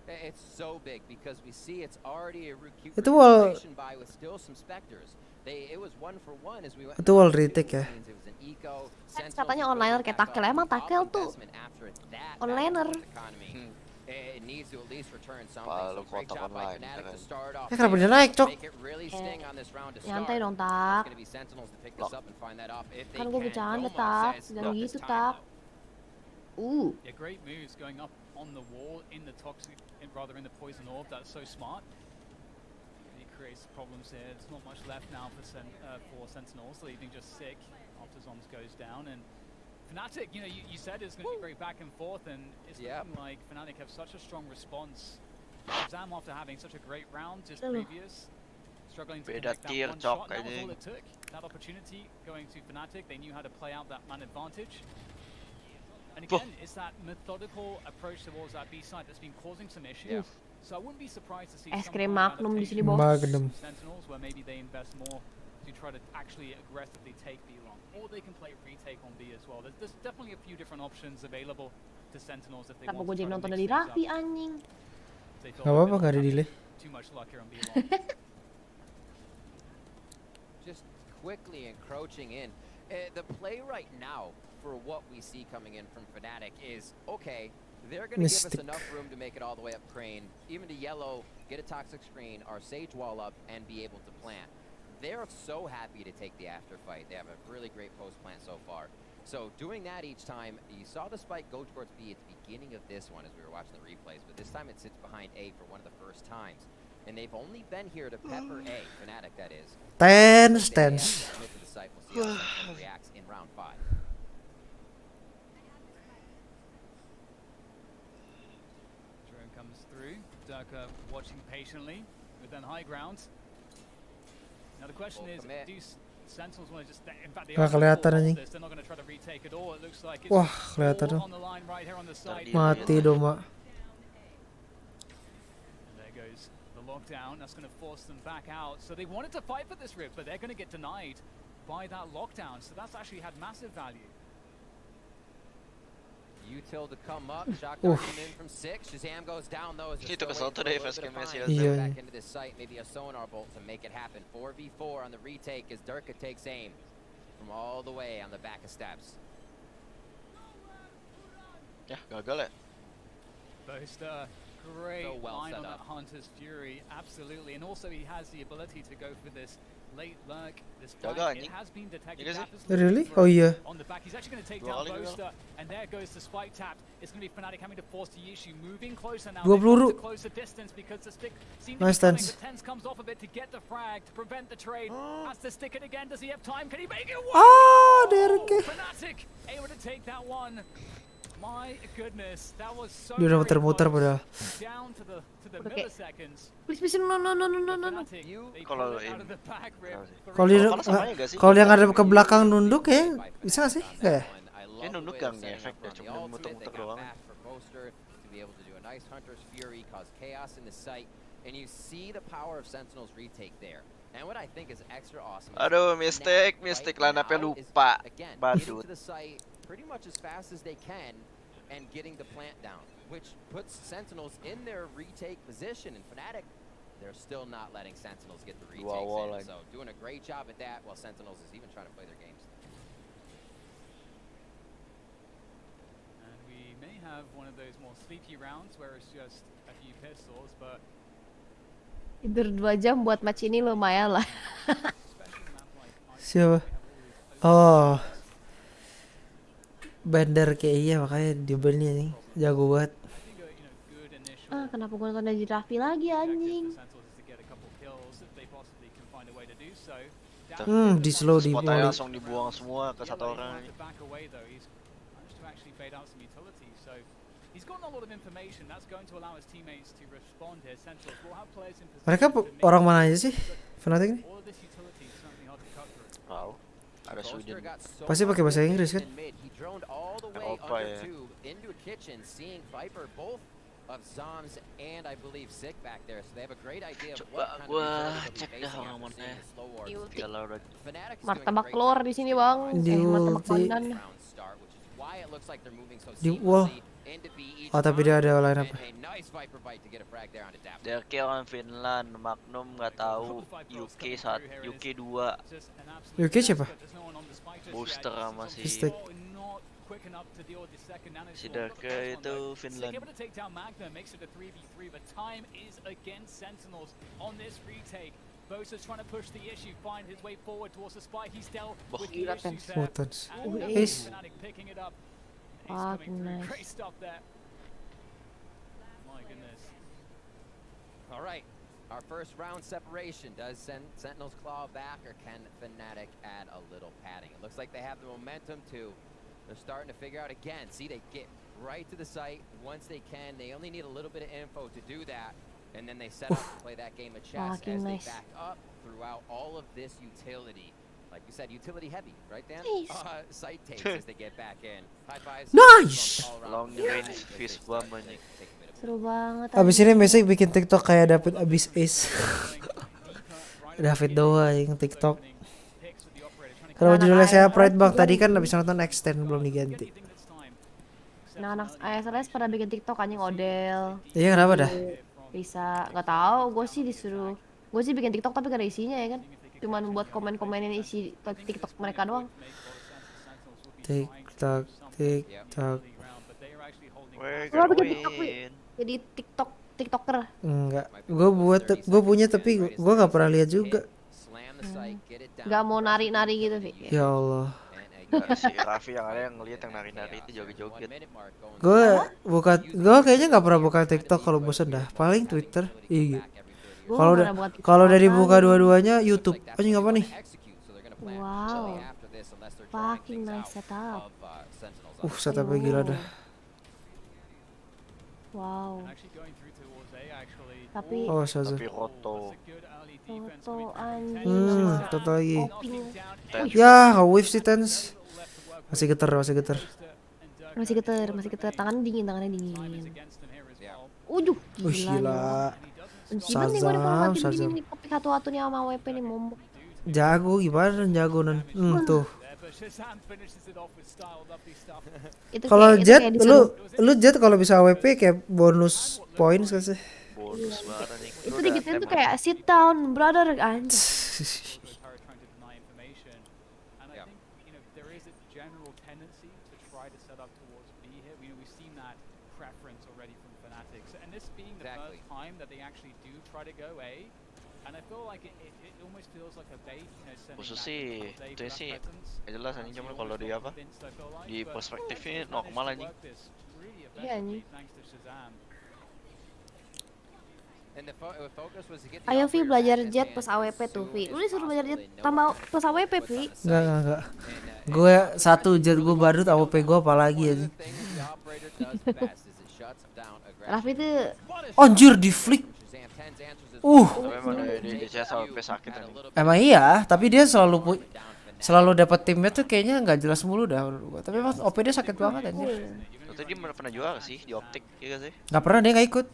It's so big because we see it's already a Itu wall. by with still some specters. It was 1-for-1 as we went. Itu wall retake ya. Katanya onliner kayak tackle, emang tackle tuh onliner. Palu kotak online. Kenapa dia naik, Cok? Nyantai dong, Tak. Kan gue bercanda, Tak. Jangan gitu, Tak. Yeah, great moves going up on the wall in the toxic, rather in the poison orb. That's so smart. He creates problems here. There's not much left now for Sentinels, leaving just sick after Zoms goes down. And Fnatic, you know, you said it's going to be very back and forth, and it's looking like Fnatic have such a strong response. Zam, after having such a great round just previous, struggling to connect that one shot, and that was all it took. That opportunity going to Fnatic, they knew how to play out that man advantage. And again, it's that methodical approach towards that B side that's been causing some issues. So I wouldn't be surprised to see Es krim Magnum di sini, Bos. Sentinels where maybe they invest more to try to actually aggressively take B long, or they can play retake on B as well. There's definitely a few different options available to Sentinels if they want to. Kenapa gue jadi nonton dari Raffi anjing? Gak apa-apa, gak ada delay. Too much luck here on B long. Just quickly encroaching in. The play right now for what we see coming in from Fnatic is, okay, they're going to give us enough room to make it all the way up Crane, even to yellow, get a toxic screen, our Sage wall up, and be able to plant. They're so happy to take the after fight. They have a really great post plant so far. So doing that each time, you saw the spike go towards B at the beginning of this one as we were watching the replays, but this time it sits behind A for one of the first times. And they've only been here to pepper A, Fnatic that is. Tens. We'll see how Sentinel reacts in round 5. Durka watching patiently with then high ground. Now the question is, do Sentinels want to just, in fact, they are this. They're not going to try to retake at all. It looks like it's all on the line right here on the side. Mati dong, Mak. There goes the lockdown. That's going to force them back out. So they wanted to fight for this rip, but they're going to get denied by that lockdown. So that's actually had massive value. Util to come up, shotgun in from 6. Shazam goes down though. Itu kesel tuh deh first game sih. Back into this site, maybe a sonar bolt to make it happen. 4v4 on the retake as Durka takes aim from all the way on the back of steps. Ya, gagal ya. Boaster, great line on that Hunter's Fury, absolutely, and also he has the ability to go for this late lurk. This flank, it has been detected. Really? Oh yeah. On the back, he's actually going to take down Boaster, and there goes the spike tap. It's going to be Fnatic having to force the issue, moving closer now. They have to close the distance because the stick seems to be coming. The Tens comes off of it to get the frag to prevent the trade. Has to stick it again. Does he have time? Can he make it work? Fnatic able to take that one. My goodness, that was so dia udah muter-muter padahal. Down to the milliseconds. Please, no. Kalau dia ngadep ke belakang nunduk ya bisa sih kayak. Dia nunduk gak efeknya, cuma muter-muter doang. Aduh, mistake line-up-nya lupa. Badut. Pretty much as fast as they can and getting the plant down. which puts Sentinels in their retake position. And Fnatic, they're still not letting Sentinels get the retakes in. So doing a great job at that while Sentinels is even trying to play their games. And we may have one of those more sleepy rounds where it's just a few pistols, but Tidur 2 jam buat match ini lumayan lah. Siapa? Oh, Bender kayak iya makanya dibeli nih, jago banget. Kenapa gue nonton dari Raffi lagi anjing? Di slow di Spotnya langsung dibuang semua ke satu orang. Mereka orang mana aja sih? Fnatic nih? Wow, ada Sweden. Pasti pakai bahasa Inggris kan? Eropa ya. Of Zoms and I believe Sick back there, so they have a great idea of Coba what kind gua of cek dah lawannya. Martabak telur di sini bang. Martabak pandan. Wah. Oh tapi dia ada line up. Dia kill on Finland, Magnum nggak tahu, UK 2. UK siapa? Booster sama si si Darke itu Finland. Bosa's trying to push the issue, find his way forward towards the spike. He's dealt with Gila, the issues Tens. there. Is. Picking it up. Nice. Great stop there. My goodness. All right, our first round separation. Does Sentinels claw back, or can Fnatic add a little padding? It looks like they have the momentum to. They're starting to figure out again. See, they get right to the site once they can. They only need a little bit of info to do that. And then they set up to play that game of chess as they back up throughout all of this utility. Like you said, utility heavy, right, Dan? Site takes as they get back in. High fives. Nice! Long range fist bomb ini. Seru banget. Abis ini besok bikin TikTok kayak David abis ace. David doang yang TikTok. Kalau judulnya saya Pride bang, tadi kan abis nonton extend belum diganti. Nah anak ASLS pada bikin TikTok anjing Odel. Iya kenapa dah? Bisa, nggak tahu. Gue sih disuruh. Gue sih bikin TikTok tapi gak ada isinya ya kan. Cuman buat komen-komenin isi TikTok mereka doang. TikTok. Lo bikin TikTok jadi TikToker. Enggak. Gue punya tapi gue nggak pernah lihat juga. Gak mau nari-nari gitu Vi. Ya Allah. Si Raffi yang ada yang ngeliat yang nari-nari itu joget-joget. Gue kayaknya nggak pernah buka TikTok kalau bosan dah. Paling Twitter, IG. Kalau udah dibuka dua-duanya YouTube. Anjing apa nih? Wow. Fucking nice setup. Setupnya gila dah. Wow. Tapi Saza. Tapi Roto anjing. Toto lagi. Ya, wave sih Tens. Masih getar. Masih getar. Tangannya dingin. Gila. Shazam. Nih topik satu-satu nih sama WP nih momok. Jago gimana jago nan. Tuh. Kalau Jet lu Jet kalau bisa AWP kayak bonus points kan sih. Bonus banget nih. Itu digituin tuh kayak sit down brother anjir. Khusus sih, itu sih jelas anjing, cuman kalau di apa di perspektifnya normal anjing. Iya anjing. Ayo Vi belajar Jet plus AWP tuh Vi. Lu disuruh belajar Jet tambah plus AWP Vi. Enggak. Gue satu Jet gue baru AWP gue apalagi aja. Raffi tuh anjir di flick. Tapi emang di CS AWP sakit anjing. Emang iya, tapi dia selalu dapat timnya tuh kayaknya nggak jelas mulu dah menurut gua. Tapi emang OP dia sakit banget anjir. Tadi dia pernah juara sih di optik, iya gak sih? Nggak pernah, dia nggak ikut.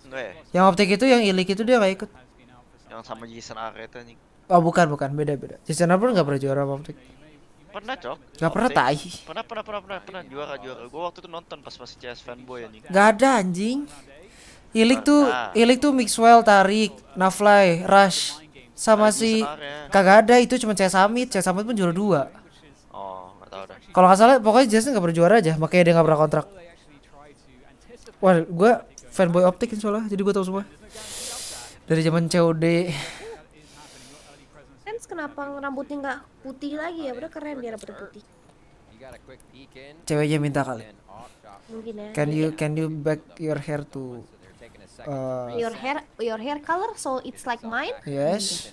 Enggak ya? Yang optik itu, yang ilik itu dia nggak ikut. Yang sama Jason Arreta anjing. Oh bukan, beda. Jason Arreta nggak pernah juara optik. Pernah, Cok. Gak pernah tai. Pernah juara. Gua waktu itu nonton pas masih CS fanboy anjing. Gak ada anjing. Ilik tuh Mixwell, Tarik, Nafly, Rush sama si kagak ada, itu cuma CS Summit pun juara 2. Oh, enggak tahu dah. Kalau nggak salah pokoknya Jason nggak pernah juara aja, makanya dia nggak pernah kontrak. Wah, gue fanboy optik soalnya, jadi gue tahu semua dari zaman COD. Sens kenapa rambutnya nggak putih lagi ya? Udah keren dia rambutnya putih. Ceweknya minta kali. Mungkin ya. Can you back your hair to your hair color so it's like mine? Yes.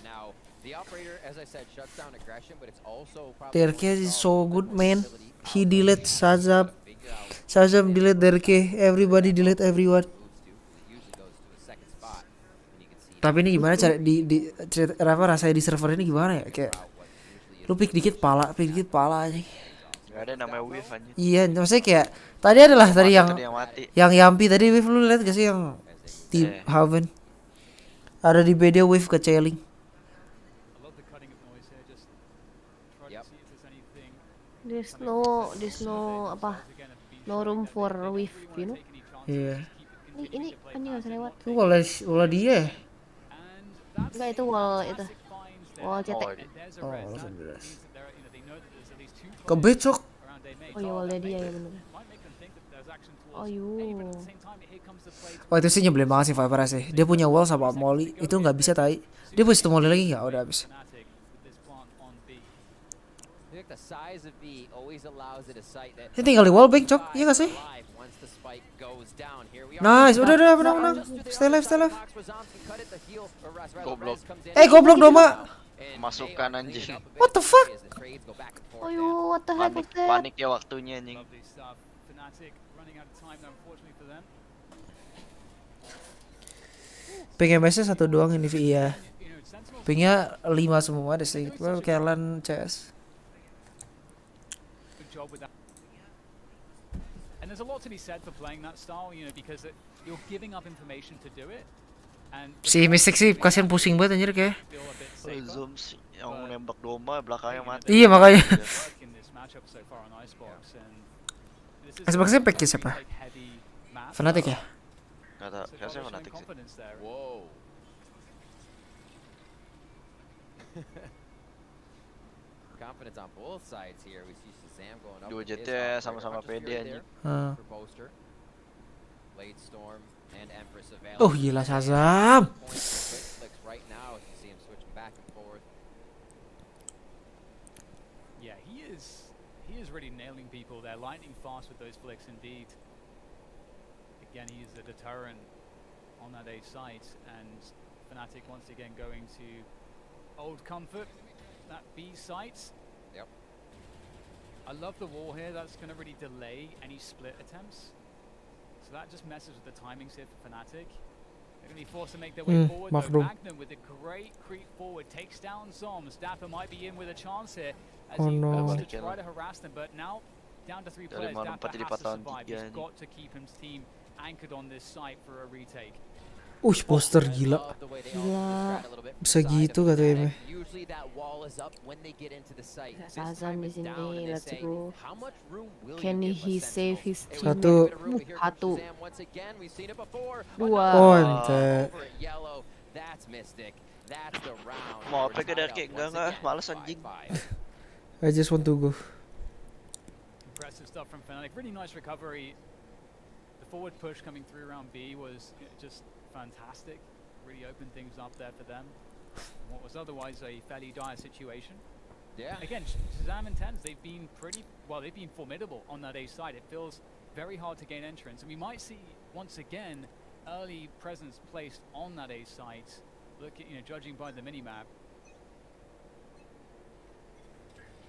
Derke is so good man. He delete Shazam delete Derke. Everybody delete everyone. Tapi ini gimana cara di rasanya di server ini gimana ya? Kayak lu pick dikit pala aja. Gak ada namanya wave aja. Iya, maksudnya kayak tadi yang Yampi tadi wave, lu lihat gak sih yang di Haven? Ada di BD wave ke Cheling. There's no room for wave, you know? Iya. Ini nggak usah lewat. Itu wala dia. Enggak, itu wall CT. Oh, 19. Kebecok. Oh ya, wallnya dia ya bener. Oh yuk. Oh itu sih nyebelin banget sih Viper sih. Dia punya wall sama molly, itu nggak bisa tai. Dia punya satu molly lagi nggak? Udah habis. Ini tinggal di wall bank, Cok. Iya gak sih? Nice, udah menang. Stay live. Goblok. Goblok Doma. Masukkan anjing. What the fuck? Oh yo, what the heck was that? Panik ya waktunya anjing. Ping MS-nya 1 doang ini iya. Pingnya 5 semua deh sih. Kayak LAN CS. And there's a lot to be said for playing that style, you know, because you're giving up information to do it. And si Mystic sih kasihan pusing banget anjir kayak. Zoom yang nembak Doma belakangnya mati. Iya makanya. Xbox-nya pakai siapa? Fnatic ya? Enggak tahu, kayaknya Fnatic sih. Wow. Confidence on both sides here. We see Shazam going up. Dua jetnya sama-sama pede anjing. Blade Storm and Empress available. Oh gila Shazam. Right now as you see him switching back and forth. Yeah, he is really nailing people. They're lightning fast with those flicks indeed. Again, he is a deterrent on that A site, and Fnatic once again going to Old Comfort, that B site. Yep. I love the wall here. That's going to really delay any split attempts. So that just messes with the timings here for Fnatic. They're going to be forced to make their way forward. Though. Magnum with a great creep forward takes down Zoms. Dapper might be in with a chance here as he looks to try to harass them, but now down to 3 players. Dapper has to survive. He's got to keep his team anchored on this site for a retake. Poster gila. Bisa gitu katanya. Shazam di sini, let's go. Can he save his team? Satu. Dua. Ponte. Mau apa ke Darky? Enggak, males anjing. I just want to go. Impressive stuff from Fnatic. Really nice recovery. The forward push coming through around B was just fantastic. Really opened things up there for them. What was otherwise a fairly dire situation. Yeah. Again, Shazam and Tens, they've been formidable on that A side. It feels very hard to gain entrance, and we might see once again early presence placed on that A site. Look at, judging by the minimap.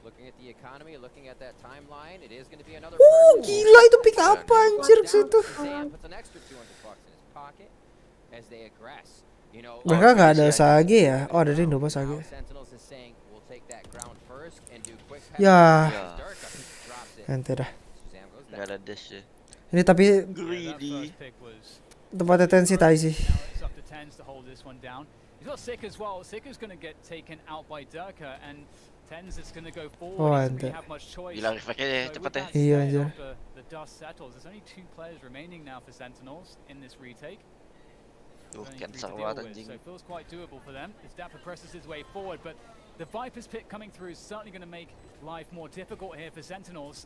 Looking at the economy, looking at that timeline, it is going to be another. Gila itu pick apa anjir situ. Sam puts an extra $200 in his pocket as they aggress. Mereka nggak ada Sage ya? Oh ada Dino pas Sage. Ya. Nanti dah. Nggak ada dash ya. Ini tapi greedy. Tempatnya tensi tai sih. He's got Sick as well. Sick is going to get taken out by Durka, and Tens is going to go Oh, forward. He ente. doesn't really have much choice. Gila refleksnya So cepet with ya. that Iya, said, anjir. after the dust settles, there's only 2 players remaining now for Sentinels in this retake. Duh, Only 3 cancel to deal banget with, anjing. so it feels quite doable for them as Dapper presses his way forward, but the Viper's Pit coming through is certainly going to make life more difficult here for Sentinels.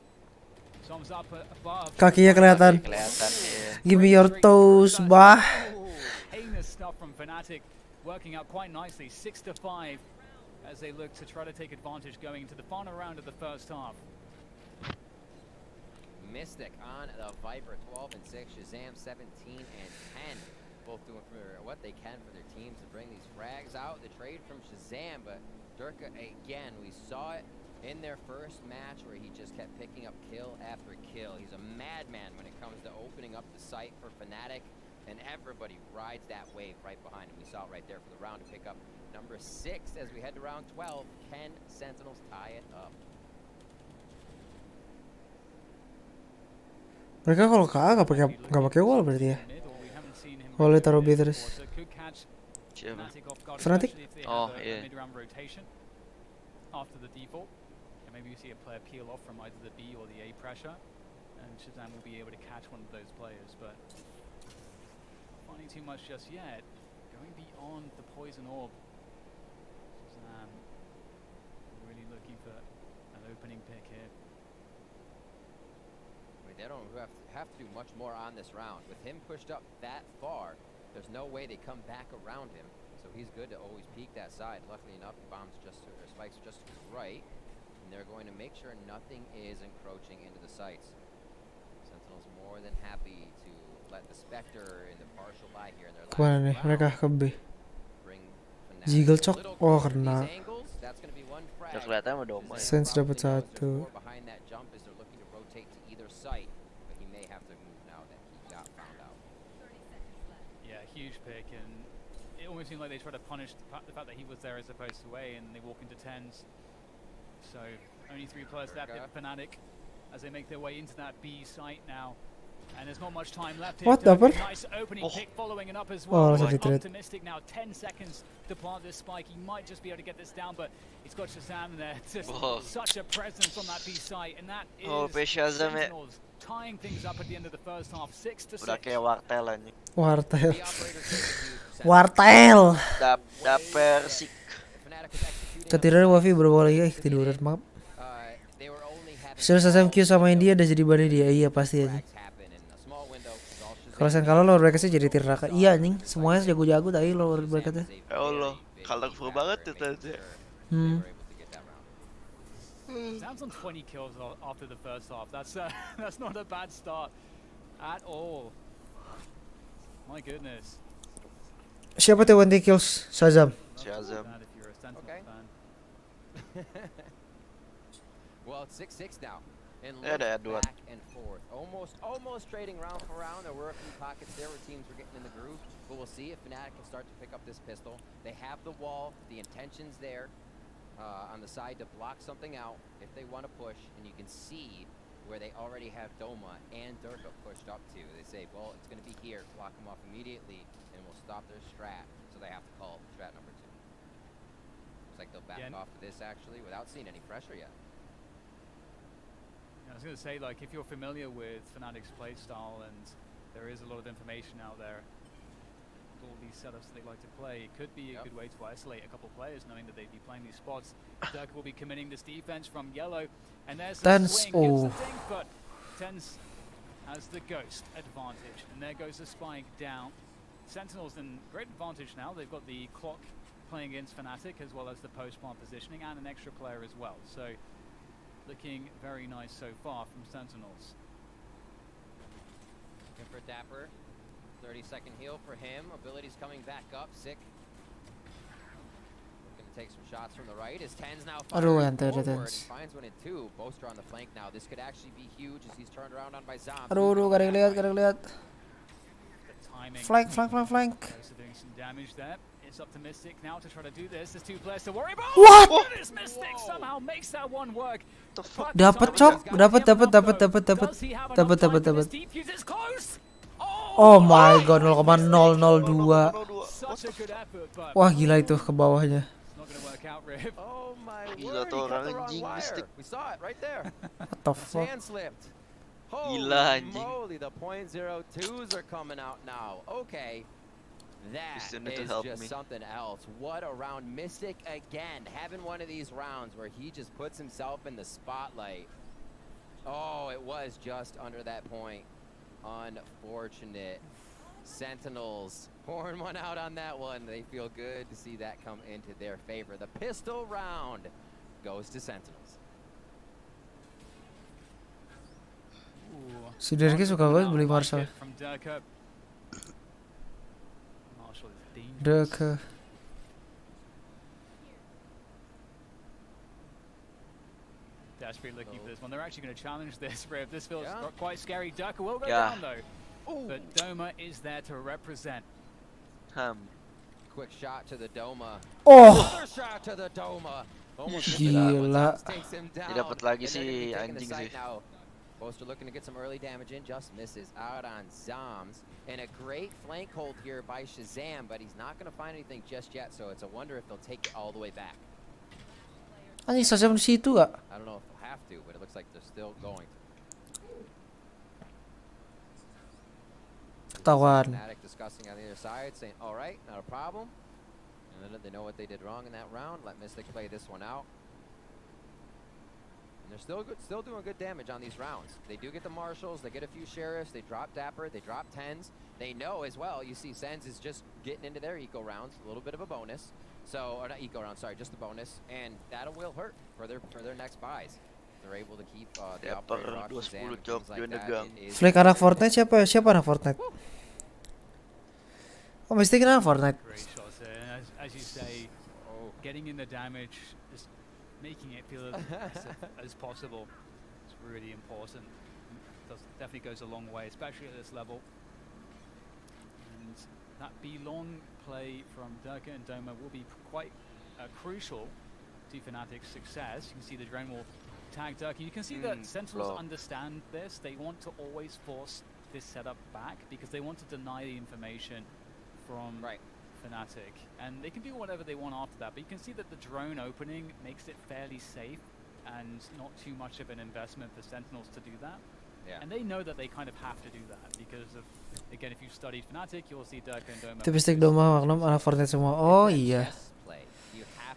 Thumbs up above. Kakinya kelihatan. Kelihatan ya. Give me your toes, bah. Heinous stuff from Fnatic, working out quite nicely, 6-5, as they look to try to take advantage going into the final round of the first half. Mystic on the Viper, 12 and 6, Shazam 17 and 10. Both doing for what they can for their teams to bring these frags out. The trade from Shazam, but Durka again, we saw it in their first match where he just kept picking up kill after kill. He's a madman when it comes to opening up the site for Fnatic, and everybody rides that wave right behind him. We saw it right there for the round to pick up number 6 as we head to round 12. Can Sentinels tie it up? Mereka kalau KA nggak pakai wall berarti ya. Kalau taruh B terus. Siapa? Fnatic? Oh iya. After the default, and maybe you see a player peel off from either the B or the A pressure, and Shazam will be able to catch one of those players, but not finding too much just yet. Going beyond the poison orb, Shazam really looking for an opening pick here. I mean, they don't have to do much more on this round. With him pushed up that far, there's no way they come back around him. So he's good to always peek that side. Luckily enough, bombs just to, or spikes just to his right, and they're going to make sure nothing is encroaching into the sites. Sentinels more than happy to let the Spectre in the partial lie here in their last Kemana nih? round. Mereka ke B. Bring Jiggle cok. Oh kena. That's going to be one frag. Udah kelihatan sama Doma ya. Sens dapat 1. Behind that jump is they're looking to rotate to either site, but he may have to move now that he got found out. Yeah, huge pick, and it almost seemed like they tried to punish the fact that he was there as opposed to A, and they walk into 10s. So only 3 players left at Fnatic as they make their way into that B site now. And there's not much time left here. What the fuck? Nice opening pick following it up as Oh, well. langsung di-trade. Optimistic now, 10 seconds to plant this spike. He might just be able to get this down, but he's got Shazam there. Just such a presence on that B site, and that is Shazam ya. Sentinels tying things up at the end of the first half, 6-6. Udah kayak wartel anjing. Wartel. Wartel. Dapper sik. Ketiduran Wafi berapa lagi? Tiduran maaf. Setelah SMQ sama India udah jadi bandnya dia. Iya pasti aja. Kalau sen kalau lo mereka sih jadi tiraka. Iya anjing, semuanya jago-jago tadi lo mereka tuh. Ya Allah, colorful banget tuh tadi. Sam's on 20 kills after the first half. That's not a bad start at all. My goodness. Siapa tuh 20 kills? Shazam. Shazam. Okay. Well, it's 6-6 now. And ada dua. back and forth. Almost trading round for round. There were a few pockets there where teams were getting in the groove, but we'll see if Fnatic can start to pick up this pistol. They have the wall, the intention's there on the side to block something out if they want to push, and you can see where they already have Doma and Durka pushed up to. They say, well, it's going to be here, block them off immediately, and we'll stop their strat, so they have to call strat number 2. Looks like they'll back off of this actually without seeing any pressure yet. I was going to say, like, if you're familiar with Fnatic's playstyle, and there is a lot of information out there, with all these setups that they like to play, it could be a good way to isolate a couple players, knowing that they'd be playing these spots. Dirk will be committing this defense from yellow, and there's the swing, gives the dink, but Tens has the ghost advantage, and there goes the spike down. Sentinels in great advantage now. They've got the clock playing against Fnatic, as well as the post-plant positioning, and an extra player as well. So looking very nice so far from Sentinels. Looking for Dapper. 30-second heal for him. Abilities coming back up. Sick. Looking to take some shots from the right. His 10's now firing forward. He finds one in 2. Boaster on the flank now. This could actually be huge as he's turned around on by Zom. Aduh, gak ada yang lihat. Flank. Also doing some damage there. It's optimistic now to try to do this. There's 2 players to worry about. What? This Mystic somehow makes that one work. Dapat cok, dapat. Oh my god, 0,002. Wah gila itu ke bawahnya. not going to work out, Riv. Oh my Gila word, tuh he cut orang the wrong anjing wire. Mystic. We saw it right there. What the fuck? Hand slipped. Gila, Holy anjing. moly, the .02s are coming out now. Okay. That You still need to is help just me. something else. What a round. Mystic again, having one of these rounds where he just puts himself in the spotlight. Oh, it was just under that point. Unfortunate. Sentinels pouring one out on that one. They feel good to see that come into their favor. The pistol round goes to Sentinels. Si Derki suka banget beli Marshall. From Durka. Marshall is dangerous. Derke. Desperately looking for this one. They're actually going to challenge this, Riv. This feels quite scary. Durka will go Yeah. down though. But Doma is there to represent. Quick shot to the Doma. Oh. Another shot to the Doma. Almost Gila. takes him down. Dia dapat lagi And they're si gonna be taking the anjing site sih. now. Poster looking to get some early damage in, just misses out on Zoms. And a great flank hold here by Shazam, but he's not going to find anything just yet, so it's a wonder if they'll take it all the way back. Anjing Shazam di situ gak? I don't know if they'll have to, but it looks like they're still going to. Ketahuan. Fnatic discussing on the other side, saying, all right, not a problem. And then they know what they did wrong in that round. Let Mystic play this one out. And they're still doing good damage on these rounds. They do get the marshals, they get a few sheriffs, they drop Dapper, they drop tens. They know as well, you see Sens is just getting into their eco rounds, a little bit of a bonus. So, or not eco round, sorry, just a bonus. And that will hurt for their next buys. They're able to keep the operator rock Shazam and things like that. Flick anak Fortnite siapa? Siapa anak Fortnite? Oh, Mystic anak Fortnite. Great shots there. As you say, getting in the damage, just making it feel as possible is really important. Definitely goes a long way, especially at this level. And that B-long play from Durka and Doma will be quite crucial to Fnatic's success. You can see the drone will tag Durka. You can see that Sentinels understand this. They want to always force this setup back because they want to deny the information from Fnatic, and they can do whatever they want after that, but you can see that the drone opening makes it fairly safe and not too much of an investment for Sentinels to do that. And they know that they kind of have to do that because of, again, if you've studied Fnatic, you'll see Durka and Doma. Itu Mystic Doma Magnum anak Fortnite semua. Oh iya.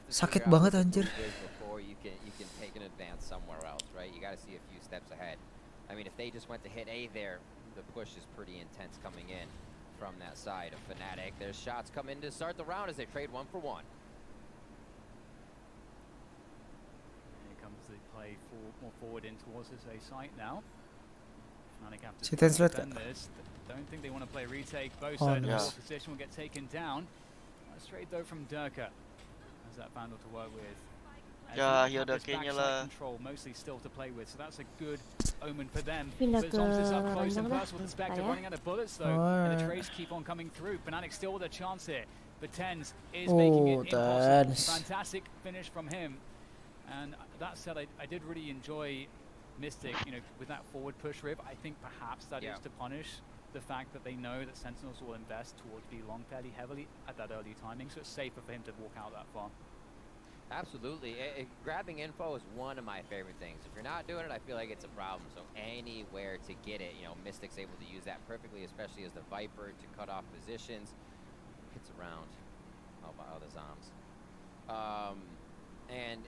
Sakit banget anjir. Before you can take an advance somewhere else, right? You got to see a few steps ahead. I mean, if they just went to hit A there, the push is pretty intense coming in from that side of Fnatic. There's shots come in to start the round as they trade 1 for 1. Here comes the play more forward in towards this A site now. Fnatic have to defend this. Don't think they want to play retake. Both sides of the position will get taken down. Straight though from Durka. Has that Vandal to work with. Ya, ya udah kayaknya lah. Control mostly still to play with, so that's a good omen for them. Pindah But ke Zoms is up close and ranjang dah. personal with Spec. They're running out of bullets though, and the trades keep on coming through. Fnatic still with a chance here, but Tens is making it impossible. Fantastic finish from him. And that said, I did really enjoy Mystic, you know, with that forward push rib. I think perhaps that is to punish the fact that they know that Sentinels will invest towards B-long fairly heavily at that early timing, so it's safer for him to walk out that far. Absolutely. Grabbing info is one of my favorite things. If you're not doing it, I feel like it's a problem. So anywhere to get it, you know, Mystic's able to use that perfectly, especially as the Viper to cut off positions. Hits around. Oh, by other Zoms. And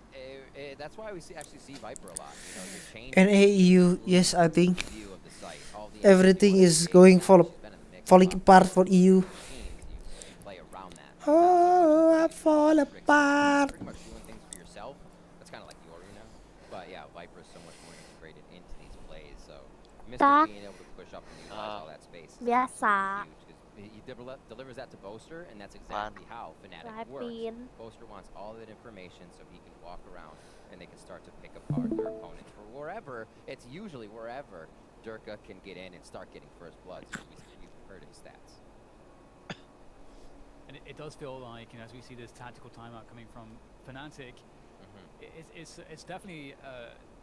that's why we actually see Viper a lot. You know, you're changing NAEU, yes, I think view of the site. All the everything is going falling apart for EU. play around that. Oh, I fall apart. Pretty much doing things for yourself. That's kind of like Yoru now. But yeah, Viper is so much more integrated into these plays. So Mystic being able to push up and utilize all that space is Biasa. huge. He delivers that to Boaster, and that's exactly how Fnatic works. Boaster wants all that information so he can walk around and they can start to pick apart their opponents. For wherever, it's usually wherever Durka can get in and start getting first blood. So we've heard his stats. And it does feel like, you know, as we see this tactical timeout coming from Fnatic, it's definitely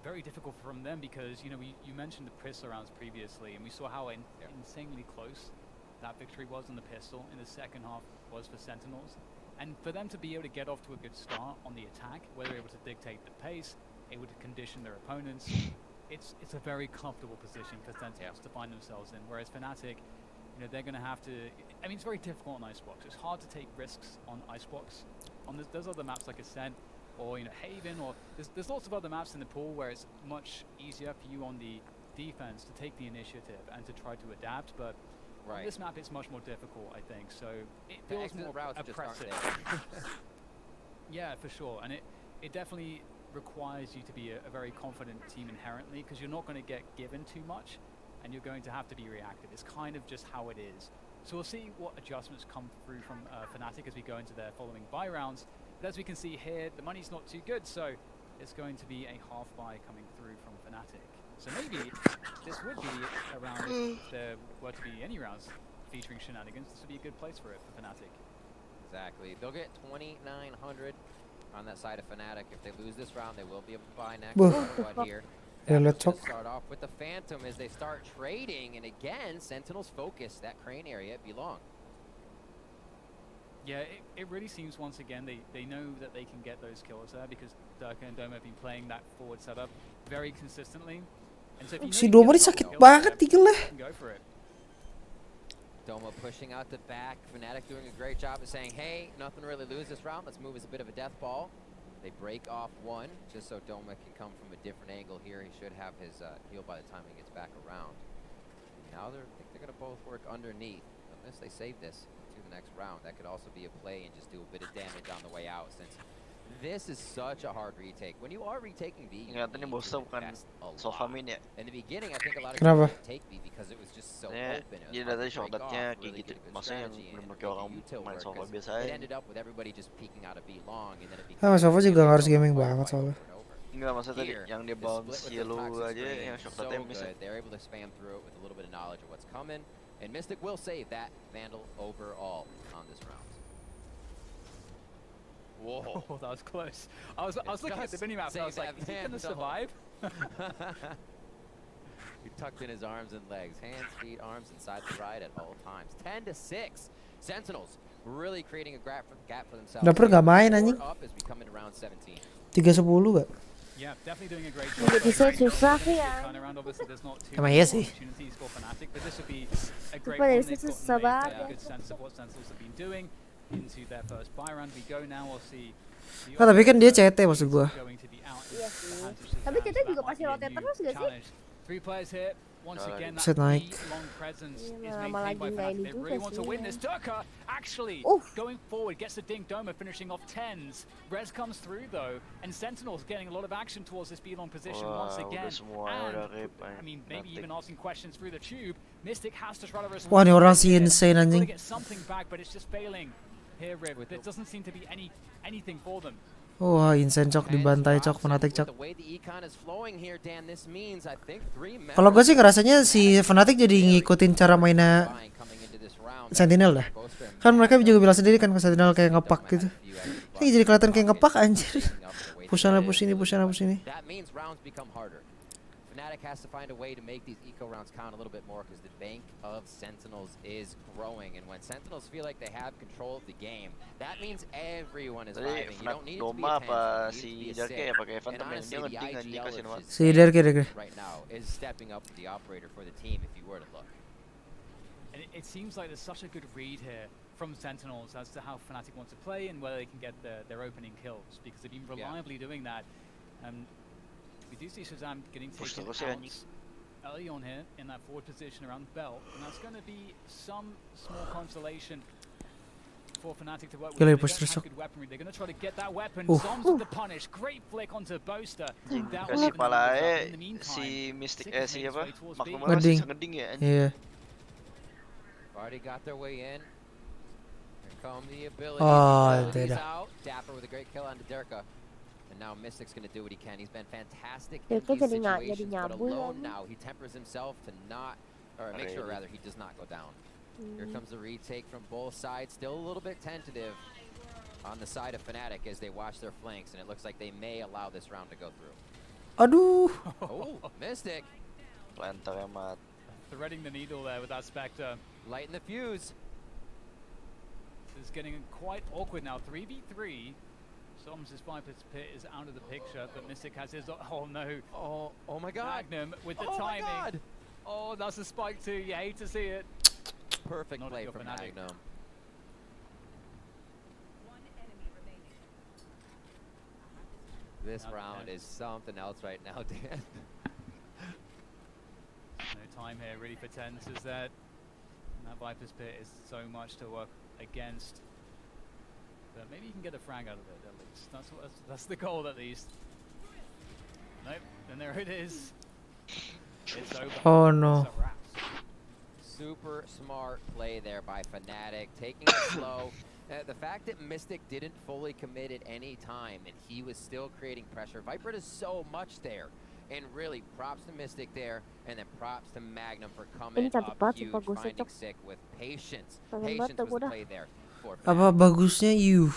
very difficult from them because, you know, you mentioned the pistol rounds previously, and we saw how insanely close that victory was on the pistol in the second half was for Sentinels. And for them to be able to get off to a good start on the attack, where they're able to dictate the pace, able to condition their opponents, it's a very comfortable position for Sentinels to find themselves in. Whereas Fnatic, you know, they're going to have to. I mean, it's very difficult on Icebox. It's hard to take risks on Icebox. On those other maps like Ascent or Haven, or there's lots of other maps in the pool where it's much easier for you on the defense to take the initiative and to try to adapt. But on this map, it's much more difficult, I think. So it feels more oppressive. Yeah, for sure. And it definitely requires you to be a very confident team inherently, because you're not going to get given too much and you're going to have to be reactive. It's kind of just how it is. So we'll see what adjustments come through from Fnatic as we go into their following buy rounds. But as we can see here, the money's not too good, so it's going to be a half buy coming through from Fnatic. So maybe this would be a round if there were to be any rounds featuring shenanigans. This would be a good place for it for Fnatic. Exactly. They'll get 2,900 on that side of Fnatic. If they lose this round, they will be able to buy next. But here, let's start off with the Phantom as they start trading, and again, Sentinels focus that crane area. It belong. Yeah, it really seems once again they know that they can get those kills there because Durka and Doma have been playing that forward setup very consistently. And so if you si Doma ini sakit banget tinggalnya. Go for it. Doma pushing out the back. Fnatic doing a great job of saying, hey, nothing to really lose this round. Let's move as a bit of a death ball. They break off one just so Doma can come from a different angle here. He should have his heal by the time he gets back around. Now I think they're going to both work underneath. Unless they save this to the next round. That could also be a play and just do a bit of damage on the way out, since this is such a hard retake. When you are retaking B, Ingatan ni bosa bukan Sofamin ya. In the beginning, I think a lot of people take B because it was just so open. Jadi dari shortcutnya kayak gitu. Maksudnya yang benar-benar kayak orang main Sofa biasa aja. It ended up with everybody just peeking out a B long, and then it Mas Sofa juga harus gaming banget soalnya. Enggak, maksudnya tadi yang dia bounce yellow aja yang shortcutnya miss. They're able to spam through it with a little bit of knowledge of what's coming, and Mystic will save that Vandal overall on this round. Whoa, oh, that was close. I was looking at the minimap and I was like, is he gonna survive? He tucked in his arms and legs, hands, feet, arms inside the ride at all times. 10-6. Sentinels really creating a gap for themselves. Dapper nggak main anjing. 3-10 gak? Yeah, definitely doing a great job. Jadi susah ya. Emang iya sih. Tapi susah banget. Into their first buy round we go now. We'll see. Nah, tapi kan dia CT maksud gua. Iya sih. Tapi CT juga pasti rotate terus gak sih? 3 players here. Once again, Set naik. long presence is Lama maintained by lagi Fnatic. They really want to win this. Durka actually going forward, gets the dink. Doma finishing off 10s. Res comes through though, and Sentinels getting a lot of action towards this B-long position once again. And I mean, maybe even asking questions through the tube. Mystic has to try to respond. Wah, ini orang sih insane anjing. Get something back, but it's just failing. Here, Riv, there doesn't seem to be anything for them. Wah, insane cok, dibantai cok, Fnatic cok. Kalau gue sih ngerasanya si Fnatic jadi ngikutin cara mainnya Sentinel dah. Kan mereka juga bilang sendiri kan ke Sentinel kayak ngepak gitu. Ini jadi kelihatan kayak ngepak anjir. Pusana push ini, pusana push ini. Fnatic has to find a way to make these eco rounds count a little bit more because the bank of Sentinels is growing, and when Sentinels feel like they have control of the game, that means everyone is vibing. You don't need it to be a 10, you need it to be a 6. And honestly, the IGL right now is stepping up to the operator for the team if you were to look. And it seems like there's such a good read here from Sentinels as to how Fnatic want to play and whether they can get their opening kills, because they've been reliably doing that. We do see Shazam getting taken out early on here in that forward position around the belt, and that's going to be some small consolation for Fnatic to work with. They don't have good weaponry. They're going to try to get that weapon. Zombs with the punish. Great flick onto Boaster. That was in the meantime. Si Mystic si apa? Maklum Ngeding. ya. Iya. Already got their way in. Here come the ability. Out. Dapper with a great kill on Derka. And now Mystic's going to do what he can. He's been fantastic in these situations, but alone now, he tempers himself to not, or make sure rather, he does not go down. Here comes the retake from both sides. Still a little bit tentative on the side of Fnatic as they watch their flanks, and it looks like they may allow this round to go through. Aduh. Oh, Mystic. Threading the needle there with that Spectre. Lighting the fuse. is getting quite awkward now. 3v3. Som's Viper's Pit is out of the picture, but Mystic has his. Oh no! Oh my God! Magnum with the Oh my timing. God! Oh, that's a spike too. You hate to see it. Perfect Not play your from Fnatic. Magnum. This round is something else right now, Dan. No time here really for Tens, is that? And that Viper's Pit is so much to work against. But maybe you can get a frag out of it at least. That's the goal at least. Nope. And there it is. It's over. Oh no. It's a wrap. Super smart play there by Fnatic, taking it slow. The fact that Mystic didn't fully commit at any time and he was still creating pressure. Viper does so much there. And really, props to Mystic there, and then props to Magnum for coming up huge, finding Sick with patience. Patience was the play there for Fnatic. Apa bagusnya you?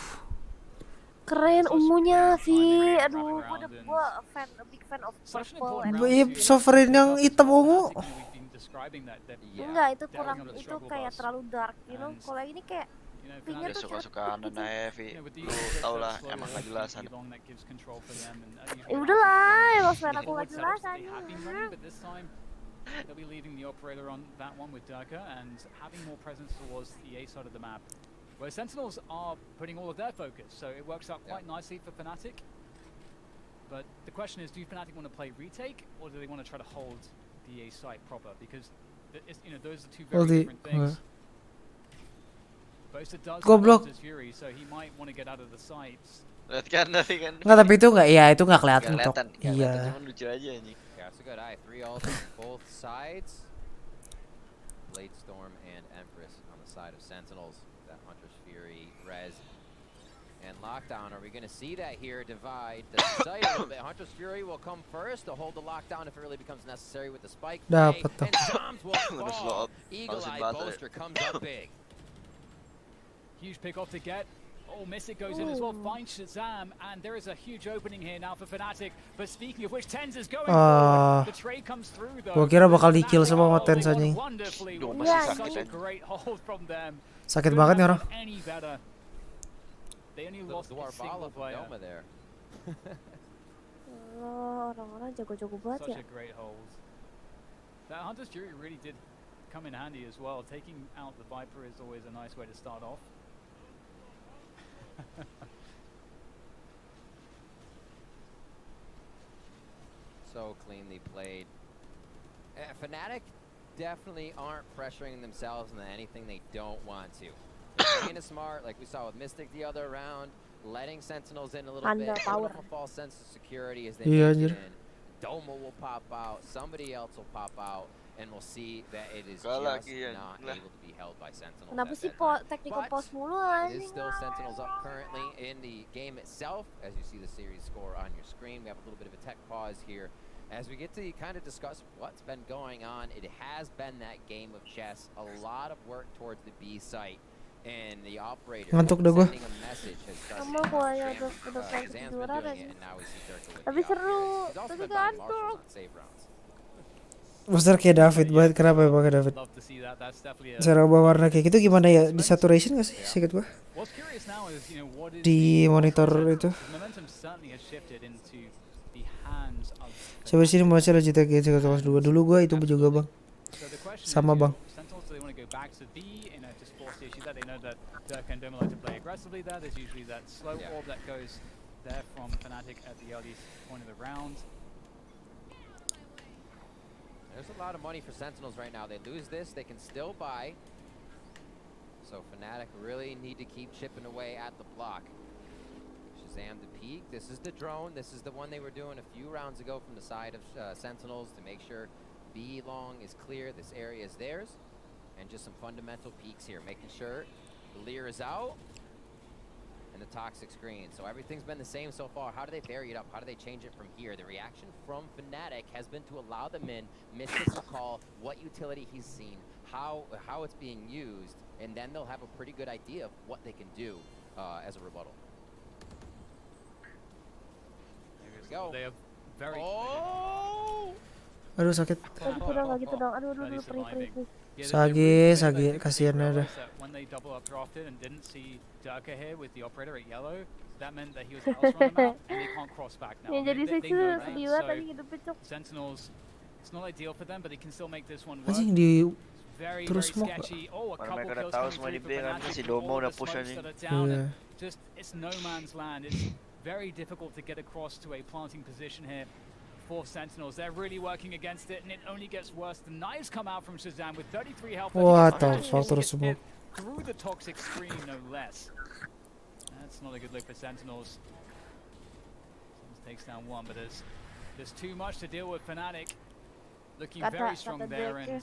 Keren ungunya, Vi. Aduh, gua a big fan of purple and Sovereign yang hitam ungu. enggak, itu kurang, itu kayak terlalu dark, you know. Kalau ini kayak Dia suka-sukaan dan Vi. Lu tau lah, emang gak jelasan. Ya udahlah, emang suara aku gak jelas aja. They'll be leaving the operator on that one with Durka and having more presence towards the A side of the map. Where Sentinels are putting all of their focus, so it works out quite nicely for Fnatic. But the question is, do Fnatic want to play retake, or do they want to try to hold the A site proper? Because those are two very different things. Boaster does have his Fury, so he might want to get out of the sites. Lihat kan, tapi kan. Nggak, tapi itu nggak, ya itu nggak kelihatan kok. Iya. Cuma lucu aja anjing. Yeah, it's a good eye. 3 ults on both sides. Blade Storm and Empress on the side of Sentinels. That Hunter's Fury, Res, and Lockdown. Are we going to see that here divide the site a little bit? Hunter's Fury will come first to hold the lockdown if it really becomes necessary with the spike play. And Doms will fall. Eagle-Eye Boaster comes up big. Huge pick off to get. Oh, Mystic goes in as well, finds Shazam, and there is a huge opening here now for Fnatic. But speaking of which, Tens is going forward. The trade comes through though. Gua kira bakal di-kill semua sama Tens anjing. Such a great hold from them. Sakit banget nih orang. They only lost a single player. Orang-orang jago-jago banget ya. Such a great hold. That Hunter's Fury really did come in handy as well. Taking out the Viper is always a nice way to start off. So cleanly played. Fnatic definitely aren't pressuring themselves into anything they don't want to. They're being smart, like we saw with Mystic the other round, letting Sentinels in a little bit, a little false sense of security as they make it in. Doma will pop out, somebody else will pop out, and we'll see that it is just not able to be held by Sentinels. Kenapa sih technical pause mulu It is still Sentinels up currently in the game itself. As you see the series score on your screen, we have a little bit of a tech pause here. As we get to kind of discuss what's been going on, it has been that game of chess. A lot of work towards the B site. And the operator Ngantuk dah gua. sending a message has Sama gua ya udah kayak tiduran aja. Tapi seru, tapi gantung. Booster kayak David banget, kenapa ya pakai David? Cara ubah warna kayak gitu gimana ya? Di saturation nggak sih? Sikit gua. Di monitor itu. Coba sini mau baca legit lagi 1,2. Dulu gua itu juga bang. Sama bang. They know that Durka and Doma like to play aggressively there. There's usually that slow orb that goes there from Fnatic at the early point of the round. There's a lot of money for Sentinels right now. They lose this, they can still buy. So Fnatic really need to keep chipping away at the block. Shazam to peek. This is the drone. This is the one they were doing a few rounds ago from the side of Sentinels to make sure B long is clear. This area is theirs. And just some fundamental peeks here, making sure the Lear is out and the toxic screen. So everything's been the same so far. How do they vary it up? How do they change it from here? The reaction from Fnatic has been to allow them in, Mystic to call what utility he's seen, how it's being used, and then they'll have a pretty good idea of what they can do as a rebuttal. Here we go. They have very Oh! Aduh sakit. Gitu dong, gitu dong. Aduh, perih. Sage, kasihan dah. When they double up drafted and didn't see Durka here with the operator at yellow, that meant that he was elsewhere on the map and they can't cross back now. Yang jadi They know that. sedih banget tadi hidupnya cok. Sentinels, it's not ideal for them, but they can still make this one work. Anjing di Very, terus very smoke. sketchy. Oh, a couple mereka udah kills tahu coming semua di through B for kan, Fnatic si with Domo all udah the push smokes anjing. that are down, Yeah. and just it's no man's land. It's very difficult to get across to a planting position here for Sentinels. They're really working against it, and it only gets worse. The knives come out from Shazam with 33 health. What the fuck, terus smoke. Through the toxic screen, no less. That's not a good look for Sentinels. Sens takes down one, but there's too much to deal with. Fnatic looking very strong there, and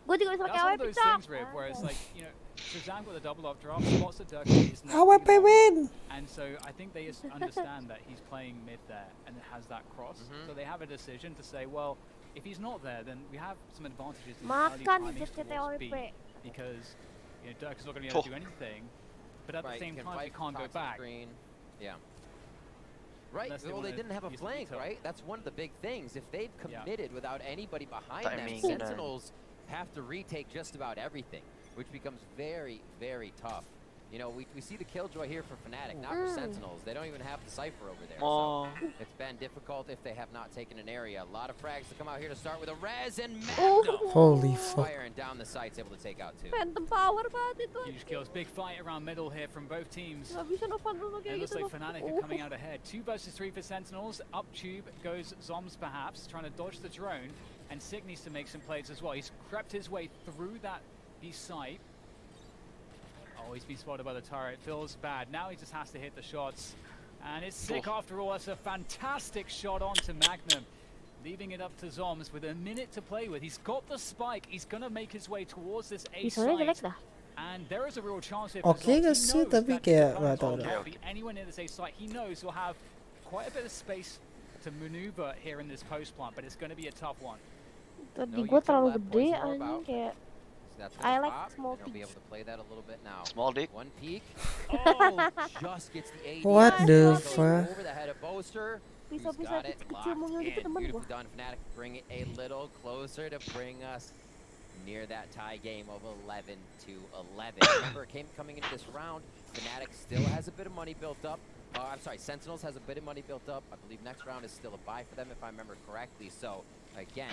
Gue juga bisa that's pakai one of AWP those cok. things, Rip, where it's like, you know, Shazam got a double up drop, spots the Durka, he's not AWP win. and so I think they just understand that he's playing mid there and it has that cross. So they have a decision to say, well, if he's not there, then we have some advantages in early Makan timings dikit towards B, AWP. because you know Durka's not going to be able to do anything, but at the same time they can't go back. Yeah. Right, Unless they well, they wanna didn't have a use the flank, detail. right? That's one of the big things. If they've committed without anybody behind Timing them, and, Sentinels have to retake just about everything, which becomes very, very tough. You know, we see the killjoy here for Fnatic, not for Sentinels. They don't even have the Cypher over there. So it's been difficult if they have not taken an area. A lot of frags to come out here to start with a res and Magnum. Holy fuck. Fire and down the sights, able to take out two. Phantom power banget itu. Huge kills, big fight around middle here from both teams. Gak bisa novan dulu And kayak it looks gitu like loh. Fnatic are coming out ahead. 2 versus 3 for Sentinels. Up tube goes Zoms perhaps, trying to dodge the drone. And Sig needs to make some plays as well. He's crept his way through that B site. Oh, he's been spotted by the turret. Feels bad. Now he just has to hit the shots. And it's Sick after all. That's a fantastic shot onto Magnum. Leaving it up to Zoms with a minute to play with. He's got the spike. He's going to make his way towards this A Visualnya jelek site. dah. And there is a real chance here Oke gak sih, tapi kayak gak tau dah. Anywhere near this A site, he knows he'll have quite a bit of space to maneuver here in this post plant, but it's going to be a tough one. Tadi gue terlalu gede anjing kayak. I like small They'll be able peaks. to play that a little bit now. Small dick. One peek. Oh, just gets the AD. What the Goes fuck? over the head of Boaster. He's Bisa-bisa got it kecil mau locked ngedit in. temen Beautiful gue. done, Fnatic. Bring it a little closer to bring us near that tie game of 11-11. Remember, coming into this round, Fnatic still has a bit of money built up. I'm sorry, Sentinels has a bit of money built up. I believe next round is still a buy for them, if I remember correctly. So, again,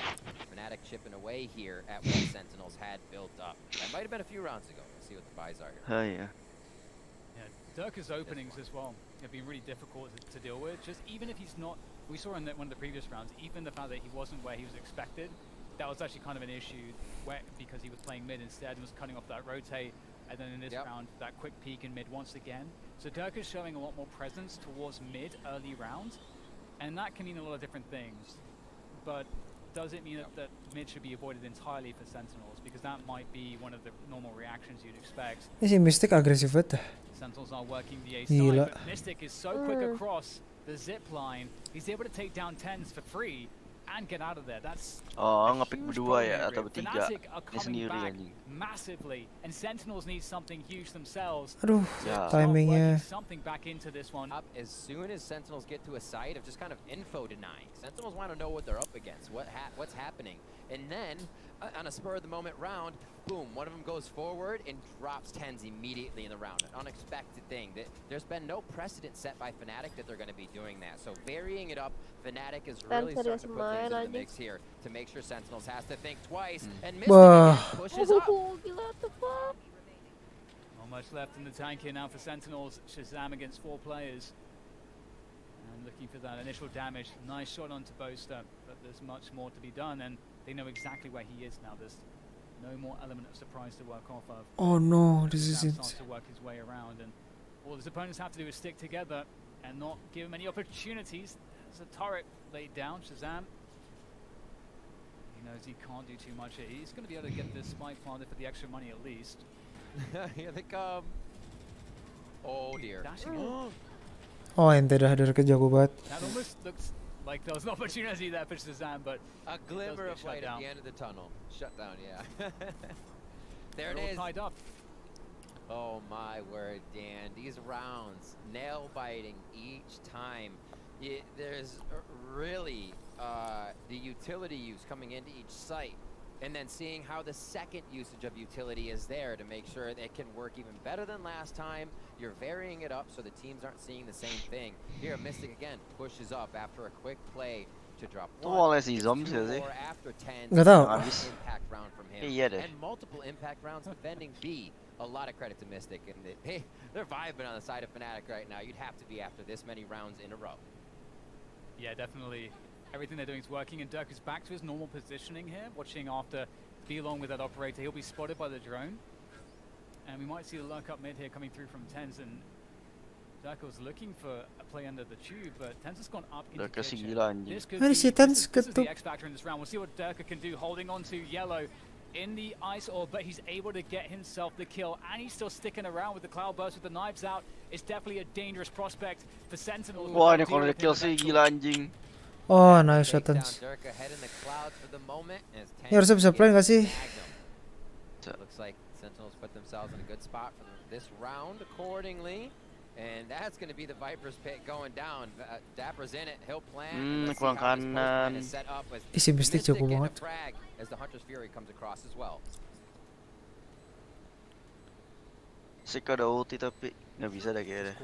Fnatic chipping away here at what Sentinels had built up. That might have been a few rounds ago. Let's see what the buys are here. Oh yeah. Yeah, Durka's openings as well have been really difficult to deal with. Just even if he's not, we saw in one of the previous rounds, even the fact that he wasn't where he was expected, that was actually kind of an issue because he was playing mid instead and was cutting off that rotate. And then in this round, that quick peek in mid once again. So Durka's showing a lot more presence towards mid early rounds, and that can mean a lot of different things. But does it mean that mid should be avoided entirely for Sentinels? Because that might be one of the normal reactions you'd expect. Ini si Mystic agresif banget dah. Sentinels are working the A Gila. side, but Mystic is so quick across the zip line. He's able to take down 10s for free and get out of there. That's Oh, ngepick huge berdua problem ya there, atau Rip. bertiga. Fnatic are Ini coming sendiri back anjing. massively, and Sentinels need something huge themselves. Aduh, Ya. timingnya. Something back into this one. Up as soon as Sentinels get to a site of just kind of info denying. Sentinels want to know what they're up against, what's happening. And then, on a spur of the moment round, boom, one of them goes forward and drops 10s immediately in the round. An unexpected thing. There's been no precedent set by Fnatic that they're going to be doing that. So varying it up, Fnatic is really starting to put things in the mix here to make sure Sentinels has to think twice. And Mystic again pushes up. Not much left in the tank here now for Sentinels. Shazam against 4 players. And looking for that initial damage. Nice shot onto Boaster, but there's much more to be done, and they know exactly where he is now. There's no more element of surprise to work off of. Oh no, this is Shazam it. starts to work his way around, and all his opponents have to do is stick together and not give him any opportunities. There's a turret laid down. Shazam, he knows he can't do too much here. He's going to be able to get this spike planted for the extra money at least. Here they come. Oh dear. Dashing in. Oh, ente dah dari jago banget. That almost looks like there was an opportunity there for Shazam, but a glimmer of shut light down. at the end of the tunnel. Shut down, yeah. There They're it all is. tied up. Oh my word, Dan. These rounds, nail biting each time. There's really the utility use coming into each site and then seeing how the second usage of utility is there to make sure it can work even better than last time. You're varying it up so the teams aren't seeing the same thing. Here, Mystic again pushes up after a quick play to drop one. Oleh si Zombs ya sih? Nggak tahu. Habis. Impact round from him. Iya deh. And multiple impact rounds defending B. A lot of credit to Mystic, and they're vibing on the side of Fnatic right now. You'd have to be after this many rounds in a row. Yeah, definitely. Everything they're doing is working, and Dirk is back to his normal positioning here, watching after B-Long with that operator. He'll be spotted by the drone, and we might see the lurk up mid here coming through from Tens, and Dirk was looking for a play under the tube, but Tens has gone up into kitchen. This could be the X factor in this round. We'll see what Dirk can do, holding on to yellow in the ice orb, but he's able to get himself the kill, and he's still sticking around with the cloud burst with the knives out. It's definitely a dangerous prospect for Sentinel. Wah, ini kalau ada kill sih gila anjing. Oh, nice shot Tens. Ini harusnya bisa play nggak sih? Looks like Sentinels put themselves in a good spot for this round accordingly. And that's going to be the Viper's pit going down. Dapper's in it. He'll plant. Kurang kanan. Isi Mystic cukup banget. As the Hunter's Fury comes across as well. Sik ada ulti tapi nggak bisa dah kayaknya.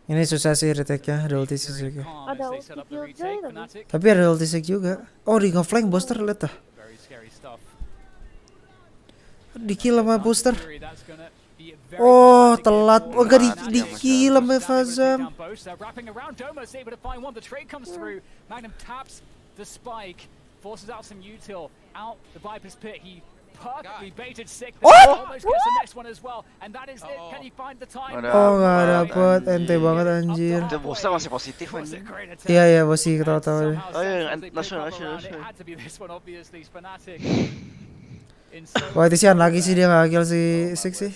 Ini susah sih retake-nya, ada ulti sih juga. Ada ulti Killjoy tapi. Tapi ada ulti sih juga. Oh, di ngeflank booster lihat dah. Di kill sama booster. Oh, telat. Oh, enggak di kill sama Fazam. Forces out some util out the Viper's pit. He perfectly baited Sick. Almost gets the next one as well, and that is it. Can he find the time? Oh, nggak dapet, ente banget anjir. Itu booster masih positif anjir. Iya iya, masih ketawa-tawa. Oh iya, nasional. Wah, itu sian lagi sih dia nggak kill si Six sih.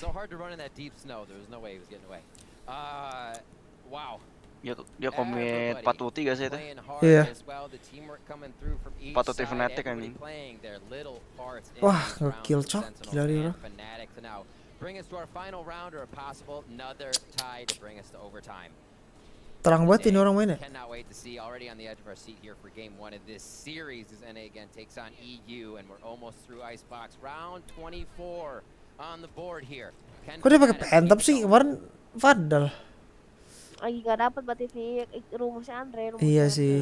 Wow. Dia komit 4-3 sih itu. Iya. 4 Fnatic anjing. Wah, nge-kill cok, gila dia orang. Terang banget ini orang mainnya. Cannot wait to see already on the edge of our seat here for game 1 of this series as NA again takes on EU, and we're almost through Icebox round 24 on the board here. Kok dia pakai pentap sih kemarin Vandal? Lagi gak dapet berarti sih rumusnya Andre. Iya sih.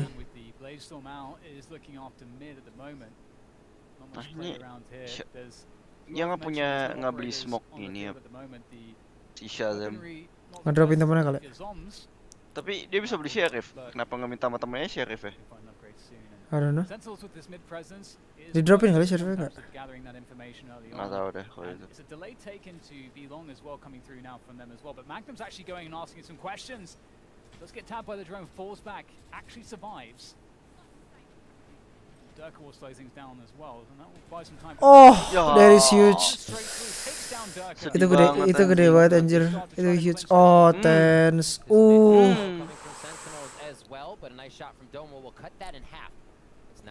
Dia nggak punya nggak beli smoke ini ya. Si Shazam. Ngedropin temennya kali. Tapi dia bisa beli sheriff. Kenapa nggak minta sama temennya sheriff ya? I don't know. Di dropin kali sheriffnya nggak? Nggak tahu deh kalau itu. It's a delay taken to B-Long as well coming through now from them as well, but Magnum's actually going and asking some questions. Let's get tapped by the drone, falls back, actually survives. Dirk will slow things down as well, and that will buy some time. Oh, that is huge. Itu gede banget anjir. Itu huge. Oh, Tens.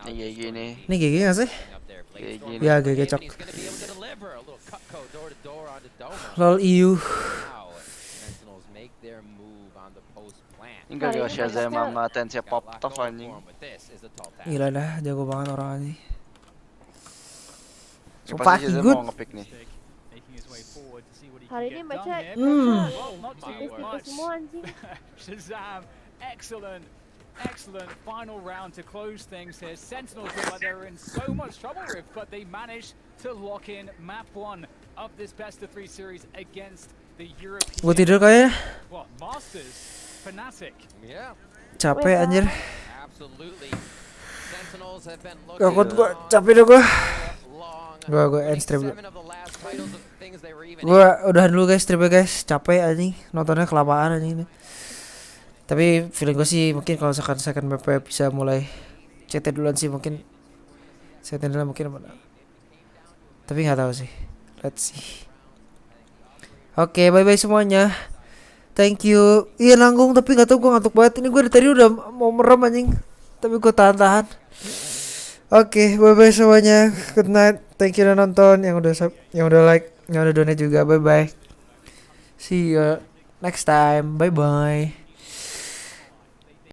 Iya gini. Ini GG nggak sih? Ya GG cok. Lol EU. Enggak gak Shazam sama Tens ya pop top anjing. Gila dah, jago banget orang ini. Pasti Shazam mau ngepick nih. Hari ini baca semua anjing. Shazam, excellent final round to close things here. Sentinels look like they're in so much trouble, but they managed to lock in map 1 of this best of 3 series against the European. Gue tidur kayaknya. Well, Masters, Fnatic. Yeah. Capek anjir. Absolutely. Sentinels have been Gak kuat gue, capek deh gue. Gue end stream dulu. Gue udahan dulu guys, streamnya guys. Capek anjing, nontonnya kelamaan anjing ini. Tapi feeling gue sih mungkin kalau second map bisa mulai CT duluan sih mungkin. CT duluan mungkin mana. Tapi nggak tahu sih. Let's see. Oke, bye bye semuanya. Thank you. Iya nanggung tapi nggak tahu gue ngantuk banget. Ini gue dari tadi udah mau merem anjing. Tapi gue tahan-tahan. Oke, bye bye semuanya. Good night. Thank you udah nonton, yang udah like, yang udah donate juga. Bye bye. See you next time. Bye bye.